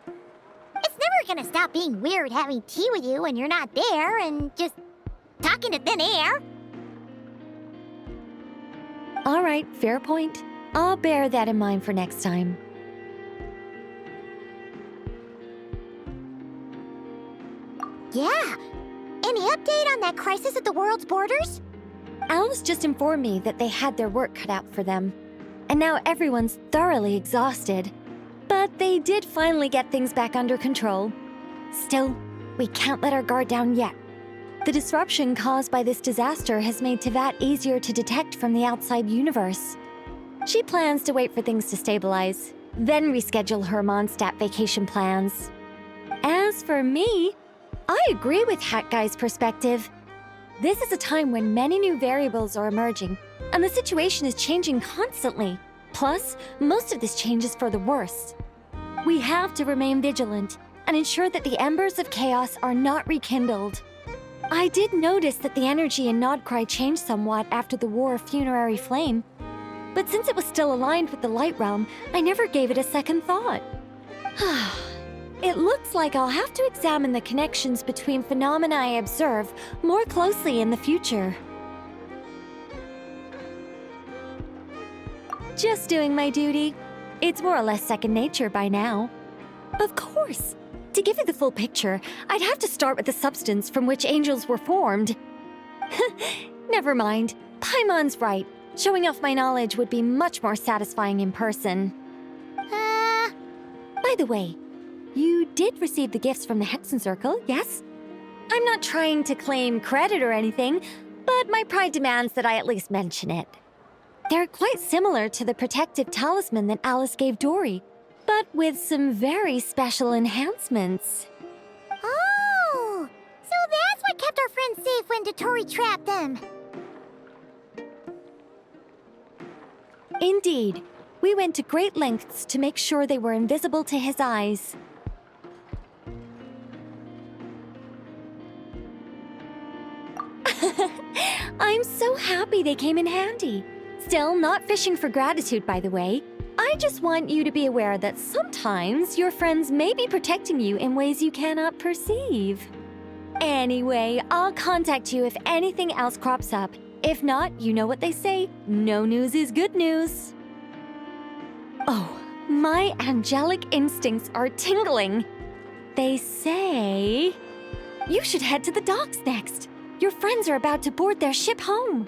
It's never gonna stop being weird having tea with you when you're not there and just talking to thin air. All right, fair point. I'll bear that in mind for next time. Yeah. Any update on that crisis at the world's borders? Alice just informed me that they had their work cut out for them. And now everyone's thoroughly exhausted. But they did finally get things back under control. Still, we can't let our guard down yet. The disruption caused by this disaster has made Teyvat easier to detect from the outside universe. She plans to wait for things to stabilize, then reschedule her Mondstadt vacation plans. As for me, I agree with Hat Guy's perspective. This is a time when many new variables are emerging, and the situation is changing constantly. Plus, most of this change is for the worse. We have to remain vigilant and ensure that the embers of chaos are not rekindled. I did notice that the energy in Nodcry changed somewhat after the War of Funerary Flame, but since it was still aligned with the Light Realm, I never gave it a second thought. It looks like I'll have to examine the connections between phenomena I observe more closely in the future. Just doing my duty. It's more or less second nature by now. Of course! To give you the full picture, I'd have to start with the substance from which angels were formed. Never mind. Paimon's right. Showing off my knowledge would be much more satisfying in person. By the way, you did receive the gifts from the Hexen Circle, yes? I'm not trying to claim credit or anything, but my pride demands that I at least mention it. They're quite similar to the protective talisman that Alice gave Dory, but with some very special enhancements. Oh! So that's what kept our friends safe when Dotori trapped them. Indeed. We went to great lengths to make sure they were invisible to his eyes. I'm so happy they came in handy. Still, not fishing for gratitude, by the way. I just want you to be aware that sometimes your friends may be protecting you in ways you cannot perceive. Anyway, I'll contact you if anything else crops up. If not, you know what they say, no news is good news. Oh, my angelic instincts are tingling. They say you should head to the docks next. Your friends are about to board their ship home.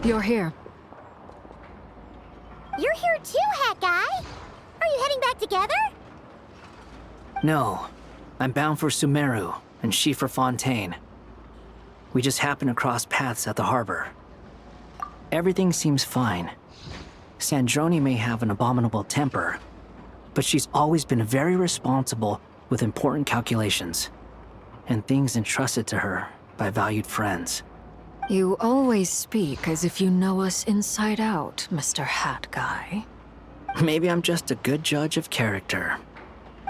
You're here. You're here too, Hat Guy! Are you heading back together? No. I'm bound for Sumeru, and she for Fontaine. We just happened to cross paths at the harbor. Everything seems fine. Sandrone may have an abominable temper, but she's always been very responsible with important calculations, and things entrusted to her by valued friends. You always speak as if you know us inside out, Mr. Hat Guy. Maybe I'm just a good judge of character.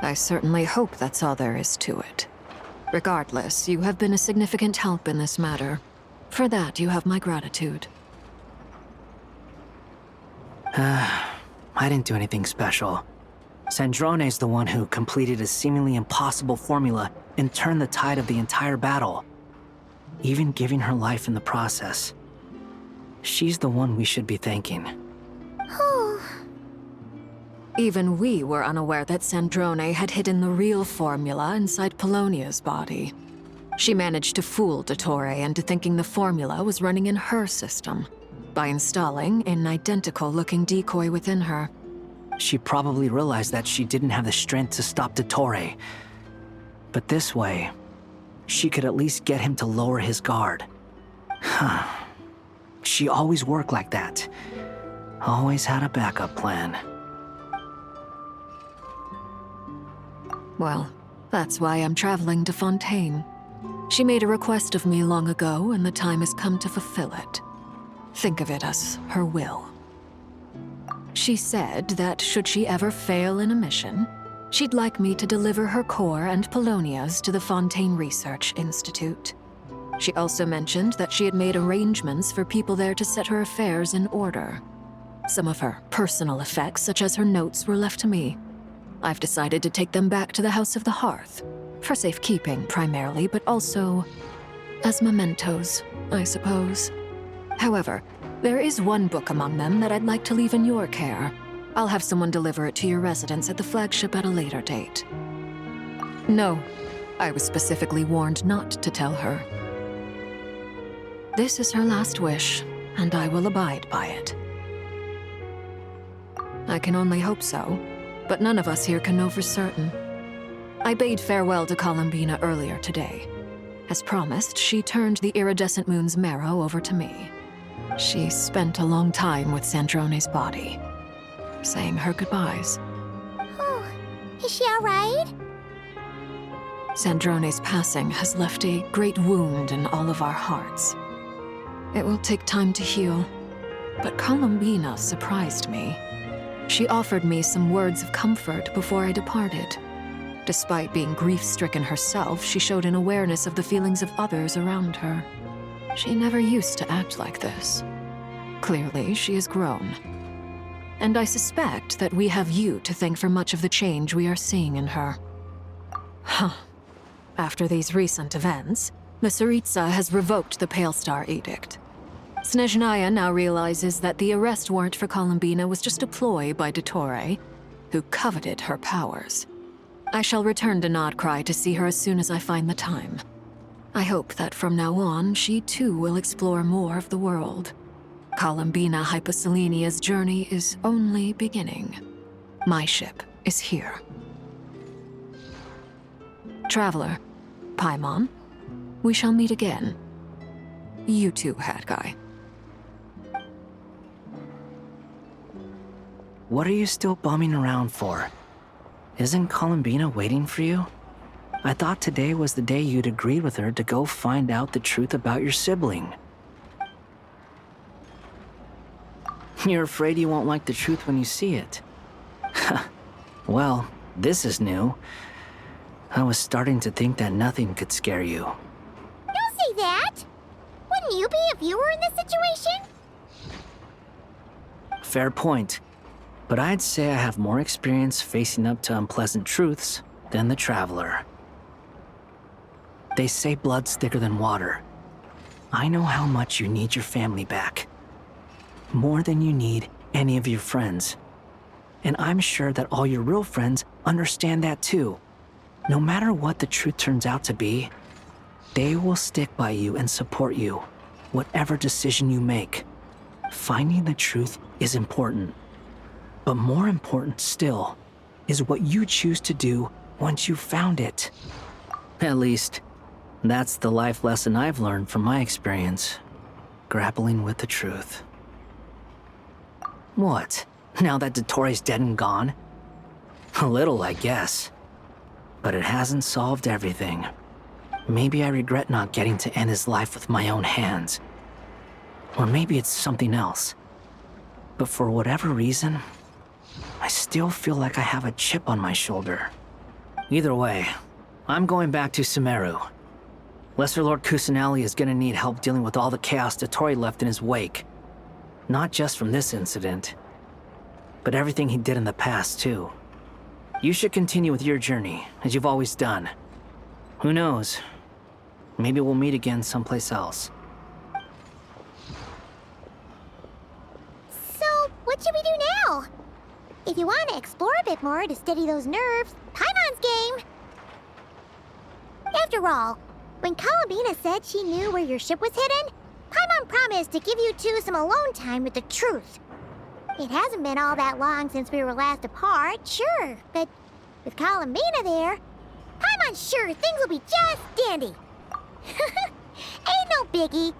I certainly hope that's all there is to it. Regardless, you have been a significant help in this matter. For that, you have my gratitude. I didn't do anything special. Sandrone's the one who completed a seemingly impossible formula and turned the tide of the entire battle, even giving her life in the process. She's the one we should be thanking. Even we were unaware that Sandrone had hidden the real formula inside Polonia's body. She managed to fool Dottore into thinking the formula was running in her system by installing an identical-looking decoy within her. She probably realized that she didn't have the strength to stop Dottore. But this way, she could at least get him to lower his guard. She always worked like that. Always had a backup plan. Well, that's why I'm traveling to Fontaine. She made a request of me long ago, and the time has come to fulfill it. Think of it as her will. She said that should she ever fail in a mission, she'd like me to deliver her core and Polonia's to the Fontaine Research Institute. She also mentioned that she had made arrangements for people there to set her affairs in order. Some of her personal effects, such as her notes, were left to me. I've decided to take them back to the House of the Hearth, for safekeeping primarily, but also as mementos, I suppose. However, there is one book among them that I'd like to leave in your care. I'll have someone deliver it to your residence at the flagship at a later date. No, I was specifically warned not to tell her. This is her last wish, and I will abide by it. I can only hope so, but none of us here can know for certain. I bade farewell to Columbina earlier today. As promised, she turned the iridescent moon's marrow over to me. She spent a long time with Sandrone's body, saying her goodbyes. Oh, is she alright? Sandrone's passing has left a great wound in all of our hearts. It will take time to heal, but Columbina surprised me. She offered me some words of comfort before I departed. Despite being grief-stricken herself, she showed an awareness of the feelings of others around her. She never used to act like this. Clearly, she has grown. And I suspect that we have you to thank for much of the change we are seeing in her. Huh. After these recent events, the Tsaritsa has revoked the Pale Star Edict. Snezhnaya now realizes that the arrest warrant for Columbina was just a ploy by Dottore, who coveted her powers. I shall return to Nodcry to see her as soon as I find the time. I hope that from now on, she too will explore more of the world. Columbina Hyposelenia's journey is only beginning. My ship is here. Traveler, Paimon, we shall meet again. You too, Hat Guy. What are you still bumming around for? Isn't Columbina waiting for you? I thought today was the day you'd agreed with her to go find out the truth about your sibling. You're afraid you won't like the truth when you see it. Well, this is new. I was starting to think that nothing could scare you. Don't say that! Wouldn't you be if you were in this situation? Fair point. But I'd say I have more experience facing up to unpleasant truths than the Traveler. They say blood's thicker than water. I know how much you need your family back. More than you need any of your friends. And I'm sure that all your real friends understand that too. No matter what the truth turns out to be, they will stick by you and support you, whatever decision you make. Finding the truth is important. But more important still is what you choose to do once you've found it. At least, that's the life lesson I've learned from my experience, grappling with the truth. What? Now that Dottore's dead and gone? A little, I guess. But it hasn't solved everything. Maybe I regret not getting to end his life with my own hands. Or maybe it's something else. But for whatever reason, I still feel like I have a chip on my shoulder. Either way, I'm going back to Sumeru. Lesser Lord Kusanali is gonna need help dealing with all the chaos Dottore left in his wake. Not just from this incident, but everything he did in the past, too. You should continue with your journey, as you've always done. Who knows? Maybe we'll meet again someplace else. So, what should we do now? If you want to explore a bit more to steady those nerves, Paimon's game! After all, when Columbina said she knew where your ship was hidden, Paimon promised to give you two some alone time with the truth. It hasn't been all that long since we were last apart, sure, but with Columbina there, Paimon's sure things will be just dandy. Ain't no biggie.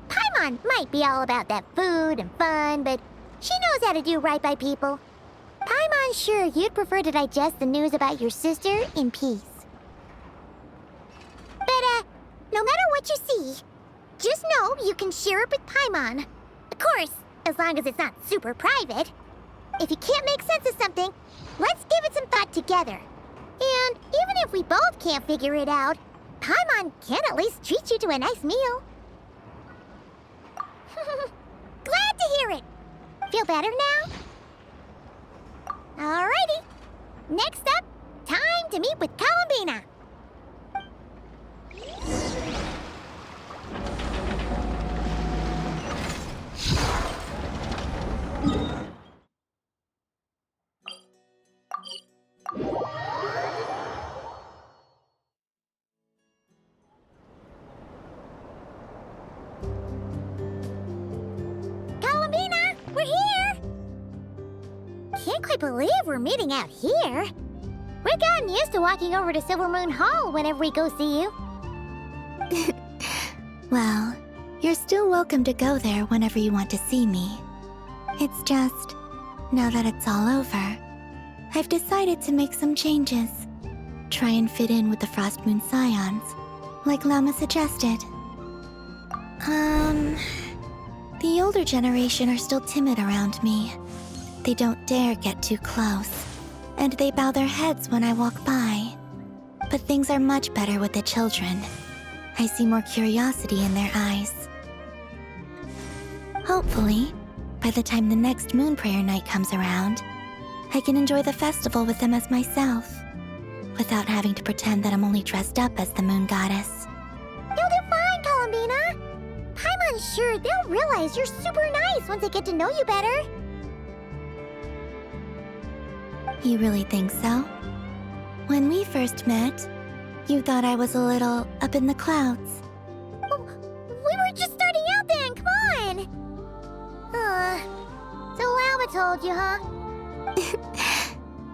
Paimon might be all about that food and fun, but she knows how to do right by people. Paimon's sure you'd prefer to digest the news about your sister in peace. But, no matter what you see, just know you can share it with Paimon. Of course, as long as it's not super private. If you can't make sense of something, let's give it some thought together. And even if we both can't figure it out, Paimon can at least treat you to a nice meal. Glad to hear it. Feel better now? Alrighty. Next up, time to meet with Columbina. Columbina, we're here! Can't quite believe we're meeting out here. We've gotten used to walking over to Silver Moon Hall whenever we go see you. Well, you're still welcome to go there whenever you want to see me. It's just, now that it's all over, I've decided to make some changes. Try and fit in with the Frost Moon Scions, like Llama suggested. The older generation are still timid around me. They don't dare get too close, and they bow their heads when I walk by. But things are much better with the children. I see more curiosity in their eyes. Hopefully, by the time the next Moon Prayer night comes around, I can enjoy the festival with them as myself, without having to pretend that I'm only dressed up as the Moon Goddess. You'll do fine, Columbina. Paimon's sure they'll realize you're super nice once they get to know you better. You really think so? When we first met, you thought I was a little up in the clouds. We were just starting out then, come on! So Llama told you, huh?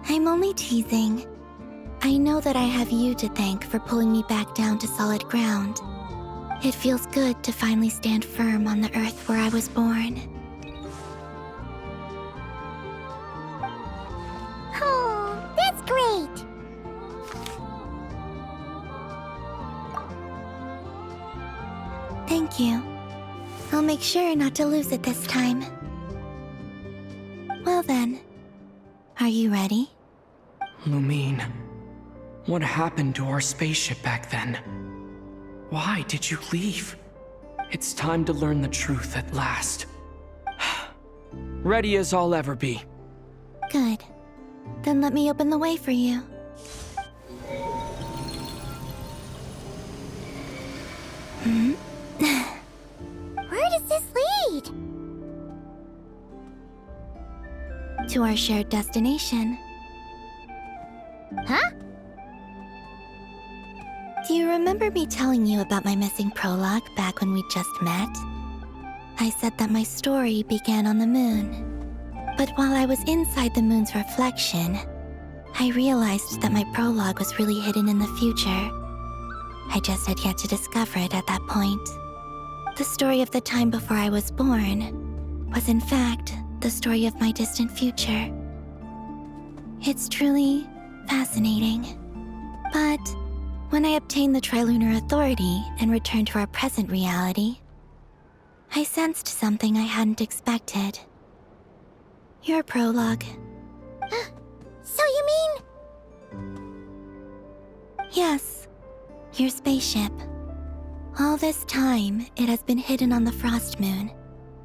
I'm only teasing. I know that I have you to thank for pulling me back down to solid ground. It feels good to finally stand firm on the earth where I was born. Oh, that's great! Thank you. I'll make sure not to lose it this time. Well then, are you ready? Lumine, what happened to our spaceship back then? Why did you leave? It's time to learn the truth at last. Ready as I'll ever be. Good. Then let me open the way for you. Where does this lead? To our shared destination. Huh? Do you remember me telling you about my missing prologue back when we just met? I said that my story began on the moon. But while I was inside the moon's reflection, I realized that my prologue was really hidden in the future. I just had yet to discover it at that point. The story of the time before I was born was in fact the story of my distant future. It's truly fascinating. But when I obtained the Trilunar Authority and returned to our present reality, I sensed something I hadn't expected. Your prologue. So you mean... Yes, your spaceship. All this time, it has been hidden on the Frost Moon,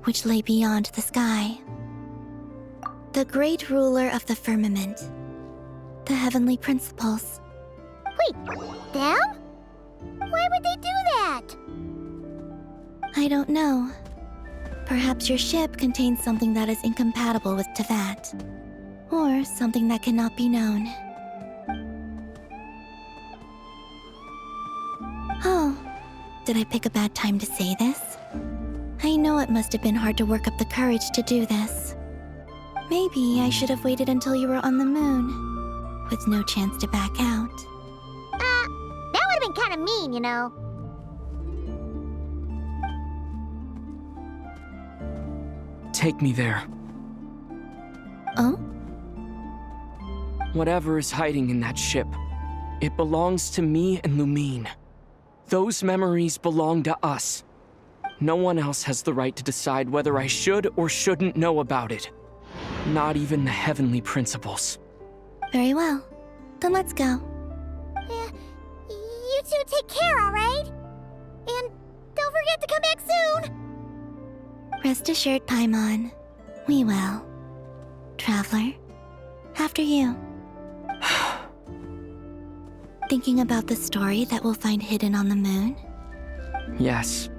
which lay beyond the sky. The great ruler of the firmament. The heavenly principles. Wait, them? Why would they do that? I don't know. Perhaps your ship contains something that is incompatible with Tevat. Or something that cannot be known. Oh, did I pick a bad time to say this? I know it must have been hard to work up the courage to do this. Maybe I should have waited until you were on the moon, with no chance to back out. That would have been kind of mean, you know. Take me there. Oh? Whatever is hiding in that ship, it belongs to me and Lumine. Those memories belong to us. No one else has the right to decide whether I should or shouldn't know about it. Not even the heavenly principles. Very well. Then let's go. Yeah, you two take care, alright? And don't forget to come back soon! Rest assured, Paimon. We will. Traveler, after you. Thinking about the story that we'll find hidden on the moon? Yes,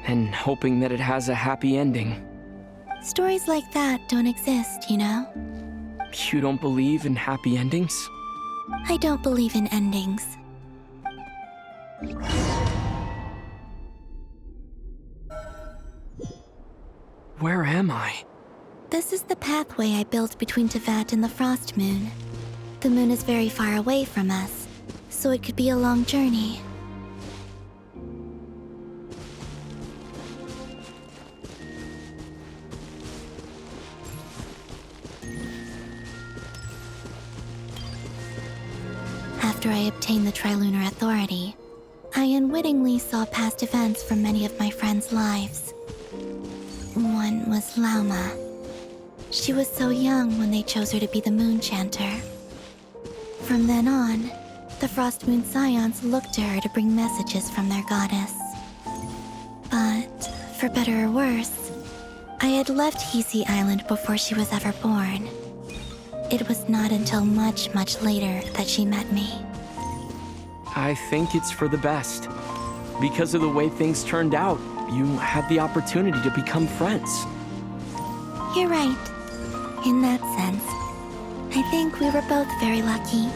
and hoping that it has a happy ending. Stories like that don't exist, you know? You don't believe in happy endings? I don't believe in endings. Where am I? This is the pathway I built between Tevat and the Frost Moon. The moon is very far away from us, so it could be a long journey. after I obtained the Trilunar Authority, I unwittingly saw past events from many of my friends' lives. One was Lauma. She was so young when they chose her to be the Moon Chanter. From then on, the Frost Moon Scions looked to her to bring messages from their goddess. But, for better or worse, I had left Hisi Island before she was ever born. It was not until much, much later that she met me. I think it's for the best. Because of the way things turned out, you had the opportunity to become friends. You're right. In that sense, I think we were both very lucky.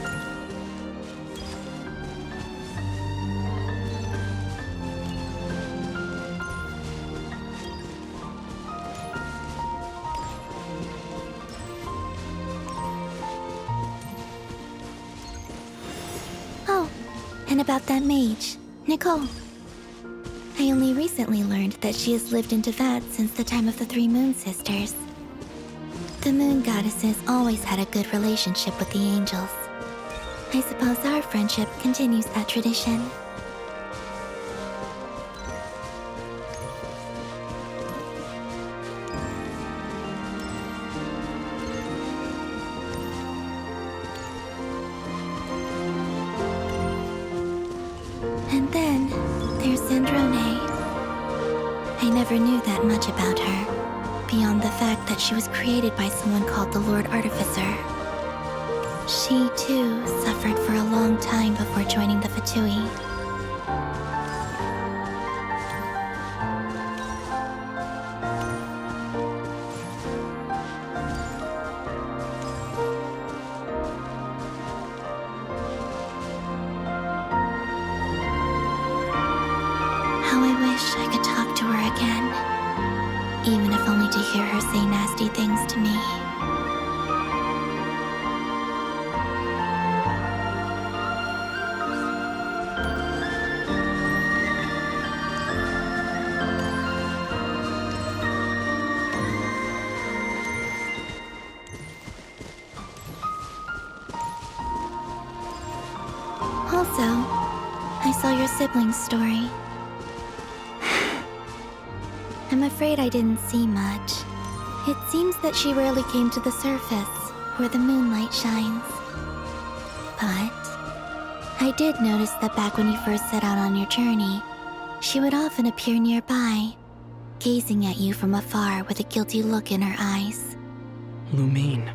Oh, and about that mage, Nicole. I only recently learned that she has lived in Teyvat since the time of the Three Moon Sisters. The Moon Goddesses always had a good relationship with the angels. I suppose our friendship continues that tradition. And then there's Sandrone. I never knew that much about her, beyond the fact that she was created by someone called the Lord Artificer. She, too, suffered for a long time before joining the Fatui. How I wish I could talk to her again, even if only to hear her say nasty things to me. Also, I saw your siblings' story. I'm afraid I didn't see much. It seems that she rarely came to the surface, where the moonlight shines. But I did notice that back when you first set out on your journey, she would often appear nearby, gazing at you from afar with a guilty look in her eyes. Lumine.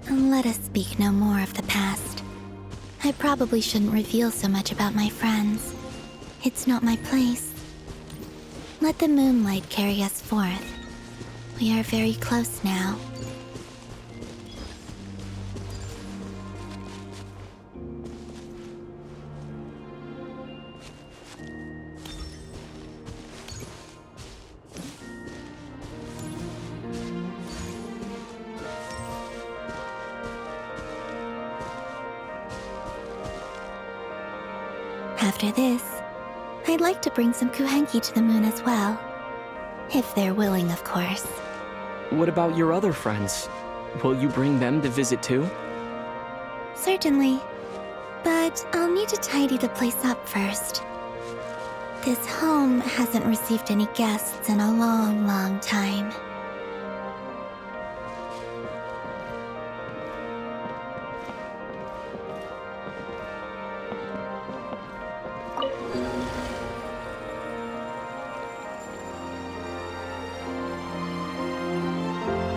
Let us speak no more of the past. I probably shouldn't reveal so much about my friends. It's not my place. Let the moonlight carry us forth. We are very close now. After this, I'd like to bring some Kuhenki to the moon as well. If they're willing, of course. What about your other friends? Will you bring them to visit too? Certainly. But I'll need to tidy the place up first. This home hasn't received any guests in a long, long time.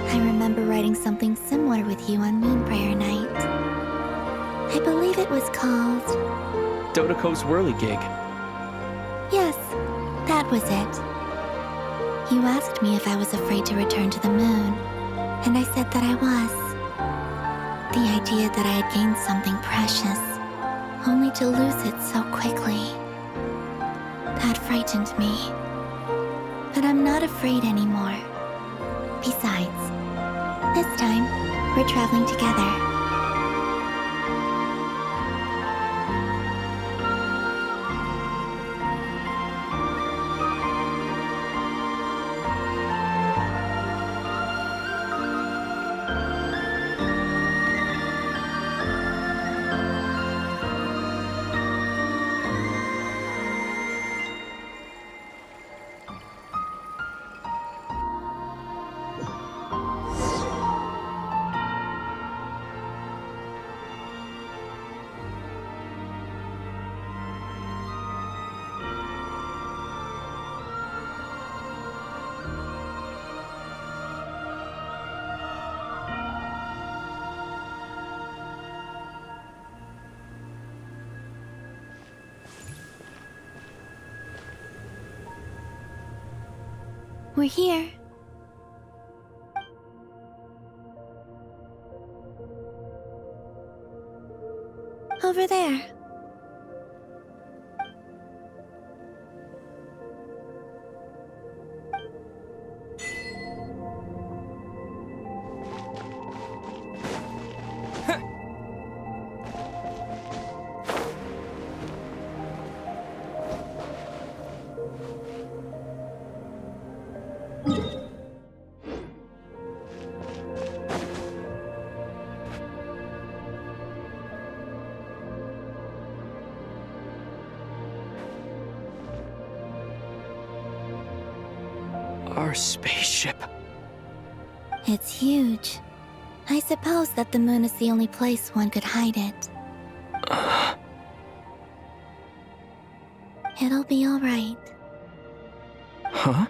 I remember writing something similar with you on Moon Prayer Night. I believe it was called... Dodoko's Whirligig. Yes, that was it. You asked me if I was afraid to return to the moon, and I said that I was. The idea that I had gained something precious, only to lose it so quickly. That frightened me. But I'm not afraid anymore. Besides, this time, we're traveling together. We're here. Over there. Our spaceship. It's huge. I suppose that the moon is the only place one could hide it. It'll be alright. Huh?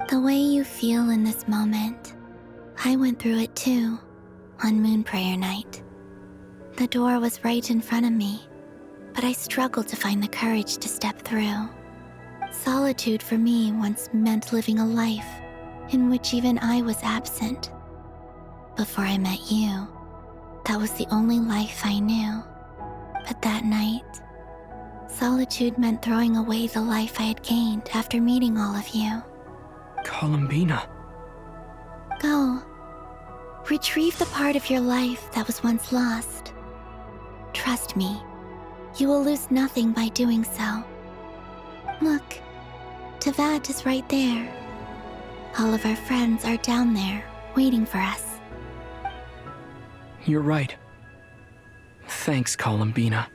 The way you feel in this moment, I went through it too, on Moon Prayer Night. The door was right in front of me, but I struggled to find the courage to step through. Solitude for me once meant living a life in which even I was absent. Before I met you, that was the only life I knew. But that night, solitude meant throwing away the life I had gained after meeting all of you. Columbina. Go. Retrieve the part of your life that was once lost. Trust me, you will lose nothing by doing so. Look, Teyvat is right there. All of our friends are down there, waiting for us. You're right. Thanks, Columbina.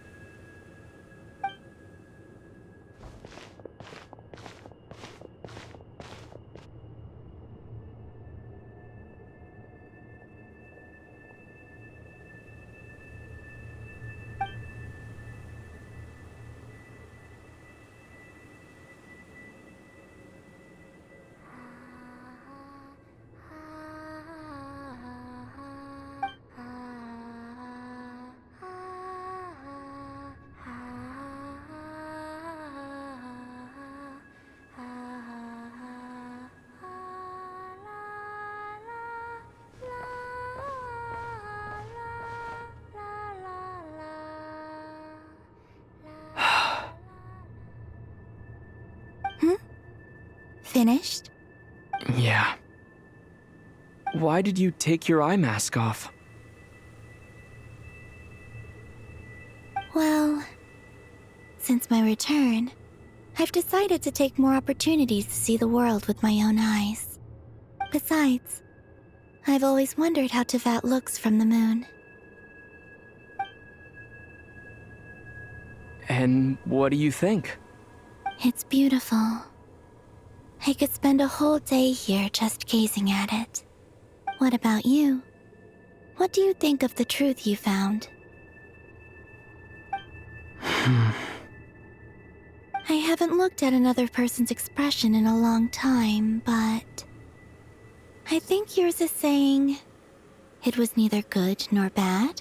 Finished? Yeah. Why did you take your eye mask off? Well, since my return, I've decided to take more opportunities to see the world with my own eyes. Besides, I've always wondered how Teyvat looks from the moon. And what do you think? It's beautiful. I could spend a whole day here just gazing at it. What about you? What do you think of the truth you found? I haven't looked at another person's expression in a long time, but I think yours is saying it was neither good nor bad.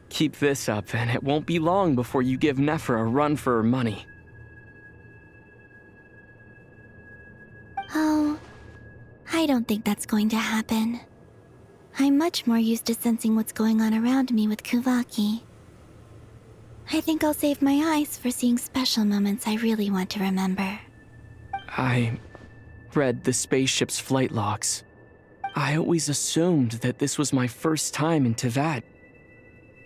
Keep this up, and it won't be long before you give Nephra a run for her money. Oh, I don't think that's going to happen. I'm much more used to sensing what's going on around me with Kuvaki. I think I'll save my eyes for seeing special moments I really want to remember. I read the spaceship's flight logs. I always assumed that this was my first time in Teyvat.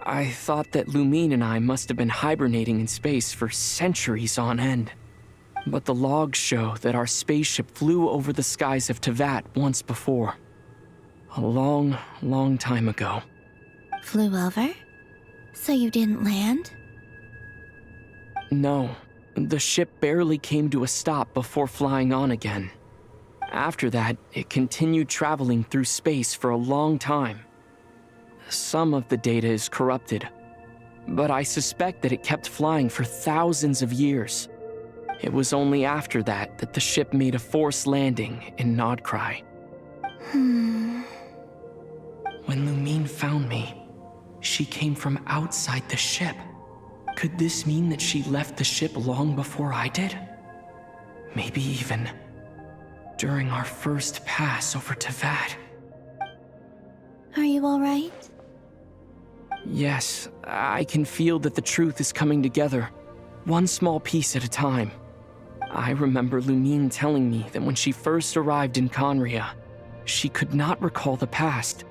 I thought that Lumine and I must have been hibernating in space for centuries on end. But the logs show that our spaceship flew over the skies of Teyvat once before. A long, long time ago. Flew over? So you didn't land? No, the ship barely came to a stop before flying on again. After that, it continued traveling through space for a long time. Some of the data is corrupted, but I suspect that it kept flying for thousands of years. It was only after that that the ship made a forced landing in Nodcry. When Lumine found me, she came from outside the ship. Could this mean that she left the ship long before I did? Maybe even during our first pass over Teyvat. Are you alright? Yes, I can feel that the truth is coming together, one small piece at a time. I remember Lumine telling me that when she first arrived in Conria, she could not recall the past.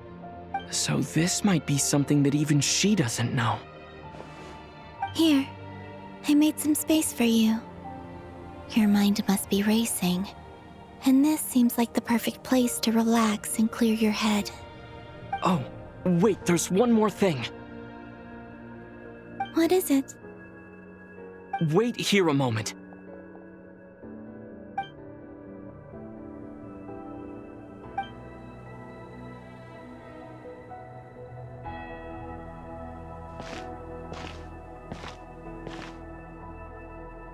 So this might be something that even she doesn't know. Here, I made some space for you. Your mind must be racing, and this seems like the perfect place to relax and clear your head. Oh, wait, there's one more thing. What is it? Wait here a moment.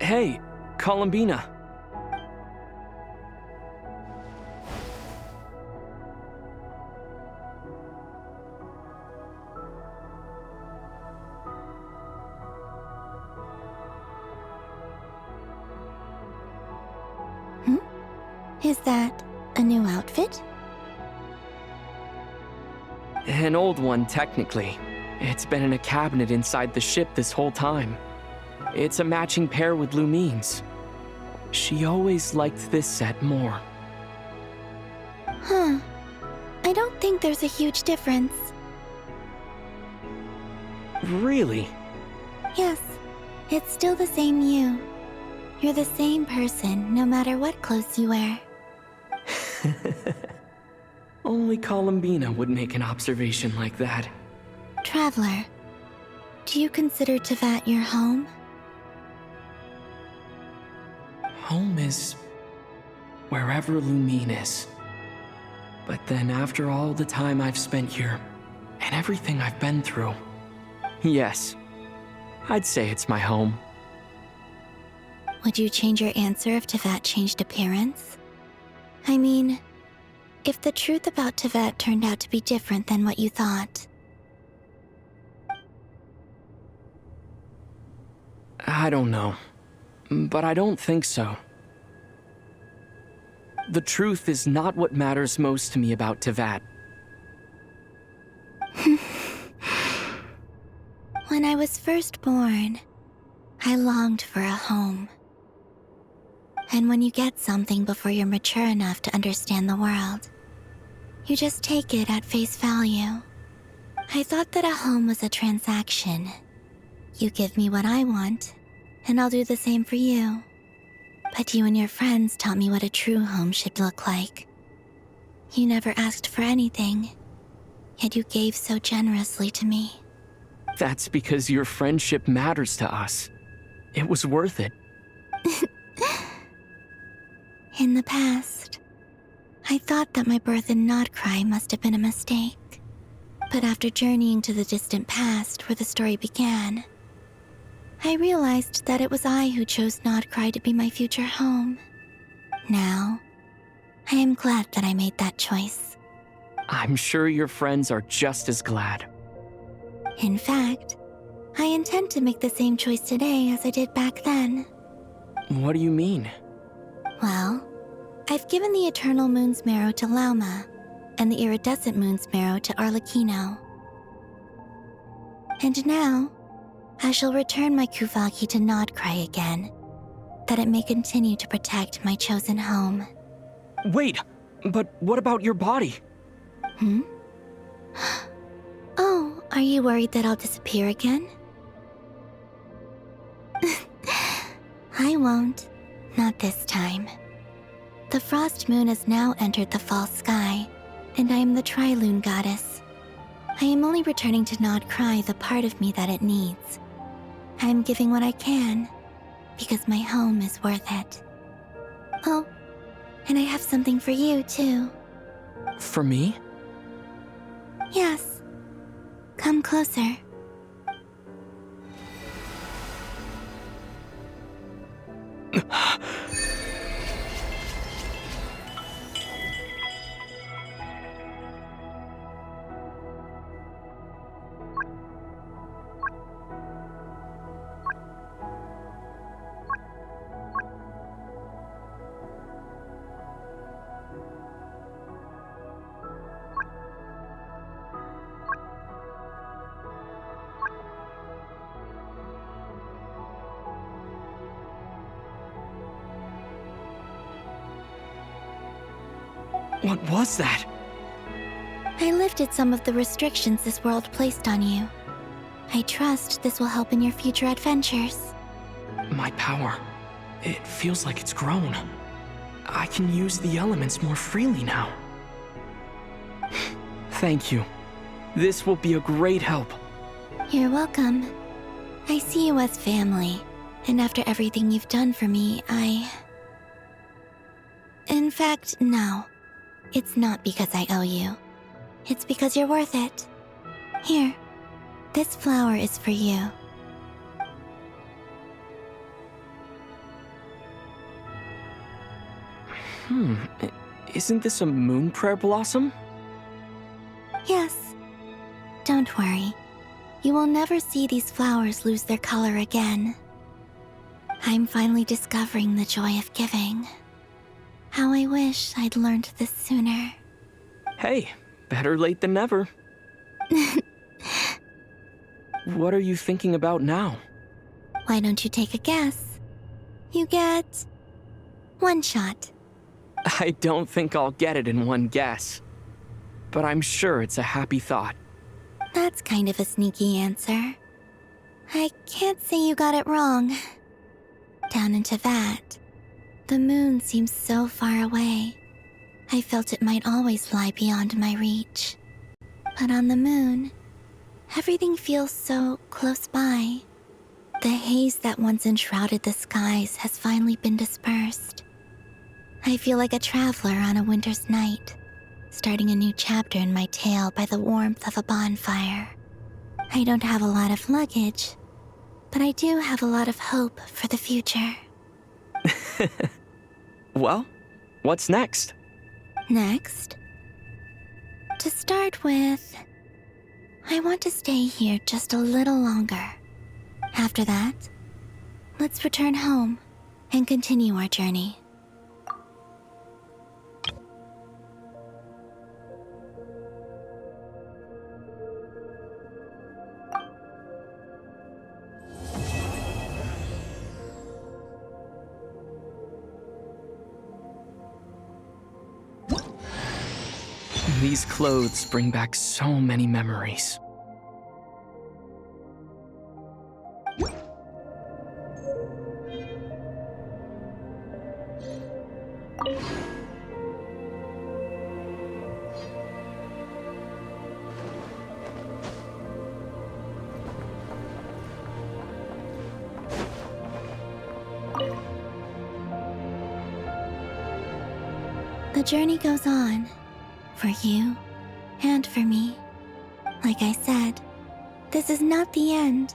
Hey, Columbina. Is that a new outfit? An old one, technically. It's been in a cabinet inside the ship this whole time. It's a matching pair with Lumine's. She always liked this set more. Huh. I don't think there's a huge difference. Really? Yes, it's still the same you. You're the same person, no matter what clothes you wear. Only Columbina would make an observation like that. Traveler, do you consider Teyvat your home? Home is wherever Lumine is. But then after all the time I've spent here, and everything I've been through, yes, I'd say it's my home. Would you change your answer if Teyvat changed appearance? I mean, if the truth about Teyvat turned out to be different than what you thought. I don't know, but I don't think so. The truth is not what matters most to me about Teyvat. When I was first born, I longed for a home. And when you get something before you're mature enough to understand the world, you just take it at face value. I thought that a home was a transaction. You give me what I want, and I'll do the same for you. But you and your friends taught me what a true home should look like. You never asked for anything, yet you gave so generously to me. That's because your friendship matters to us. It was worth it. In the past, I thought that my birth in Nodcry must have been a mistake. But after journeying to the distant past where the story began, I realized that it was I who chose Nodcry to be my future home. Now, I am glad that I made that choice. I'm sure your friends are just as glad. In fact, I intend to make the same choice today as I did back then. What do you mean? Well, I've given the Eternal Moon's Marrow to Lauma, and the Iridescent Moon's Marrow to Arlecchino. And now, I shall return my Kuvagi to Nodcry again, that it may continue to protect my chosen home. Wait, but what about your body? Oh, are you worried that I'll disappear again? I won't. Not this time. The Frost Moon has now entered the false sky, and I am the Trilune Goddess. I am only returning to Nodcry the part of me that it needs. I am giving what I can, because my home is worth it. Oh, and I have something for you, too. For me? Yes. Come closer. What was that? I lifted some of the restrictions this world placed on you. I trust this will help in your future adventures. My power. It feels like it's grown. I can use the elements more freely now. Thank you. This will be a great help. You're welcome. I see you as family, and after everything you've done for me, In fact, no. It's not because I owe you. It's because you're worth it. Here, this flower is for you. Isn't this a moon prayer blossom? Yes. Don't worry. You will never see these flowers lose their color again. I'm finally discovering the joy of giving. How I wish I'd learned this sooner. Hey, better late than never. What are you thinking about now? Why don't you take a guess? You get 1 shot. I don't think I'll get it in one guess. But I'm sure it's a happy thought. That's kind of a sneaky answer. I can't say you got it wrong. Down into that, the moon seems so far away. I felt it might always lie beyond my reach. But on the moon, everything feels so close by. The haze that once enshrouded the skies has finally been dispersed. I feel like a traveler on a winter's night, starting a new chapter in my tale by the warmth of a bonfire. I don't have a lot of luggage, but I do have a lot of hope for the future. Well, what's next? Next? To start with, I want to stay here just a little longer. After that, let's return home and continue our journey. These clothes bring back so many memories. The journey goes on, for you and for me. Like I said, this is not the end.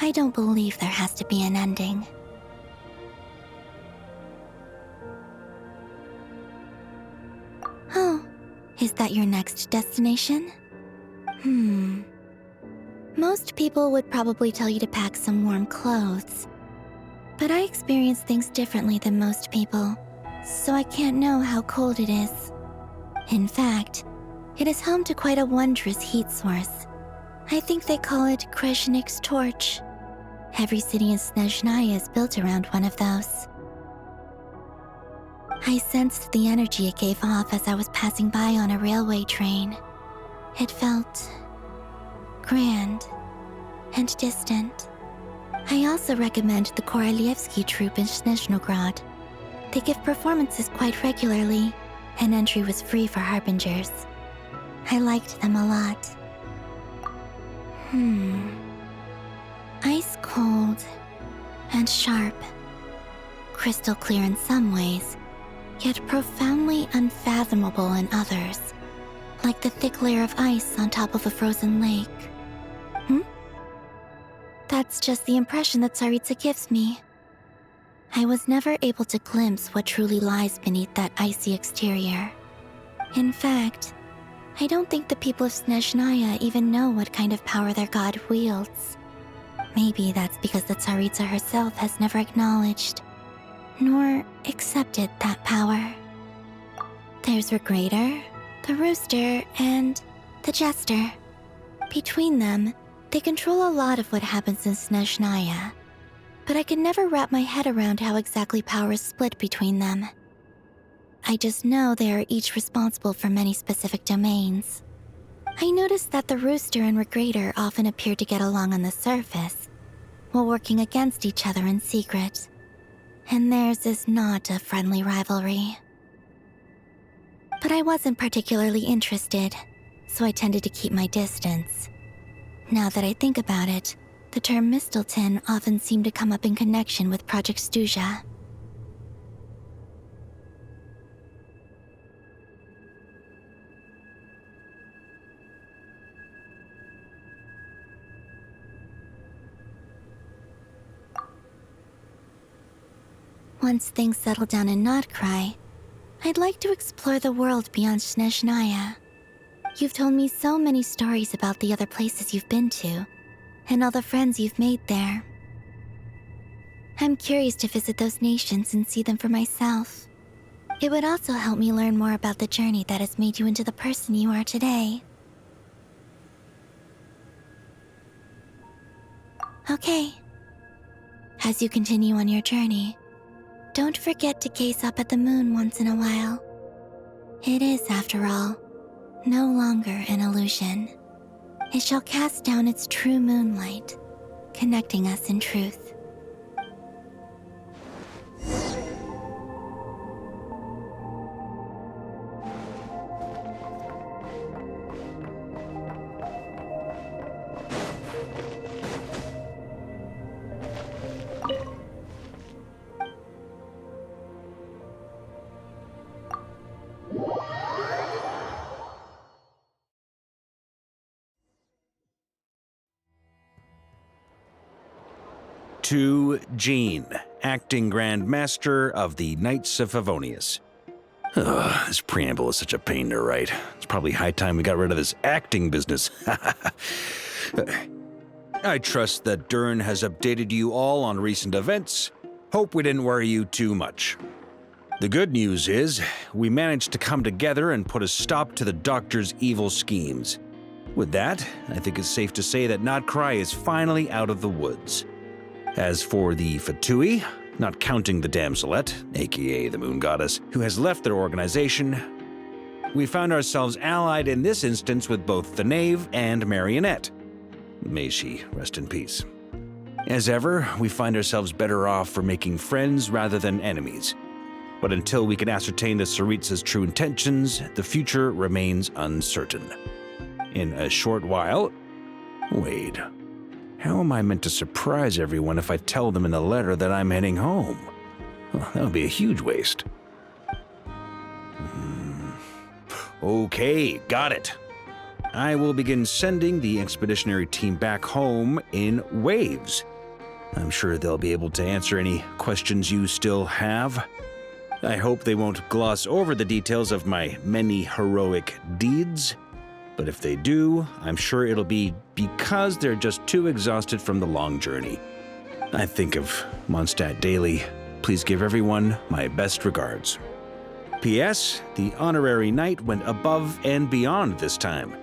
I don't believe there has to be an ending. Oh, is that your next destination? Most people would probably tell you to pack some warm clothes. But I experience things differently than most people, so I can't know how cold it is. In fact, it is home to quite a wondrous heat source. I think they call it Kreshnik's torch. Every city in Snezhnaya is built around one of those. I sensed the energy it gave off as I was passing by on a railway train. It felt grand and distant. I also recommend the Korolievsky troupe in Snezhnograd. They give performances quite regularly, and entry was free for harbingers. I liked them a lot. Ice cold and sharp. Crystal clear in some ways, yet profoundly unfathomable in others. Like the thick layer of ice on top of a frozen lake. That's just the impression that Tsaritsa gives me. I was never able to glimpse what truly lies beneath that icy exterior. In fact, I don't think the people of Snezhnaya even know what kind of power their god wields. Maybe that's because the Tsaritsa herself has never acknowledged, nor accepted that power. There's Regrator, the Rooster, and the Jester. Between them, they control a lot of what happens in Snezhnaya, but I can never wrap my head around how exactly power is split between them. I just know they are each responsible for many specific domains. I noticed that the Rooster and Regrator often appeared to get along on the surface, while working against each other in secret. And theirs is not a friendly rivalry. But I wasn't particularly interested, so I tended to keep my distance. Now that I think about it, the term Mistelton often seemed to come up in connection with Project Stuja. Once things settle down in Notcry, I'd like to explore the world beyond Snezhnaya. You've told me so many stories about the other places you've been to, and all the friends you've made there. I'm curious to visit those nations and see them for myself. It would also help me learn more about the journey that has made you into the person you are today. Okay. As you continue on your journey, don't forget to gaze up at the moon once in a while. It is, after all, no longer an illusion. It shall cast down its true moonlight, connecting us in truth. To Jean, Acting Grand Master of the Knights of Favonius. Ugh, this preamble is such a pain to write. It's probably high time we got rid of this acting business. I trust that Dern has updated you all on recent events. Hope we didn't worry you too much. The good news is, we managed to come together and put a stop to the Doctor's evil schemes. With that, I think it's safe to say that Notcry is finally out of the woods. As for the Fatui, not counting the Damselette, aka the Moon Goddess, who has left their organization, we found ourselves allied in this instance with both the Knave and Marionette. May she rest in peace. As ever, we find ourselves better off for making friends rather than enemies. But until we can ascertain the Tsaritsa's true intentions, the future remains uncertain. In a short while... Wait... How am I meant to surprise everyone if I tell them in the letter that I'm heading home? Well, that would be a huge waste. Okay, got it. I will begin sending the expeditionary team back home in waves. I'm sure they'll be able to answer any questions you still have. I hope they won't gloss over the details of my many heroic deeds. But if they do, I'm sure it'll be because they're just too exhausted from the long journey. I think of Mondstadt daily. Please give everyone my best regards. P.S. The honorary knight went above and beyond this time.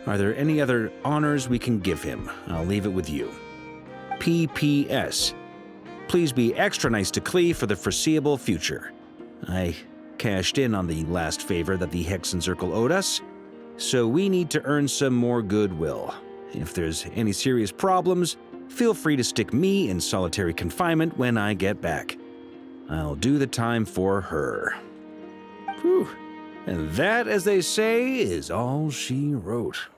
Are there any other honors we can give him? I'll leave it with you. P.P.S. Please be extra nice to Klee for the foreseeable future. I cashed in on the last favor that the Hexen Circle owed us, so we need to earn some more goodwill. If there's any serious problems, feel free to stick me in solitary confinement when I get back. I'll do the time for her. Whew. And that, as they say, is all she wrote.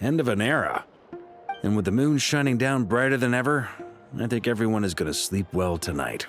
End of an era. And with the moon shining down brighter than ever, I think everyone is going to sleep well tonight.